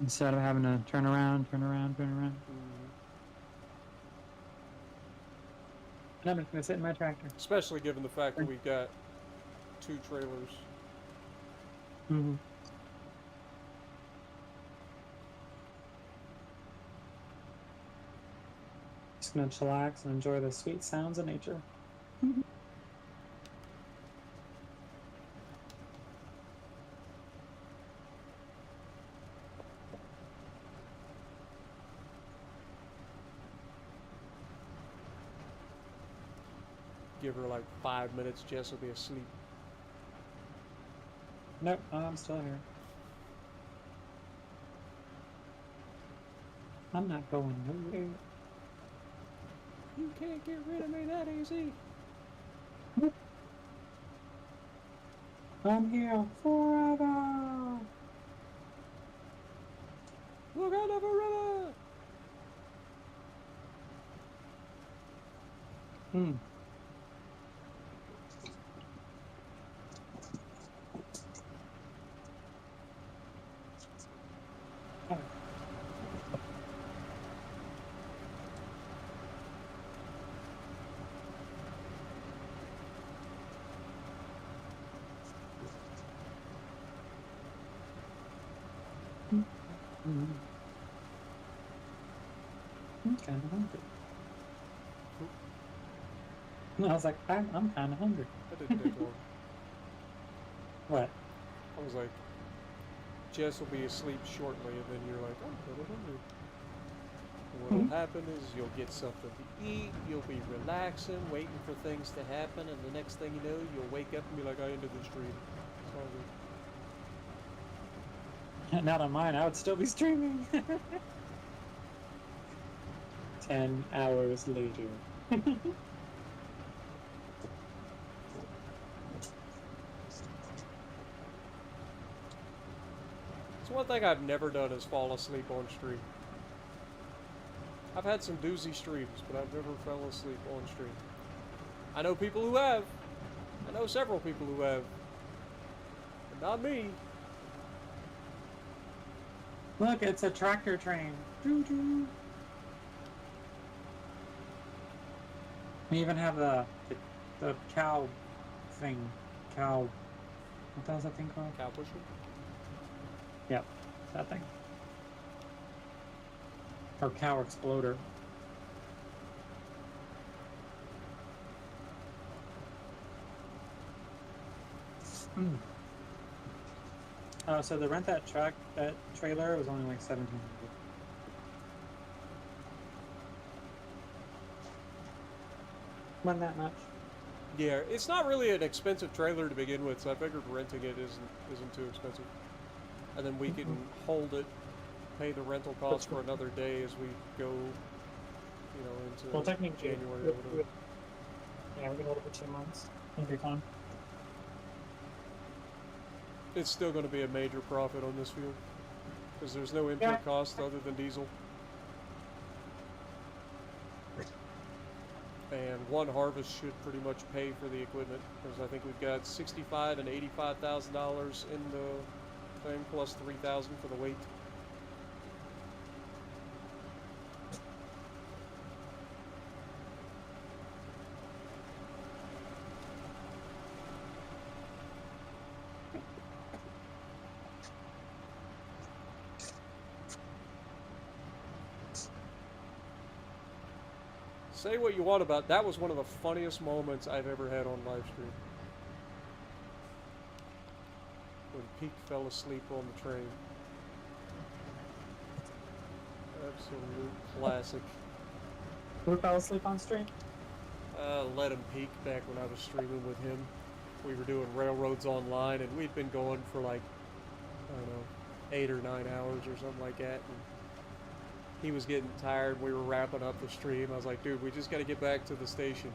Instead of having to turn around, turn around, turn around. And I'm just gonna sit in my tractor.
Especially given the fact that we've got 2 trailers.
Mm-hmm. Just gonna chillax and enjoy the sweet sounds of nature.
Give her like 5 minutes, Jess will be asleep.
Nope, I'm still here. I'm not going nowhere.
You can't get rid of me that easy.
I'm here forever.
Look out of a river!
Hmm. Oh. Mm-hmm. I'm kind of hungry. I was like, I'm kind of hungry.
That didn't take long.
What?
I was like, Jess will be asleep shortly, and then you're like, I'm kind of hungry. And what'll happen is you'll get something to eat, you'll be relaxing, waiting for things to happen, and the next thing you know, you'll wake up and be like, I ended the stream. It's all good.
Not on mine. I would still be streaming. 10 hours later.
So one thing I've never done is fall asleep on stream. I've had some doozy streams, but I've never fell asleep on stream. I know people who have. I know several people who have. But not me.
Look, it's a tractor train. Doo-doo. We even have the cow thing. Cow. What the hell's that thing called?
Cow pusher?
Yep, that thing. Or cow exploder. So the rent that trailer was only like $1,700. Wasn't that much?
Yeah, it's not really an expensive trailer to begin with, so I figured renting it isn't too expensive. And then we can hold it, pay the rental cost for another day as we go, into
technically,
January or whatever.
Yeah, we're gonna hold it for 2 months. It'll be fun.
It's still going to be a major profit on this field, because there's no input cost other than diesel. And one harvest should pretty much pay for the equipment, because I think we've got $65,000 and $85,000 in the thing, plus $3,000 for the weight. Say what you want about that, was one of the funniest moments I've ever had on live stream. When Peak fell asleep on the train. Absolute classic.
Who fell asleep on stream?
Let him peak back when I was streaming with him. We were doing Railroads Online, and we'd been going for like, I don't know, 8 or 9 hours or something like that. And he was getting tired. We were wrapping up the stream. I was like, dude, we just got to get back to the station.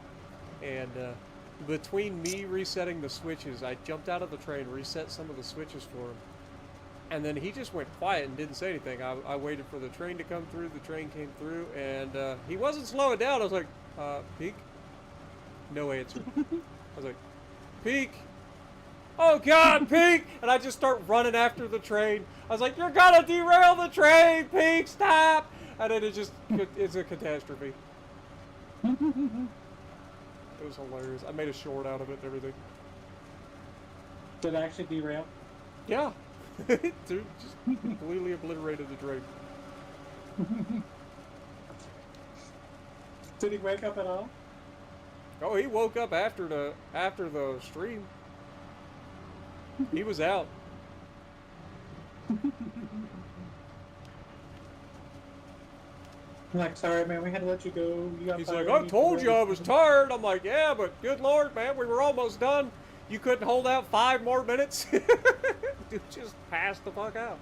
And between me resetting the switches, I jumped out of the train, reset some of the switches for him. And then he just went quiet and didn't say anything. I waited for the train to come through. The train came through, and he wasn't slowing down. I was like, Peak? No answer. I was like, Peak? Oh God, Peak! And I just start running after the train. I was like, you're gonna derail the train, Peak, stop! And then it's a catastrophe. It was hilarious. I made a short out of it and everything.
Did it actually derail?
Yeah. Dude, just completely obliterated the drink.
Did he wake up at all?
Oh, he woke up after the stream. He was out.
I'm like, sorry, man, we had to let you go. You got
He's
fired.
like, I
need
told
to
you I
rest."
was tired. I'm like, yeah, but good Lord, man, we were almost done. You couldn't hold out 5 more minutes? Dude, just pass the fuck out.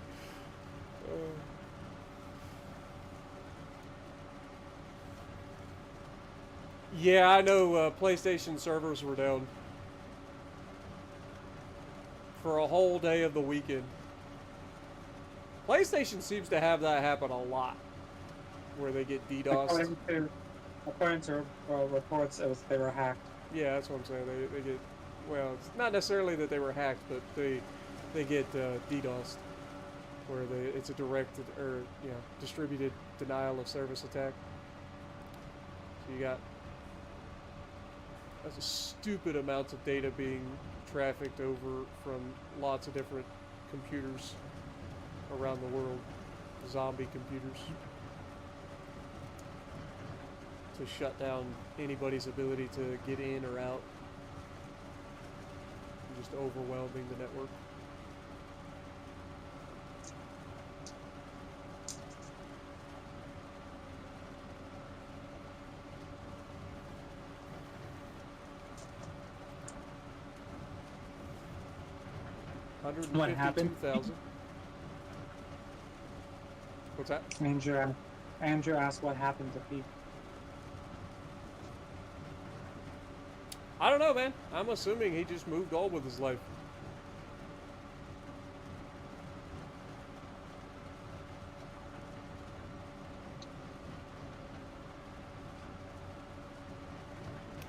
Yeah, I know PlayStation servers were down for a whole day of the weekend. PlayStation seems to have that happen a lot, where they get DDoSed.
According to reports, they were hacked.
Yeah, that's what I'm saying. They get, well, it's not necessarily that they were hacked, but they get DDoSed, where it's a directed or distributed denial of service attack. So you got that's a stupid amounts of data being trafficked over from lots of different computers around the world, zombie computers, to shut down anybody's ability to get in or out, just overwhelming the network.
What happened?
152,000. What's that?
Andrew asked what happened to Pete.
I don't know, man. I'm assuming he just moved on with his life.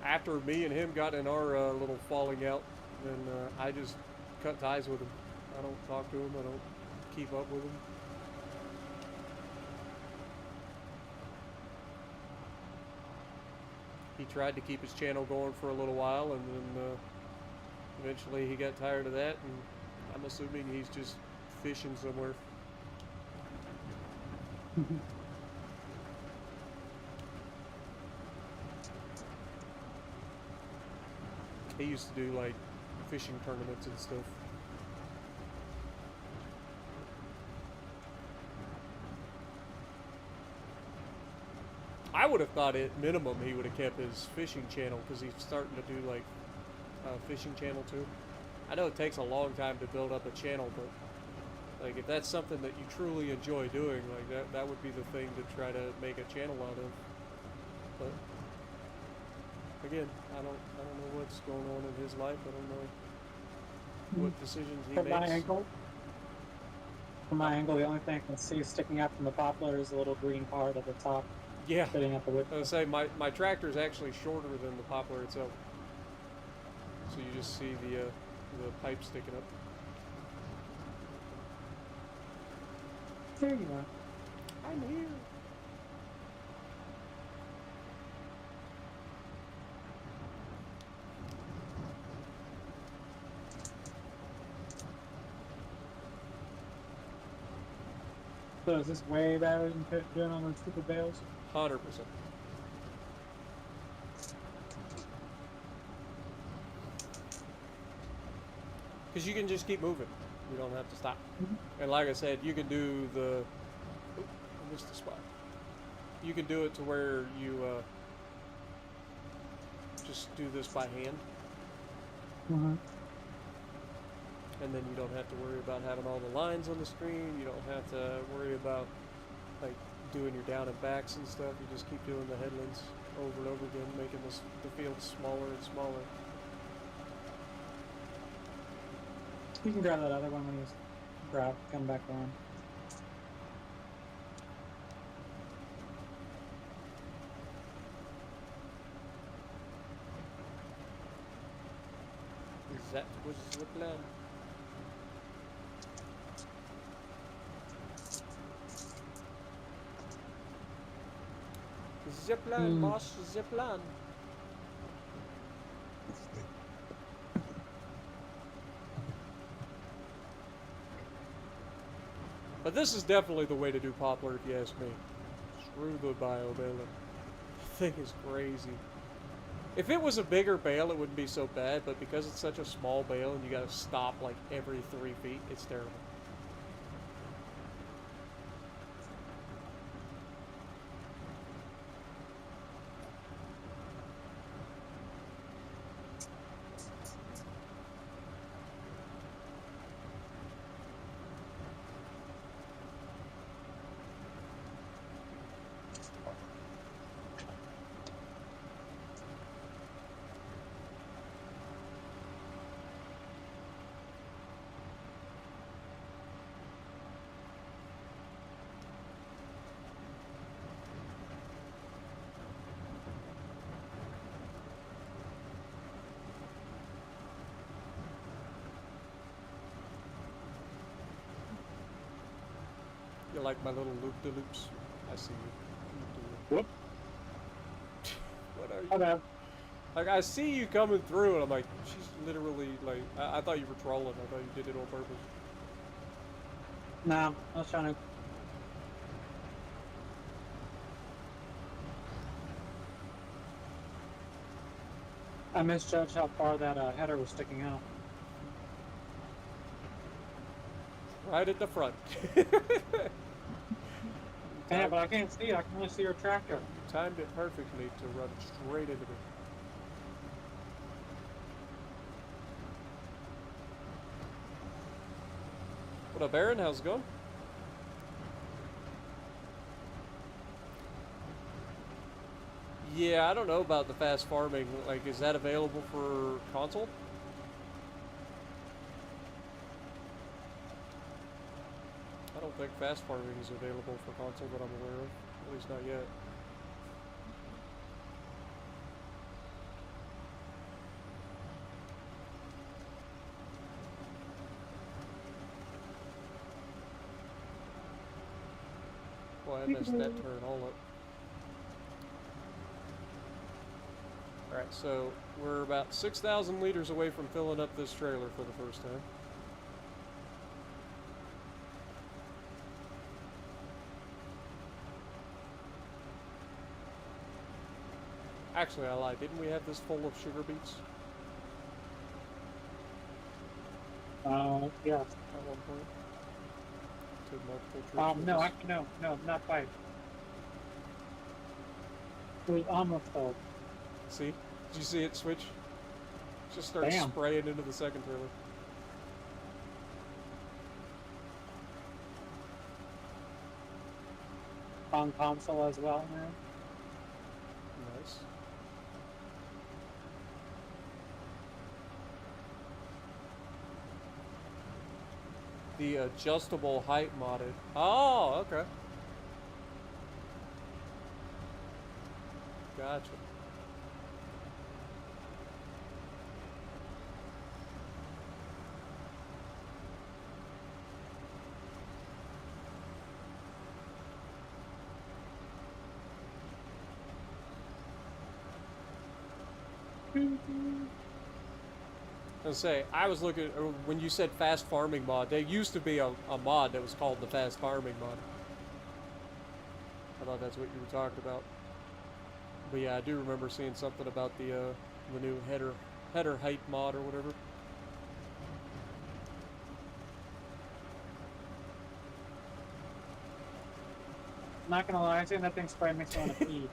After me and him got in our little falling out, then I just cut ties with him. I don't talk to him. I don't keep up with him. He tried to keep his channel going for a little while, and then eventually he got tired of that, and I'm assuming he's just fishing somewhere. He used to do like fishing tournaments and stuff. I would have thought at minimum he would have kept his fishing channel, because he's starting to do like a fishing channel too. I know it takes a long time to build up a channel, but like if that's something that you truly enjoy doing, like that would be the thing to try to make a channel out of. But again, I don't know what's going on in his life. I don't know what decisions he
From
makes.
From my angle, the only thing I can see sticking out from the poplar is a little green part at the top.
Yeah,
Sitting at the wood.
I would say my tractor is actually shorter than the poplar itself, so you just see the pipe sticking up.
There you are.
I'm here.
So is this way better than doing on those stupid bales?
100%. Because you can just keep moving. You don't have to stop. And like I said, you can do the... Oop, I missed the spot. You can do it to where you just do this by hand. And then you don't have to worry about having all the lines on the screen. You don't have to worry about like doing your down and backs and stuff. You just keep doing the headlands over and over again, making the field smaller and smaller.
You can grab that other one when he's come back on.
That was the plan. The plan, boss, the plan. But this is definitely the way to do poplar, if you ask me. Screw the bio baling. The thing is crazy. If it was a bigger bale, it wouldn't be so bad, but because it's such a small bale and you gotta stop like every 3 feet, it's terrible. You like my little loop-de-loops? I see you.
Whoop.
What are you?
Oh, no.
Like, I see you coming through, and I'm like, she's literally, like, I thought you were trolling. I thought you did it on purpose.
No, I was trying to. I misjudged how far that header was sticking out.
Right at the front.
Yeah, but I can't see it. I can only see your tractor.
Timed it perfectly to run straight into me. What up, Aaron? How's it going? Yeah, I don't know about the fast farming. Like, is that available for console? I don't think fast farming is available for console that I'm aware of. At least not yet. Boy, I missed that turn all up. Alright, so we're about 6,000 liters away from filling up this trailer for the first time. Actually, I lied. Didn't we have this full of sugar beets
Yeah.
at one point? To multiple trips?
No, actually, no, not quite. It was almost full.
See? Did you see it switch? Just start
Damn.
spraying into the second trailer.
On console as well, man.
Nice. The adjustable height modded. Oh, okay. Gotcha. I was gonna say, I was looking, when you said fast farming mod, there used to be a mod that was called the fast farming mod. I thought that's what you were talking about. But yeah, I do remember seeing something about the new header height mod or whatever.
I'm not gonna lie, seeing that thing spray makes me want to pee.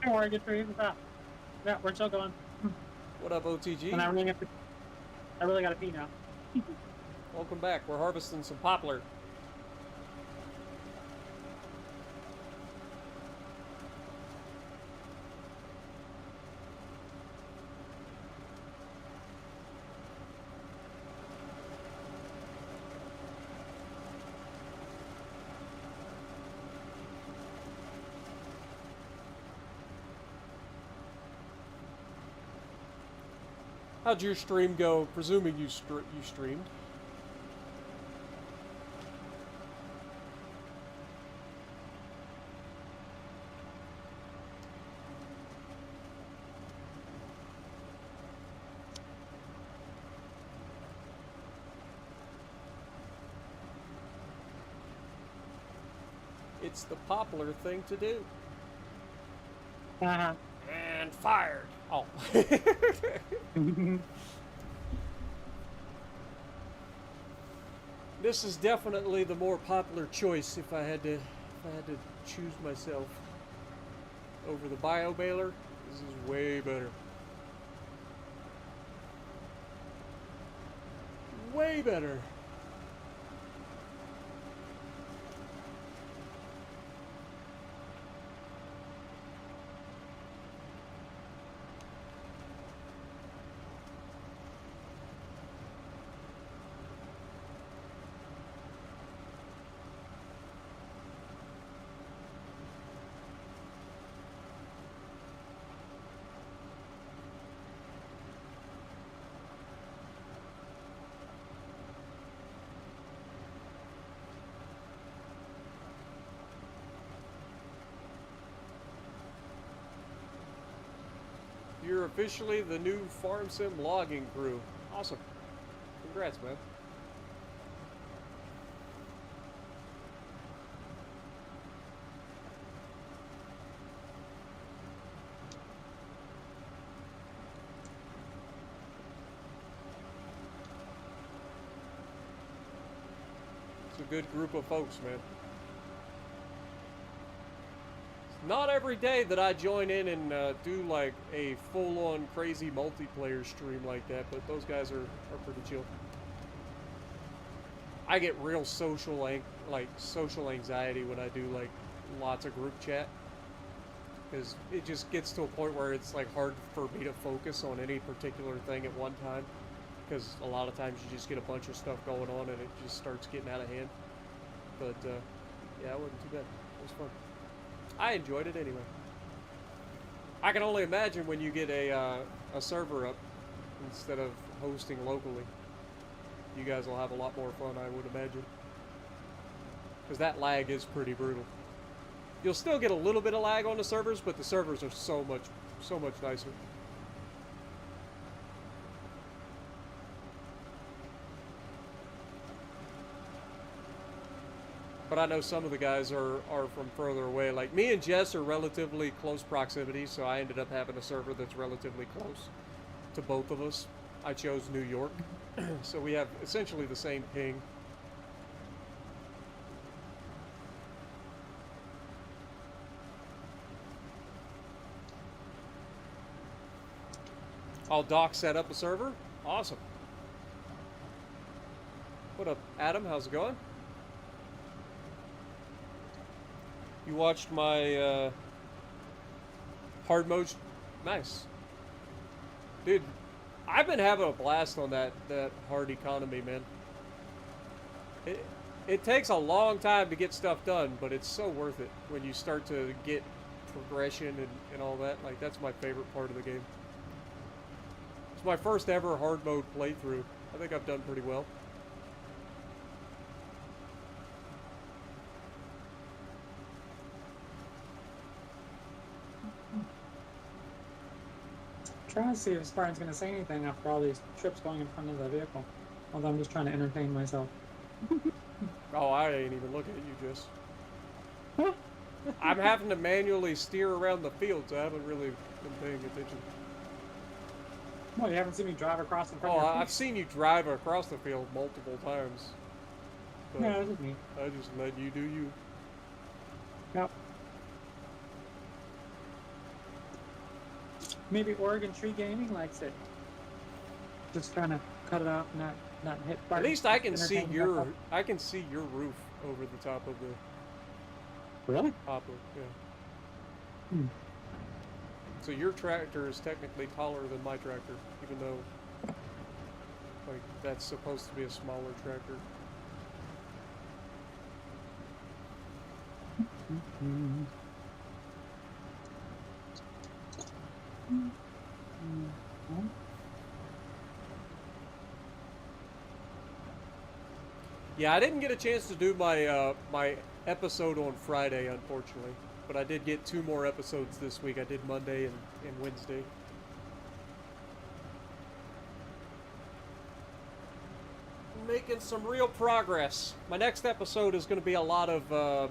Don't worry, get through the top. Yeah, we're still going.
What up, OTG?
And I really gotta pee now.
Welcome back. We're harvesting some poplar. How'd your stream go? Presuming you streamed. It's the popular thing to do.
Uh-huh.
And fired. Oh. This is definitely the more popular choice if I had to choose myself over the bio baler. This is way better. Way better. You're officially the new Farm Sim logging crew. Awesome. Congrats, man. It's a good group of folks, man. Not every day that I join in and do like a full-on crazy multiplayer stream like that, but those guys are pretty chill. I get real social anxiety when I do like lots of group chat, because it just gets to a point where it's like hard for me to focus on any particular thing at one time, because a lot of times you just get a bunch of stuff going on and it just starts getting out of hand. But yeah, it wasn't too bad. It was fun. I enjoyed it anyway. I can only imagine when you get a server up instead of hosting locally. You guys will have a lot more fun, I would imagine. Because that lag is pretty brutal. You'll still get a little bit of lag on the servers, but the servers are so much nicer. But I know some of the guys are from further away. Like me and Jess are relatively close proximity, so I ended up having a server that's relatively close to both of us. I chose New York, so we have essentially the same ping. Oh, Doc set up a server? Awesome. What up, Adam? How's it going? You watched my hard mode? Nice. Dude, I've been having a blast on that hard economy, man. It takes a long time to get stuff done, but it's so worth it when you start to get progression and all that. Like, that's my favorite part of the game. It's my first ever hard mode playthrough. I think I've done pretty well.
Trying to see if Spartan's going to say anything after all these trips going in front of the vehicle. Although I'm just trying to entertain myself.
Oh, I ain't even looking at you, Jess. I'm having to manually steer around the field, so I haven't really been paying attention.
Well, you haven't seen me drive across in front
Oh,
of your
I've seen you drive across the field multiple times. But
No, that's me.
I just let you do you.
Yep. Maybe Oregon Tree Gaming likes it. Just trying to cut it out, not hit.
At least I can see
entertain
your
myself.
I can see your roof over the top of the
Really?
poplar. Yeah.
Hmm.
So your tractor is technically taller than my tractor, even though like that's supposed to be a smaller tractor.
Mm-hmm. Mm-hmm.
Yeah, I didn't get a chance to do my my episode on Friday, unfortunately, but I did get 2 more episodes this week. I did Monday and Wednesday. Making some real progress. My next episode is going to be a lot of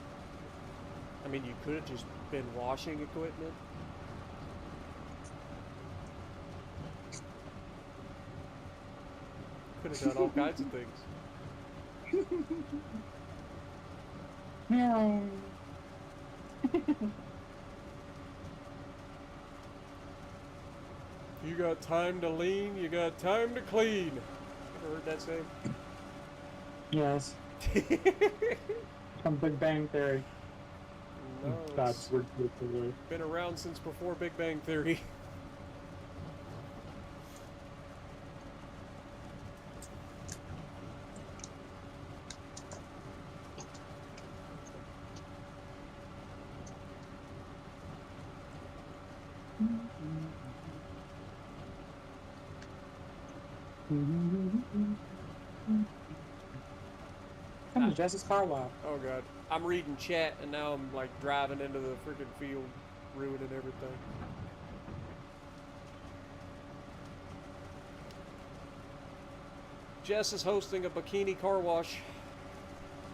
I mean, you could have just been washing equipment. Could have done all kinds of things.
No.
You got time to lean, you got time to clean. Ever heard that saying?
Yes. From Big Bang Theory.
No,
That's
it's
ridiculous.
been around since before Big Bang Theory.
Come to Jess's car wash.
Oh god. I'm reading chat and now I'm like driving into the freaking field, ruining everything. Jess is hosting a bikini car wash.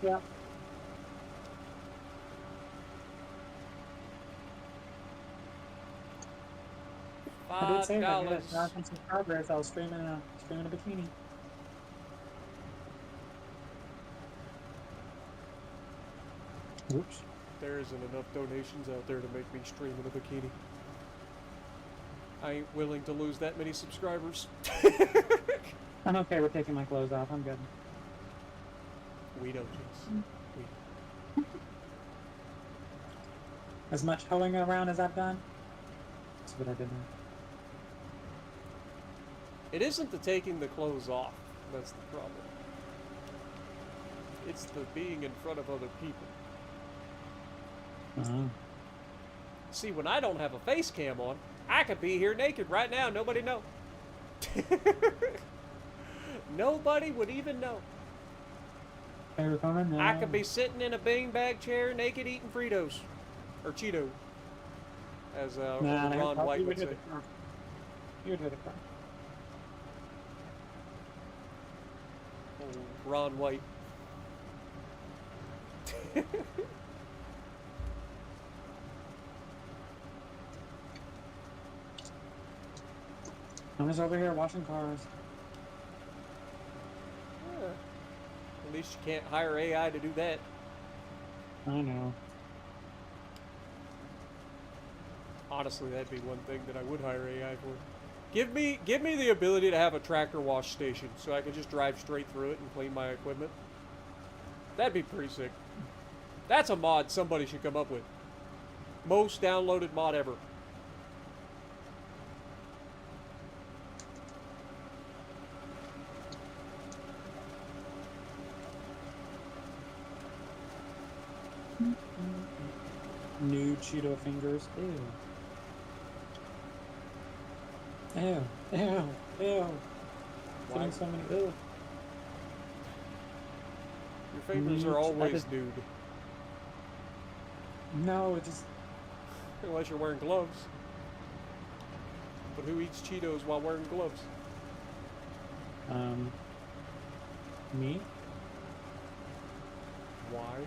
Yeah. I did say if I get some progress, I'll stream in a bikini. Whoops.
There isn't enough donations out there to make me stream in a bikini. I ain't willing to lose that many subscribers.
I'm okay with taking my clothes off. I'm good.
We don't, Jess.
As much hoeing around as I've done, that's what I did.
It isn't the taking the clothes off that's the problem. It's the being in front of other people. See, when I don't have a face cam on, I could be here naked right now. Nobody know. Nobody would even know. I could be sitting in a beanbag chair, naked, eating Fritos or Cheeto, as Ron White would say.
You would do it.
Oh, Ron White.
I'm just over here washing cars.
Yeah. At least you can't hire AI to do that.
I know.
Honestly, that'd be one thing that I would hire AI for. Give me the ability to have a tractor wash station so I can just drive straight through it and clean my equipment. That'd be pretty sick. That's a mod somebody should come up with. Most downloaded mod ever.
New Cheeto fingers. Ew. Ew. Ew. Ew. Putting so many. Ew.
Your fingers are always nude.
No, it just.
Unless you're wearing gloves. But who eats Cheetos while wearing gloves?
Me?
Why?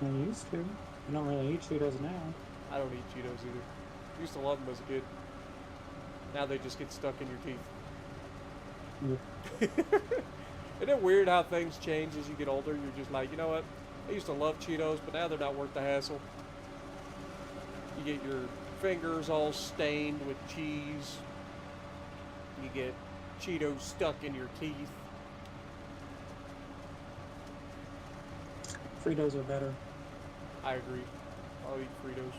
I used to. I don't really eat Cheetos now.
I don't eat Cheetos either. Used to love them as a kid. Now they just get stuck in your teeth. Isn't it weird how things change as you get older? You're just like, you know what? I used to love Cheetos, but now they're not worth the hassle. You get your fingers all stained with cheese. You get Cheetos stuck in your teeth.
Fritos are better.
I agree. I'll eat Fritos.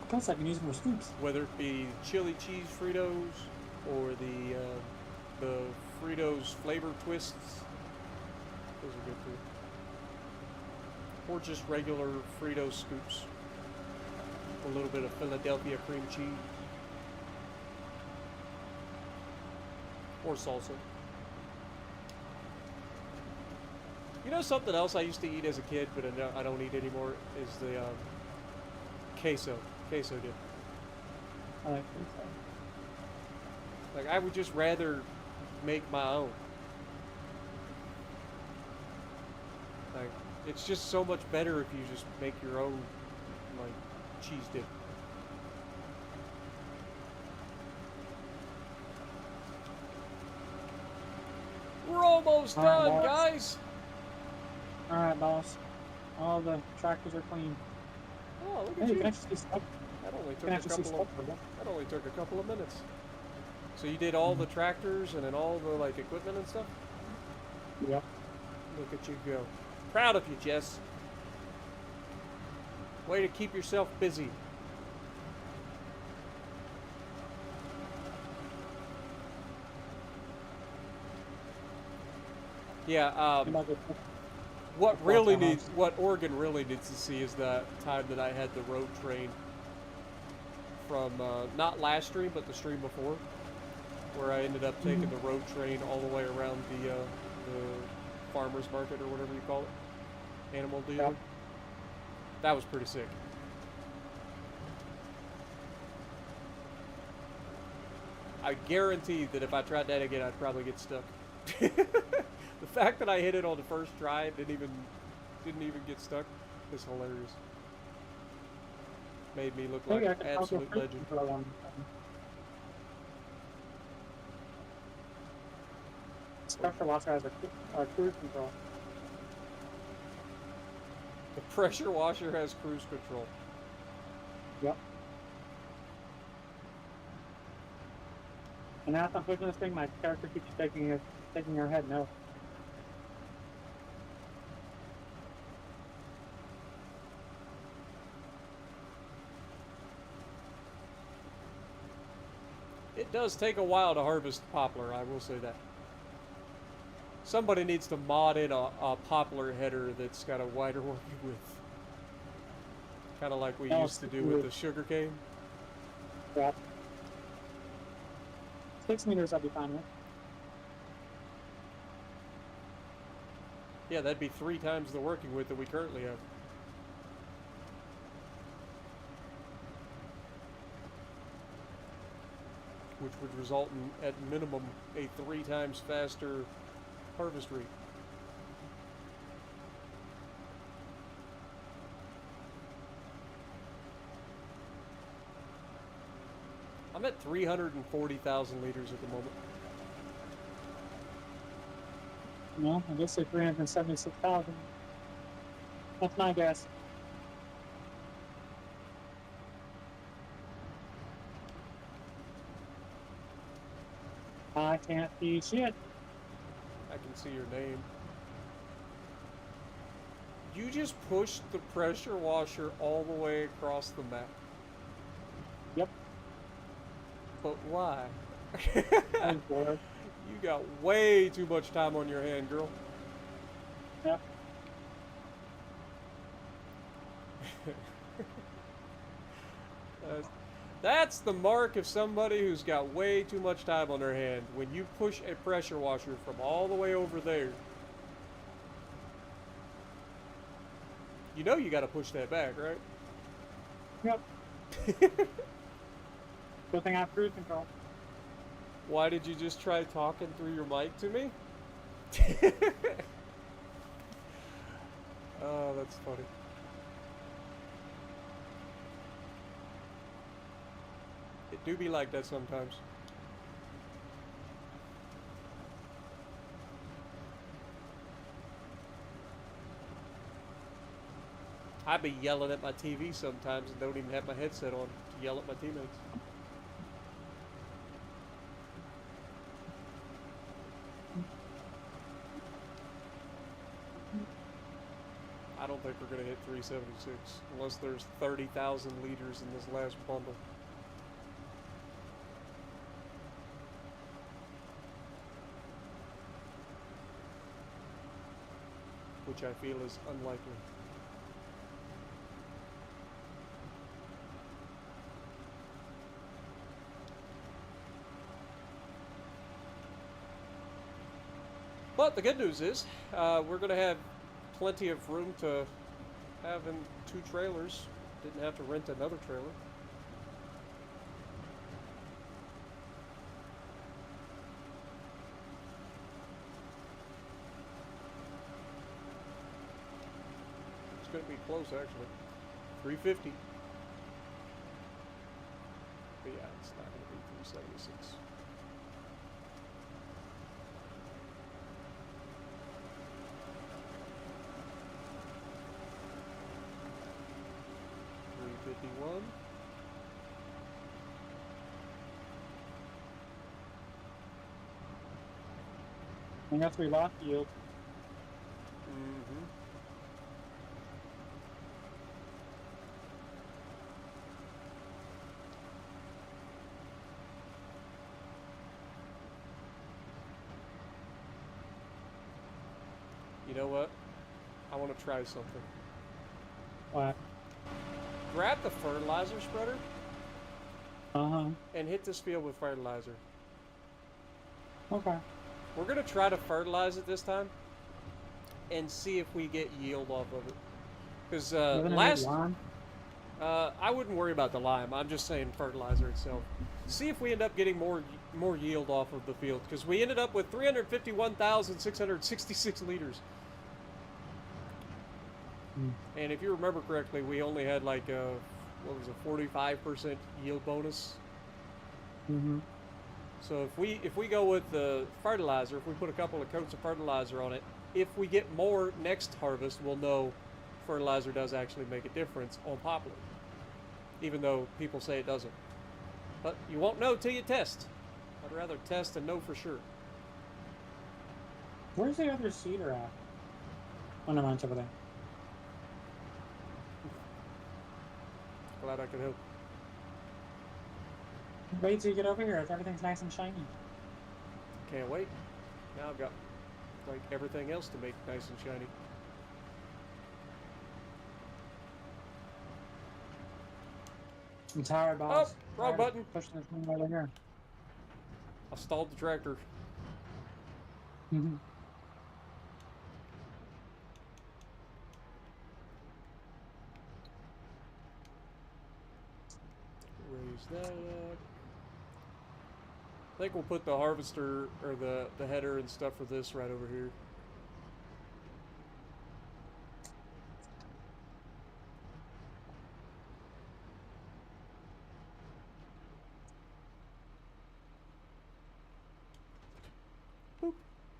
Plus, I can use them for scoops.
Whether it be chili cheese Fritos or the Fritos flavor twists, those are good too. Or just regular Frito scoops. A little bit of Philadelphia cream cheese. Or salsa. You know something else I used to eat as a kid, but I don't eat anymore, is the queso. Queso dip.
I like queso.
Like, I would just rather make my own. Like, it's just so much better if you just make your own, like, cheese dip. We're almost done, guys!
Alright, boss. All the tractors are clean.
Oh, look
Hey,
at
you
you.
can actually see stuff.
That only
You
took
can
a
actually see
couple of...
stuff.
That only took a couple of minutes. So you did all the tractors and then all the, like, equipment and stuff?
Yep.
Look at you go. Proud of you, Jess. Way to keep yourself busy. Yeah, what Oregon really needs to see is that time that I had the road train from, not last stream, but the stream before, where I ended up taking the road train all the way around the farmer's market, or whatever you call it, animal dealer.
Yep.
That was pretty sick. I guarantee that if I tried that again, I'd probably get stuck. The fact that I hit it on the first try and didn't even get stuck is hilarious. Made me look like an absolute legend.
Pressure washer has a cruise control.
The pressure washer has cruise control.
Yep. And as I'm pushing this thing, my character keeps shaking her head no.
It does take a while to harvest poplar, I will say that. Somebody needs to mod in a poplar header that's got a wider working width. Kind of like we used to do with the sugarcane.
Yep. 6 meters I'd be fine with.
Yeah, that'd be 3 times the working width that we currently have. Which would result in, at minimum, a 3 times faster harvest rate. I'm at 340,000 liters at the moment.
No, I guess say 376,000. That's my guess. I can't see shit.
I can see your name. You just pushed the pressure washer all the way across the map.
Yep.
But why?
I'm bored.
You got way too much time on your hand, girl.
Yep.
That's the mark of somebody who's got way too much time on their hand. When you push a pressure washer from all the way over there, you know you got to push that back, right?
Yep. Good thing I have cruise control.
Why did you just try talking through your mic to me? Oh, that's funny. It do be like that sometimes. I be yelling at my TV sometimes and don't even have my headset on to yell at my teammates. I don't think we're going to hit 376 unless there's 30,000 liters in this last bundle. Which I feel is unlikely. But the good news is, we're going to have plenty of room to have in 2 trailers. Didn't have to rent another trailer. couldn't be close actually. 350. But yeah, it's not going to be 376. $351.
I guess we lost yield.
Mm-hmm. You know what? I want to try something.
What?
Grab the fertilizer spreader
Uh-huh.
and hit this field with fertilizer.
Okay.
We're going to try to fertilize it this time and see if we get yield off of it. Because last... I wouldn't worry about the lime. I'm just saying fertilizer itself. See if we end up getting more yield off of the field. Because we ended up with 351,666 liters. And if you remember correctly, we only had like a, what was it, 45% yield bonus.
Mm-hmm.
So if we go with the fertilizer, if we put a couple of coats of fertilizer on it, if we get more next harvest, we'll know fertilizer does actually make a difference on poplar. Even though people say it doesn't. But you won't know till you test. I'd rather test and know for sure.
Where's the other seeder at? Oh, no, mine's over there.
Glad I could help.
Wait till you get over here. Everything's nice and shiny.
Can't wait. Now I've got like everything else to make nice and shiny.
I'm tired, boss.
Oh, wrong button.
Pushing this thing over here.
I stalled the tractor.
Mm-hmm.
Raise that up. I think we'll put the harvester or the header and stuff for this right over here. Boop.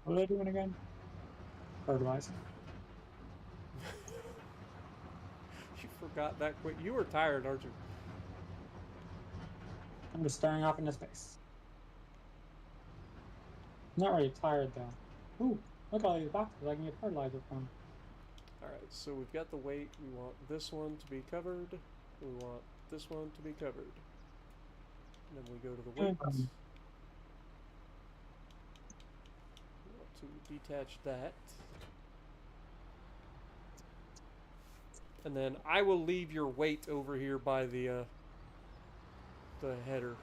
What are they doing again? Fertilizer.
You forgot that quick. You were tired, aren't you?
I'm just staring off into space. I'm not really tired though. Ooh, look at all these boxes I can get fertilizer from.
Alright, so we've got the weight. We want this one to be covered. We want this one to be covered. And then we go to the weight. We want to detach that. And then I will leave your weight over here by the header.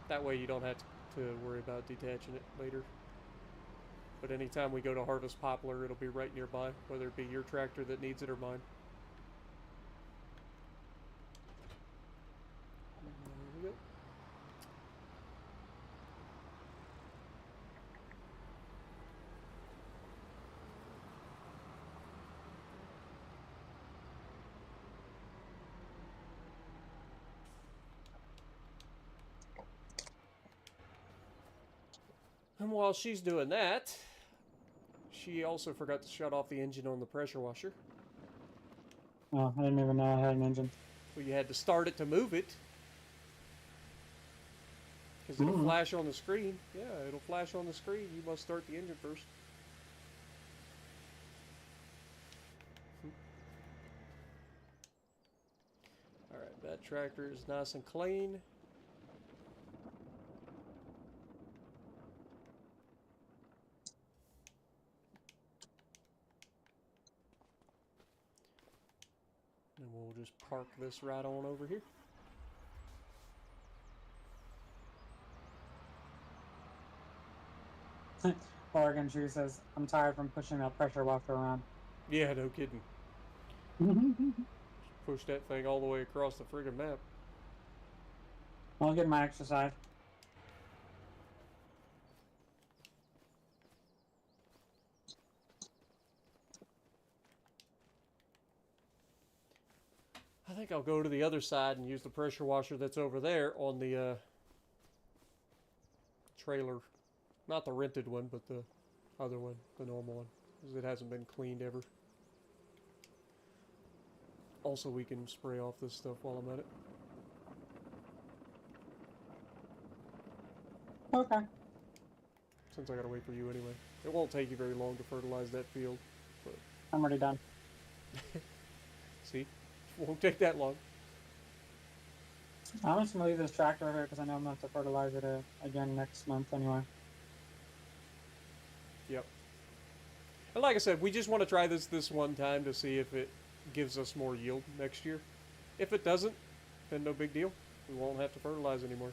That way you don't have to worry about detaching it later. But anytime we go to harvest poplar, it'll be right nearby, whether it be your tractor that needs it or mine. There we go. And while she's doing that, she also forgot to shut off the engine on the pressure washer.
Oh, I didn't even know I had an engine.
Well, you had to start it to move it. Because it'll flash on the screen. Yeah, it'll flash on the screen. You must start the engine first. Alright, that tractor is nice and clean. And we'll just park this right on over here.
Oregon Tree says, I'm tired from pushing that pressure washer around.
Yeah, no kidding. Push that thing all the way across the friggin' map.
I'll get my exercise.
think I'll go to the other side and use the pressure washer that's over there on the trailer. Not the rented one, but the other one, the normal one, because it hasn't been cleaned ever. Also, we can spray off this stuff while I'm at it.
Okay.
Since I gotta wait for you anyway. It won't take you very long to fertilize that field. But
I'm already done.
see? Won't take that long.
I'm just gonna leave this tractor here because I know I'm gonna have to fertilize it again next month anyway.
Yep. And like I said, we just want to try this one time to see if it gives us more yield next year. If it doesn't, then no big deal. We won't have to fertilize anymore.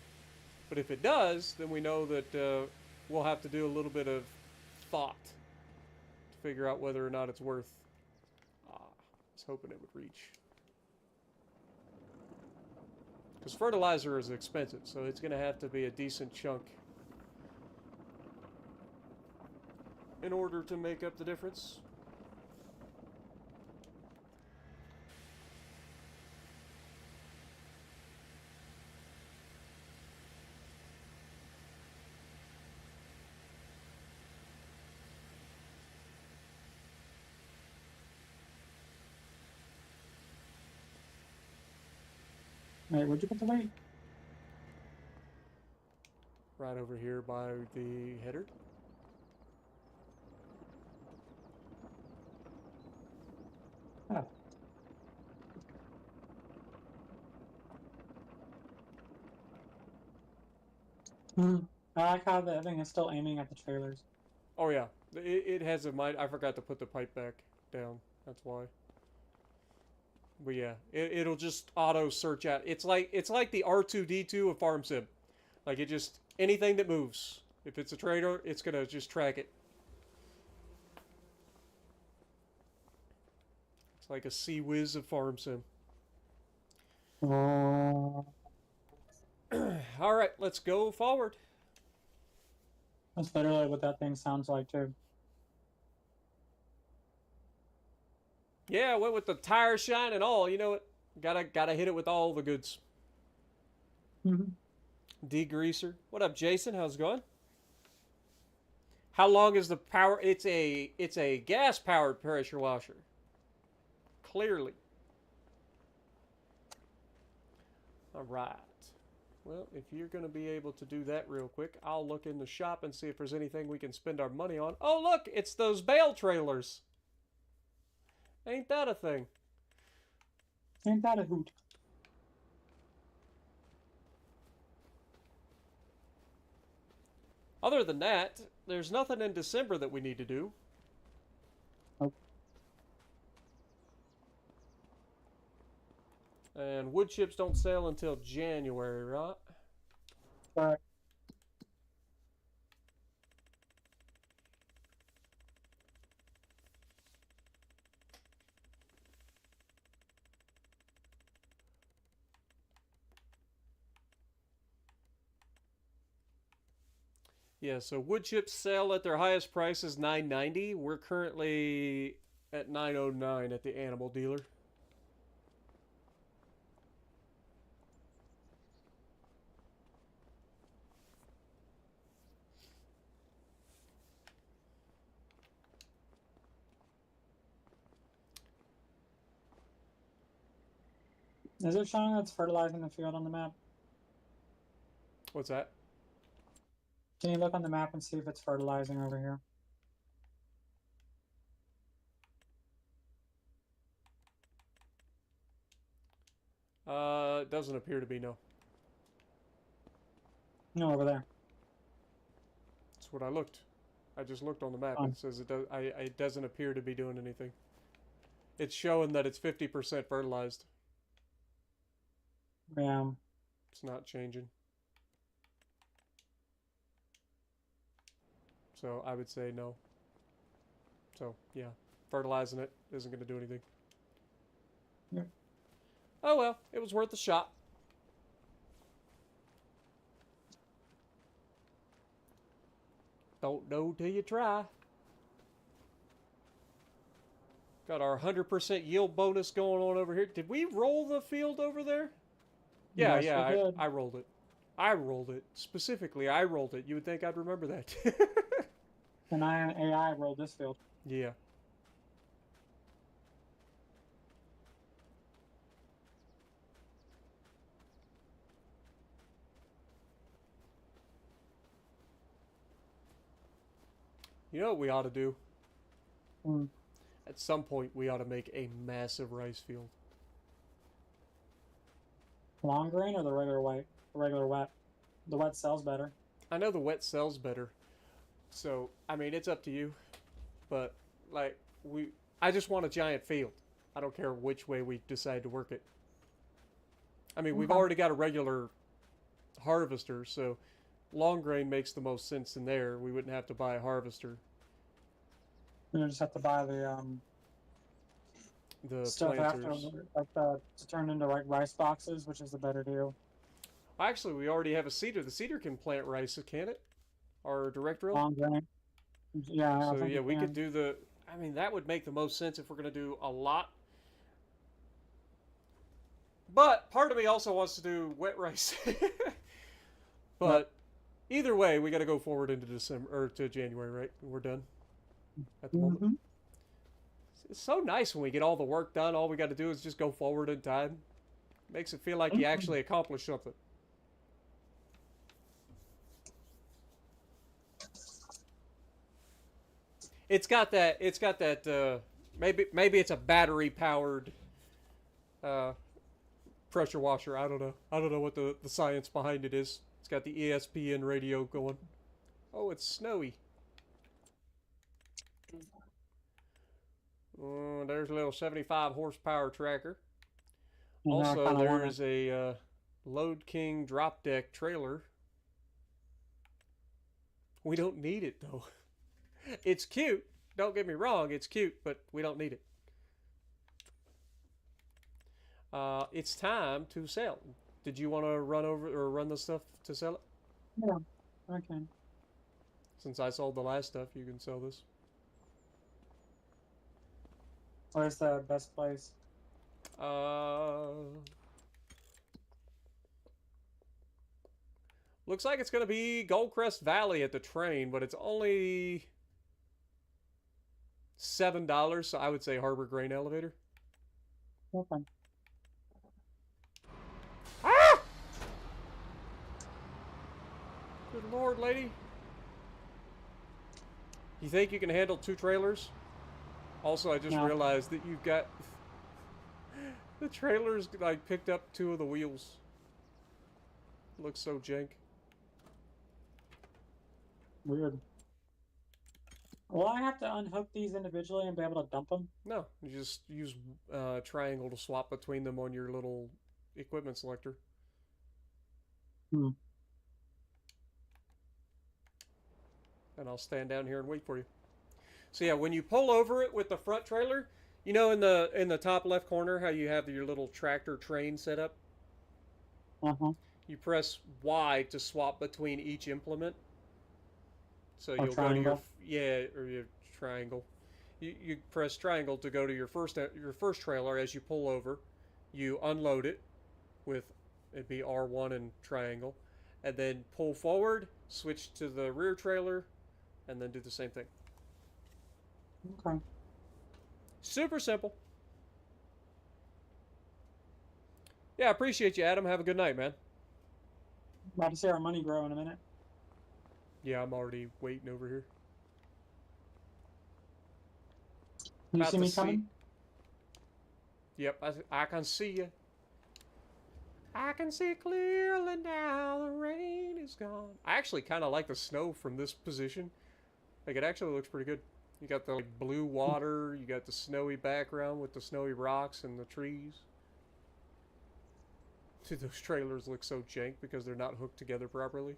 But if it does, then we know that we'll have to do a little bit of thought to figure out whether or not it's worth. I was hoping it would reach. Because fertilizer is expensive, so it's going to have to be a decent chunk in order to make up the difference.
Wait, where'd you put the weight?
Right over here by the header.
Oh. I like how the thing is still aiming at the trailers.
Oh yeah, it has a mic. I forgot to put the pipe back down. That's why. But yeah, it'll just auto search out. It's like the R2D2 of Farm Sim. Like it just anything that moves. If it's a trailer, it's gonna just track it. It's like a Sea Whiz of Farm Sim.
Oh.
All right, let's go forward.
That's literally what that thing sounds like too.
Yeah, I went with the tire shine and all. You know what? Gotta hit it with all the goods. Degreaser. What up, Jason? How's it going? How long is the power? It's a gas powered pressure washer. Clearly. All right. Well, if you're going to be able to do that real quick, I'll look in the shop and see if there's anything we can spend our money on. Oh, look, it's those bale trailers. Ain't that a thing?
Ain't that a hoot?
Other than that, there's nothing in December that we need to do.
Nope.
And wood chips don't sell until January, right?
Correct.
Yeah, so wood chips sell at their highest price is $9.90. We're currently at $9.09 at the animal dealer.
Is it showing that's fertilizing the field on the map?
What's that?
Can you look on the map and see if it's fertilizing over here?
It doesn't appear to be, no.
No, over there.
That's what I looked. I just looked on the map. It says it does. It doesn't appear to be doing anything. It's showing that it's 50% fertilized.
Yeah.
It's not changing. So I would say no. So yeah, fertilizing it isn't going to do anything.
Yep.
Oh well, it was worth a shot. Don't know till you try. Got our 100% yield bonus going on over here. Did we roll the field over there? Yeah,
Yes,
yeah,
we did.
I rolled it. I rolled it. Specifically, I rolled it. You would think I'd remember that.
And AI rolled this field.
Yeah. You know what we ought to do?
Hmm.
At some point, we ought to make a massive rice field.
Long grain or the regular white? The regular wet. The wet sells better.
I know the wet sells better. So, I mean, it's up to you. But, like, I just want a giant field. I don't care which way we decide to work it. I mean, we've
Okay.
already got a regular harvester, so long grain makes the most sense in there. We wouldn't have to buy a harvester.
You just have to buy
The
stuff
planters.
after, like to turn into like rice boxes, which is the better deal.
Actually, we already have a seeder. The seeder can plant rice, can it? Our direct drill?
Long grain. Yeah. I
So
think
yeah,
it
we
can.
could do the. I mean, that would make the most sense if we're going to do a lot. But part of me also wants to do wet rice. But either way, we got to go forward into December or to January, right? We're done at the moment.
Mhm.
It's so nice when we get all the work done. All we got to do is just go forward in time. Makes it feel like you actually accomplished something. It's got that. It's got that. Maybe it's a battery powered pressure washer. I don't know. I don't know what the science behind it is. It's got the ESPN radio going. Oh, it's snowy. There's a little 75 horsepower tracker.
And I
Also,
kinda
there
wanna-
is a Load King drop deck trailer. We don't need it though. It's cute. Don't get me wrong, it's cute, but we don't need it. It's time to sell. Did you want to run the stuff to sell it?
Yeah. Okay.
Since I sold the last stuff, you can sell this.
Where's the best place?
Looks like it's going to be Goldcrest Valley at the train, but it's only $7, so I would say Harbor Grain Elevator.
Okay.
Ah! Good lord, lady. You think you can handle 2 trailers? Also, I just
No.
realized that you've got... the trailers, like, picked up 2 of the wheels. Looks so jank.
Weird. Will I have to unhook these individually and be able to dump them?
No, you just use triangle to swap between them on your little equipment selector.
Hmm.
And I'll stand down here and wait for you. So yeah, when you pull over it with the front trailer, you know in the top left corner how you have your little tractor train set up?
Uh-huh.
You press Y to swap between each implement. So
Or
you'll go to your
triangle?
or your triangle. You press triangle to go to your first trailer. As you pull over, you unload it with it'd be R1 and triangle, and then pull forward, switch to the rear trailer, and then do the same thing.
Okay.
Super simple. Yeah, I appreciate you, Adam. Have a good night, man.
About to see our money grow in a minute.
Yeah, I'm already waiting over here.
You
About
see
to
me
see-
coming?
Yep, I can see you. I can see clearly now the rain is gone. I actually kind of like the snow from this position. Like, it actually looks pretty good. You got the like, blue water, you got the snowy background with the snowy rocks and the trees. Dude, those trailers look so jank because they're not hooked together properly.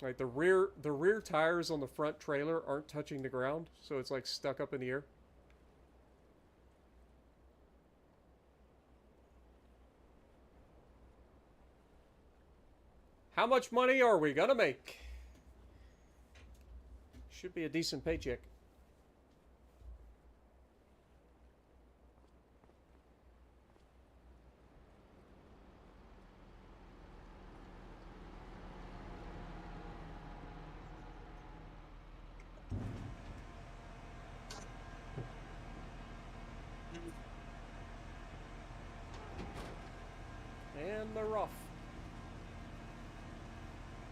Like, the rear tires on the front trailer aren't touching the ground, so it's like stuck up in the air. How much money are we gonna make? Should be a decent paycheck. rather rough.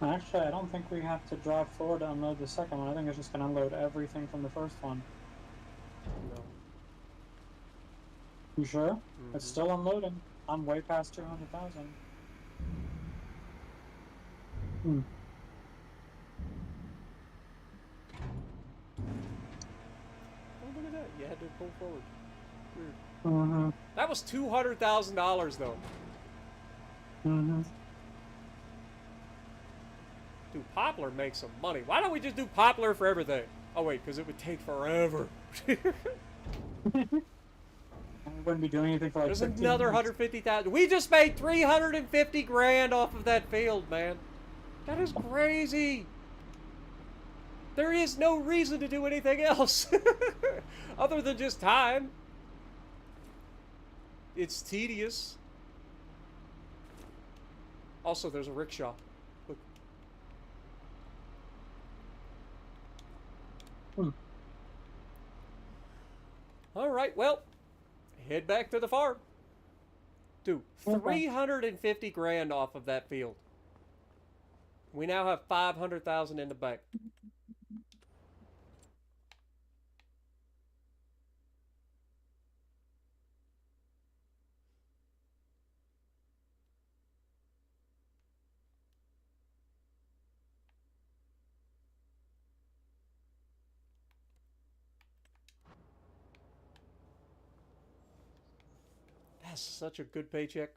Actually, I don't think we have to drive forward to unload the second one. I think it's just going to unload everything from the first one.
No.
You sure?
Mm-hmm.
It's still unloading. I'm way past 200,000. Hmm.
Oh, look at that. You had to pull forward. Weird.
Mm-hmm.
That was $200,000, though.
Mm-hmm.
Dude, Poplar makes some money. Why don't we just do Poplar for everything? Oh, wait, because it would take forever.
We wouldn't be doing anything for like
There's
15
another
minutes.
150,000. We just made 350 grand off of that field, man. That is crazy. There is no reason to do anything else other than just time. It's tedious. Also, there's a rickshaw. Look. All right, well, head back to the farm. Dude, 350 grand off of that field. We now have 500,000 in the bank. That's such a good paycheck.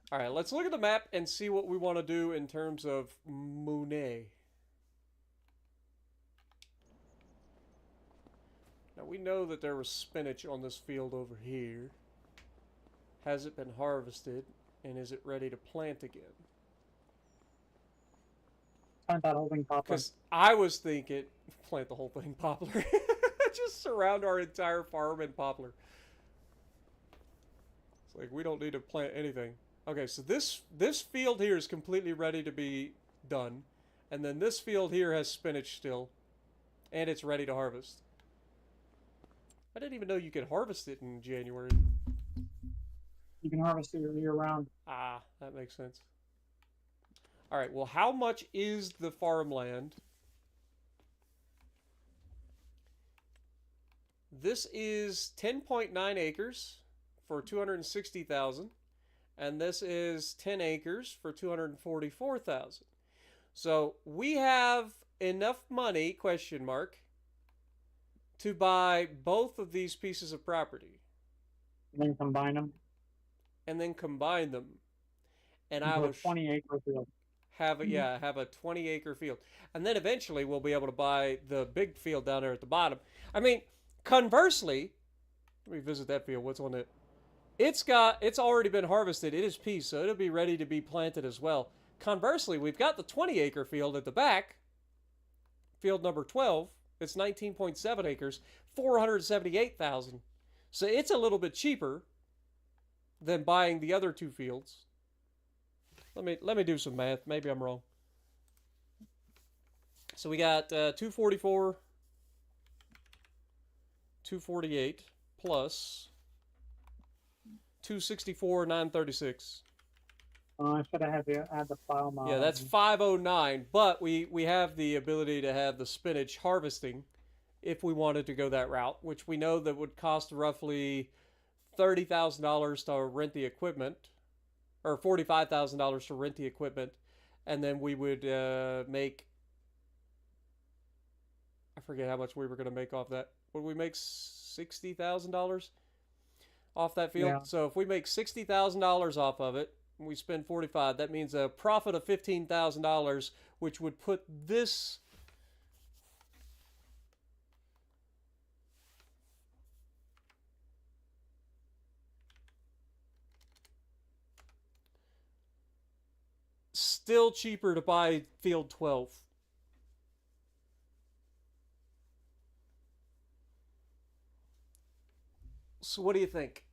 All right, let's look at the map and see what we want to do in terms of Monet. Now, we know that there was spinach on this field over here. Has it been harvested? And is it ready to plant again?
Plant that whole thing poplar.
Because I was thinking, plant the whole thing poplar. Just surround our entire farm in poplar. It's like, we don't need to plant anything. Okay, so this field here is completely ready to be done. And then this field here has spinach still. And it's ready to harvest. I didn't even know you could harvest it in January.
You can harvest it year-round.
Ah, that makes sense. All right, well, how much is the farmland? This is 10.9 acres for 260,000. And this is 10 acres for 244,000. So we have enough money, question mark, to buy both of these pieces of property.
And then combine them.
And then combine them. And I
Into
will
a 20-acre field.
have a 20-acre field. And then eventually we'll be able to buy the big field down there at the bottom. I mean, conversely, let me visit that field. What's on it? It's already been harvested. It is peas, so it'll be ready to be planted as well. Conversely, we've got the 20-acre field at the back. Field number 12. It's 19.7 acres, 478,000. So it's a little bit cheaper than buying the other two fields. Let me do some math. Maybe I'm wrong. So we got 244, 248 plus 264, 936.
I should have had to add the plow model.
Yeah, that's 509, but we have the ability to have the spinach harvesting if we wanted to go that route, which we know that would cost roughly $30,000 to rent the equipment, or $45,000 to rent the equipment, and then we would make, I forget how much we were going to make off that. Would we make $60,000 off that field?
Yeah.
So if we make $60,000 off of it, we spend 45. That means a profit of $15,000, which would put this still cheaper to buy field 12. So what do you think?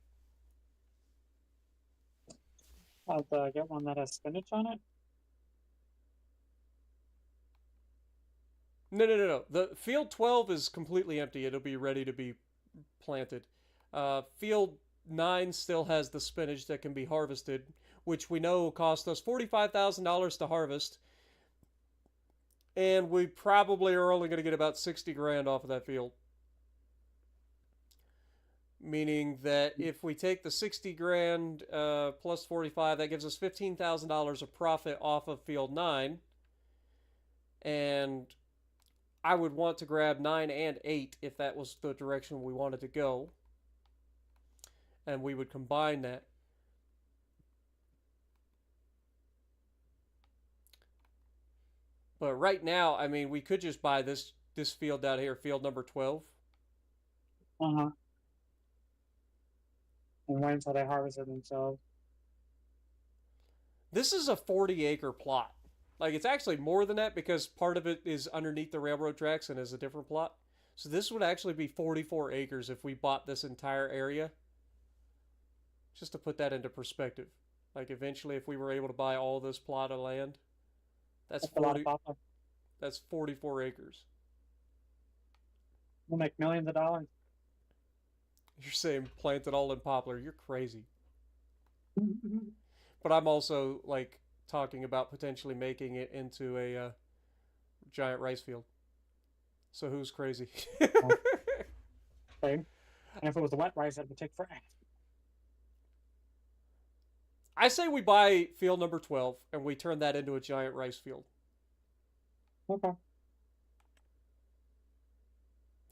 I'll get one that has spinach on it.
No. The field 12 is completely empty. It'll be ready to be planted. Field 9 still has the spinach that can be harvested. which we know cost us $45,000 to harvest. And we probably are only going to get about 60 grand off of that field. Meaning that if we take the 60 grand plus 45, that gives us $15,000 of profit off of field 9. And I would want to grab 9 and 8 if that was the direction we wanted to go. And we would combine that. But right now, I mean, we could just buy this field down here, field number 12.
Uh-huh. And wait until they harvest it themselves.
This is a 40-acre plot. Like, it's actually more than that because part of it is underneath the railroad tracks and is a different plot. So this would actually be 44 acres if we bought this entire area. Just to put that into perspective. Like, eventually, if we were able to buy all this plot of land, that's 44 acres.
We'll make millions of dollars.
You're saying plant it all in poplar. You're crazy. But I'm also, like, talking about potentially making it into a giant rice field. So who's crazy?
Okay. And if it was the wet rice, that would take forever.
I say we buy field number 12 and we turn that into a giant rice field.
Okay.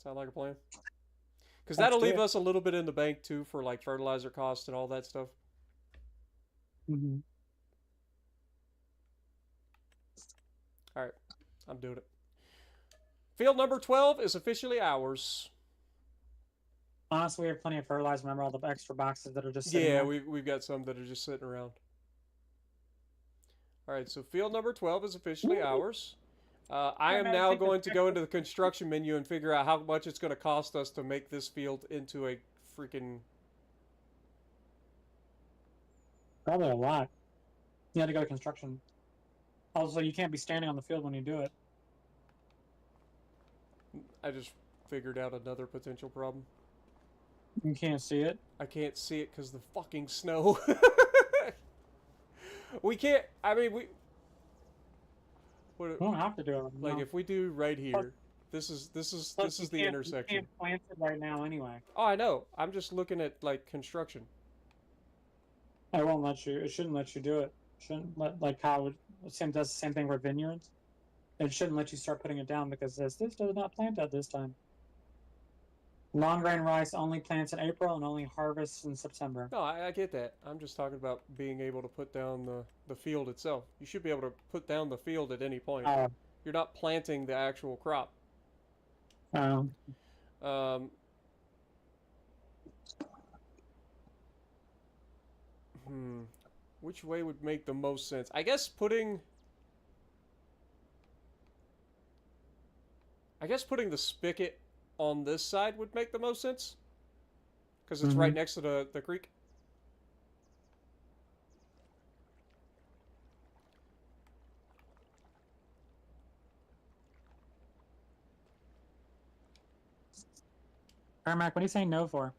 Sound like a plan? Because that'll leave us a little bit in the bank too for like fertilizer costs and all that stuff.
Mm-hmm.
All right, I'm doing it. Field number 12 is officially ours.
Honestly, we have plenty of fertilizer. Remember all the extra boxes that are just sitting
Yeah,
there?
we've got some that are just sitting around. All right, so field number 12 is officially ours. I am now going to go into the construction menu and figure out how much it's going to cost us to make this field into a freaking...
Probably a lot. You had to go to construction. Also, you can't be standing on the field when you do it.
I just figured out another potential problem.
You can't see it.
I can't see it because the fucking snow. We can't. I mean, we
don't have to do it.
Like, if we do right here, this is the intersection.
You can't plant it right now anyway.
Oh, I know. I'm just looking at like construction.
It won't let you. It shouldn't let you do it. Shouldn't let, like how it does the same thing with vineyards. It shouldn't let you start putting it down because this does not plant at this time. Long grain rice only plants in April and only harvests in September.
No, I get that. I'm just talking about being able to put down the field itself. You should be able to put down the field at any point. You're not planting the actual crop. Which way would make the most sense? I guess putting the spigot on this side would make the most sense. Because it's right next to the creek.
Alright, Mac, what are you saying no for?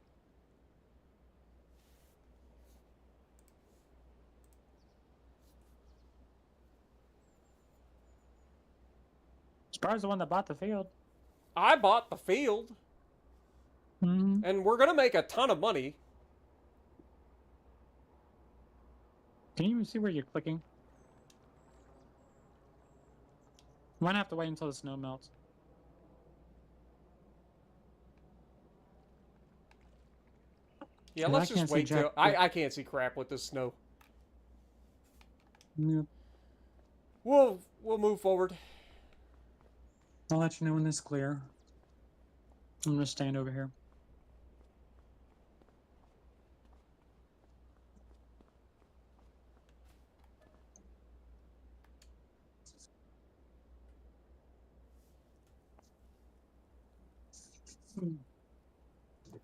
Spar's the one that bought the field.
I bought the field. And we're going to make a ton of money.
Can you even see where you're clicking? You might have to wait until the snow melts.
Yeah, let's just wait till... I can't see crap with this snow.
Yeah.
We'll move forward.
I'll let you know when this is clear. I'm going to stand over here.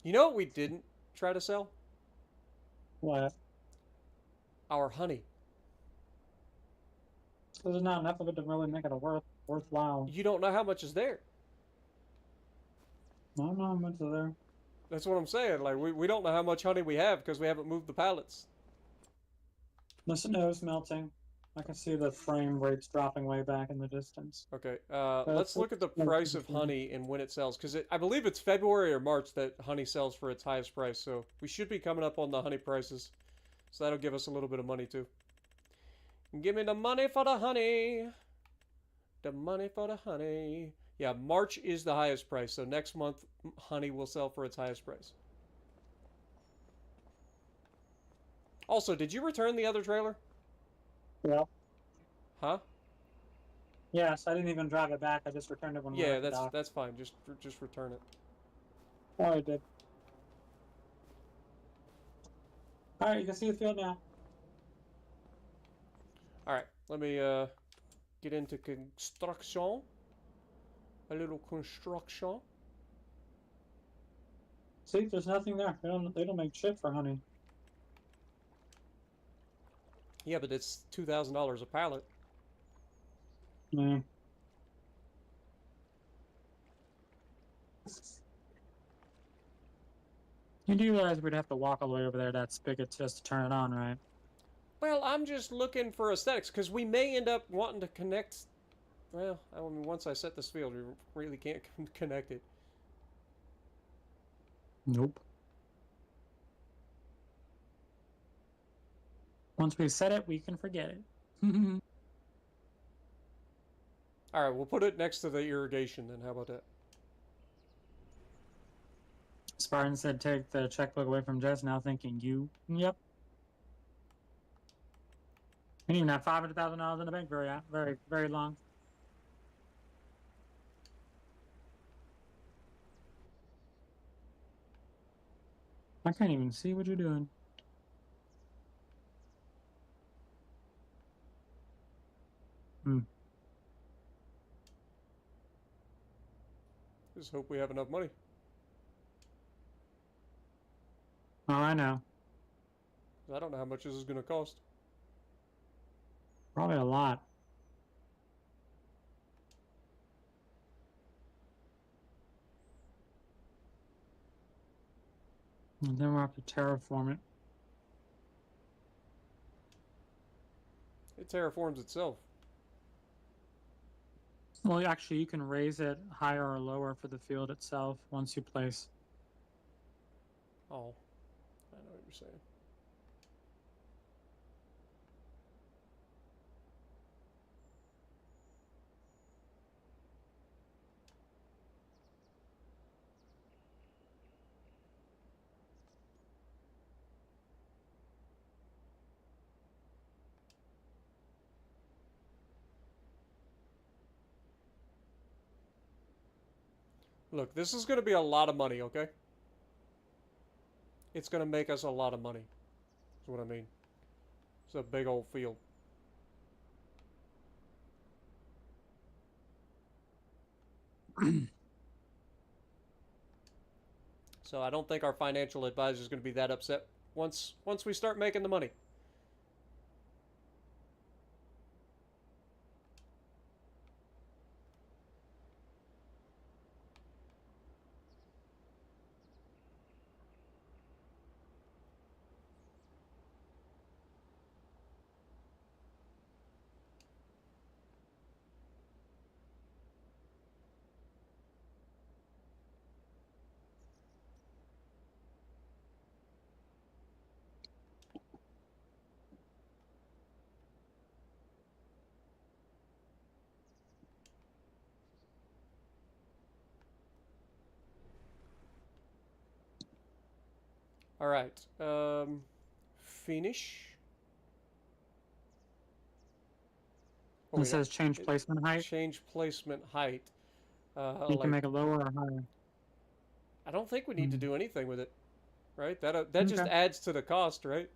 You know what we didn't try to sell?
What?
Our honey.
There's not enough of it to really make it a worthwhile.
You don't know how much is there.
I don't know how much is there.
That's what I'm saying. Like, we don't know how much honey we have because we haven't moved the pallets.
The snow's melting. I can see the frame rates dropping way back in the distance.
Okay,
That's
let's look at the price of honey and when it sells, because I believe it's February or March that honey sells for its highest price, so we should be coming up on the honey prices. So that'll give us a little bit of money, too. Give me the money for the honey. The money for the honey. Yeah, March is the highest price, so next month honey will sell for its highest price. Also, did you return the other trailer?
Yeah.
Huh?
Yes, I didn't even drive it back. I just returned it when we were
Yeah,
at the dock.
that's fine. Just return it.
Oh, I did. All right, you can see the field now.
All right, let me get into construction. A little construction.
See, there's nothing there. They don't make shit for honey.
Yeah, but it's $2,000 a pallet.
Mm. You do realize we'd have to walk all the way over there, that spigot, just to turn it on, right?
Well, I'm just looking for aesthetics, because we may end up wanting to connect. Well, I mean, once I set this field, we really can't connect it.
Nope. Once we set it, we can forget it.
All right, we'll put it next to the irrigation then. How about that?
Spartan said, take the checkbook away from Jess, now thinking you. Yep. You didn't even have $500,000 in the bank very long. I can't even see what you're doing.
Just hope we have enough money.
Oh, I know.
I don't know how much this is going to cost.
Probably a lot. And then we'll have to terraform it.
It terraforms itself.
Well, actually, you can raise it higher or lower for the field itself once you place.
Oh, I know what you're saying. Look, this is going to be a lot of money, okay? It's going to make us a lot of money. That's what I mean. It's a big old field. So I don't think our financial advisor is going to be that upset once we start making the money. All right. Finish.
It says change placement height.
Change placement height.
You can make it lower or higher.
I don't think we need to do anything with it, right? That just adds to the cost, right?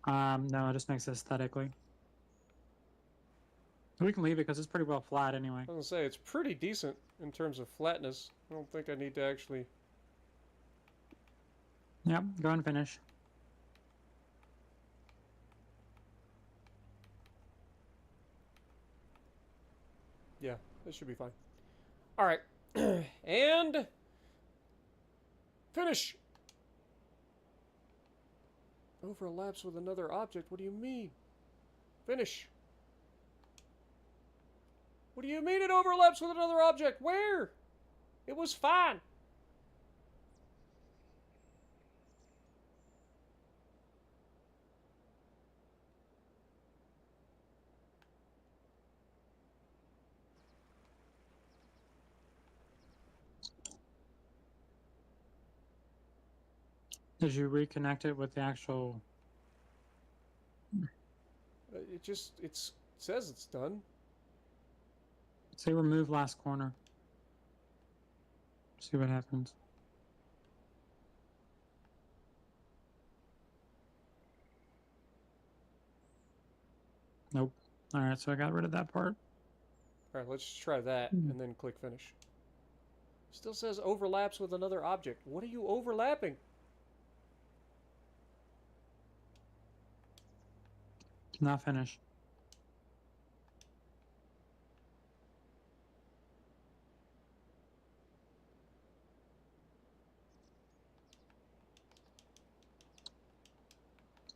No, it just makes it aesthetically. We can leave it because it's pretty well flat anyway.
I was gonna say it's pretty decent in terms of flatness. I don't think I need to actually.
Yep, go and finish.
Yeah, this should be fine. All right, and finish. Overlaps with another object? What do you mean? Finish. What do you mean it overlaps with another object? Where? It was fine.
Did you reconnect it with the actual?
It says it's done.
Say remove last corner. See what happens. Nope. All right, so I got rid of that part.
All right, let's try that and then click finish. Still says overlaps with another object. What are you overlapping?
Not finish.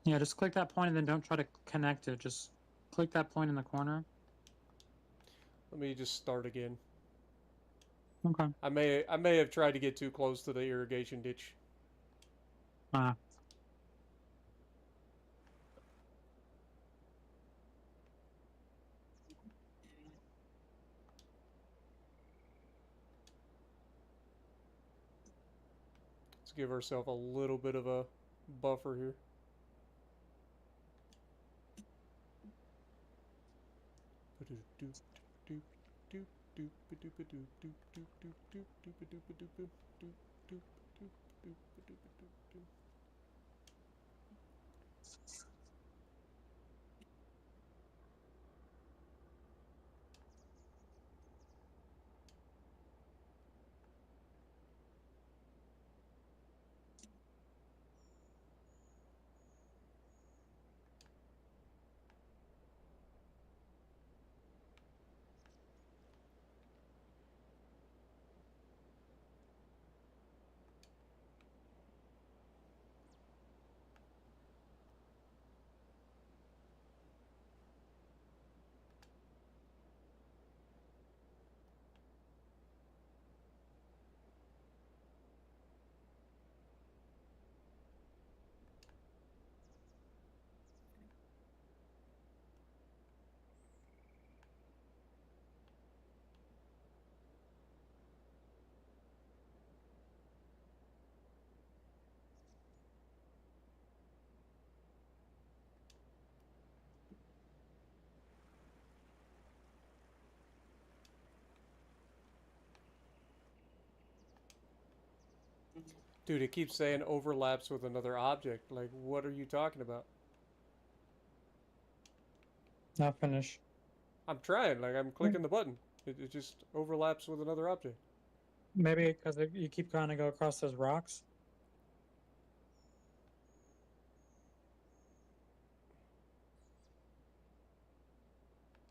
Yeah, just click that point and then don't try to connect it. Just click that point in the corner.
Let me just start again.
Okay.
I may have tried to get too close to the irrigation ditch.
Ah.
Let's give ourselves a little bit of a buffer here. Dude, it keeps saying overlaps with another object. Like, what are you talking about?
Not finish.
I'm trying. Like, I'm clicking the button. It just overlaps with another object.
Maybe because you keep trying to go across those rocks.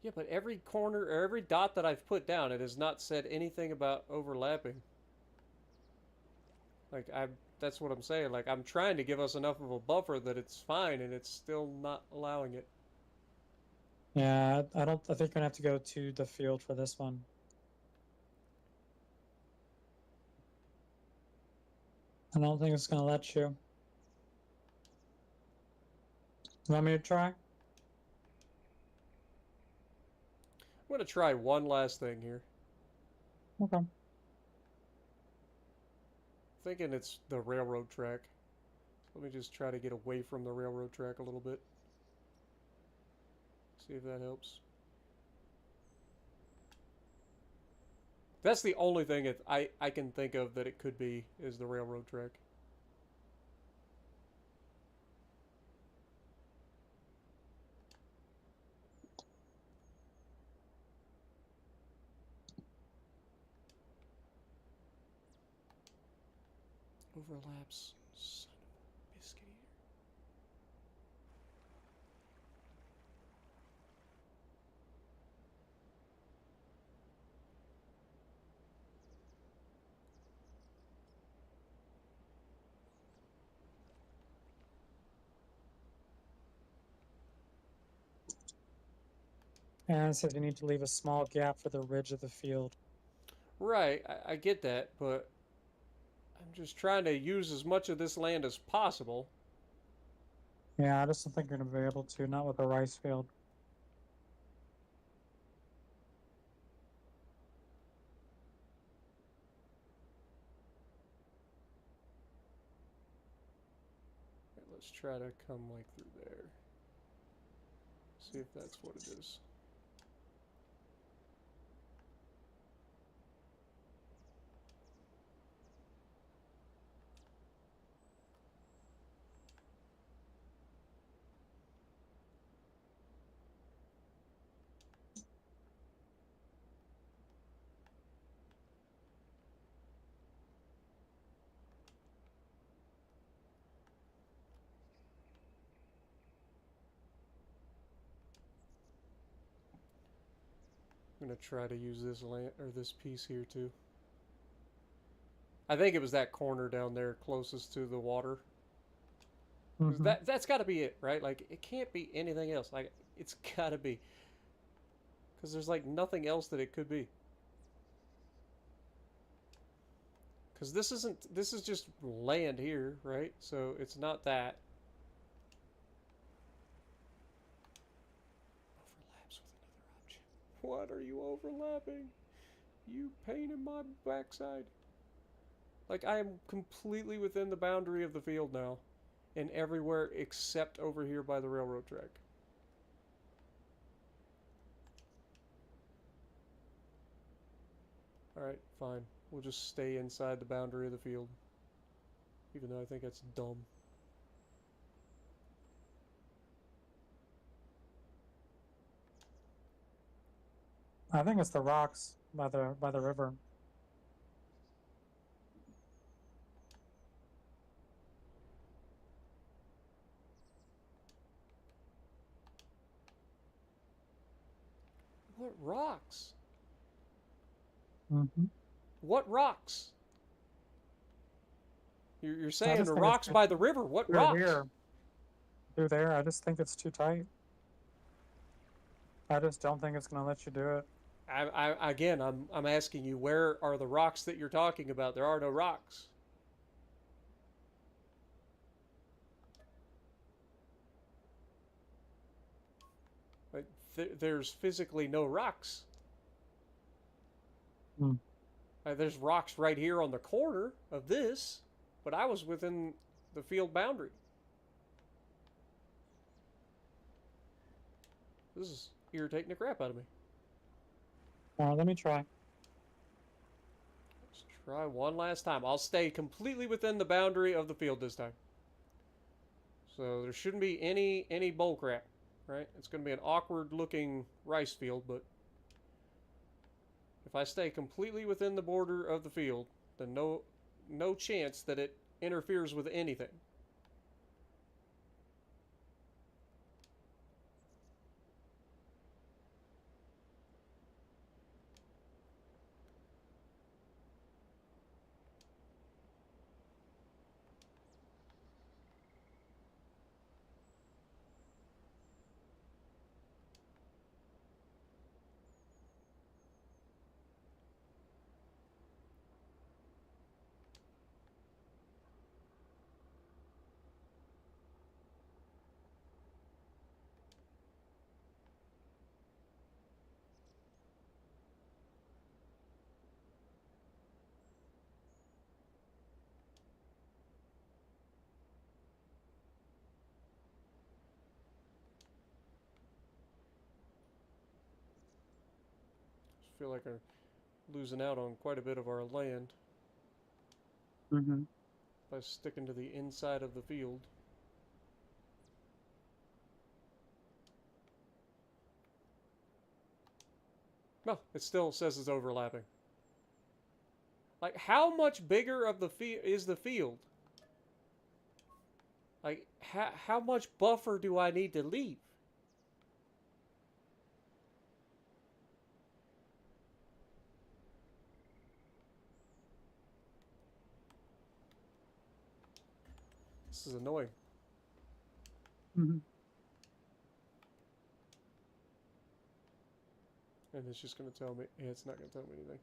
Yeah, but every corner or every dot that I've put down, it has not said anything about overlapping. Like, that's what I'm saying. Like, I'm trying to give us enough of a buffer that it's fine, and it's still not allowing it.
Yeah, I think you're gonna have to go to the field for this one. I don't think it's gonna let you. You want me to try?
I'm going to try one last thing here.
Okay.
Thinking it's the railroad track. Let me just try to get away from the railroad track a little bit. See if that helps. That's the only thing I can think of that it could be, is the railroad track. Overlaps. Son of a biscuit eater.
And it says you need to leave a small gap for the ridge of the field.
Right, I get that, but I'm just trying to use as much of this land as possible.
Yeah, I just don't think you're going to be able to, not with a rice field.
Okay, let's try to come like through there. See if that's what it is. I'm gonna try to use this land or this piece here too. I think it was that corner down there closest to the water.
Mm-hmm.
That's got to be it, right? Like it can't be anything else. Like it's got to be, because there's like nothing else that it could be. Because this isn't. This is just land here, right? So it's not that. Overlaps with another object. What are you overlapping? You pain in my backside. Like I am completely within the boundary of the field now, and everywhere except over here by the railroad track. Alright, fine. We'll just stay inside the boundary of the field. Even though I think that's dumb.
I think it's the rocks by the river.
What rocks?
Mm-hmm.
What rocks? You're
I
saying
just
the
think it's
rocks by the river. What
through
rocks?
here. Through there. I just think it's too tight. I just don't think it's going to let you do it.
Again, I'm asking you, where are the rocks that you're talking about? There are no rocks. Like, there's physically no rocks.
Hmm.
There's rocks right here on the corner of this, but I was within the field boundary. This is irritating the crap out of me.
Let me try.
Let's try one last time. I'll stay completely within the boundary of the field this time. So there shouldn't be any bull crap, right? It's going to be an awkward looking rice field, but if I stay completely within the border of the field, then no chance that it interferes with anything. I feel like we're losing out on quite a bit of our land
Mm-hmm.
by sticking to the inside of the field. No, it still says it's overlapping. Like, how much bigger of the is the field? Like, how much buffer do I need to leave? This is annoying.
Mm-hmm.
And it's just going to tell me... Yeah, it's not going to tell me anything.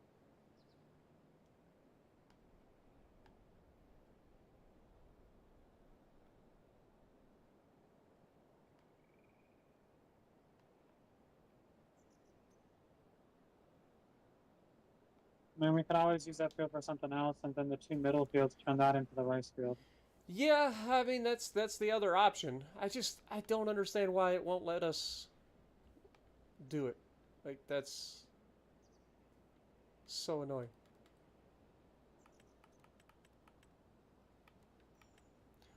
I mean, we could always use that field for something else, and then the 2 middle fields turn that into the rice field.
Yeah, I mean, that's the other option. I don't understand why it won't let us do it. Like, that's so annoying.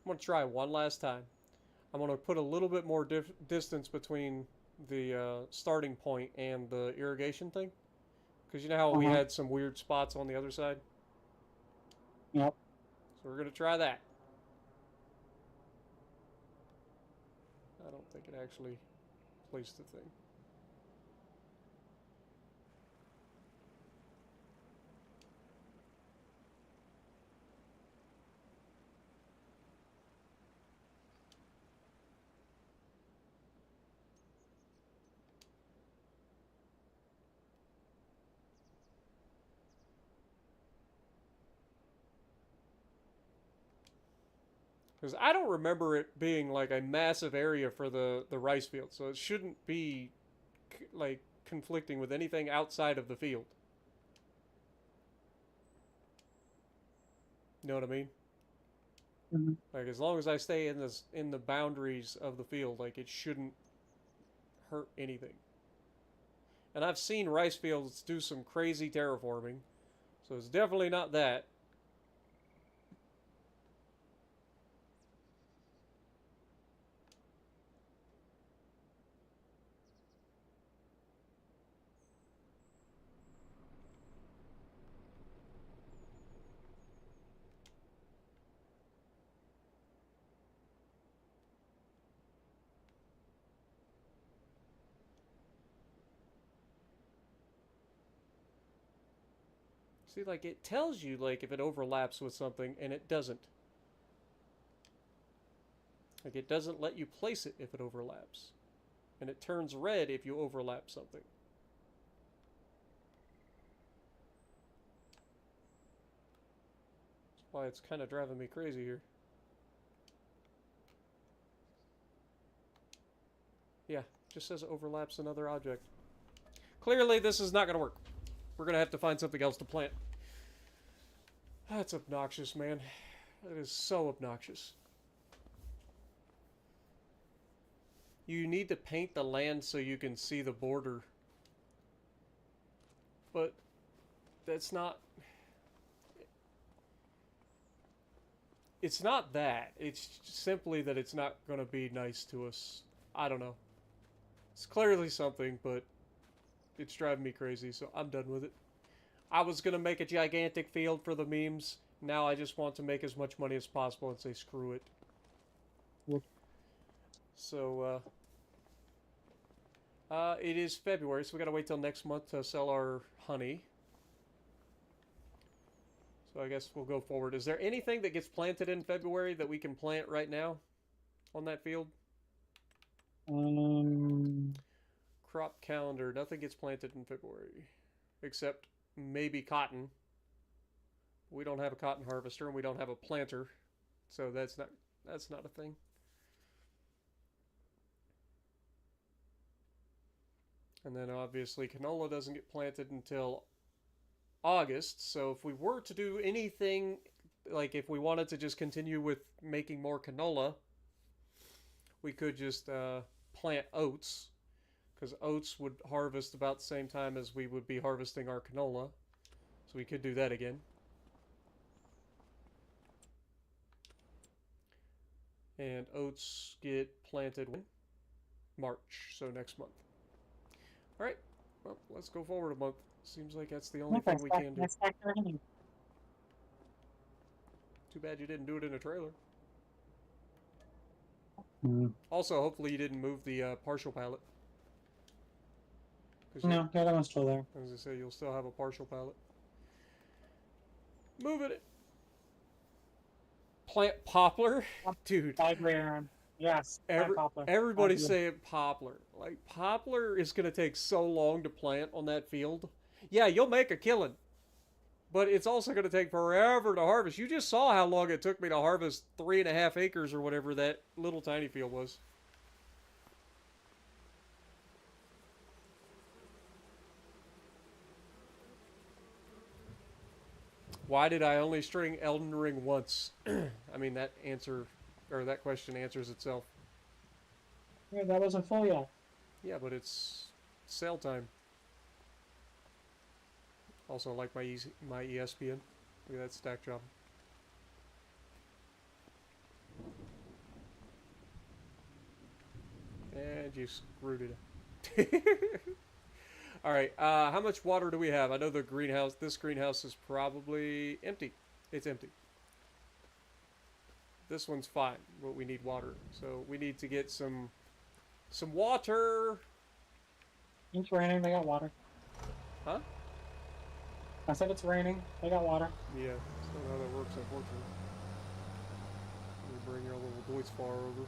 I'm going to try one last time. I'm going to put a little bit more distance between the starting point and the irrigation thing. Because you know how we had some weird spots on the other side?
Yep.
So we're going to try that. I don't think it actually placed the thing. Because I don't remember it being like a massive area for the rice field, so it shouldn't be like conflicting with anything outside of the field. You know what I mean?
Mm-hmm.
Like as long as I stay in the boundaries of the field, like it shouldn't hurt anything. And I've seen rice fields do some crazy terraforming, so it's definitely not that. See, like, it tells you, like, if it overlaps with something, and it doesn't. Like, it doesn't let you place it if it overlaps. And it turns red if you overlap something. That's why it's kind of driving me crazy here. Yeah, just says it overlaps another object. Clearly, this is not going to work. We're going to have to find something else to plant. That's obnoxious, man. That is so obnoxious. You need to paint the land so you can see the border. But that's not... It's not that. It's simply that it's not going to be nice to us. I don't know. It's clearly something, but it's driving me crazy, so I'm done with it. I was going to make a gigantic field for the memes. Now I just want to make as much money as possible and say screw it.
Yep.
So, it is February, so we got to wait till next month to sell our honey. So I guess we'll go forward. Is there anything that gets planted in February that we can plant right now on that field? Crop calendar. Nothing gets planted in February. Except maybe cotton. We don't have a cotton harvester and we don't have a planter. So that's not a thing. And then obviously canola doesn't get planted until August. So if we were to do anything, like if we wanted to just continue with making more canola, we could just plant oats. Because oats would harvest about the same time as we would be harvesting our canola. So we could do that again. And oats get planted when? March, so next month. Alright, well, let's go forward a month. Seems like that's the only thing we can do. Too bad you didn't do it in a trailer. Also, hopefully you didn't move the partial pallet.
No, the other one's still there.
As I say, you'll still have a partial pallet. Moving it. Plant poplar? Dude.
I agree, Aaron. Yes, plant poplar.
Everybody's
Poplar.
saying poplar. Like, poplar is going to take so long to plant on that field. Yeah, you'll make a killing. But it's also going to take forever to harvest. You just saw how long it took me to harvest 3.5 acres or whatever that little tiny field was. Why did I only string Elden Ring once? I mean, that question answers itself.
Yeah, that wasn't full yet.
Yeah, but it's sale time. Also, like my ESPN. Look at that stack job. And you screwed it. All right. How much water do we have? I know the greenhouse. This greenhouse is probably empty. It's empty. This one's fine, but we need water. So we need to get some water.
It's raining. They got water.
Huh?
I said it's raining. They got water.
Yeah. That's not how that works, unfortunately. Let me bring your little Deutz far over.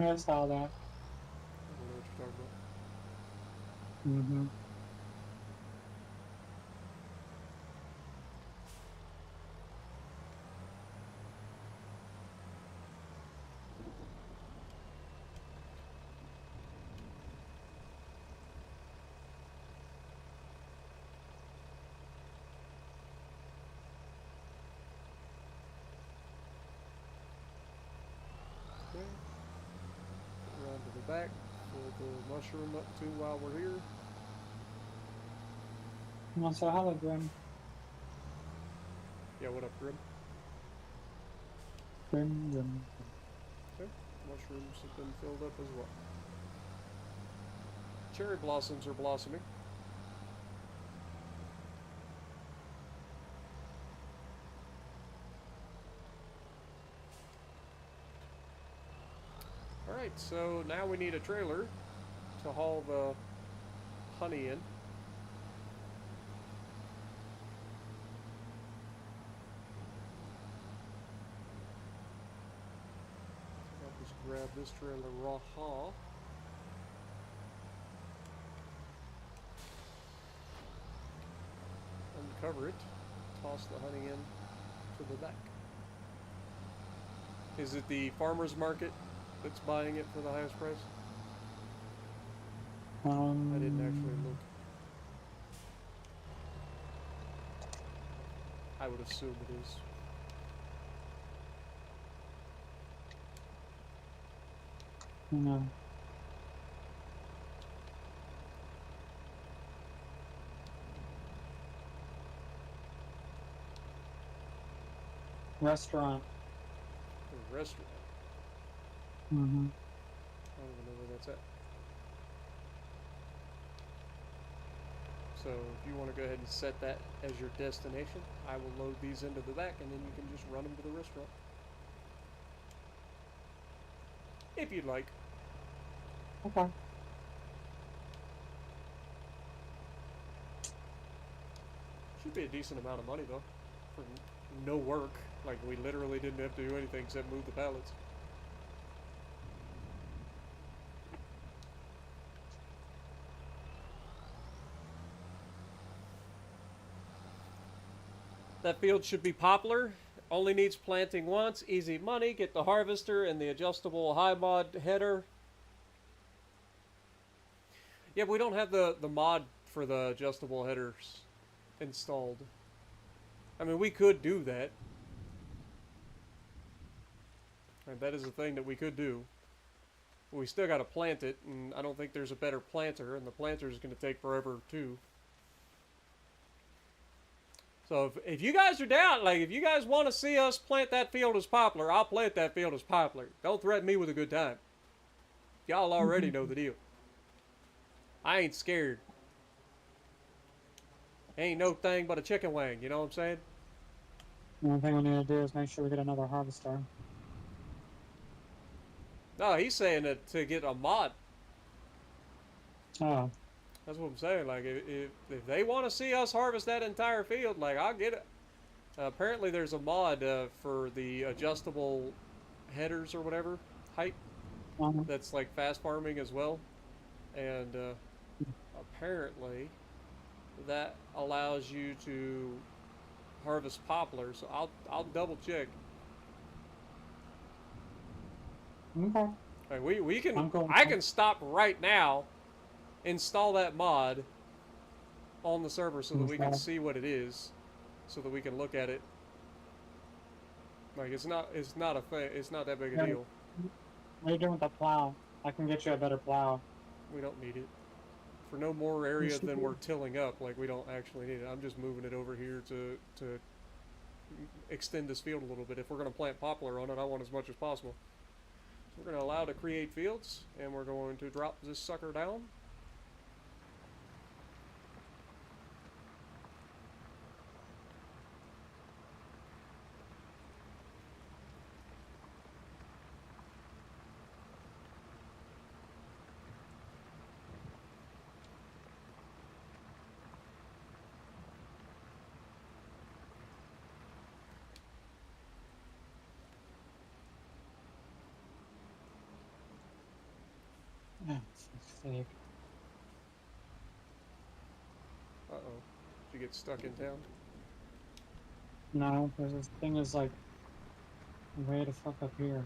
I saw that.
I don't know what you're talking about.
Mm-hmm.
Okay. Around to the back. Pull the mushroom up too while we're here.
You want to say hello, Grim?
Yeah, what up, Grim?
Grim.
Okay. Mushrooms have been filled up as well. Cherry blossoms are blossoming. Alright, so now we need a trailer to haul the honey in. I'll just grab this trailer raw. Uncover it, toss the honey in to the back. Is it the farmer's market that's buying it for the highest price? I didn't actually look. I would assume it is.
No. Restaurant.
A restaurant.
Mm-hmm.
I don't even know where that's at. So if you want to go ahead and set that as your destination, I will load these into the back and then you can just run them to the restaurant. If you'd like.
Okay.
Should be a decent amount of money though. For no work. Like we literally didn't have to do anything except move the pallets. That field should be poplar. Only needs planting once. Easy money. Get the harvester and the adjustable high mod header. Yeah, but we don't have the mod for the adjustable headers installed. I mean, we could do that. And that is a thing that we could do. But we still got to plant it, and I don't think there's a better planter, and the planter is going to take forever too. So if you guys are down, like if you guys want to see us plant that field as poplar, I'll plant that field as poplar. Don't threaten me with a good time. Y'all already know the deal. I ain't scared. Ain't no thing but a chicken wing, you know what I'm saying?
The only thing we need to do is make sure we get another harvester.
No, he's saying that to get a mod.
Oh.
That's what I'm saying. Like, if they want to see us harvest that entire field, like, I'll get it. Apparently, there's a mod for the adjustable headers or whatever height that's like fast farming as well, and apparently that allows you to harvest poplar. So I'll double check.
Okay.
Like, we can
I'm going.
I can stop right now, install that mod on the server so that we can see what it is, so that we can look at it. Like, it's not that big a deal.
What are you doing with the plow? I can get you a better plow.
We don't need it for no more area than we're tilling up. Like, we don't actually need it. I'm just moving it over here to extend this field a little bit. If we're going to plant poplar on it, I want as much as possible. So we're going to allow to create fields, and we're going to drop this sucker down.
Oh, for sake.
Uh-oh. Did you get stuck in town?
No, because this thing is like way the fuck up here.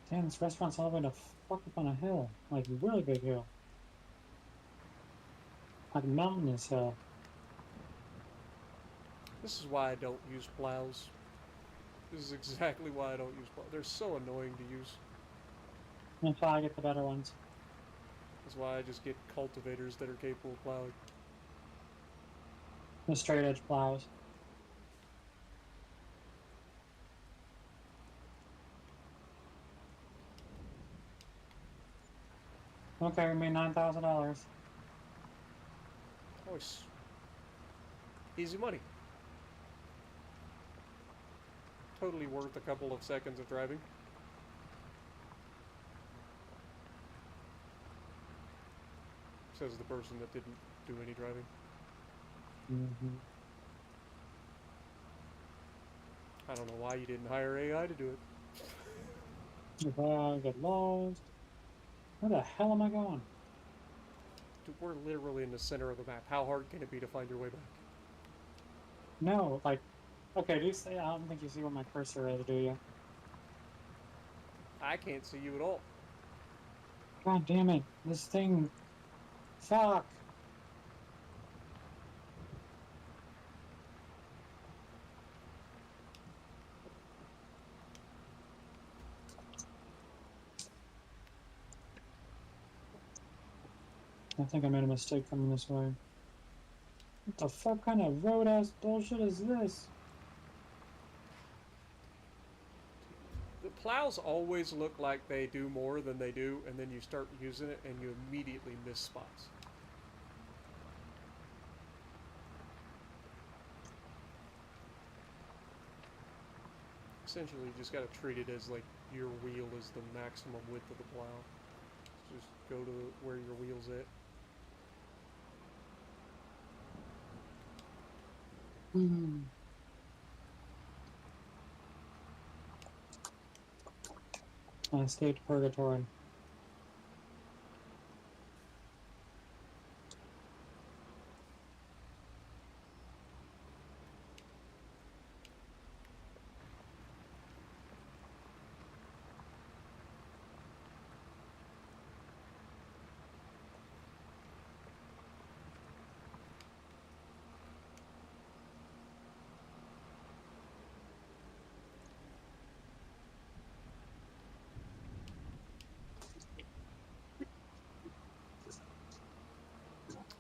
Damn, this restaurant's all the way to fuck up on a hill. Like, a really big hill. Like, mountainous hill.
This is why I don't use plows. This is exactly why I don't use plows. They're so annoying to use.
That's why I get the better ones.
That's why I just get cultivators that are capable of plowing.
The straight edge plows. Okay, we made $9,000.
Nice. Easy money. Totally worth a couple of seconds of driving. Says the person that didn't do any driving.
Mm-hmm.
I don't know why you didn't hire AI to do it.
If I get lost. Where the hell am I going?
Dude, we're literally in the center of the map. How hard can it be to find your way back?
No, like, okay, do you see? I don't think you see where my cursor is, do you?
I can't see you at all.
God damn it. This thing. Fuck. I think I made a mistake coming this way. What the fuck kind of road ass bullshit is this?
The plows always look like they do more than they do, and then you start using it and you immediately miss spots. Essentially, you just gotta treat it as like your wheel is the maximum width of the plow. Just go to where your wheel's at.
I escaped purgatory.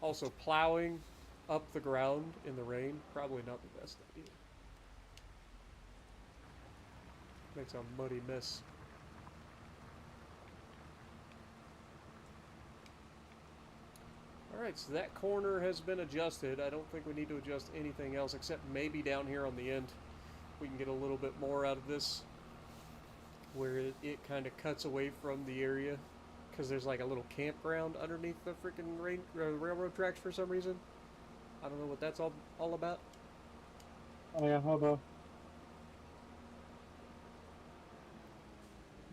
Also, plowing up the ground in the rain, probably not the best idea. Makes a muddy mess. Alright, so that corner has been adjusted. I don't think we need to adjust anything else except maybe down here on the end. We can get a little bit more out of this, where it kind of cuts away from the area, because there's like a little campground underneath the freaking railroad tracks for some reason. I don't know what that's all about.
Oh yeah, hobo.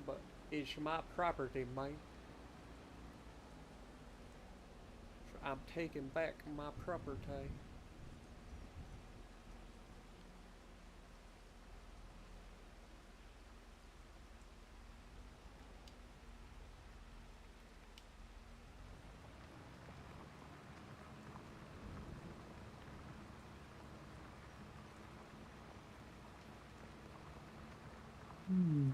But it's my property, mate. So I'm taking back my property.
Hmm.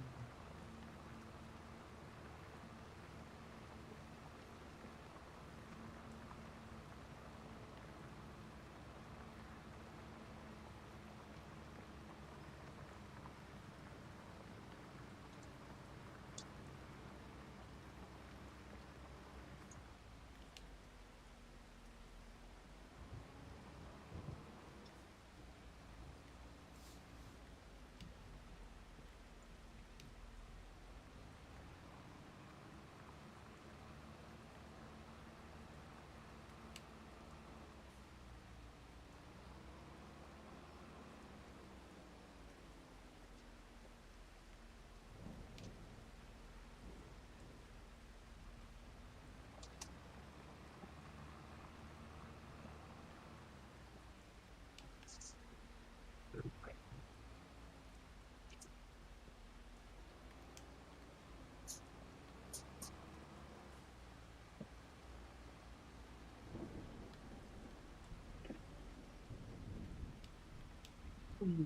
Hmm.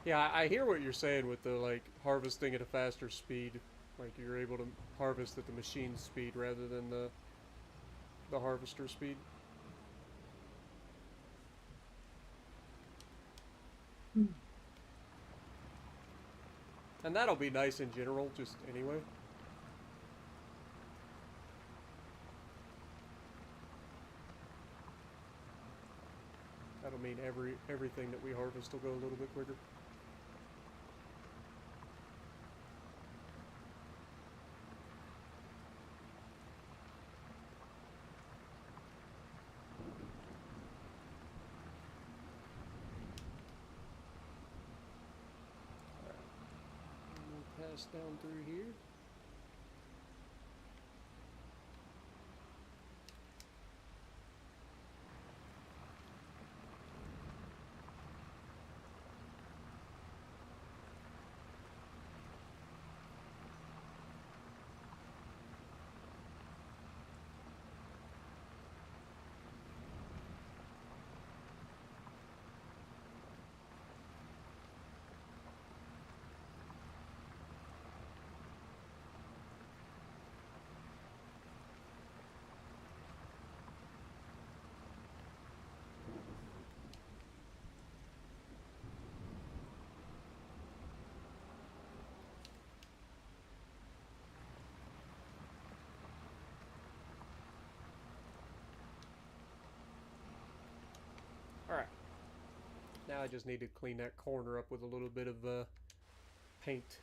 Yeah, I hear what you're saying with the like harvesting at a faster speed. Like you're able to harvest at the machine speed rather than the harvester speed.
Hmm.
And that'll be nice in general, just anyway. That'll mean everything that we harvest will go a little bit quicker. We'll pass down through here. Alright. Now I just need to clean that corner up with a little bit of paint.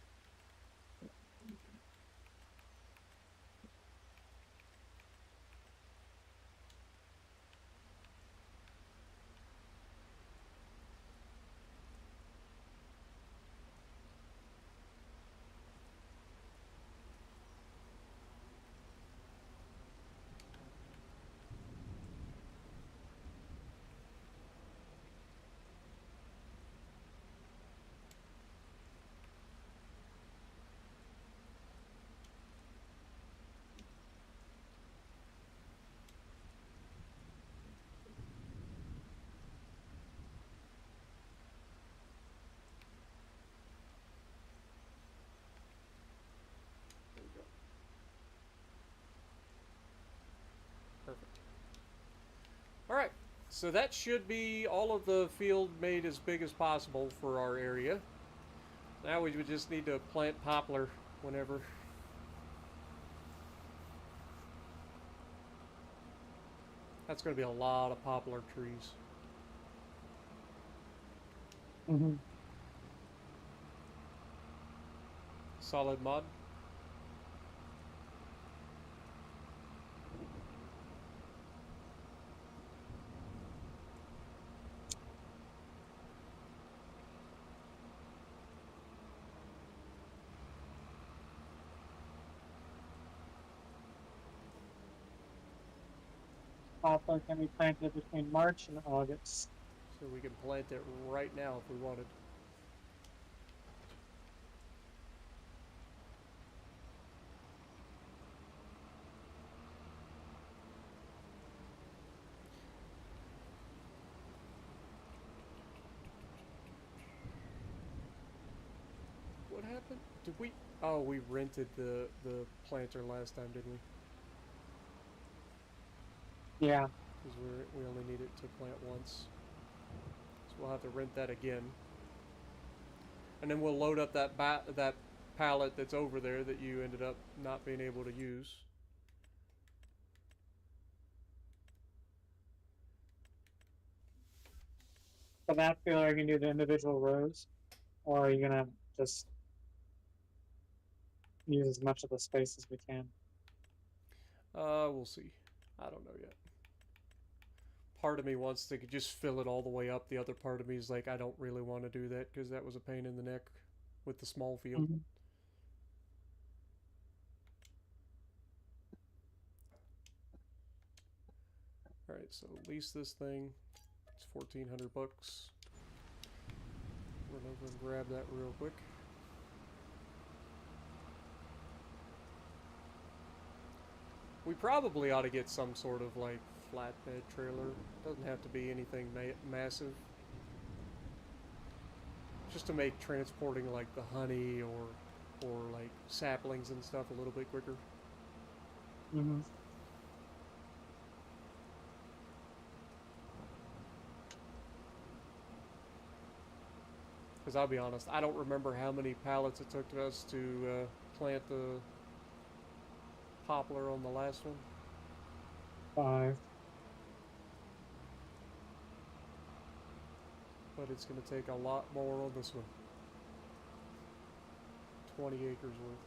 There we go. Perfect. Alright, so that should be all of the field made as big as possible for our area. Now we would just need to plant poplar whenever. That's going to be a lot of poplar trees.
Mm-hmm.
Solid mod.
Poplar can be planted between March and August.
So we can plant it right now if we wanted. What happened? Did we... Oh, we rented the planter last time, didn't we?
Yeah.
Because we only need it to plant once. So we'll have to rent that again. And then we'll load up that that pallet that's over there that you ended up not being able to use.
For that field, are you going to do the individual rows? Or are you going to just use as much of the space as we can?
We'll see. I don't know yet. Part of me wants to just fill it all the way up. The other part of me is like, I don't really want to do that because that was a pain in the neck with the small field.
Mm-hmm.
Alright, so lease this thing. It's $1,400 bucks. Run over and grab that real quick. We probably ought to get some sort of like flatbed trailer. Doesn't have to be anything massive. Just to make transporting like the honey or like saplings and stuff a little bit quicker.
Mm-hmm.
Because I'll be honest, I don't remember how many pallets it took us to plant the poplar on the last one.
5.
But it's going to take a lot more on this one. 20 acres worth.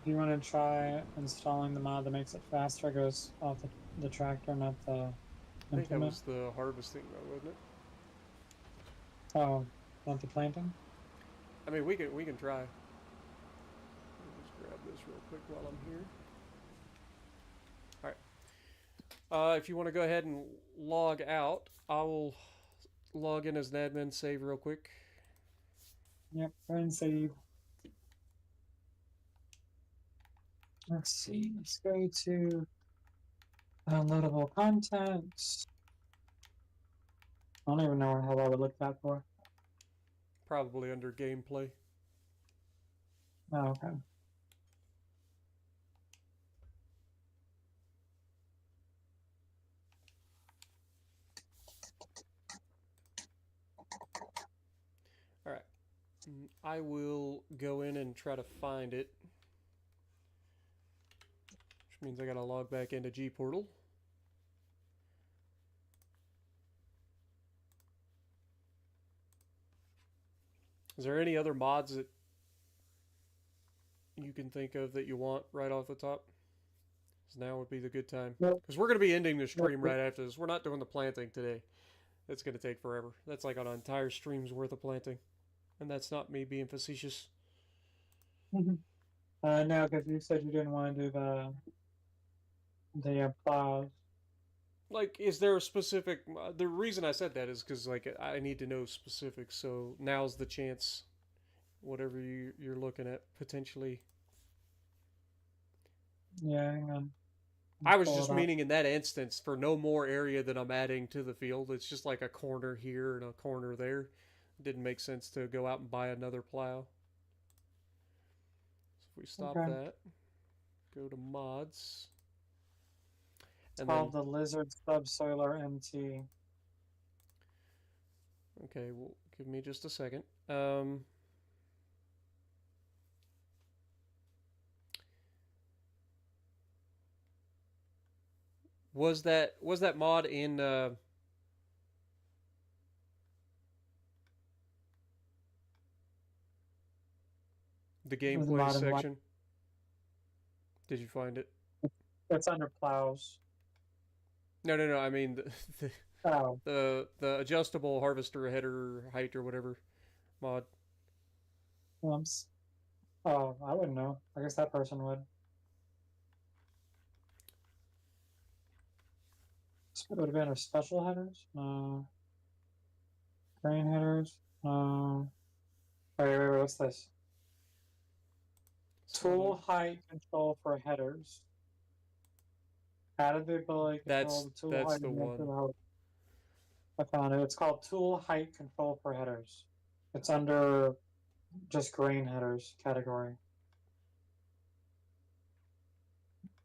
Do you want to try installing the mod that makes it faster? It goes off the tractor, not the
I think that
implement.
was the harvesting though, wasn't it?
Oh, not the planting?
I mean, we can try. Let me just grab this real quick while I'm here. Alright. If you want to go ahead and log out, I will log in as an admin, save real quick.
Yep, go ahead and save. Let's see, let's go to downloadable content. I don't even know how I would look that for.
Probably under gameplay.
Oh, okay.
Alright. I will go in and try to find it. Which means I gotta log back into G-Portal. Is there any other mods that you can think of that you want right off the top? Because now would be the good time.
Nope.
Because we're going to be ending the stream
Nope.
right after this. We're not doing the planting today. It's going to take forever. That's like an entire stream's worth of planting. And that's not me being facetious.
No, because you said you didn't want to do the plows.
Like, is there a specific... the reason I said that is because, like, I need to know specifics. So now's the chance. Whatever you're looking at, potentially.
Yeah, hang on.
I was just meaning in that instance for no more area that I'm adding to the field. It's just like a corner here and a corner there. It didn't make sense to go out and buy another plow. So if we stop that, go to mods.
It's called the Lizard Subsoiler MT.
Okay, well, give me just a second. Was that mod in the gameplay section? Did you find it?
It's under plows.
No. I mean the adjustable harvester header height or whatever mod.
Oh, I wouldn't know. I guess that person would. It would have been our special headers. Grain headers. Wait, what's this? Tool height control for headers. Added the ability to control the tool height.
That's the one.
I found it. It's called tool height control for headers. It's under just grain headers category.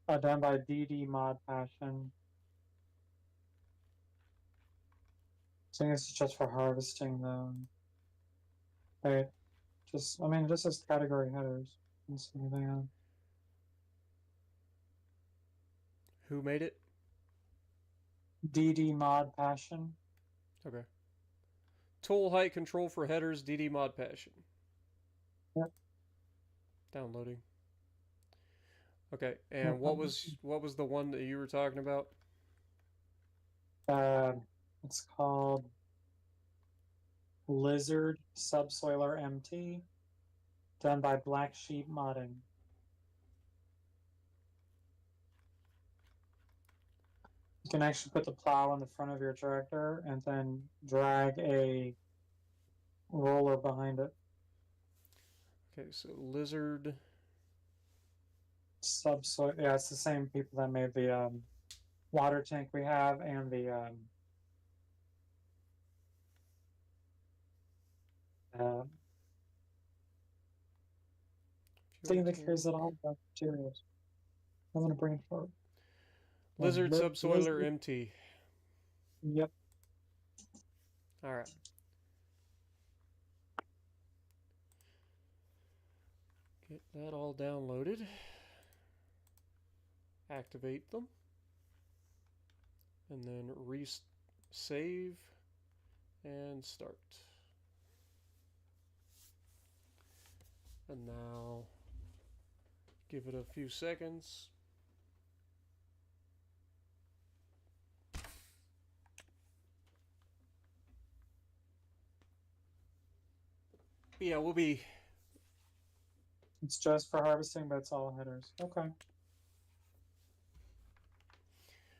Done by DD Mod Passion. I think this is just for harvesting them. Wait, this is category headers. Let's see anything else.
Who made it?
DD Mod Passion.
Okay. Tool height control for headers, DD Mod Passion.
Yep.
Downloading. Okay, and what was the one that you were talking about?
It's called Lizard Subsoiler MT, done by Black Sheep Modding. You can actually put the plow on the front of your tractor and then drag a roller behind it.
Okay, so Lizard
Subsoil. Yeah, it's the same people that made the water tank we have and the thing that carries it all the materials. I'm gonna bring it forward.
Lizard Subsoiler MT.
Yep.
All right. Get that all downloaded. Activate them. And then save and start. And now give it a few seconds. Yeah, we'll be...
It's just for harvesting, but it's all headers. Okay.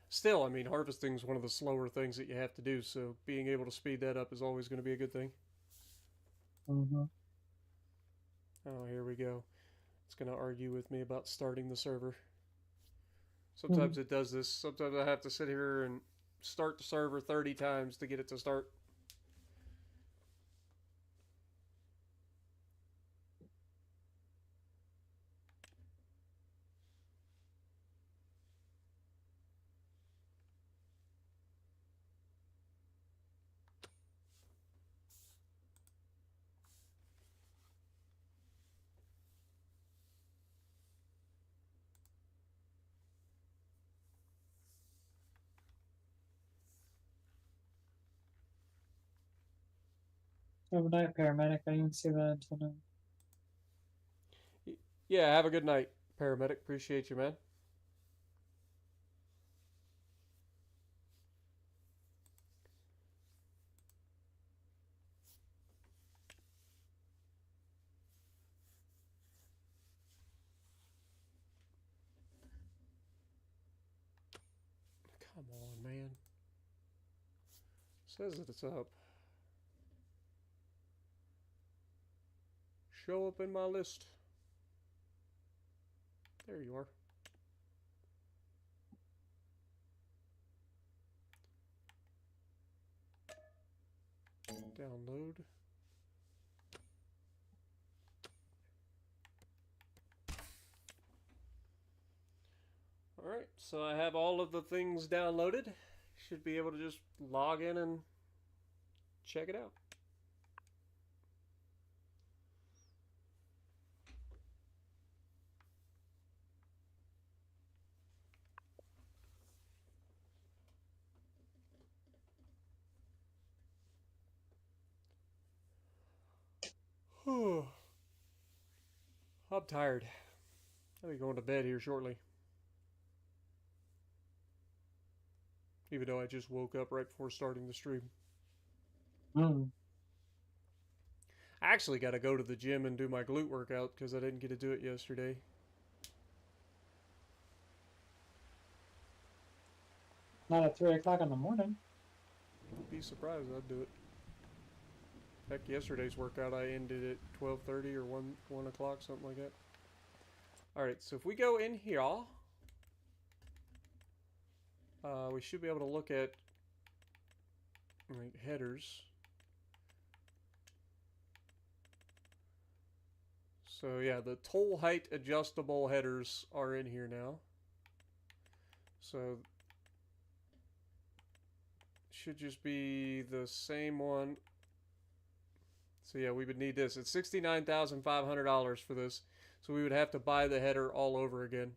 Still, I mean, harvesting is one of the slower things that you have to do, so being able to speed that up is always going to be a good thing.
Mm-hmm.
Oh, here we go. It's going to argue with me about starting the server. Sometimes it does this. Sometimes I have to sit here and start the server 30 times to get it to start.
Good night, paramedic. I didn't see that until now.
Yeah, have a good night, paramedic. Appreciate you, man. Come on, man. Says that it's up. Show up in my list. There you are. Download. Alright, so I have all of the things downloaded. Should be able to just log in and check it out. I'm tired. I'll be going to bed here shortly. Even though I just woke up right before starting the stream.
Mm.
I actually got to go to the gym and do my glute workout because I didn't get to do it yesterday.
Not at 3 o'clock in the morning.
I'd be surprised I'd do it. Heck, yesterday's workout I ended at 12:30 or 1 o'clock, something like that. Alright, so if we go in here, we should be able to look at headers. So yeah, the toll height adjustable headers are in here now. So should just be the same one. So yeah, we would need this. It's $69,500 for this. So we would have to buy the header all over again.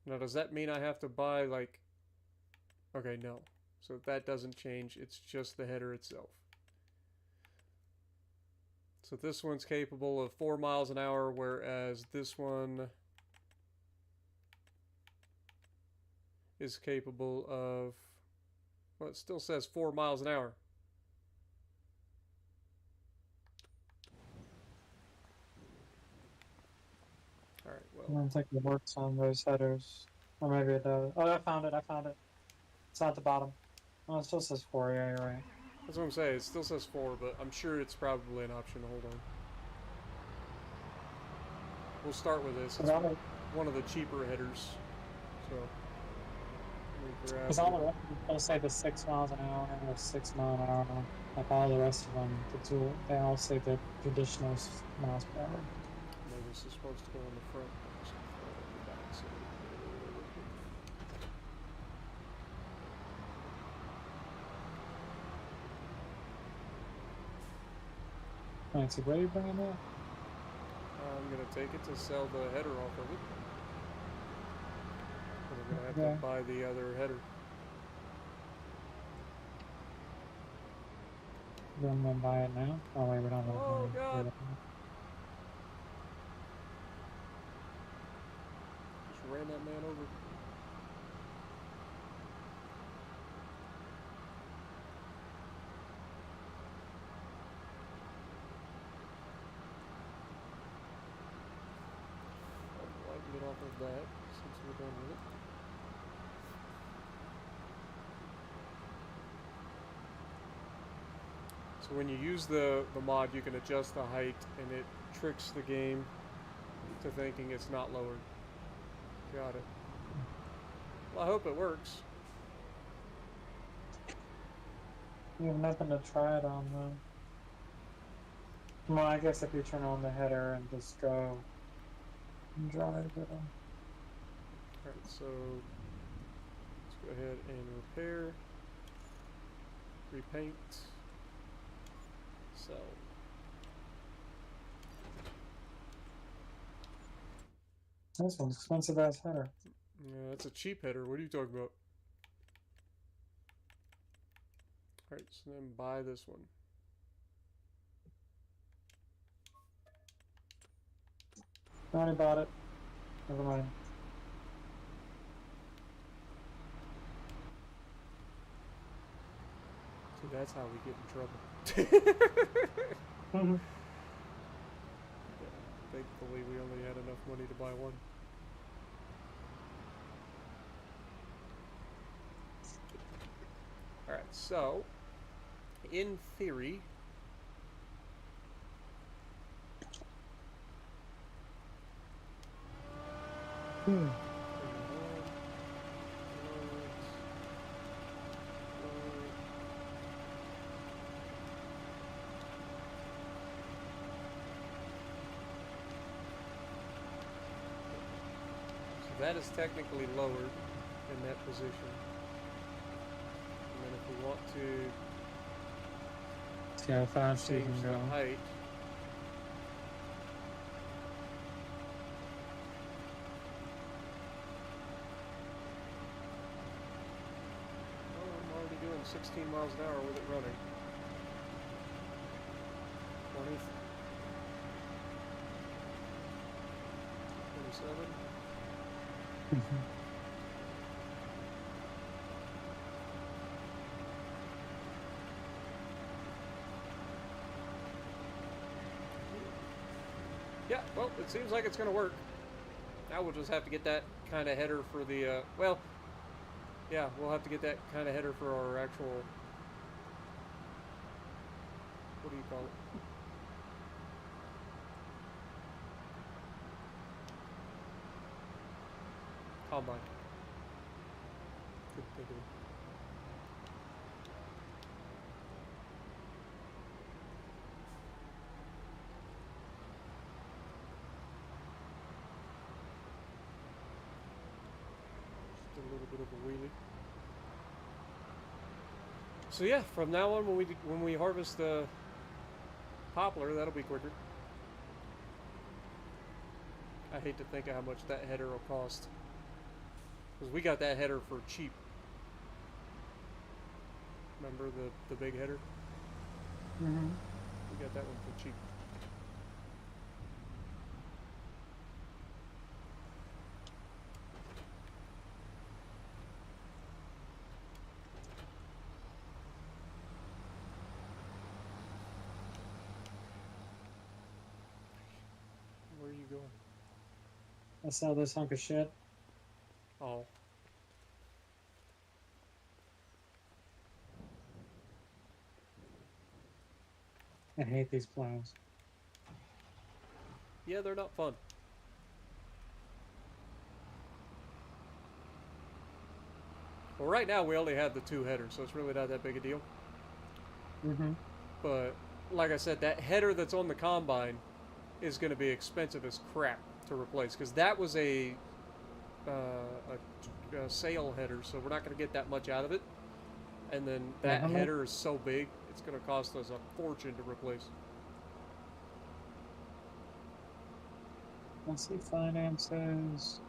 Now, does that mean I have to buy, like... Okay, no. So that doesn't change. It's just the header itself. So this one's capable of 4 miles an hour, whereas this one is capable of... Well, it still says 4 miles an hour. Alright,
I
well...
don't think it works on those headers. Or maybe it does. Oh, I found it. It's at the bottom. Oh, it still says 4. Yeah, you're right.
That's what I'm saying. It still says 4, but I'm sure it's probably an option. Hold on. We'll start with this. It's one of the cheaper headers. So,
because all the rest of them will say the 6 miles an hour or 6 mile an hour. Like all the rest of them, they all say the traditional miles per hour.
Maybe this is supposed to go on the front.
Fancy, what are you bringing up?
I'm going to take it to sell the header off of it. But I'm going to have to buy the other header.
You want to buy it now? Oh, wait, we don't know.
Oh, God. Just ran that man over. Get off of that since we're done with it. So when you use the mod, you can adjust the height, and it tricks the game to thinking it's not lowered. Got it. Well, I hope it works.
You have nothing to try it on, though. Well, I guess if you turn on the header and just go and drive it on.
Alright, so let's go ahead and repair, repaint, sell.
This one's expensive ass header.
Yeah, that's a cheap header. What are you talking about? Alright, so then buy this one.
I already bought it. Never mind.
See, that's how we get in trouble. Thankfully, we only had enough money to buy one. Alright, so, in theory, so that is technically lowered in that position. And then if we want to
See how fast you
change
can
the
go.
height, I'm already doing 16 miles an hour with it running. 20, 27. Yeah, well, it seems like it's going to work. Now we'll just have to get that kind of header for the, well, yeah, we'll have to get that kind of header for our actual, what do you call it? Combine. Couldn't think of it. Just a little bit of a wheelie. So yeah, from now on, when we harvest the poplar, that'll be quicker. I hate to think of how much that header will cost. Because we got that header for cheap. Remember the big header?
Mm-hmm.
We got that one for cheap. Where are you going?
I sell this hunk of shit.
Oh.
I hate these plows.
Yeah, they're not fun. Well, right now we only have the 2 headers, so it's really not that big a deal.
Mm-hmm.
But, like I said, that header that's on the combine is going to be expensive as crap to replace. Because that was a sail header, so we're not going to get that much out of it. And then that header is so big, it's going to cost us a fortune to replace.
Let's see, finances,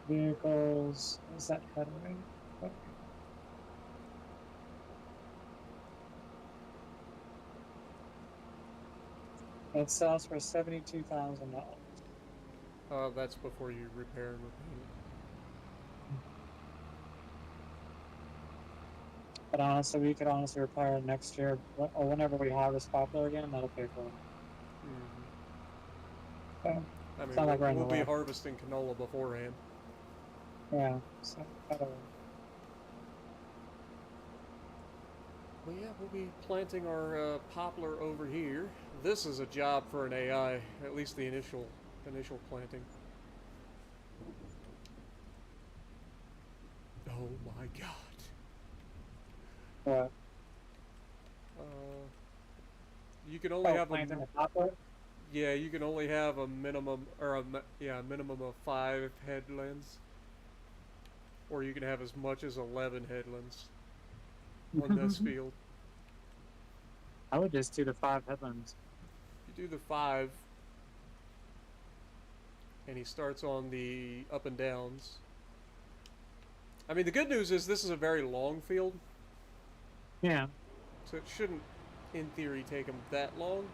vehicles. What's that header rate? Okay. It sells for $72,000.
That's before you repair and repaint.
But honestly, we could honestly repair it next year, or whenever we harvest poplar again. That'll pay for it.
Mm-hmm.
So,
I mean,
it's not like we're in
we'll
the
be
lab.
harvesting canola beforehand.
Yeah. So that'll.
Well, yeah, we'll be planting our poplar over here. This is a job for an AI, at least the initial planting. Oh my god.
What?
You can only have
planting the poplar?
yeah, you can only have a minimum or a minimum of 5 headlands, or you can have as much as 11 headlands on this field.
I would just do the 5 headlands.
You do the 5, and he starts on the up and downs. I mean, the good news is this is a very long field,
Yeah.
So it shouldn't, in theory, take them that long.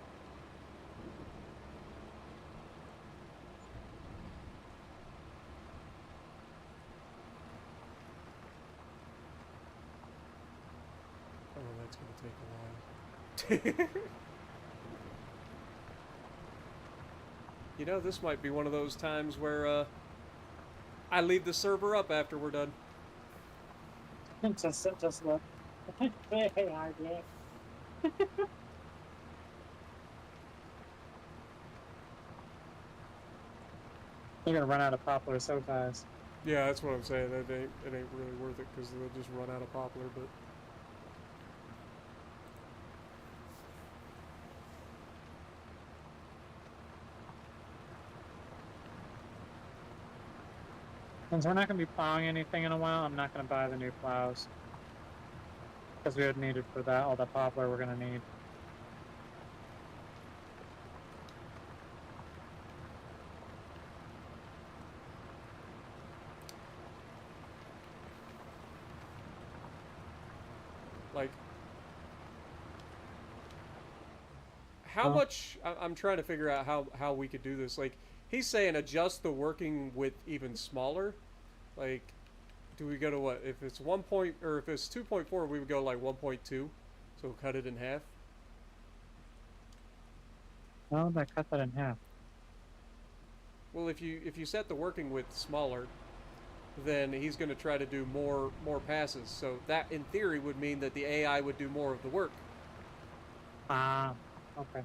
Oh, that's gonna take a while. You know, this might be one of those times where I leave the server up after we're done.
Just look. Hey, RJ. You're gonna run out of poplar so fast.
Yeah, that's what I'm saying. It ain't really worth it because they'll just run out of poplar. But
Since we're not gonna be plowing anything in a while, I'm not gonna buy the new plows. Because we would need it for that, all the poplar we're gonna need.
like, how
Huh?
much? I'm trying to figure out how we could do this. Like, he's saying adjust the working width even smaller. Like, do we go to what? If it's 1 point or if it's 2.4, we would go like 1.2. So cut it in half.
Well, I cut that in half.
Well, if you set the working width smaller, then he's going to try to do more passes. So that, in theory, would mean that the AI would do more of the work.
Ah, okay.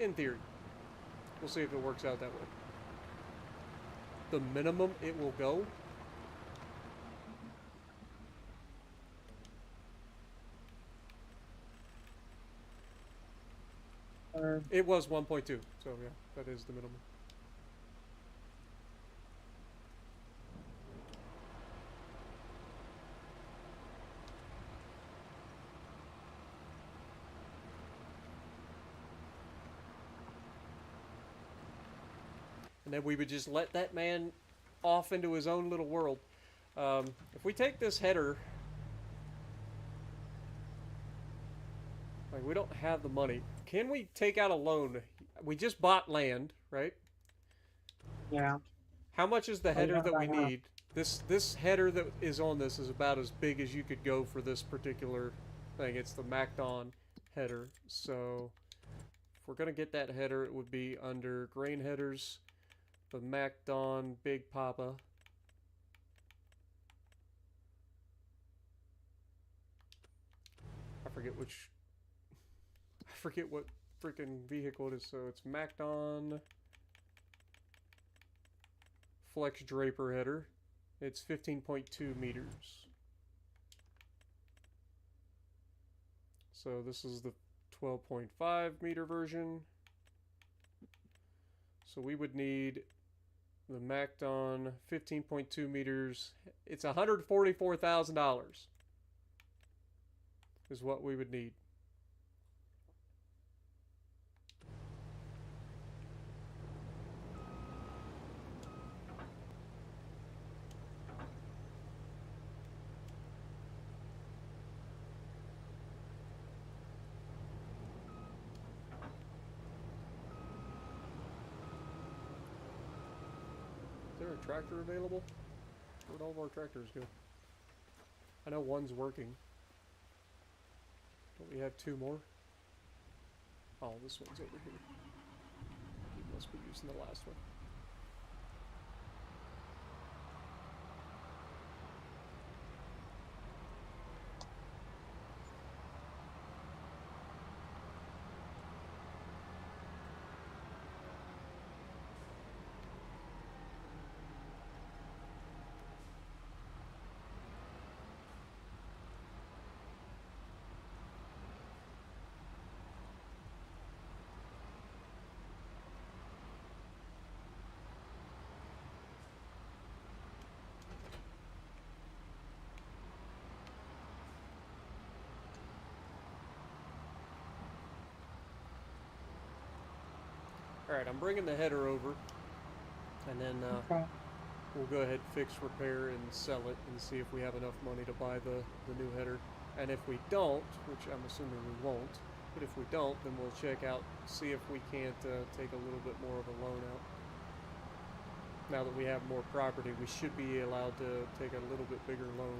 In theory, we'll see if it works out that way. The minimum it will go. It was 1.2, so yeah, that is the minimum. And then we would just let that man off into his own little world. If we take this header, like, we don't have the money. Can we take out a loan? We just bought land, right?
Yeah.
How much is the
Oh, you
header
don't
that we
have enough.
need? This header that is on this is about as big as you could go for this particular thing. It's the MacDon header. So if we're gonna get that header, it would be under grain headers, the MacDon Big Papa. I forget what freaking vehicle it is. So it's MacDon Flex Draper header. It's 15.2 meters. So this is the 12.5 meter version. So we would need the MacDon 15.2 meters. It's $144,000 is what we would need. Is there a tractor available? Where'd all of our tractors go? I know one's working. Don't we have two more? Oh, this one's over here. He must be using the last one. Alright, I'm bringing the header over. And then
Okay.
we'll go ahead, fix, repair, and sell it, and see if we have enough money to buy the new header. And if we don't, which I'm assuming we won't, but if we don't, then we'll check out, see if we can't take a little bit more of a loan out. Now that we have more property, we should be allowed to take a little bit bigger loan.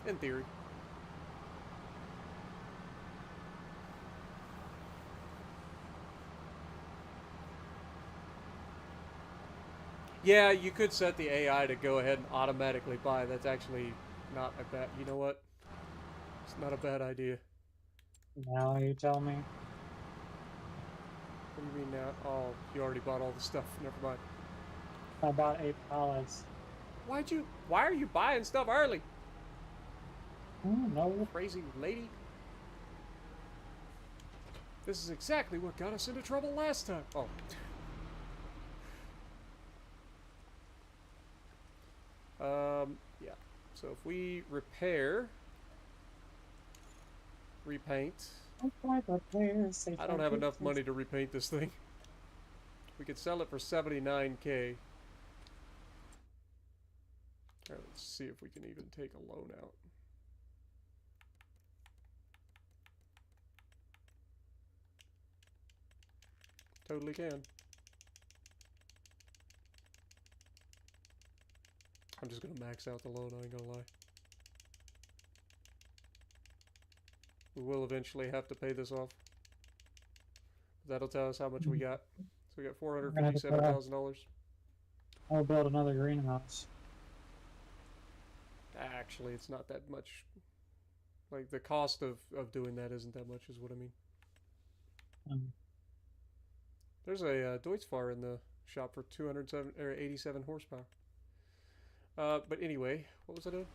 In theory. Yeah, you could set the AI to go ahead and automatically buy. That's actually not a bad... You know what? It's not a bad idea.
Now you tell me.
What do you mean now? Oh, you already bought all the stuff. Never mind.
I bought 8 pallets.
Why are you buying stuff early?
No.
Crazy lady. This is exactly what got us into trouble last time. Oh. Yeah. So if we repair, repaint. I don't have enough money to repaint this thing. We could sell it for $79K. Alright, let's see if we can even take a loan out. Totally can. I'm just gonna max out the loan, I ain't gonna lie. We will eventually have to pay this off. That'll tell us how much we got. So we got $457,000.
I'll build another greenhouse.
Actually, it's not that much. Like, the cost of doing that isn't that much, is what I mean. There's a Deutzfahr in the shop for 87 horsepower. But anyway, what was I doing?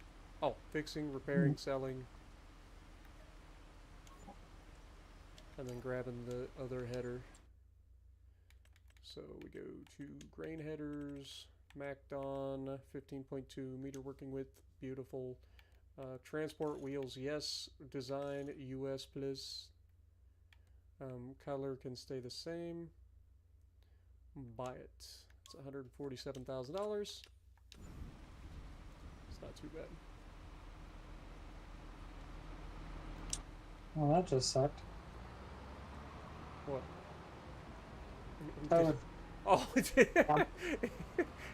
Oh, fixing, repairing, selling. And then grabbing the other header. So we go to grain headers, MacDon, 15.2 meter working width, beautiful. Transport wheels, yes. Design, US plus. Color can stay the same. Buy it. It's $147,000. It's not too bad.
Well, that just sucked.
What?
That would,
Oh,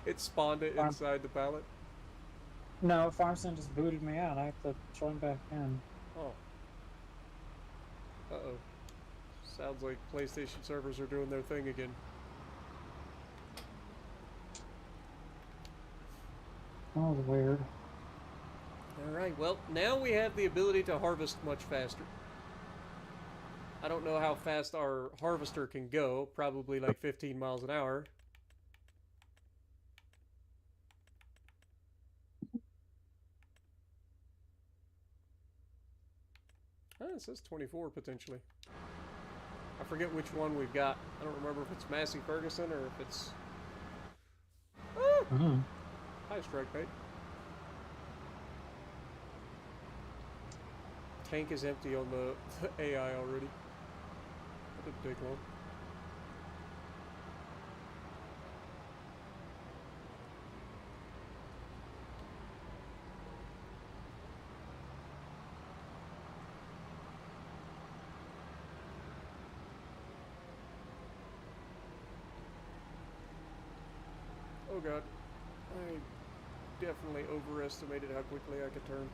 it spawned it inside the pallet?
no, FarmSim just booted me out. I have to join back in.
Oh. Uh-oh. Sounds like PlayStation servers are doing their thing again.
That was weird.
Alright, well, now we have the ability to harvest much faster. I don't know how fast our harvester can go. Probably like 15 miles an hour. It says 24 potentially. I forget which one we've got. I don't remember if it's Massey Ferguson or if it's... Hi, strike bait. Tank is empty on the AI already. That didn't take long. Oh god. I definitely overestimated how quickly I could turn.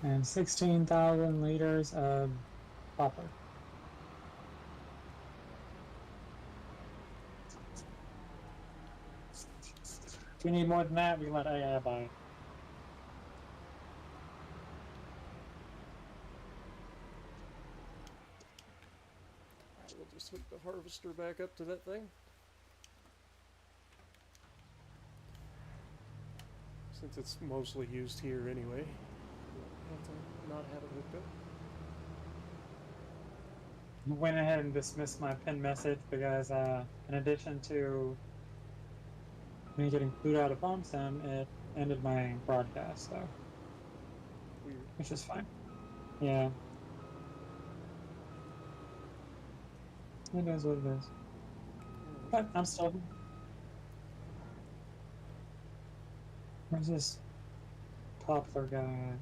And 16,000 liters of copper. If you need more than that, we can let AI buy it.
We'll just hook the harvester back up to that thing. Since it's mostly used here anyway. I'll have to not have it hooked up.
I went ahead and dismissed my pin message because in addition to me getting food out of bomb sim, it ended my broadcast, so
Weird.
which is fine. Yeah. It is what it is. But I'm still. Where's this popular guy?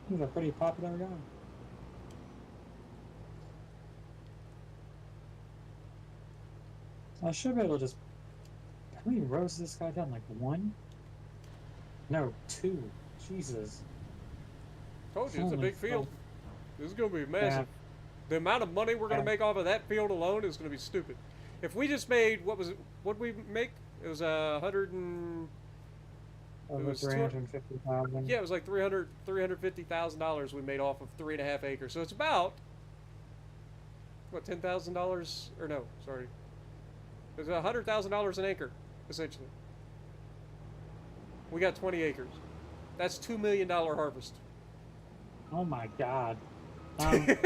He's a pretty popular guy. I should be able to just. How many rows has this guy done? Like one? No, two. Jesus.
Told you, it's a
Holy
big field.
fuck.
This is going to be massive. The amount of money we're going to make off of that field alone is going to be stupid. If we just made, what was it? What did we make? It was
Over
was
350,000.
yeah, it was like $350,000 we made off of 3.5 acres. So it's about what, $10,000 or no? Sorry, it's $100,000 an acre essentially. We got 20 acres. That's $2 million harvest.
Oh my god. Why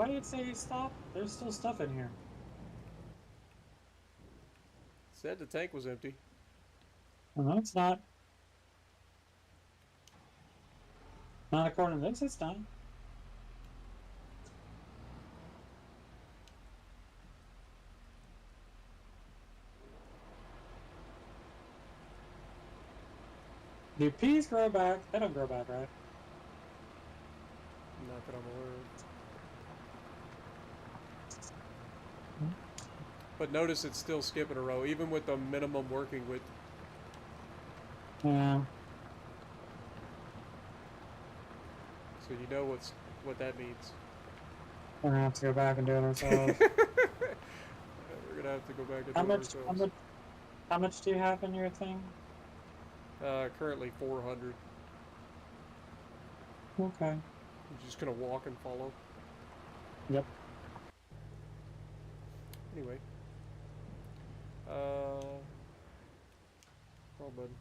did it say stop? There's still stuff in here.
Said the tank was empty.
No, it's not. Not according to this, it's not. Do peas grow back? They don't grow back, right?
Not that I'm aware of. But notice it's still skipping a row, even with the minimum working width.
Yeah.
So you know what that means.
We're gonna have to go back and do it ourselves.
We're gonna have to go back and do it ourselves.
How much do you have in your thing?
Currently 400.
Okay.
I'm just gonna walk and follow.
Yep.
Anyway. Wrong button.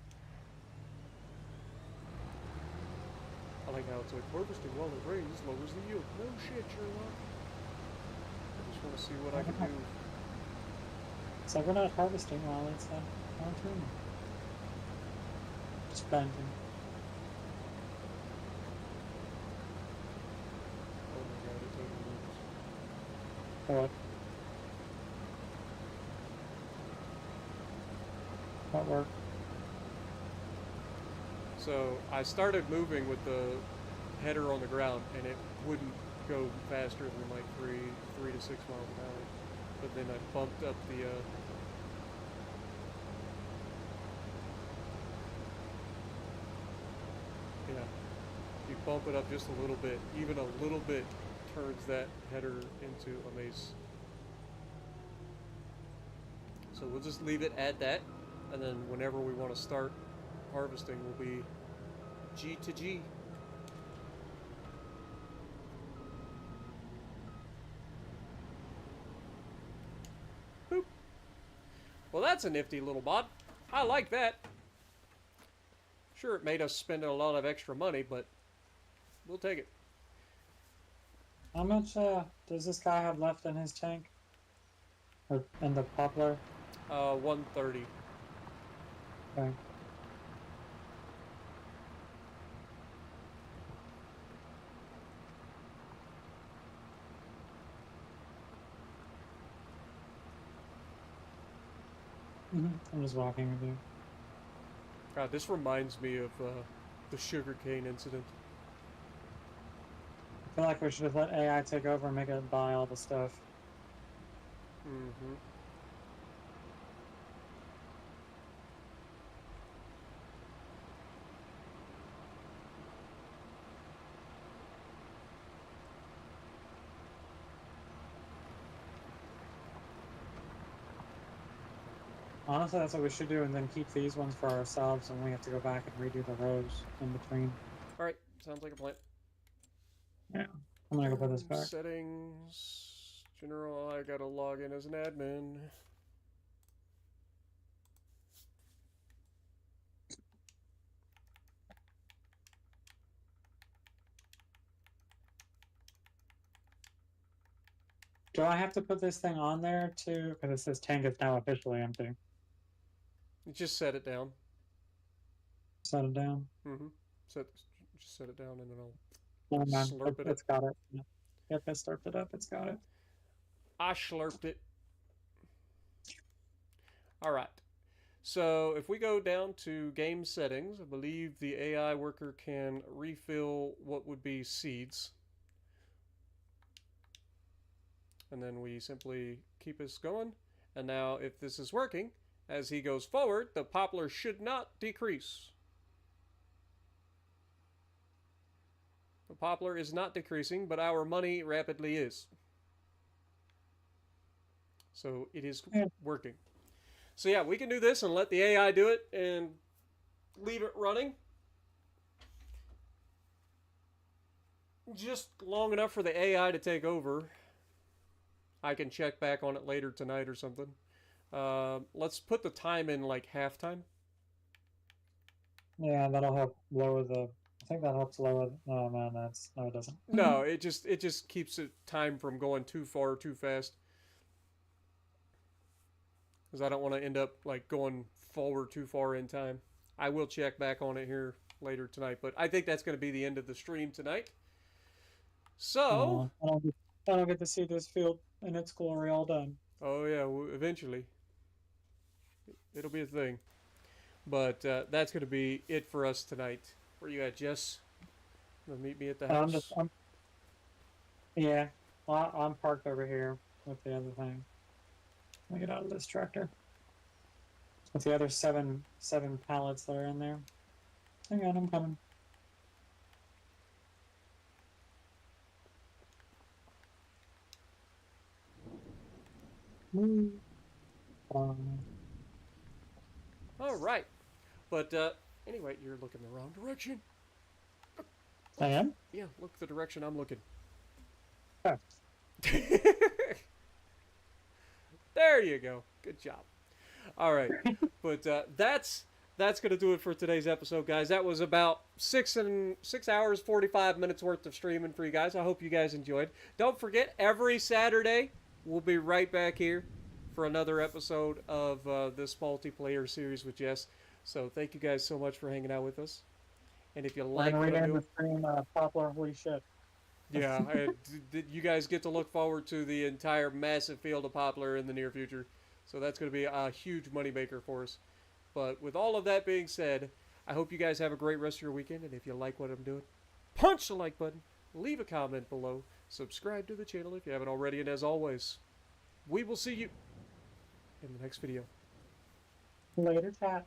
I like how it's like harvesting while it rains lowers the yield. No shit, Sherlock. I just want to see what I can do.
So we're not harvesting while it's mountain. Just planting.
Oh my god, it totally moves.
What? What work?
So I started moving with the header on the ground, and it wouldn't go faster than like 3 to 6 miles an hour. But then I bumped up the yeah, you bump it up just a little bit, even a little bit turns that header into a mace. So we'll just leave it at that, and then whenever we want to start harvesting, will be G to G. Boop. Well, that's a nifty little mod. I like that. Sure, it made us spend a lot of extra money, but we'll take it.
How much does this guy have left in his tank? Or in the poplar?
130.
Okay. I'm just walking with you.
God, this reminds me of the sugarcane incident.
I feel like we should have let AI take over and make it buy all the stuff.
Mm-hmm.
Honestly, that's what we should do, and then keep these ones for ourselves, and we have to go back and redo the rows in between.
Alright, sounds like a plan.
Yeah. I'm gonna go put this back.
Settings. General, I gotta log in as an admin.
Do I have to put this thing on there too? Because it says tank is now officially empty.
Just set it down.
Set it down.
Mm-hmm. Just set it down and then I'll
Oh, man.
slurp it
It's
up.
got it. Yep, I slurped it up. It's got it.
I slurped it. All right. So if we go down to game settings, I believe the AI worker can refill what would be seeds. And then we simply keep this going. And now if this is working, as he goes forward, the poplar should not decrease. The poplar is not decreasing, but our money rapidly is. So it is working. So yeah, we can do this and let the AI do it and leave it running. Just long enough for the AI to take over. I can check back on it later tonight or something. Let's put the time in like halftime.
Yeah, that'll help lower the. I think that helps lower. Oh man, no, it doesn't.
No, it just keeps the time from going too far or too fast. Because I don't want to end up like going forward too far in time. I will check back on it here later tonight, but I think that's going to be the end of the stream tonight. So,
I don't get to see this field in its glory all done.
Oh yeah, eventually it'll be a thing. But that's going to be it for us tonight. Where you at, Jess? Meet me at the house.
Yeah, well, I'm parked over here with the other thing. Let me get out of this tractor. With the other seven pallets that are in there. Hang on, I'm coming.
All right. But anyway, you're looking the wrong direction.
I am?
Yeah, look the direction I'm looking.
Oh.
There you go. Good job. All right. But that's going to do it for today's episode, guys. That was about 6 hours, 45 minutes worth of streaming for you guys. I hope you guys enjoyed. Don't forget, every Saturday, we'll be right back here for another episode of this multiplayer series with Jess. So thank you guys so much for hanging out with us. And if you like what I'm doing,
the stream, Poplar, holy shit.
Yeah, you guys get to look forward to the entire massive field of poplar in the near future. So that's going to be a huge moneymaker for us. But with all of that being said, I hope you guys have a great rest of your weekend. And if you like what I'm doing, punch the like button, leave a comment below, subscribe to the channel if you haven't already. And as always, we will see you in the next video.
Later, chat.